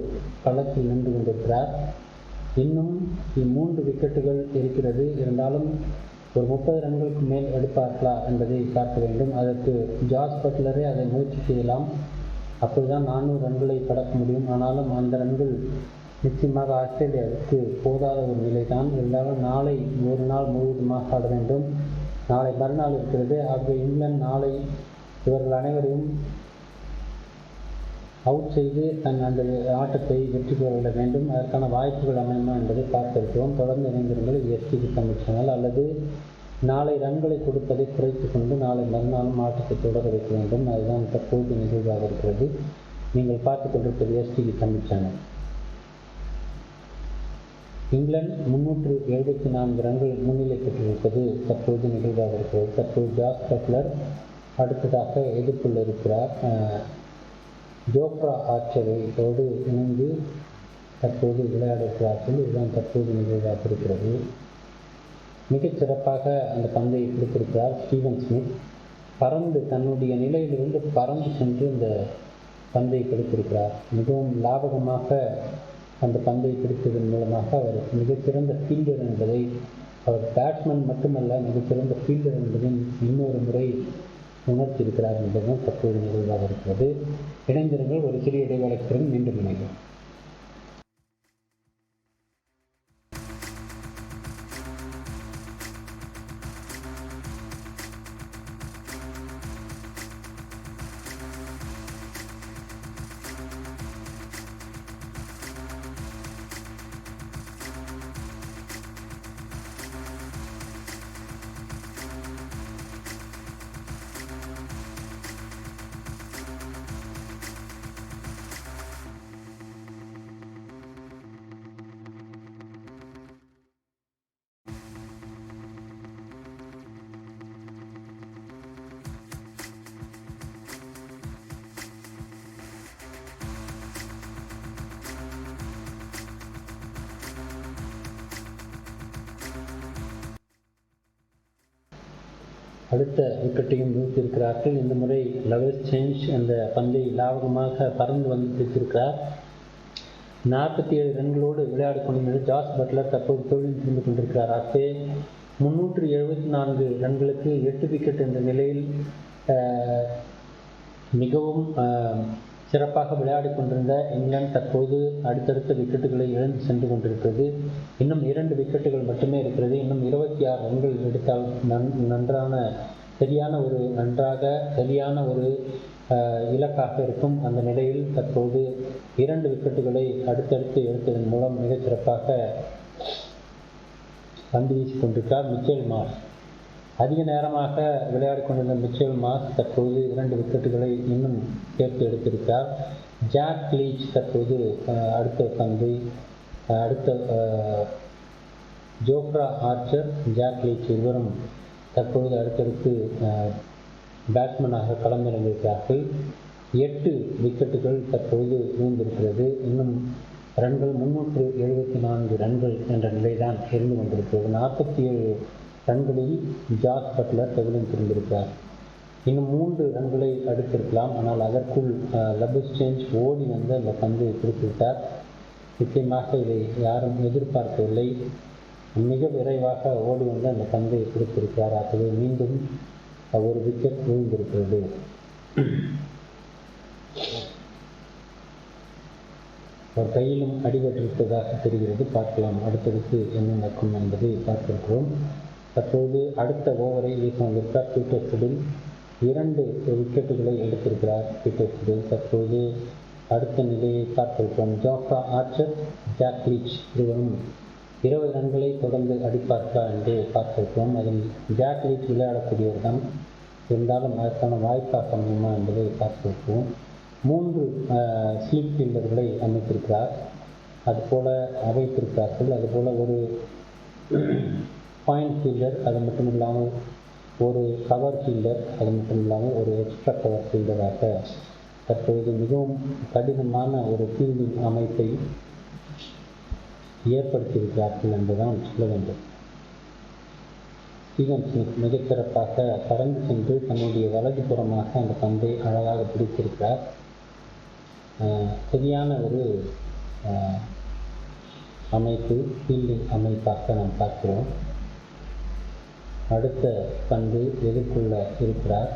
களத்தில் நின்று கொண்டிருக்கிறார். இன்னும் 3 விக்கெட்டுகள் இருக்கிறது. இருந்தாலும் ஒரு 30 ரன்களுக்கு மேல் எடுப்பார்களா என்பதை பார்க்க வேண்டும். அதற்கு ஜாஸ் பட்லரே அதை முயற்சி செய்யலாம். அப்போதுதான் 400 ரன்களை கடக்க முடியும். ஆனாலும் அந்த ரன்கள் நிச்சயமாக ஆஸ்திரேலியாவுக்கு போதாத ஒரு நிலை தான். இருந்தாலும் நாளை ஒரு நாள் முழுவதுமாக ஆட வேண்டும். நாளை மறுநாள் இருக்கிறது. ஆகவே இங்கிலாந்து நாளை இவர்கள் அனைவரையும் அவுட் செய்து அந்த ஆட்டத்தை வெற்றி பெற விட வேண்டும். அதற்கான வாய்ப்புகள் அமையுமா என்பதை பார்க்க இருக்கிறோம். தொடர்ந்து இணைந்திருங்கள். STV Tamil channel. அல்லது நாளை ரன்களை கொடுப்பதை குறைத்து கொண்டு நாளை மறுநாளும் ஆட்டத்தை தொடர வைக்க வேண்டும். அதுதான் தற்போது நிகழ்வாக இருக்கிறது. நீங்கள் பார்த்து கொண்டிருப்பது எஸ்டிவி தமிழ் சேனல். இங்கிலாந்து 374 ரன்கள் முன்னிலை பெற்றிருப்பது தற்போது நிகழ்வாக இருக்கிறது. தற்போது ஜாஸ் பட்லர் அடுத்ததாக எதிர்கொள்ள இருக்கிறார். ஜோப்ரா ஆர்ச்சரோடு இணைந்து தற்போது விளையாடுகிறார்கள். இதுதான் தற்போது நிகழ்வாக இருக்கிறது. மிகச் சிறப்பாக அந்த பந்தை பிடித்திருக்கிறார் ஸ்டீவன் ஸ்மித். பறந்து தன்னுடைய நிலையிலிருந்து பறந்து சென்று இந்த பந்தை பிடித்திருக்கிறார். மிகவும் லாபகமாக அந்த பந்தை பிடித்ததன் மூலமாக அவர் மிகச்சிறந்த ஃபீல்டர் என்பதை, அவர் பேட்ஸ்மேன் மட்டுமல்ல மிகச்சிறந்த ஃபீல்டர் என்பதையும் இன்னொரு முறை உணர்த்தியிருக்கிறார் என்பதும் தற்போது நிகழ்வாக இருக்கிறது. இணைந்திருங்கள். ஒரு சிறிய இடைவேளைக்கு மீண்டும் இணைகிறோம். அடுத்த விக்கெட்டையும் வீழ்த்தியிருக்கிறார்கள். இந்த முறை லபுஷாgne அந்த பந்தை லாபகமாக பறந்து வந்து பிடித்திருக்கிறார். 47 ரன்களோடு விளையாடி கொண்டிருந்த ஜாஸ் பட்லர் தற்போது தோல்வியில் திரும்பிக் கொண்டிருக்கிறார். ஆகவே 374 ரன்களுக்கு 8 விக்கெட் என்ற நிலையில் மிகவும் சிறப்பாக விளையாடி கொண்டிருந்த இங்கிலாந்து தற்போது அடுத்தடுத்த விக்கெட்டுகளை இழந்து சென்று கொண்டிருக்கிறது. இன்னும் 2 விக்கெட்டுகள் மட்டுமே இருக்கிறது. இன்னும் 26 ரன்கள் எடுத்தால் சரியான ஒரு இலக்காக இருக்கும். அந்த நிலையில் தற்போது 2 விக்கெட்டுகளை அடுத்தடுத்து எடுத்ததன் மூலம் மிகச் சிறப்பாக பந்து வீசிக் கொண்டிருக்கிறார் மிச்சல் மார்ஷ். அதிக நேரமாக விளையாடி கொண்டிருந்த மிச்சல் மார்ஷ் தற்போது 2 விக்கெட்டுகளை இன்னும் சேர்த்து எடுத்திருக்கிறார். ஜாக் லீச் தற்போது அடுத்த ஜோப்ரா ஆர்ச்சர், ஜாக் லீச் இருவரும் தற்போது அடுத்தடுத்து பேட்ஸ்மேனாக களமிறங்கியிருக்கிறார்கள். 8 விக்கெட்டுகள் தற்போது விழுந்திருக்கிறது. இன்னும் ரன்கள் 374 ரன்கள் என்ற நிலைதான் இருந்து கொண்டிருக்கிறது. 47 ரன்களில் ஜாஸ் பட்லர் பெவிலியன் திரும்பியிருக்கிறார். இன்னும் 3 ரன்களை அடுத்திருக்கலாம். ஆனால் அதற்குள் லபுஸ்சேஞ்ச் ஓடி வந்து அந்த பந்தை பிடித்துவிட்டார். நிச்சயமாக இதை யாரும் எதிர்பார்க்கவில்லை. மிக விரைவாக ஓடி வந்து அந்த பந்தை பிடித்திருக்கிறார். ஆகவே மீண்டும் ஒரு விக்கெட் விழுந்திருக்கிறது. அவர் கையிலும் அடிபட்டிருப்பதாக தெரிகிறது. பார்க்கலாம் அடுத்தடுத்து என்ன நடக்கும் என்பதை பார்த்திருக்கிறோம். தற்போது அடுத்த ஓவரை வீச வந்திருக்கிறார் பீட்டர் சிடில். 2 விக்கெட்டுகளை எடுத்திருக்கிறார் பீட்டர் சிடில். தற்போது அடுத்த நிலையை பார்த்திருக்கிறோம். ஜோஃப்ரா ஆர்ச்சர், ஜாக் லீச் இருவரும் 20 ரன்களை தொடர்ந்து அடிப்பார்களா என்று பார்த்திருக்கிறோம். அதில் ஜாக் லீச் விளையாடக்கூடியவர் தான், இருந்தாலும் அதற்கான வாய்ப்பாக அமையுமா என்பதை பார்த்திருக்கிறோம். 3 ஸ்லிப் ஃபீல்டர்களை அமைத்திருக்கிறார், அதுபோல் அமைத்திருக்கிறார்கள். அதுபோல் ஒரு பாயிண்ட் ஃபீல்டர், அது மட்டும் இல்லாமல் ஒரு கவர் ஃபீல்டர், அது மட்டும் இல்லாமல் ஒரு எக்ஸ்ட்ரா கவர் ஃபீல்டராக தற்போது மிகவும் கடினமான ஒரு ஃபீல்டிங் அமைப்பை ஏற்படுத்தியிருக்கிறார்கள் என்றுதான் சொல்ல வேண்டும். ஸ்டீவன் ஸ்மித் மிகச்சிறப்பாக பறந்து சென்று தன்னுடைய வலதுபுறமாக அந்த பந்தை அழகாக பிடித்திருக்கிறார். சரியான ஒரு அமைப்பு, ஃபீல்டிங் அமைப்பாக நாம் பார்க்கிறோம். அடுத்த பந்து எதிர்கொள்ள இருக்கிறார்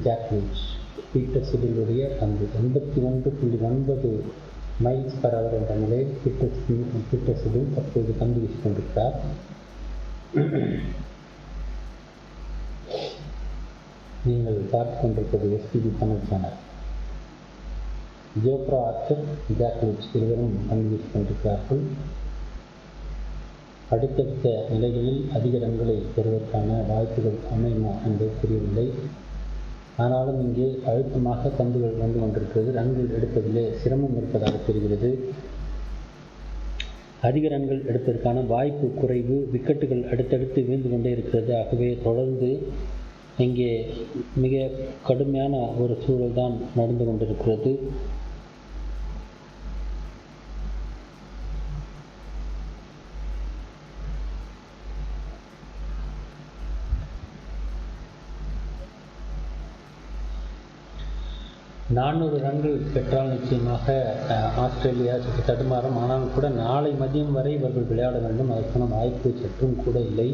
ஜாக் லீச். பீட்டர் சிடிலுடைய பந்து 81.9 மைல்ஸ் பர் அவர் என்ற நிலையில் பீட்டர் சிடில் தற்போது பந்து வீசிக் கொண்டிருக்கிறார். நீங்கள் பார்த்து கொண்டிருப்பது SPB Tamil channel. Jofra Archer, Jack Leach இருவரும் பந்து வீசிக் கொண்டிருக்கிறார்கள். அடுத்தடுத்த நிலைகளில் அதிக ரன்களை பெறுவதற்கான வாய்ப்புகள் அமையுமா என்பது தெரியவில்லை. ஆனாலும் இங்கே அழுத்தமாக பந்துகள் வந்து கொண்டிருக்கிறது. ரன்கள் எடுப்பதிலே சிரமம் இருப்பதாக தெரிகிறது. அதிக ரன்கள் எடுப்பதற்கான வாய்ப்பு குறைவு. விக்கெட்டுகள் அடுத்தடுத்து வீழ்ந்து கொண்டே இருக்கிறது. ஆகவே தொடர்ந்து இங்கே மிக கடுமையான ஒரு சூழல் தான் நடந்து கொண்டிருக்கிறது. நானூறு ரன்கள் பெற்றால் நிச்சயமாக ஆஸ்திரேலியா சற்று தடுமாறும். ஆனாலும் கூட நாளை மதியம் வரை இவர்கள் விளையாட வேண்டும். அதற்கான வாய்ப்பு சற்றும் கூட இல்லை.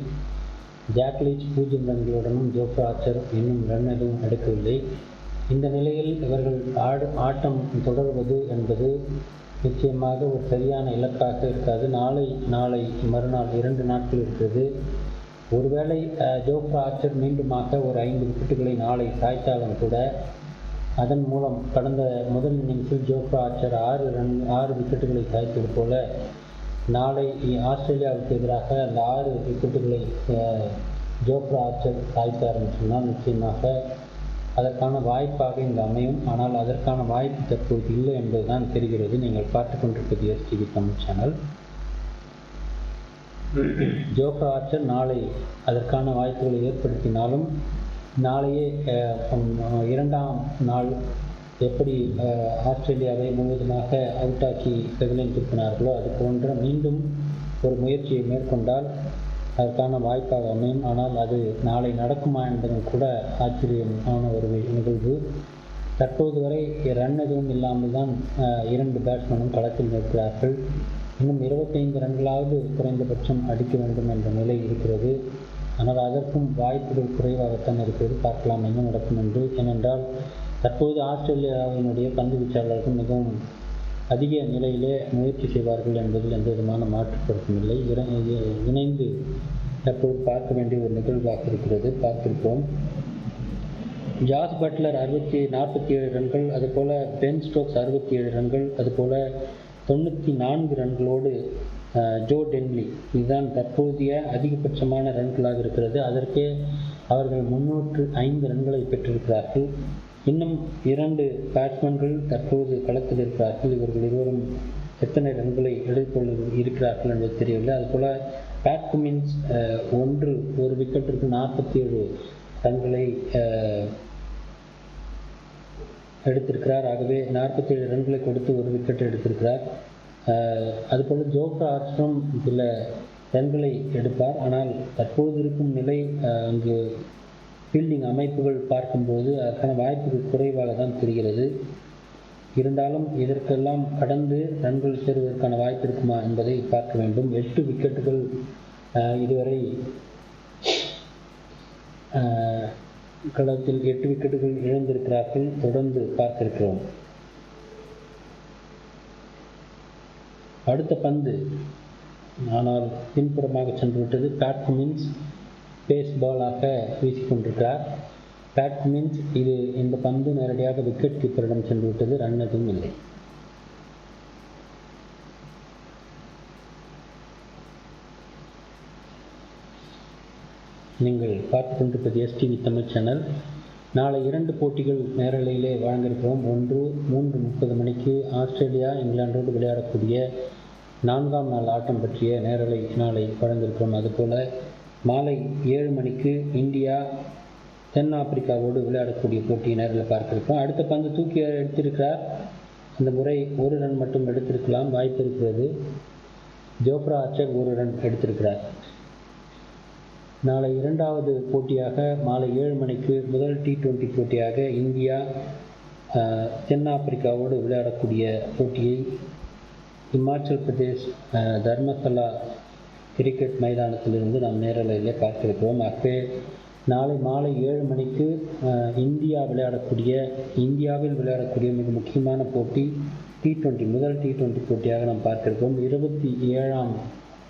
ஜாக் லீச் 0 ரன்களுடனும் ஜோஃப்ரா ஆர்ச்சர் இன்னும் ரன் எதுவும் எடுக்கவில்லை. இந்த நிலையில் இவர்கள் ஆட்டம் தொடர்வது என்பது நிச்சயமாக ஒரு சரியான இலக்காக இருக்காது. நாளை மறுநாள் 2 நாட்கள் இருக்கிறது. ஒருவேளை ஜோஃப்ரா ஆர்ச்சர் மீண்டுமாக ஒரு 5 விக்கெட்டுகளை நாளை சாய்த்தாலும் கூட அதன் மூலம் கடந்த முதல் இன்னிங்ஸில் ஜோஃப்ரா ஆர்ச்சர் 6 விக்கெட்டுகளை சாய்த்தது போல நாளை ஆஸ்திரேலியாவுக்கு எதிராக அந்த 6 விக்கெட்டுகளை ஜோஃப்ரா ஆர்ச்சர் சாய்த்தார் என்று சொன்னால் நிச்சயமாக அதற்கான வாய்ப்பாக இந்த அமையும். ஆனால் அதற்கான வாய்ப்பு தற்போது இல்லை என்பதுதான் தெரிகிறது. நீங்கள் பார்த்து கொண்டிருப்பது STV Tamil channel. Jofra Archer நாளை அதற்கான வாய்ப்புகளை ஏற்படுத்தினாலும் நாளையே 2ஆம் நாள் எப்படி ஆஸ்திரேலியாவை முழுவதுமாக அவுட்டாக்கி பெவிலியன் திருப்பினார்களோ அது போன்ற மீண்டும் ஒரு முயற்சியை மேற்கொண்டால் அதற்கான வாய்ப்பாக அமையும். ஆனால் அது நாளை நடக்குமா என்பதும் கூட ஆச்சரியமான ஒரு நிகழ்வு. தற்போது வரை ரன் எதுவும் இல்லாமல் தான் 2 பேட்ஸ்மேனும் களத்தில் நிற்கிறார்கள். இன்னும் 25 ரன்களாவது குறைந்தபட்சம் அடிக்க வேண்டும் என்ற நிலை இருக்கிறது. ஆனால் அதற்கும் வாய்ப்புகள் குறைவாகத்தான் இருக்கிறது. பார்க்கலாம் என்ன நடக்கும் என்று. ஏனென்றால் தற்போது ஆஸ்திரேலியாவினுடைய பந்து வீச்சாளர்கள் மிகவும் அதிக நிலையிலே முயற்சி செய்வார்கள் என்பதில் எந்த விதமான மாற்றுக்கருத்தும் இல்லை. இணைந்து தற்போது பார்க்க வேண்டிய ஒரு நிகழ்வாக இருக்கிறது. பார்த்திருப்போம். ஜாஸ் பட்லர் 47 ரன்கள், அதுபோல் பென் ஸ்டோக்ஸ் 67 ரன்கள், அதுபோல் 94 ரன்களோடு ஜோ டென்லி, இதுதான் தற்போதைய அதிகபட்சமான ரன்களாக இருக்கிறது. அதற்கே அவர்கள் 305 ரன்களை பெற்றிருக்கிறார்கள். இன்னும் 2 பேட்ஸ்மேன்கள் தற்போது களத்தில் இருக்கிறார்கள். இவர்கள் இருவரும் எத்தனை ரன்களை எடுத்துக்கொள்ள இருக்கிறார்கள் என்பது தெரியவில்லை. அதுபோல் குமின்ஸ் ஒரு விக்கெட்டிற்கு 47 ரன்களை எடுத்திருக்கிறார். ஆகவே 47 ரன்களை கொடுத்து ஒரு விக்கெட் எடுத்திருக்கிறார். அதுபோல் ஜோஃப்ரா ஆர்ச்சரும் சில ரன்களை எடுப்பார். ஆனால் தற்போது இருக்கும் நிலை அங்கு ஃபீல்டிங் அமைப்புகள் பார்க்கும்போது அதற்கான வாய்ப்புகள் குறைவாக தான் தெரிகிறது. இருந்தாலும் இதற்கெல்லாம் கடந்து ரன்கள் சேருவதற்கான வாய்ப்பு இருக்குமா என்பதை பார்க்க வேண்டும். 8 விக்கெட்டுகள் இதுவரை களத்தில் 8 விக்கெட்டுகள் இழந்திருக்கிறார்கள். தொடர்ந்து பார்க்க இருக்கிறோம். அடுத்த பந்து ஆனால் பின்புறமாக சென்றுவிட்டது. பேட் கமின்ஸ் பேஸ் பாலாக வீசிக்கொண்டிருக்கிறார். பேட் கமின்ஸ் இந்த பந்து நேரடியாக விக்கெட் கீப்பரிடம் சென்றுவிட்டது. ரன் எதுவும் இல்லை. நீங்கள் பார்த்து கொண்டிருப்பது எஸ்டிவி தமிழ் சேனல். நாளை 2 போட்டிகள் நேரலையிலே வழங்கியிருக்கிறோம். ஒன்று 3:30 மணிக்கு ஆஸ்திரேலியா இங்கிலாந்தோடு விளையாடக்கூடிய 4ஆம் நாள் ஆட்டம் பற்றிய நேரலை நாளை வழங்கியிருக்கிறோம். அதுபோல் மாலை 7 மணிக்கு இந்தியா தென்னாப்பிரிக்காவோடு விளையாடக்கூடிய போட்டியை நேரில் பார்க்க இருக்கிறோம். அடுத்த பந்து தூக்கி எடுத்திருக்கிறார். அந்த முறை 1 ரன் மட்டும் எடுத்திருக்கலாம், வாய்ப்பு இருக்கிறது. ஜோஃப்ரா ஆர்ச்சர் 1 ரன் எடுத்திருக்கிறார். நாளை 2வது போட்டியாக மாலை 7 மணிக்கு முதல் T20 போட்டியாக இந்தியா தென்னாப்பிரிக்காவோடு விளையாடக்கூடிய போட்டியை இமாச்சல் பிரதேஷ் தர்மசலா கிரிக்கெட் மைதானத்திலிருந்து நாம் நேரலையிலே பார்க்க இருக்கிறோம். ஆகவே நாளை மாலை 7 மணிக்கு இந்தியாவில் விளையாடக்கூடிய மிக முக்கியமான போட்டி T20 முதல் T20 போட்டியாக நாம் பார்க்க இருக்கிறோம். 27ஆம்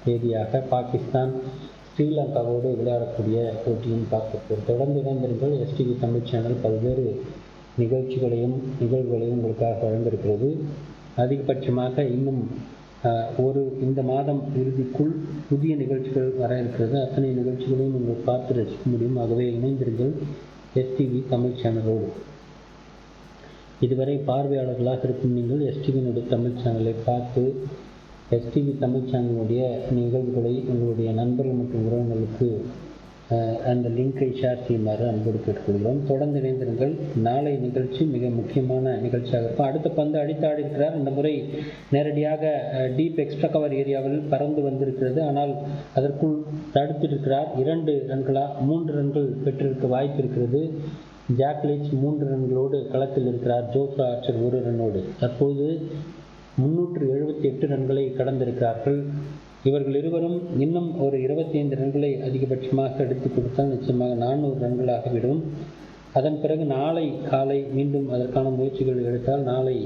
தேதியாக பாகிஸ்தான் ஸ்ரீலங்காவோடு விளையாடக்கூடிய போட்டியும் பார்க்கிறோம். தொடர்ந்து இணைந்திருங்கள். எஸ்டிவி தமிழ் சேனல் பல்வேறு நிகழ்ச்சிகளையும் நிகழ்வுகளையும் உங்களுக்காக வழங்கியிருக்கிறது. அதிகபட்சமாக இன்னும் இந்த மாதம் இறுதிக்குள் புதிய நிகழ்ச்சிகள் வர இருக்கிறது. அத்தனை நிகழ்ச்சிகளையும் நீங்கள் பார்த்து ரசிக்க முடியும். ஆகவே இணைந்திருங்கள் எஸ்டிவி தமிழ் சேனலோடு. இதுவரை பார்வையாளர்களாக இருக்கும் நீங்கள் எஸ்டிவியினுடைய தமிழ் சேனலை பார்த்து எஸ்டிவி தமிழ் சேனலுடைய நிகழ்வுகளை உங்களுடைய நண்பர்கள் மற்றும் உறவினர்களுக்கு அந்த லிங்கை ஷேர் செய்யுமாறு அன்போடு கேட்டுக்கொள்கிறோம். தொடர்ந்து இணைந்திருங்கள். நாளை நிகழ்ச்சி மிக முக்கியமான நிகழ்ச்சியாக இருக்கும். அடுத்த பந்து அடித்தாடி இருக்கிறார். இந்த முறை நேரடியாக டீப் எக்ஸ்ட்ரா கவர் ஏரியாவில் பறந்து வந்திருக்கிறது. ஆனால் அதற்குள் தடுத்திருக்கிறார். 2 ரன்களா 3 ரன்கள் பெற்றிருக்க வாய்ப்பு இருக்கிறது. ஜாக்லிச் 3 ரன்களோடு களத்தில் இருக்கிறார். Jofra Archer 1 ரன்னோடு. தற்போது 378 ரன்களை கடந்திருக்கிறார்கள். இவர்கள் இருவரும் இன்னும் ஒரு 25 ரன்களை அதிகபட்சமாக எடுத்துக் கொடுத்தால் நிச்சயமாக 400 ரன்களாகிவிடும். அதன் பிறகு நாளை காலை மீண்டும் அதற்கான முயற்சிகள் எடுத்தால் நாளை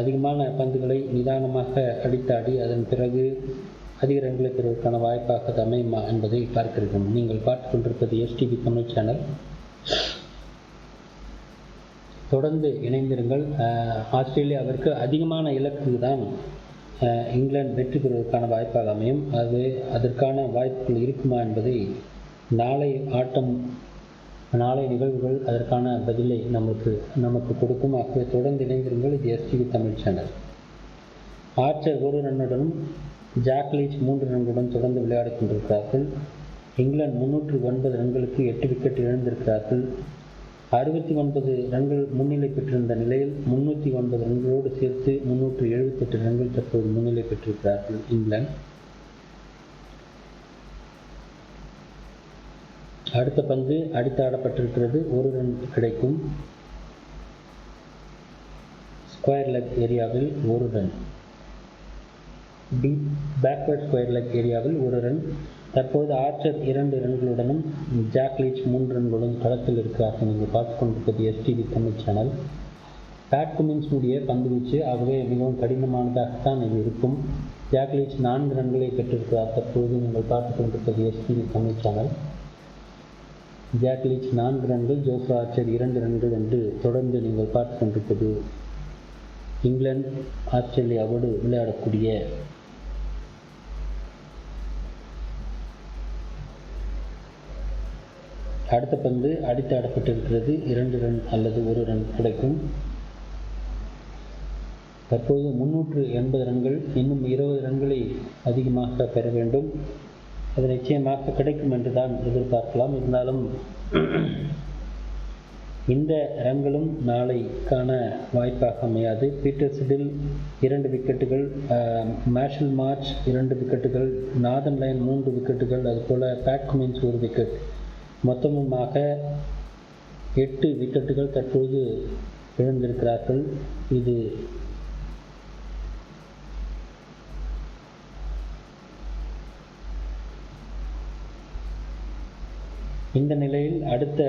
அதிகமான பந்துகளை நிதானமாக அடித்தாடி அதன் பிறகு அதிக ரன்களை பெறுவதற்கான வாய்ப்பாக அது அமையுமா என்பதை பார்க்கிறோம். நீங்கள் பார்த்து கொண்டிருப்பது எஸ்டிவி தமிழ் சேனல். தொடர்ந்து இணைந்திருங்கள். ஆஸ்திரேலியாவிற்கு அதிகமான இலக்கு தான் இங்கிலாந்து வெற்றி பெறுவதற்கான வாய்ப்பாக அமையும். அதற்கான வாய்ப்புகள் இருக்குமா என்பதை நாளை நிகழ்வுகள் அதற்கான பதிலை நமக்கு கொடுக்கும். ஆகவே தொடர்ந்து இணைந்திருங்கள். இது எஸ்டிவி தமிழ் சேனல். ஆர்ச்சர் 1 ரன்னுடனும் ஜாக்லிச் 3 ரன்களுடன் தொடர்ந்து விளையாடிக் கொண்டிருக்கிறார்கள். இங்கிலாந்து 309 ரன்களுக்கு 8 விக்கெட் இழந்திருக்கிறார்கள். 69 ரன்கள் முன்னிலை பெற்றிருந்த நிலையில் 309 ரன்களோடு சேர்த்து 378 ரன்கள் தற்போது முன்னிலை பெற்றிருக்கிறார்கள் இங்கிலாந்து. அடுத்த பந்து அடித்தாடப்பட்டிருக்கிறது. 1 ரன் கிடைக்கும். ஸ்கொயர் லெக் ஏரியாவில் 1 run. Deep backward square leg ஏரியாவில் 1 ரன். தற்போது ஆர்ச்சர் 2 ரன்களுடனும் ஜாக்லிச் 3 ரன்களுடன் களத்தில் இருக்கிறார்கள். நீங்கள் பார்த்து கொண்டிருப்பது STV Tamil channel. Pat Cummins உடைய பந்து வீச்சு ஆகவே மிகவும் கடினமானதாகத்தான் இது இருக்கும். ஜாக்லிச் 4 ரன்களை பெற்றிருக்கிறார். தற்போது நீங்கள் பார்த்து கொண்டிருப்பது எஸ்டிவி தமிழ் சேனல். ஜாக்லிச் 4 ரன்கள், ஜோஃப்ரா ஆர்ச்சர் 2 ரன்கள் என்று தொடர்ந்து நீங்கள் பார்த்து கொண்டிருப்பது இங்கிலாந்து ஆஸ்திரேலியாவோடு விளையாடக்கூடிய அடுத்த பந்து அடித்தாடப்பட்டிருக்கிறது. 2 ரன் அல்லது 1 ரன் கிடைக்கும். தற்போது 380 ரன்கள். இன்னும் 20 ரன்களை அதிகமாக பெற வேண்டும். அது நிச்சயமாக கிடைக்கும் என்று தான் எதிர்பார்க்கலாம். இருந்தாலும் இந்த ரன்களும் நாளைக்கான வாய்ப்பாக அமையாது. பீட்டர் சிடில் 2 விக்கெட்டுகள், மிச்செல் மார்ஷ் 2 விக்கெட்டுகள், நார்தன் லயன் 3 விக்கெட்டுகள், அதுபோல் பேட் கமின்ஸ் 1 விக்கெட், மொத்தமுமாக 8 விக்கெட்டுகள் தற்போது இழந்திருக்கிறார்கள். இது இந்த நிலையில் அடுத்த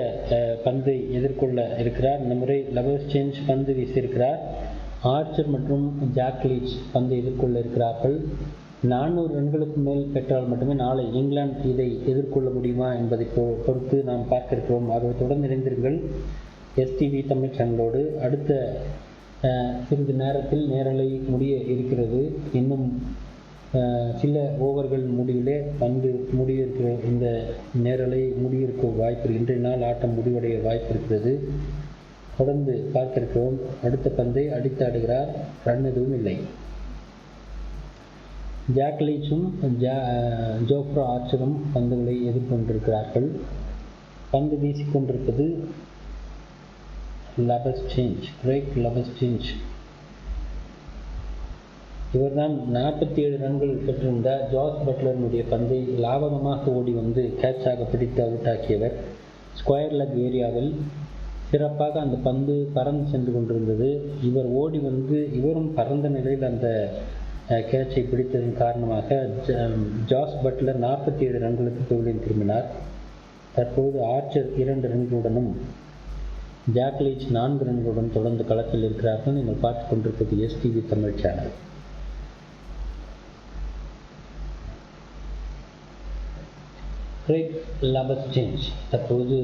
பந்தை எதிர்கொள்ள இருக்கிறார். இந்த முறை லபஸ்சேஞ்ச் பந்து வீசியிருக்கிறார். ஆர்ச்சர் மற்றும் ஜாக் லீச் பந்தை எதிர்கொள்ள இருக்கிறார்கள். 400 ரன்களுக்கு மேல் பெற்றால் மட்டுமே நாளை இங்கிலாந்து இதை எதிர்கொள்ள முடியுமா என்பதை பொறுத்து நாம் பார்க்க இருக்கிறோம். ஆகவே தொடர்ந்து இணைந்திருங்கள் எஸ்டிவி தமிழ் சேனலோடு. அடுத்த சிறிது நேரத்தில் நேரலை முடிய இருக்கிறது. இன்னும் சில ஓவர்கள் முடிவிலே பந்து முடியிருக்கிற இந்த நேரலை முடியிருக்க வாய்ப்பு, இன்றைய நாள் ஆட்டம் முடிவடைய வாய்ப்பு இருக்கிறது. தொடர்ந்து பார்க்க இருக்கிறோம். அடுத்த பந்தை அடித்து ஆடுகிறார். ரன் எதுவும் இல்லை. ஜாக் லீச்சும் ஜோஃப்ரா ஆர்ச்சரும் பந்துகளை எதிர்கொண்டிருக்கிறார்கள். பந்து வீசிக்கொண்டிருப்பது லபஸ்சேஞ்ச். இவர்தான் 47 ரன்கள் பெற்றிருந்த ஜாஸ் பட்லருடைய பந்தை லாபகமாக ஓடி வந்து கேட்சாக பிடித்து அவுட் ஆக்கியவர். ஸ்கொயர் லெக் ஏரியாவில் சிறப்பாக அந்த பந்து பறந்து சென்று கொண்டிருந்தது. இவர் ஓடி வந்து இவரும் பறந்த நிலையில் அந்த கேட்சை பிடித்ததன் காரணமாக ஜாஸ் பட்லர் 47 ரன்களுக்கு தோல்வியில் திரும்பினார். தற்போது ஆர்ச்சர் 2 ரன்களுடனும் ஜாக் லீச் 4 ரன்களுடன் தொடர்ந்து களத்தில் இருக்கிறார்கள். நீங்கள் பார்த்து கொண்டிருப்பது எஸ்டிவி தமிழ் சேனல். லபஸ்சேஞ்ச் தற்போது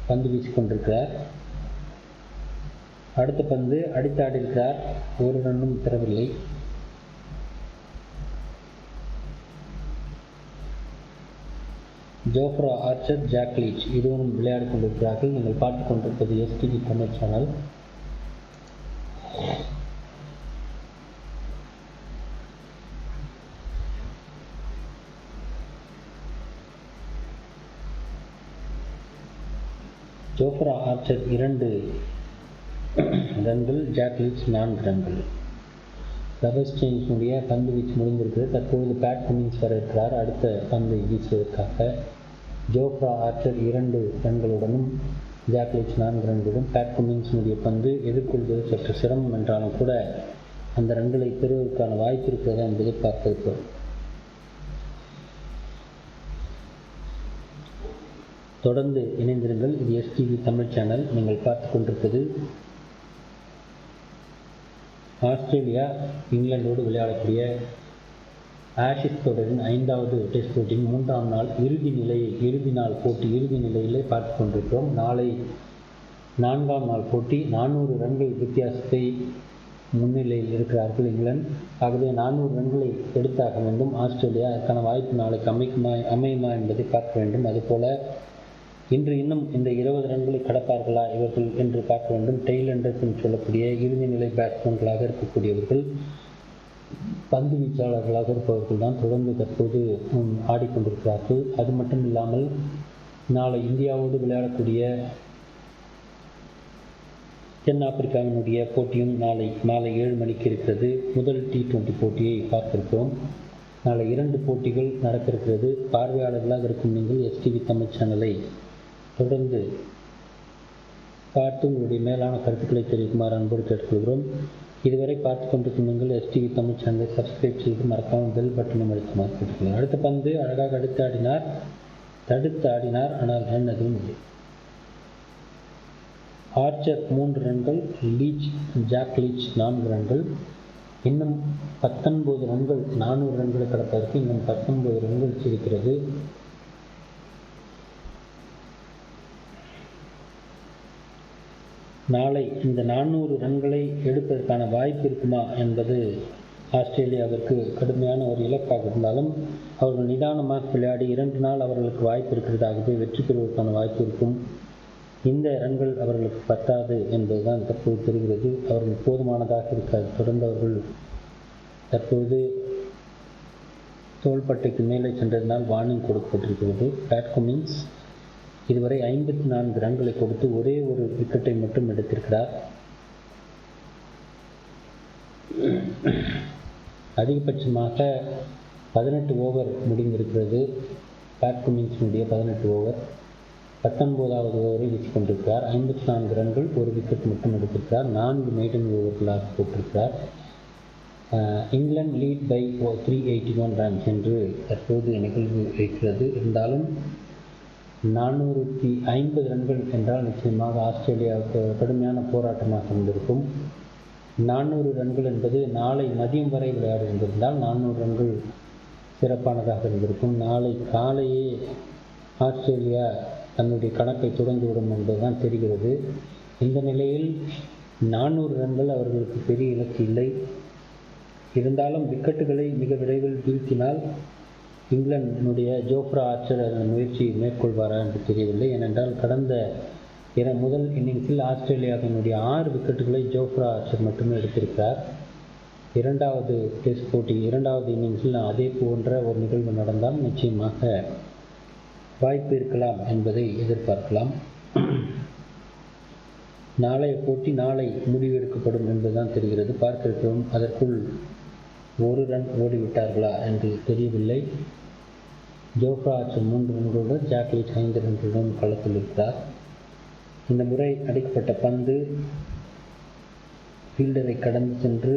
பந்து வீசிக்கொண்டிருக்கிறார். அடுத்த பந்து அடித்தாடிருக்கிறார். 1 ரன்னும் பெறவில்லை. ஜோஃப்ரா ஆர்ச்சர், ஜாக் லீச் இருவரும் விளையாடி கொண்டிருக்கிறார்கள். நீங்கள் பார்த்து கொண்டிருப்பது STV Tamil channel. Jofra Archer 2 ரன்கள், ஜாக் லீச் 4 ரன்கள். லபஸ்சேஞ்சினுடைய பந்து வீச்சு முடிந்திருக்கிறது. தற்பொழுது பேட் கமின்ஸ் வர இருக்கிறார் அடுத்த பந்தை வீசுவதற்காக. ஜோஃப்ரா ஆர்ச்சர் 2 ரன்களுடனும் ஜாக் லீச் 4 ரன்களுடன். பேட் கமின்ஸினுடைய பந்து எதிர்கொள்வது சற்று சிரமம் என்றாலும் கூட அந்த ரன்களை பெறுவதற்கான வாய்ப்பு இருக்கிறதா என்பதை பார்த்திருக்கிறோம். தொடர்ந்து இணைந்திருங்கள். இது எஸ்டிவி தமிழ் சேனல். நீங்கள் பார்த்து கொண்டிருப்பது ஆஸ்திரேலியா இங்கிலாந்தோடு விளையாடக்கூடிய ஆஷஸ் தொடரின் 5வது டெஸ்ட் போட்டியின் 3ஆம் நாள் இறுதி நிலையிலே பார்த்து கொண்டிருக்கிறோம். நாளை 4ஆம் நாள் போட்டி. 400 ரன்கள் வித்தியாசத்தை முன்னிலையில் இருக்கிறார்கள் இங்கிலாந்து. ஆகவே 400 ரன்களை எடுத்தாக வேண்டும் ஆஸ்திரேலியா. அதற்கான வாய்ப்பு நாளைக்கு அமையுமா என்பதை பார்க்க வேண்டும். அதுபோல இன்று இன்னும் இந்த 20 ரன்களை கடப்பார்களா இவர்கள் என்று பார்க்க வேண்டும். டெய்ல் எண்டர்ஸ் என்று சொல்லக்கூடிய இறுதி நிலை பேட்ஸ்மேன்களாக இருக்கக்கூடியவர்கள், பந்து வீச்சாளர்களாக இருப்பவர்கள் தான் தொடர்ந்து தற்போது ஆடிக்கொண்டிருக்கிறார்கள். அது மட்டும் இல்லாமல் நாளை இந்தியாவோடு விளையாடக்கூடிய தென்னாப்பிரிக்காவினுடைய போட்டியும் நாளை மாலை 7 மணிக்கு இருக்கிறது. முதல் T20 போட்டியை பார்த்திருக்கிறோம். நாளை 2 போட்டிகள் நடக்க இருக்கிறது. பார்வையாளர்களாக இருக்கும் நீங்கள் எஸ்டிவி தமிழ் சேனலை தொடர்ந்து பார்த்து உங்களுடைய மேலான கருத்துக்களை தெரிவிக்குமாறு அன்போடு கேட்டுக்கொள்கிறோம். இதுவரை பார்த்து கொண்டிருக்கும் நீங்கள் எஸ்டிவி தமிழ் சேனலை சப்ஸ்கிரைப் செய்து மறக்காமல் பெல் பட்டனும் அழுத்துமாறு கேட்டுக்கொள்கிறோம். அடுத்த பந்து அழகாக தடுத்து ஆடினார். ஆனால் ரன் எதுவும் இல்லை. ஆர்ச்சர் 3 ரன்கள், ஜாக் லீச் 4 ரன்கள். இன்னும் 19 ரன்கள், 400 ரன்களை கடப்பதற்கு இன்னும் 19 ரன்கள் இருக்கிறது. நாளை இந்த 400 ரன்களை எடுப்பதற்கான வாய்ப்பு இருக்குமா என்பது ஆஸ்திரேலியாவிற்கு கடுமையான ஒரு இலக்காக இருந்தாலும் அவர்கள் நிதானமாக விளையாடி 2 நாள் அவர்களுக்கு வாய்ப்பு இருக்கிறதாகவே வெற்றி பெறுவதற்கான வாய்ப்பு இருக்கும். இந்த ரன்கள் அவர்களுக்கு பத்தாது என்பதுதான் தற்போது தெரிகிறது. அவர்கள் போதுமானதாக இருக்காது. தொடர்ந்து அவர்கள் தற்போது தோள்பட்டைக்கு மேலே சென்றதினால் வார்னிங் கொடுக்கப்பட்டிருக்கிறது. பேட் கமின்ஸ் இதுவரை 54 ரன்களை கொடுத்து ஒரே ஒரு விக்கெட்டை மட்டும் எடுத்திருக்கிறார். அதிகபட்சமாக 18 ஓவர் முடிந்திருக்கிறது. குமின்ஸினுடைய 18 ஓவர். 19வது ஓவரை வீசிக் கொண்டிருக்கிறார். 54 ரன்கள், ஒரு விக்கெட் மட்டும் எடுத்திருக்கிறார். 4 மெய்டன் ஓவர்களாக போட்டிருக்கிறார். இங்கிலாந்து லீட் பை 381 ரன்ஸ் என்று தற்போது நிகழ்வு இருக்கிறது. இருந்தாலும் 450 ரன்கள் என்றால் நிச்சயமாக ஆஸ்திரேலியாவுக்கு கடுமையான போராட்டமாக இருந்திருக்கும். 400 ரன்கள் என்பது நாளை மதியம் வரை விளையாட இருந்திருந்தால் 400 ரன்கள் சிறப்பானதாக இருந்திருக்கும். நாளை காலையே ஆஸ்திரேலியா தன்னுடைய கணக்கை தொடங்கிவிடும் என்பதுதான் தெரிகிறது. இந்த நிலையில் 400 ரன்கள் அவர்களுக்கு பெரிய இலக்கு இல்லை. இருந்தாலும் விக்கெட்டுகளை மிக விரைவில் வீழ்த்தினால் இங்கிலாந்தினுடைய ஜோஃப்ரா ஆர்ச்சர் அந்த முயற்சியை மேற்கொள்வாரா என்று தெரியவில்லை. ஏனென்றால் கடந்த முதல் இன்னிங்ஸில் ஆஸ்திரேலியாவினுடைய 6 விக்கெட்டுகளை ஜோஃப்ரா ஆர்ச்சர் மட்டுமே எடுத்திருக்கிறார். இரண்டாவது டெஸ்ட் போட்டி, இரண்டாவது இன்னிங்ஸில் அதே போன்ற ஒரு நிகழ்வு நடந்தால் நிச்சயமாக வாய்ப்பு இருக்கலாம் என்பதை எதிர்பார்க்கலாம். நாளைய போட்டி நாளை முடிவெடுக்கப்படும் என்பதுதான் தெரிகிறது. பார்க்கிறோம், அதற்குள் ஒரு ரன் ஓடிவிட்டார்களா என்று தெரியவில்லை. ஜோஃப்ரா ஆர்ச்சர் 3 ரன்களுடன், ஜாக் லீச் 5 ரன்களுடன் களத்தில் இருக்கிறார். இந்த முறை அடிக்கப்பட்ட பந்து ஃபீல்டரை கடந்து சென்று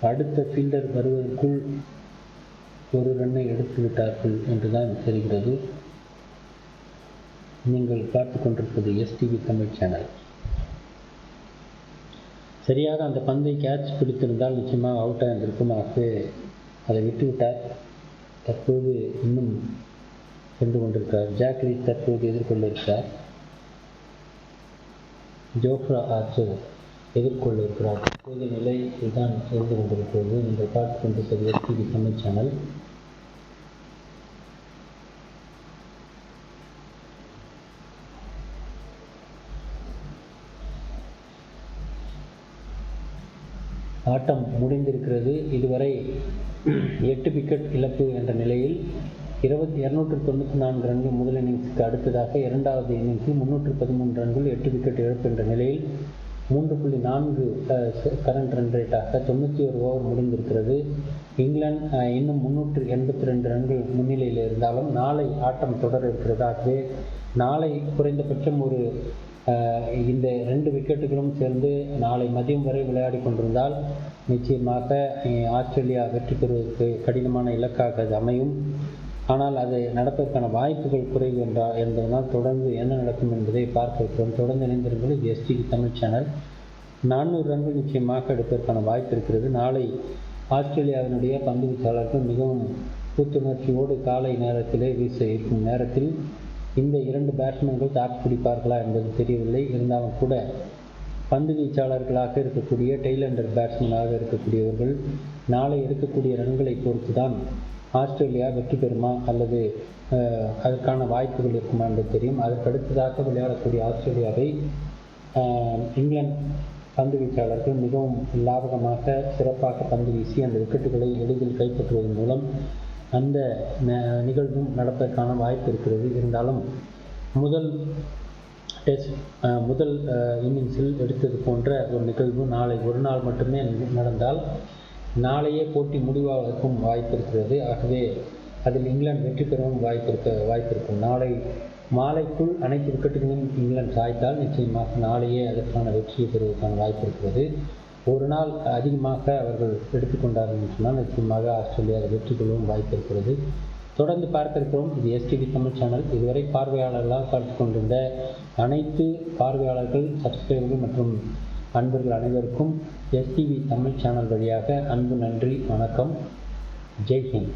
அடுத்த ஃபீல்டர் வருவதற்குள் ஒரு ரன்னை எடுத்து விட்டார்கள் என்றுதான் தெரிகிறது. நீங்கள் பார்த்து கொண்டிருப்பது STV தமிழ் சேனல். சரியாக அந்த பந்தை கேட்ச் பிடித்திருந்தால் நிச்சயமாக அவுட்டாக இருந்திருக்கும். ஆகவே அதை விட்டுவிட்டார். தற்போது இன்னும் சென்று கொண்டிருக்கிறார். ஜாக் லீச் தற்போது எதிர்கொள்ள இருக்கிறார். ஜோஃப்ரா ஆர்ச்சர் எதிர்கொள்ள இருக்கிறார். தற்போது நிலை இதுதான் இருந்து கொண்டிருக்கிறது. நீங்கள் பார்த்து கொண்டிருப்பது STV தமிழ் சேனல். ஆட்டம் முடிந்திருக்கிறது. இதுவரை 8 விக்கெட் இழப்பு என்ற நிலையில் 294 ரன்கள் முதல் இன்னிங்ஸுக்கு அடுத்ததாக இரண்டாவது இன்னிங்ஸில் 313 ரன்கள் 8 விக்கெட் இழப்பு என்ற நிலையில் 3.4 கரண்ட் ரன் ரேட்டாக 91 ஓவர் முடிந்திருக்கிறது. இங்கிலாந்து இன்னும் 382 ரன்கள் முன்னிலையில் இருந்தாலும் நாளை ஆட்டம் தொடர இருக்கிறது. ஆகவே நாளை குறைந்தபட்சம் ஒரு இந்த 2 விக்கெட்டுகளும் சேர்ந்து நாளை மதியம் வரை விளையாடி கொண்டிருந்தால் நிச்சயமாக ஆஸ்திரேலியா வெற்றி பெறுவதற்கு கடினமான இலக்காக அது அமையும். ஆனால் அது நடப்பதற்கான வாய்ப்புகள் குறைவு என்பதனால் தொடர்ந்து என்ன நடக்கும் என்பதை பார்க்க இருக்கிறோம். தொடர்ந்து இணைந்திருப்பது STV தமிழ் சேனல். 400 ரன்கள் நிச்சயமாக எடுப்பதற்கான வாய்ப்பு இருக்கிறது. நாளை ஆஸ்திரேலியாவினுடைய பந்து வீச்சாளர்கள் மிகவும் புத்துணர்ச்சியோடு காலை நேரத்திலே வீச இருக்கும் நேரத்தில் இந்த 2 பேட்ஸ்மேன்கள் தாக்கு பிடிப்பார்களா என்பது தெரியவில்லை. இருந்தாலும் கூட பந்து வீச்சாளர்களாக இருக்கக்கூடிய டெய்லண்டர் பேட்ஸ்மேனாக இருக்கக்கூடியவர்கள் நாளை எடுக்கக்கூடிய ரன்களை பொறுத்து தான் ஆஸ்திரேலியா வெற்றி பெறுமா அல்லது அதற்கான வாய்ப்புகள் இருக்குமா என்று தெரியும். அதற்கடுத்ததாக விளையாடக்கூடிய ஆஸ்திரேலியாவை இங்கிலாந்து பந்து வீச்சாளர்கள் மிகவும் லாபகமாக சிறப்பாக பந்து வீசி அந்த விக்கெட்டுகளை எளிதில் கைப்பற்றுவதன் மூலம் அந்த நிகழ்வும் நடப்பதற்கான வாய்ப்பு இருக்கிறது. இருந்தாலும் முதல் இன்னிங்ஸில் எடுத்தது போன்ற ஒரு நிகழ்வு நாளை ஒரு நாள் மட்டுமே நடந்தால் நாளையே போட்டி முடிவாவதற்கும் வாய்ப்பு இருக்கிறது. ஆகவே அதில் இங்கிலாந்து வெற்றி பெறவும் வாய்ப்பு இருக்கும். நாளை மாலைக்குள் அனைத்து விக்கெட்டுகளையும் இங்கிலாந்து சாய்த்தால் நிச்சயமாக நாளையே அதற்கான வெற்றியை பெறுவதற்கான வாய்ப்பு இருக்கிறது. ஒரு நாள் அதிகமாக அவர்கள் எடுத்துக்கொண்டார்கள் என்று சொன்னால் நிச்சயமாக ஆஸ்திரேலியா வெற்றி கொள்ளவும் வாய்ப்பு இருக்கிறது. தொடர்ந்து பார்க்க இருக்கிறோம். இது STV தமிழ் சேனல். இதுவரை பார்வையாளர்களாக பார்த்து கொண்டிருந்த அனைத்து பார்வையாளர்கள், சப்ஸ்கிரைபர்கள் மற்றும் அன்பர்கள் அனைவருக்கும் STV தமிழ் சேனல் வழியாக அன்பு நன்றி, வணக்கம், ஜெய் ஹிந்த்.